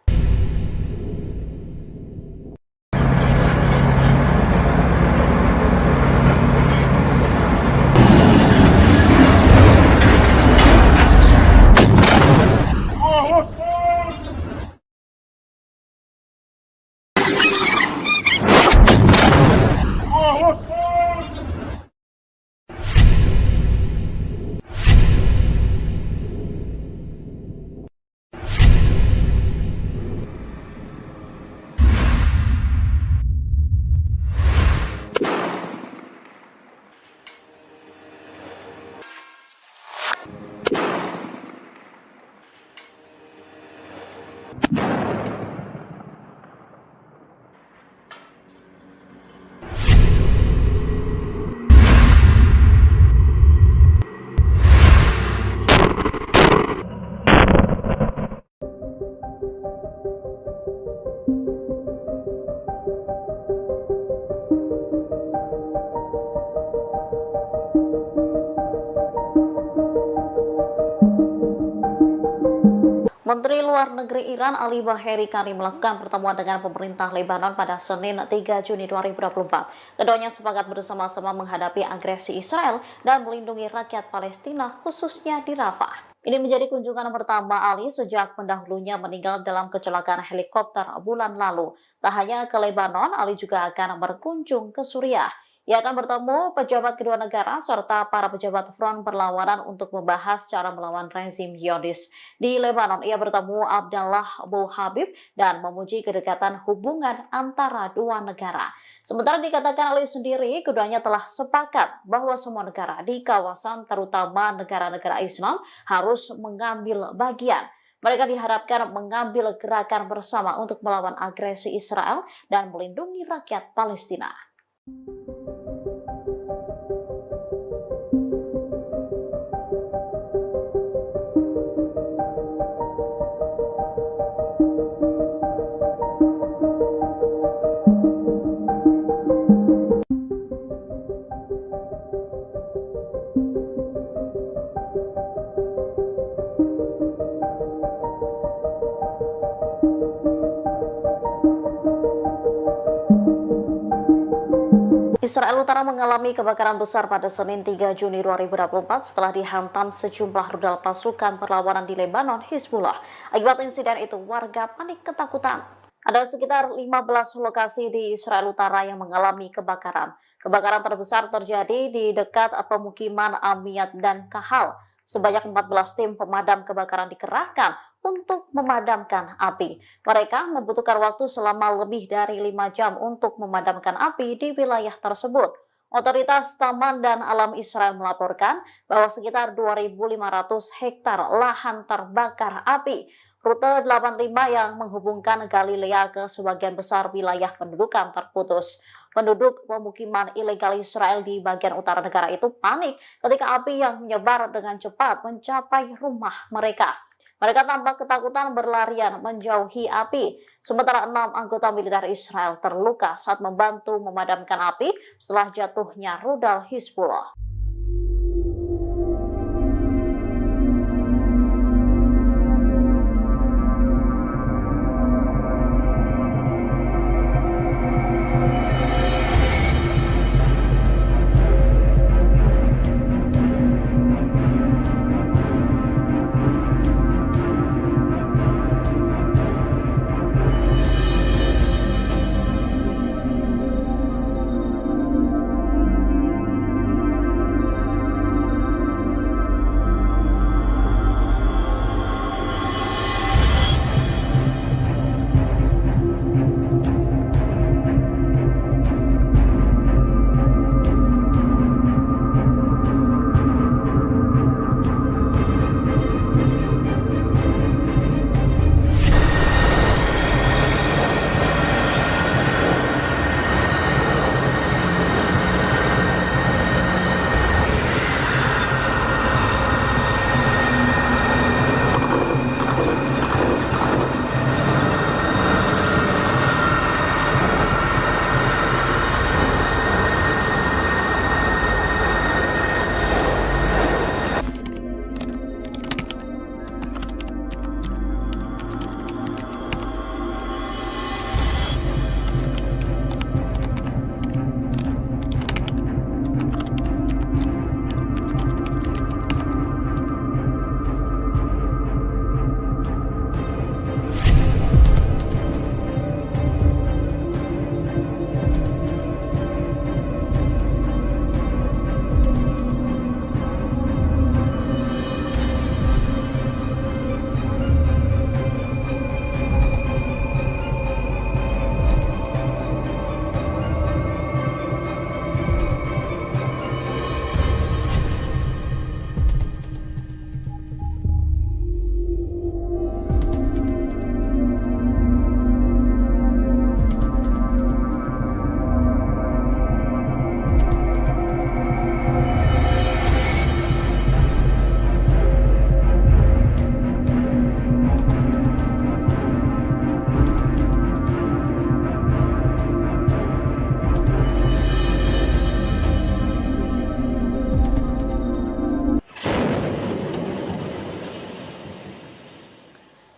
Menteri Luar Negeri Iran Ali Baheri Karim melakukan pertemuan dengan pemerintah Lebanon pada Senin 3 Juni 2024. Keduanya sepakat bersama-sama menghadapi agresi Israel dan melindungi rakyat Palestina, khususnya di Rafah. Ini menjadi kunjungan pertama Ali sejak pendahulunya meninggal dalam kecelakaan helikopter bulan lalu. Tak hanya ke Lebanon, Ali juga akan berkunjung ke Suriah. Ia akan bertemu pejabat kedua negara serta para pejabat front perlawanan untuk membahas cara melawan rezim Zionis. Di Lebanon, ia bertemu Abdallah Abu Habib dan memuji kedekatan hubungan antara dua negara. Sementara dikatakan Ali sendiri, keduanya telah sepakat bahwa semua negara di kawasan, terutama negara-negara Islam, harus mengambil bagian. Mereka diharapkan mengambil gerakan bersama untuk melawan agresi Israel dan melindungi rakyat Palestina. Israel Utara mengalami kebakaran besar pada Senin 3 Juni 2024 setelah dihantam sejumlah rudal pasukan perlawanan di Lebanon, Hizbullah. Akibat insiden itu, warga panik ketakutan. Ada sekitar 15 lokasi di Israel Utara yang mengalami kebakaran. Kebakaran terbesar terjadi di dekat pemukiman Amiyat dan Kahal. Sebanyak 14 tim pemadam kebakaran dikerahkan untuk memadamkan api. Mereka membutuhkan waktu selama lebih dari 5 jam untuk memadamkan api di wilayah tersebut. Otoritas Taman dan Alam Israel melaporkan bahwa sekitar 2.500 hektar lahan terbakar api. Rute 85 yang menghubungkan Galilea ke sebagian besar wilayah pendudukan terputus. Penduduk pemukiman ilegal Israel di bagian utara negara itu panik ketika api yang menyebar dengan cepat mencapai rumah mereka. Mereka tampak ketakutan berlarian menjauhi api. Sementara 6 anggota militer Israel terluka saat membantu memadamkan api setelah jatuhnya rudal Hizbullah.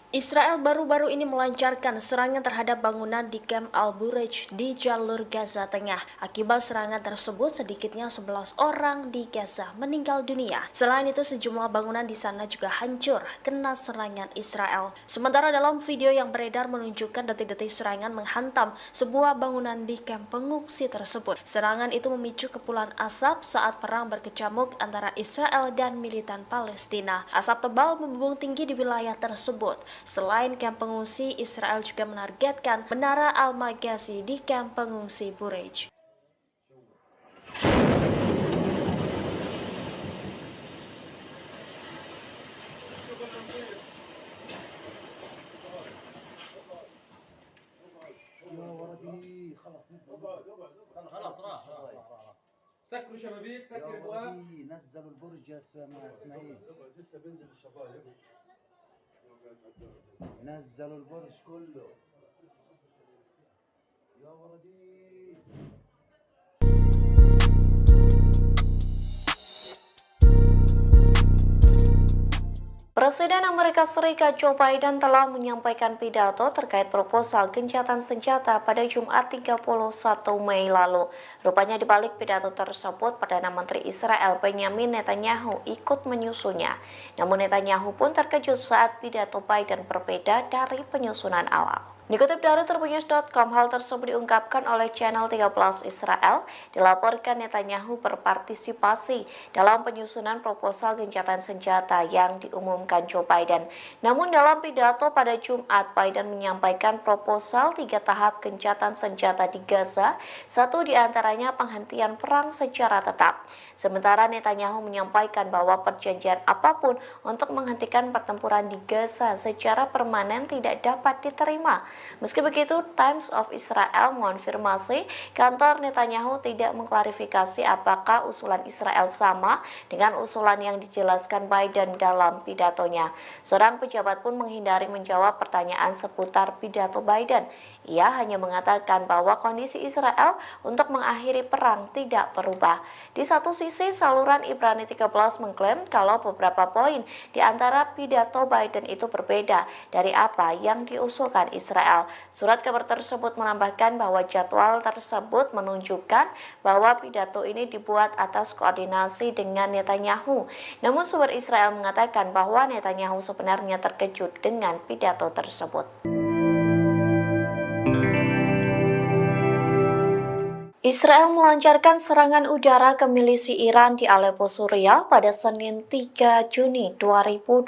Israel baru-baru ini melancarkan serangan terhadap bangunan di Camp Al-Bureij di jalur Gaza Tengah. Akibat serangan tersebut, sedikitnya 11 orang di Gaza meninggal dunia. Selain itu, sejumlah bangunan di sana juga hancur kena serangan Israel. Sementara dalam video yang beredar menunjukkan detik-detik serangan menghantam sebuah bangunan di kamp pengungsi tersebut. Serangan itu memicu kepulan asap saat perang berkecamuk antara Israel dan militan Palestina. Asap tebal membumbung tinggi di wilayah tersebut. Selain kamp pengungsi, Israel juga menargetkan Menara Al-Maghazi di kamp pengungsi Bureij. يا ولدي خلص نزل خلاص راح سكروا شبابيك يا سكر ابواب ولدي نزلوا البرج يا اسماعيل لسه بينزل الشبايب نزلوا البرج كله يا ولدي. Presiden Amerika Serikat Joe Biden telah menyampaikan pidato terkait proposal gencatan senjata pada Jumat 31 Mei lalu. Rupanya di balik pidato tersebut, Perdana Menteri Israel Benjamin Netanyahu ikut menyusunnya. Namun Netanyahu pun terkejut saat pidato Biden berbeda dari penyusunan awal. Dikutip dari Tribunnews.com, hal tersebut diungkapkan oleh channel 13 Israel. Dilaporkan Netanyahu berpartisipasi dalam penyusunan proposal gencatan senjata yang diumumkan Joe Biden. Namun dalam pidato pada Jumat, Biden menyampaikan proposal 3 tahap gencatan senjata di Gaza, satu diantaranya penghentian perang secara tetap. Sementara Netanyahu menyampaikan bahwa perjanjian apapun untuk menghentikan pertempuran di Gaza secara permanen tidak dapat diterima. Meski begitu, Times of Israel mengonfirmasi kantor Netanyahu tidak mengklarifikasi apakah usulan Israel sama dengan usulan yang dijelaskan Biden dalam pidatonya. Seorang pejabat pun menghindari menjawab pertanyaan seputar pidato Biden. Ia hanya mengatakan bahwa kondisi Israel untuk mengakhiri perang tidak berubah. Di satu sisi, saluran Ibrani 13 mengklaim kalau beberapa poin di antara pidato Biden itu berbeda dari apa yang diusulkan Israel. Surat kabar tersebut menambahkan bahwa jadwal tersebut menunjukkan bahwa pidato ini dibuat atas koordinasi dengan Netanyahu. Namun sumber Israel mengatakan bahwa Netanyahu sebenarnya terkejut dengan pidato tersebut. Israel melancarkan serangan udara ke milisi Iran di Aleppo, Suriah pada Senin 3 Juni 2024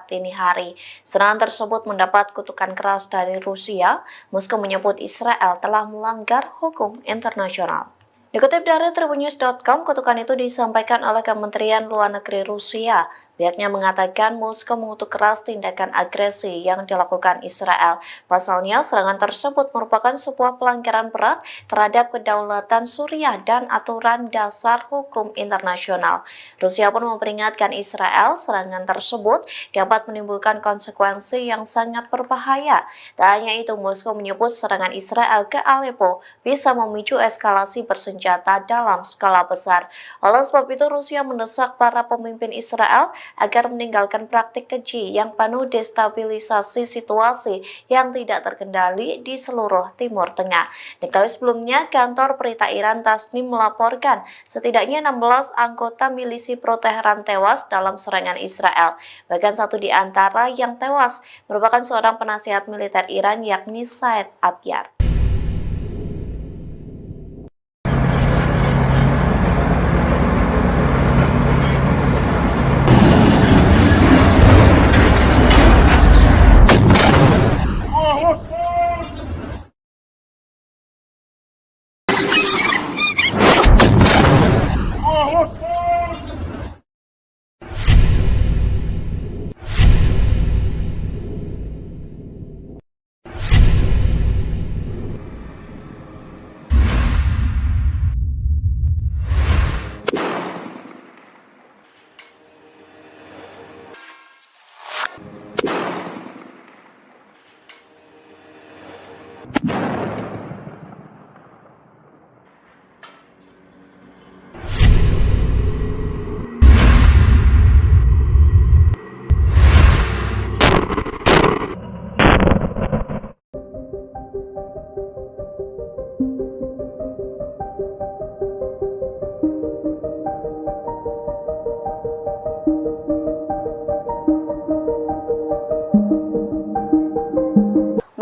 dini hari. Serangan tersebut mendapat kutukan keras dari Rusia. Moskow menyebut Israel telah melanggar hukum internasional. Dikutip dari Tribunnews.com, kutukan itu disampaikan oleh Kementerian Luar Negeri Rusia. Pihaknya mengatakan Moskow mengutuk keras tindakan agresi yang dilakukan Israel. Pasalnya, serangan tersebut merupakan sebuah pelanggaran berat terhadap kedaulatan Suriah dan aturan dasar hukum internasional. Rusia pun memperingatkan Israel serangan tersebut dapat menimbulkan konsekuensi yang sangat berbahaya. Tak hanya itu, Moskow menyebut serangan Israel ke Aleppo bisa memicu eskalasi bersenjata dalam skala besar. Oleh sebab itu, Rusia mendesak para pemimpin Israel agar meninggalkan praktik keji yang penuh destabilisasi situasi yang tidak terkendali di seluruh Timur Tengah. Diketahui sebelumnya, kantor berita Iran Tasnim melaporkan setidaknya 16 anggota milisi pro-Teheran tewas dalam serangan Israel. Bahkan satu di antara yang tewas merupakan seorang penasihat militer Iran, yakni Said Abyar.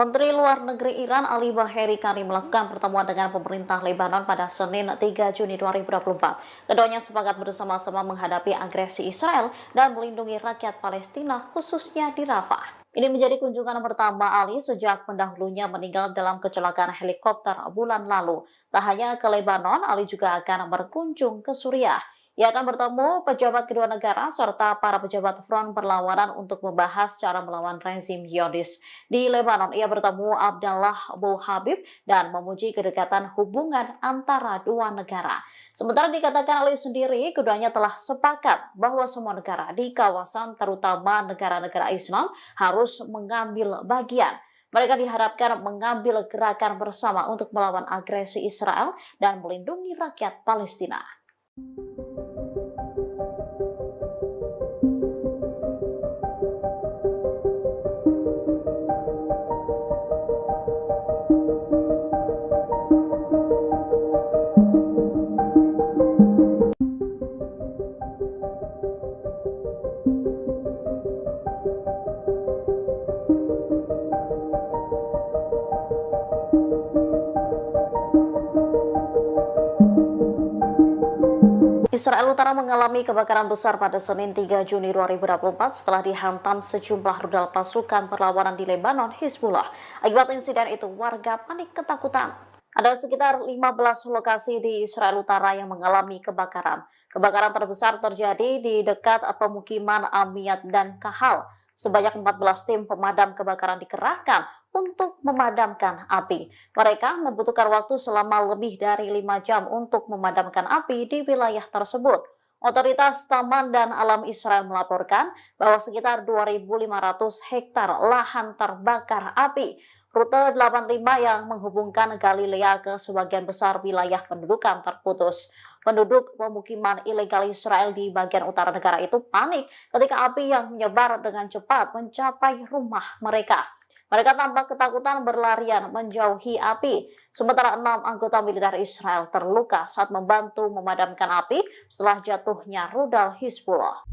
Menteri Luar Negeri Iran Ali Baheri Kani melakukan pertemuan dengan pemerintah Lebanon pada Senin 3 Juni 2024. Keduanya sepakat bersama-sama menghadapi agresi Israel dan melindungi rakyat Palestina, khususnya di Rafah. Ini menjadi kunjungan pertama Ali sejak pendahulunya meninggal dalam kecelakaan helikopter bulan lalu. Tak hanya ke Lebanon, Ali juga akan berkunjung ke Suriah. Ia akan bertemu pejabat kedua negara serta para pejabat front perlawanan untuk membahas cara melawan rezim Zionis. Di Lebanon, ia bertemu Abdallah Abu Habib dan memuji kedekatan hubungan antara dua negara. Sementara dikatakan Ali sendiri, keduanya telah sepakat bahwa semua negara di kawasan, terutama negara-negara Islam, harus mengambil bagian. Mereka diharapkan mengambil gerakan bersama untuk melawan agresi Israel dan melindungi rakyat Palestina. Israel Utara mengalami kebakaran besar pada Senin 3 Juni 2024 setelah dihantam sejumlah rudal pasukan perlawanan di Lebanon, Hizbullah. Akibat insiden itu, warga panik ketakutan. Ada sekitar 15 lokasi di Israel Utara yang mengalami kebakaran. Kebakaran terbesar terjadi di dekat pemukiman Amiyat dan Kahal. Sebanyak 14 tim pemadam kebakaran dikerahkan untuk memadamkan api. Mereka membutuhkan waktu selama lebih dari 5 jam untuk memadamkan api di wilayah tersebut. Otoritas Taman dan Alam Israel melaporkan bahwa sekitar 2.500 hektar lahan terbakar api. Rute 85 yang menghubungkan Galilea ke sebagian besar wilayah pendudukan terputus. Penduduk pemukiman ilegal Israel di bagian utara negara itu panik ketika api yang menyebar dengan cepat mencapai rumah mereka. Mereka tampak ketakutan berlarian menjauhi api. Sementara 6 anggota militer Israel terluka saat membantu memadamkan api setelah jatuhnya rudal Hizbullah.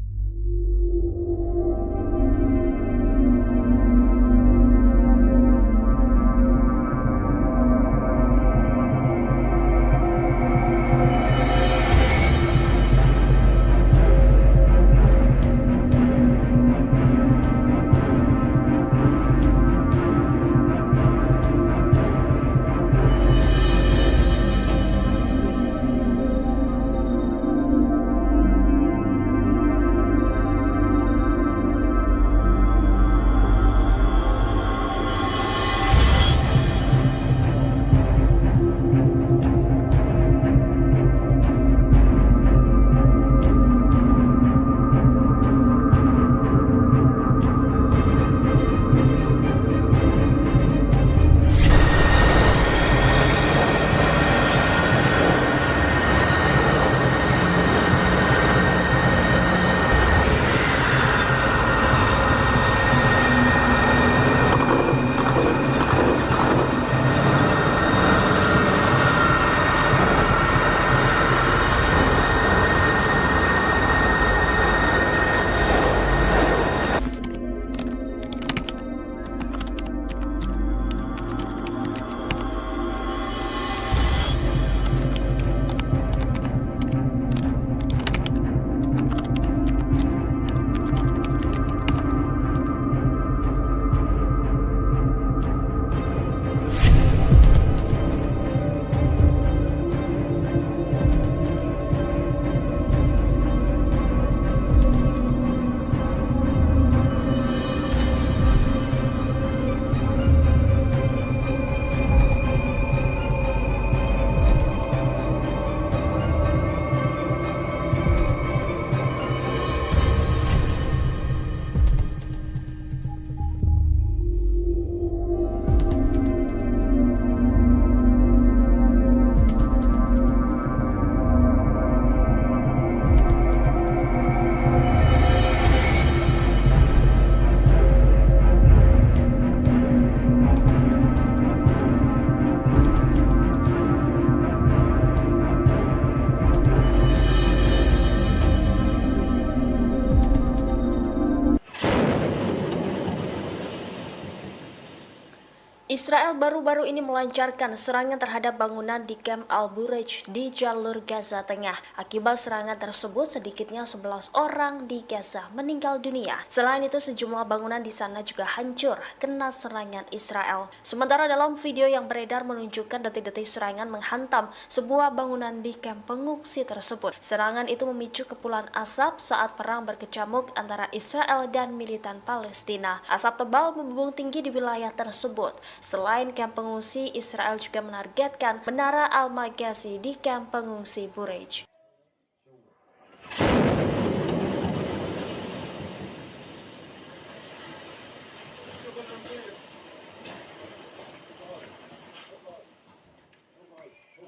Israel baru-baru ini melancarkan serangan terhadap bangunan di Camp Al-Bureij di jalur Gaza Tengah. Akibat serangan tersebut, sedikitnya 11 orang di Gaza meninggal dunia. Selain itu, sejumlah bangunan di sana juga hancur kena serangan Israel. Sementara dalam video yang beredar menunjukkan detik-detik serangan menghantam sebuah bangunan di kamp pengungsi tersebut. Serangan itu memicu kepulan asap saat perang berkecamuk antara Israel dan militan Palestina. Asap tebal membumbung tinggi di wilayah tersebut. Selain kamp pengungsi, Israel juga menargetkan Menara Al-Maghazi di kamp pengungsi Bureij.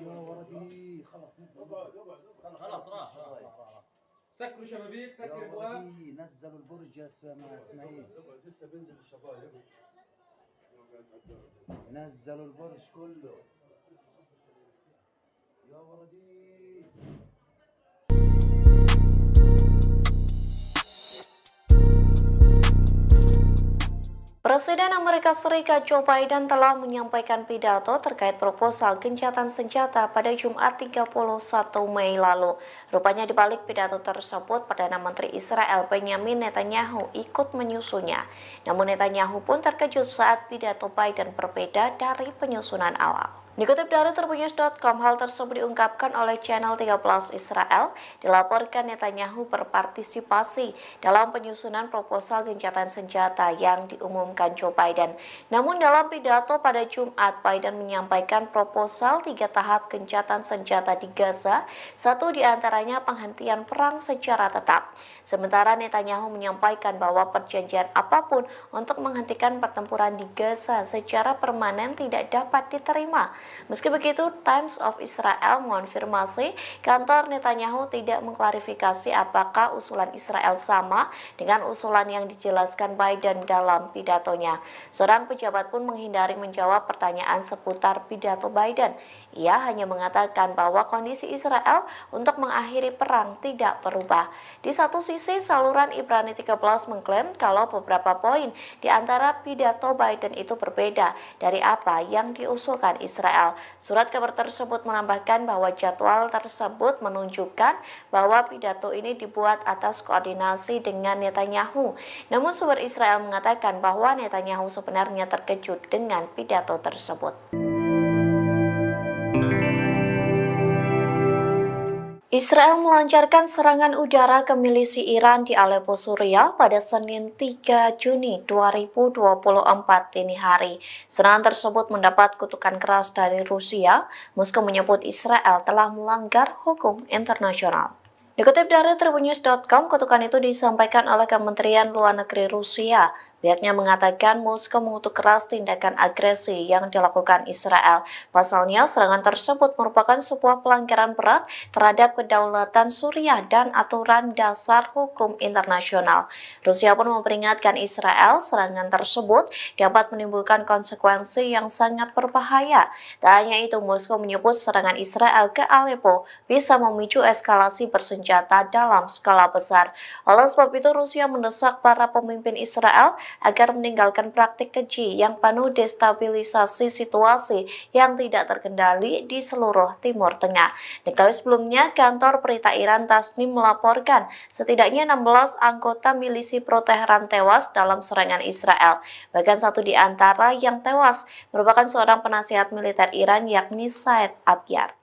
يا ولدي خلص نزل خلاص راح سكروا شبابيك يا سكر ابواب ولدي نزلوا البرج يا اسماعيل لسه بينزل الشباب نزلوا البرج كله يا ولدي. Presiden Amerika Serikat Joe Biden telah menyampaikan pidato terkait proposal gencatan senjata pada Jumat 31 Mei lalu. Rupanya di balik pidato tersebut, Perdana Menteri Israel Benjamin Netanyahu ikut menyusunnya. Namun Netanyahu pun terkejut saat pidato Biden berbeda dari penyusunan awal. Dikutip dari Tribunnews.com, hal tersebut diungkapkan oleh channel 13 Israel. Dilaporkan Netanyahu berpartisipasi dalam penyusunan proposal gencatan senjata yang diumumkan Joe Biden. Namun dalam pidato pada Jumat, Biden menyampaikan proposal 3 tahap gencatan senjata di Gaza, satu diantaranya penghentian perang secara tetap. Sementara Netanyahu menyampaikan bahwa perjanjian apapun untuk menghentikan pertempuran di Gaza secara permanen tidak dapat diterima. Meski begitu, Times of Israel mengonfirmasi kantor Netanyahu tidak mengklarifikasi apakah usulan Israel sama dengan usulan yang dijelaskan Biden dalam pidatonya. Seorang pejabat pun menghindari menjawab pertanyaan seputar pidato Biden. Ia hanya mengatakan bahwa kondisi Israel untuk mengakhiri perang tidak berubah. Di satu sisi, saluran Ibrani 13 mengklaim kalau beberapa poin di antara pidato Biden itu berbeda dari apa yang diusulkan Israel. Surat kabar tersebut menambahkan bahwa jadwal tersebut menunjukkan bahwa pidato ini dibuat atas koordinasi dengan Netanyahu. Namun sumber Israel mengatakan bahwa Netanyahu sebenarnya terkejut dengan pidato tersebut. Israel melancarkan serangan udara ke milisi Iran di Aleppo, Suriah pada Senin 3 Juni 2024 dini hari. Serangan tersebut mendapat kutukan keras dari Rusia. Moskow menyebut Israel telah melanggar hukum internasional. Dikutip dari Tribunnews.com, kutukan itu disampaikan oleh Kementerian Luar Negeri Rusia. Pihaknya mengatakan Moskow mengutuk keras tindakan agresi yang dilakukan Israel. Pasalnya, serangan tersebut merupakan sebuah pelanggaran berat terhadap kedaulatan Suriah dan aturan dasar hukum internasional. Rusia pun memperingatkan Israel serangan tersebut dapat menimbulkan konsekuensi yang sangat berbahaya. Tak hanya itu, Moskow menyebut serangan Israel ke Aleppo bisa memicu eskalasi bersenjata dalam skala besar. Oleh sebab itu, Rusia mendesak para pemimpin Israel agar meninggalkan praktik keji yang penuh destabilisasi situasi yang tidak terkendali di seluruh Timur Tengah. Diketahui sebelumnya, kantor berita Iran Tasnim melaporkan setidaknya 16 anggota milisi pro-Teheran tewas dalam serangan Israel. Bahkan satu di antara yang tewas merupakan seorang penasihat militer Iran, yakni Said Abyar.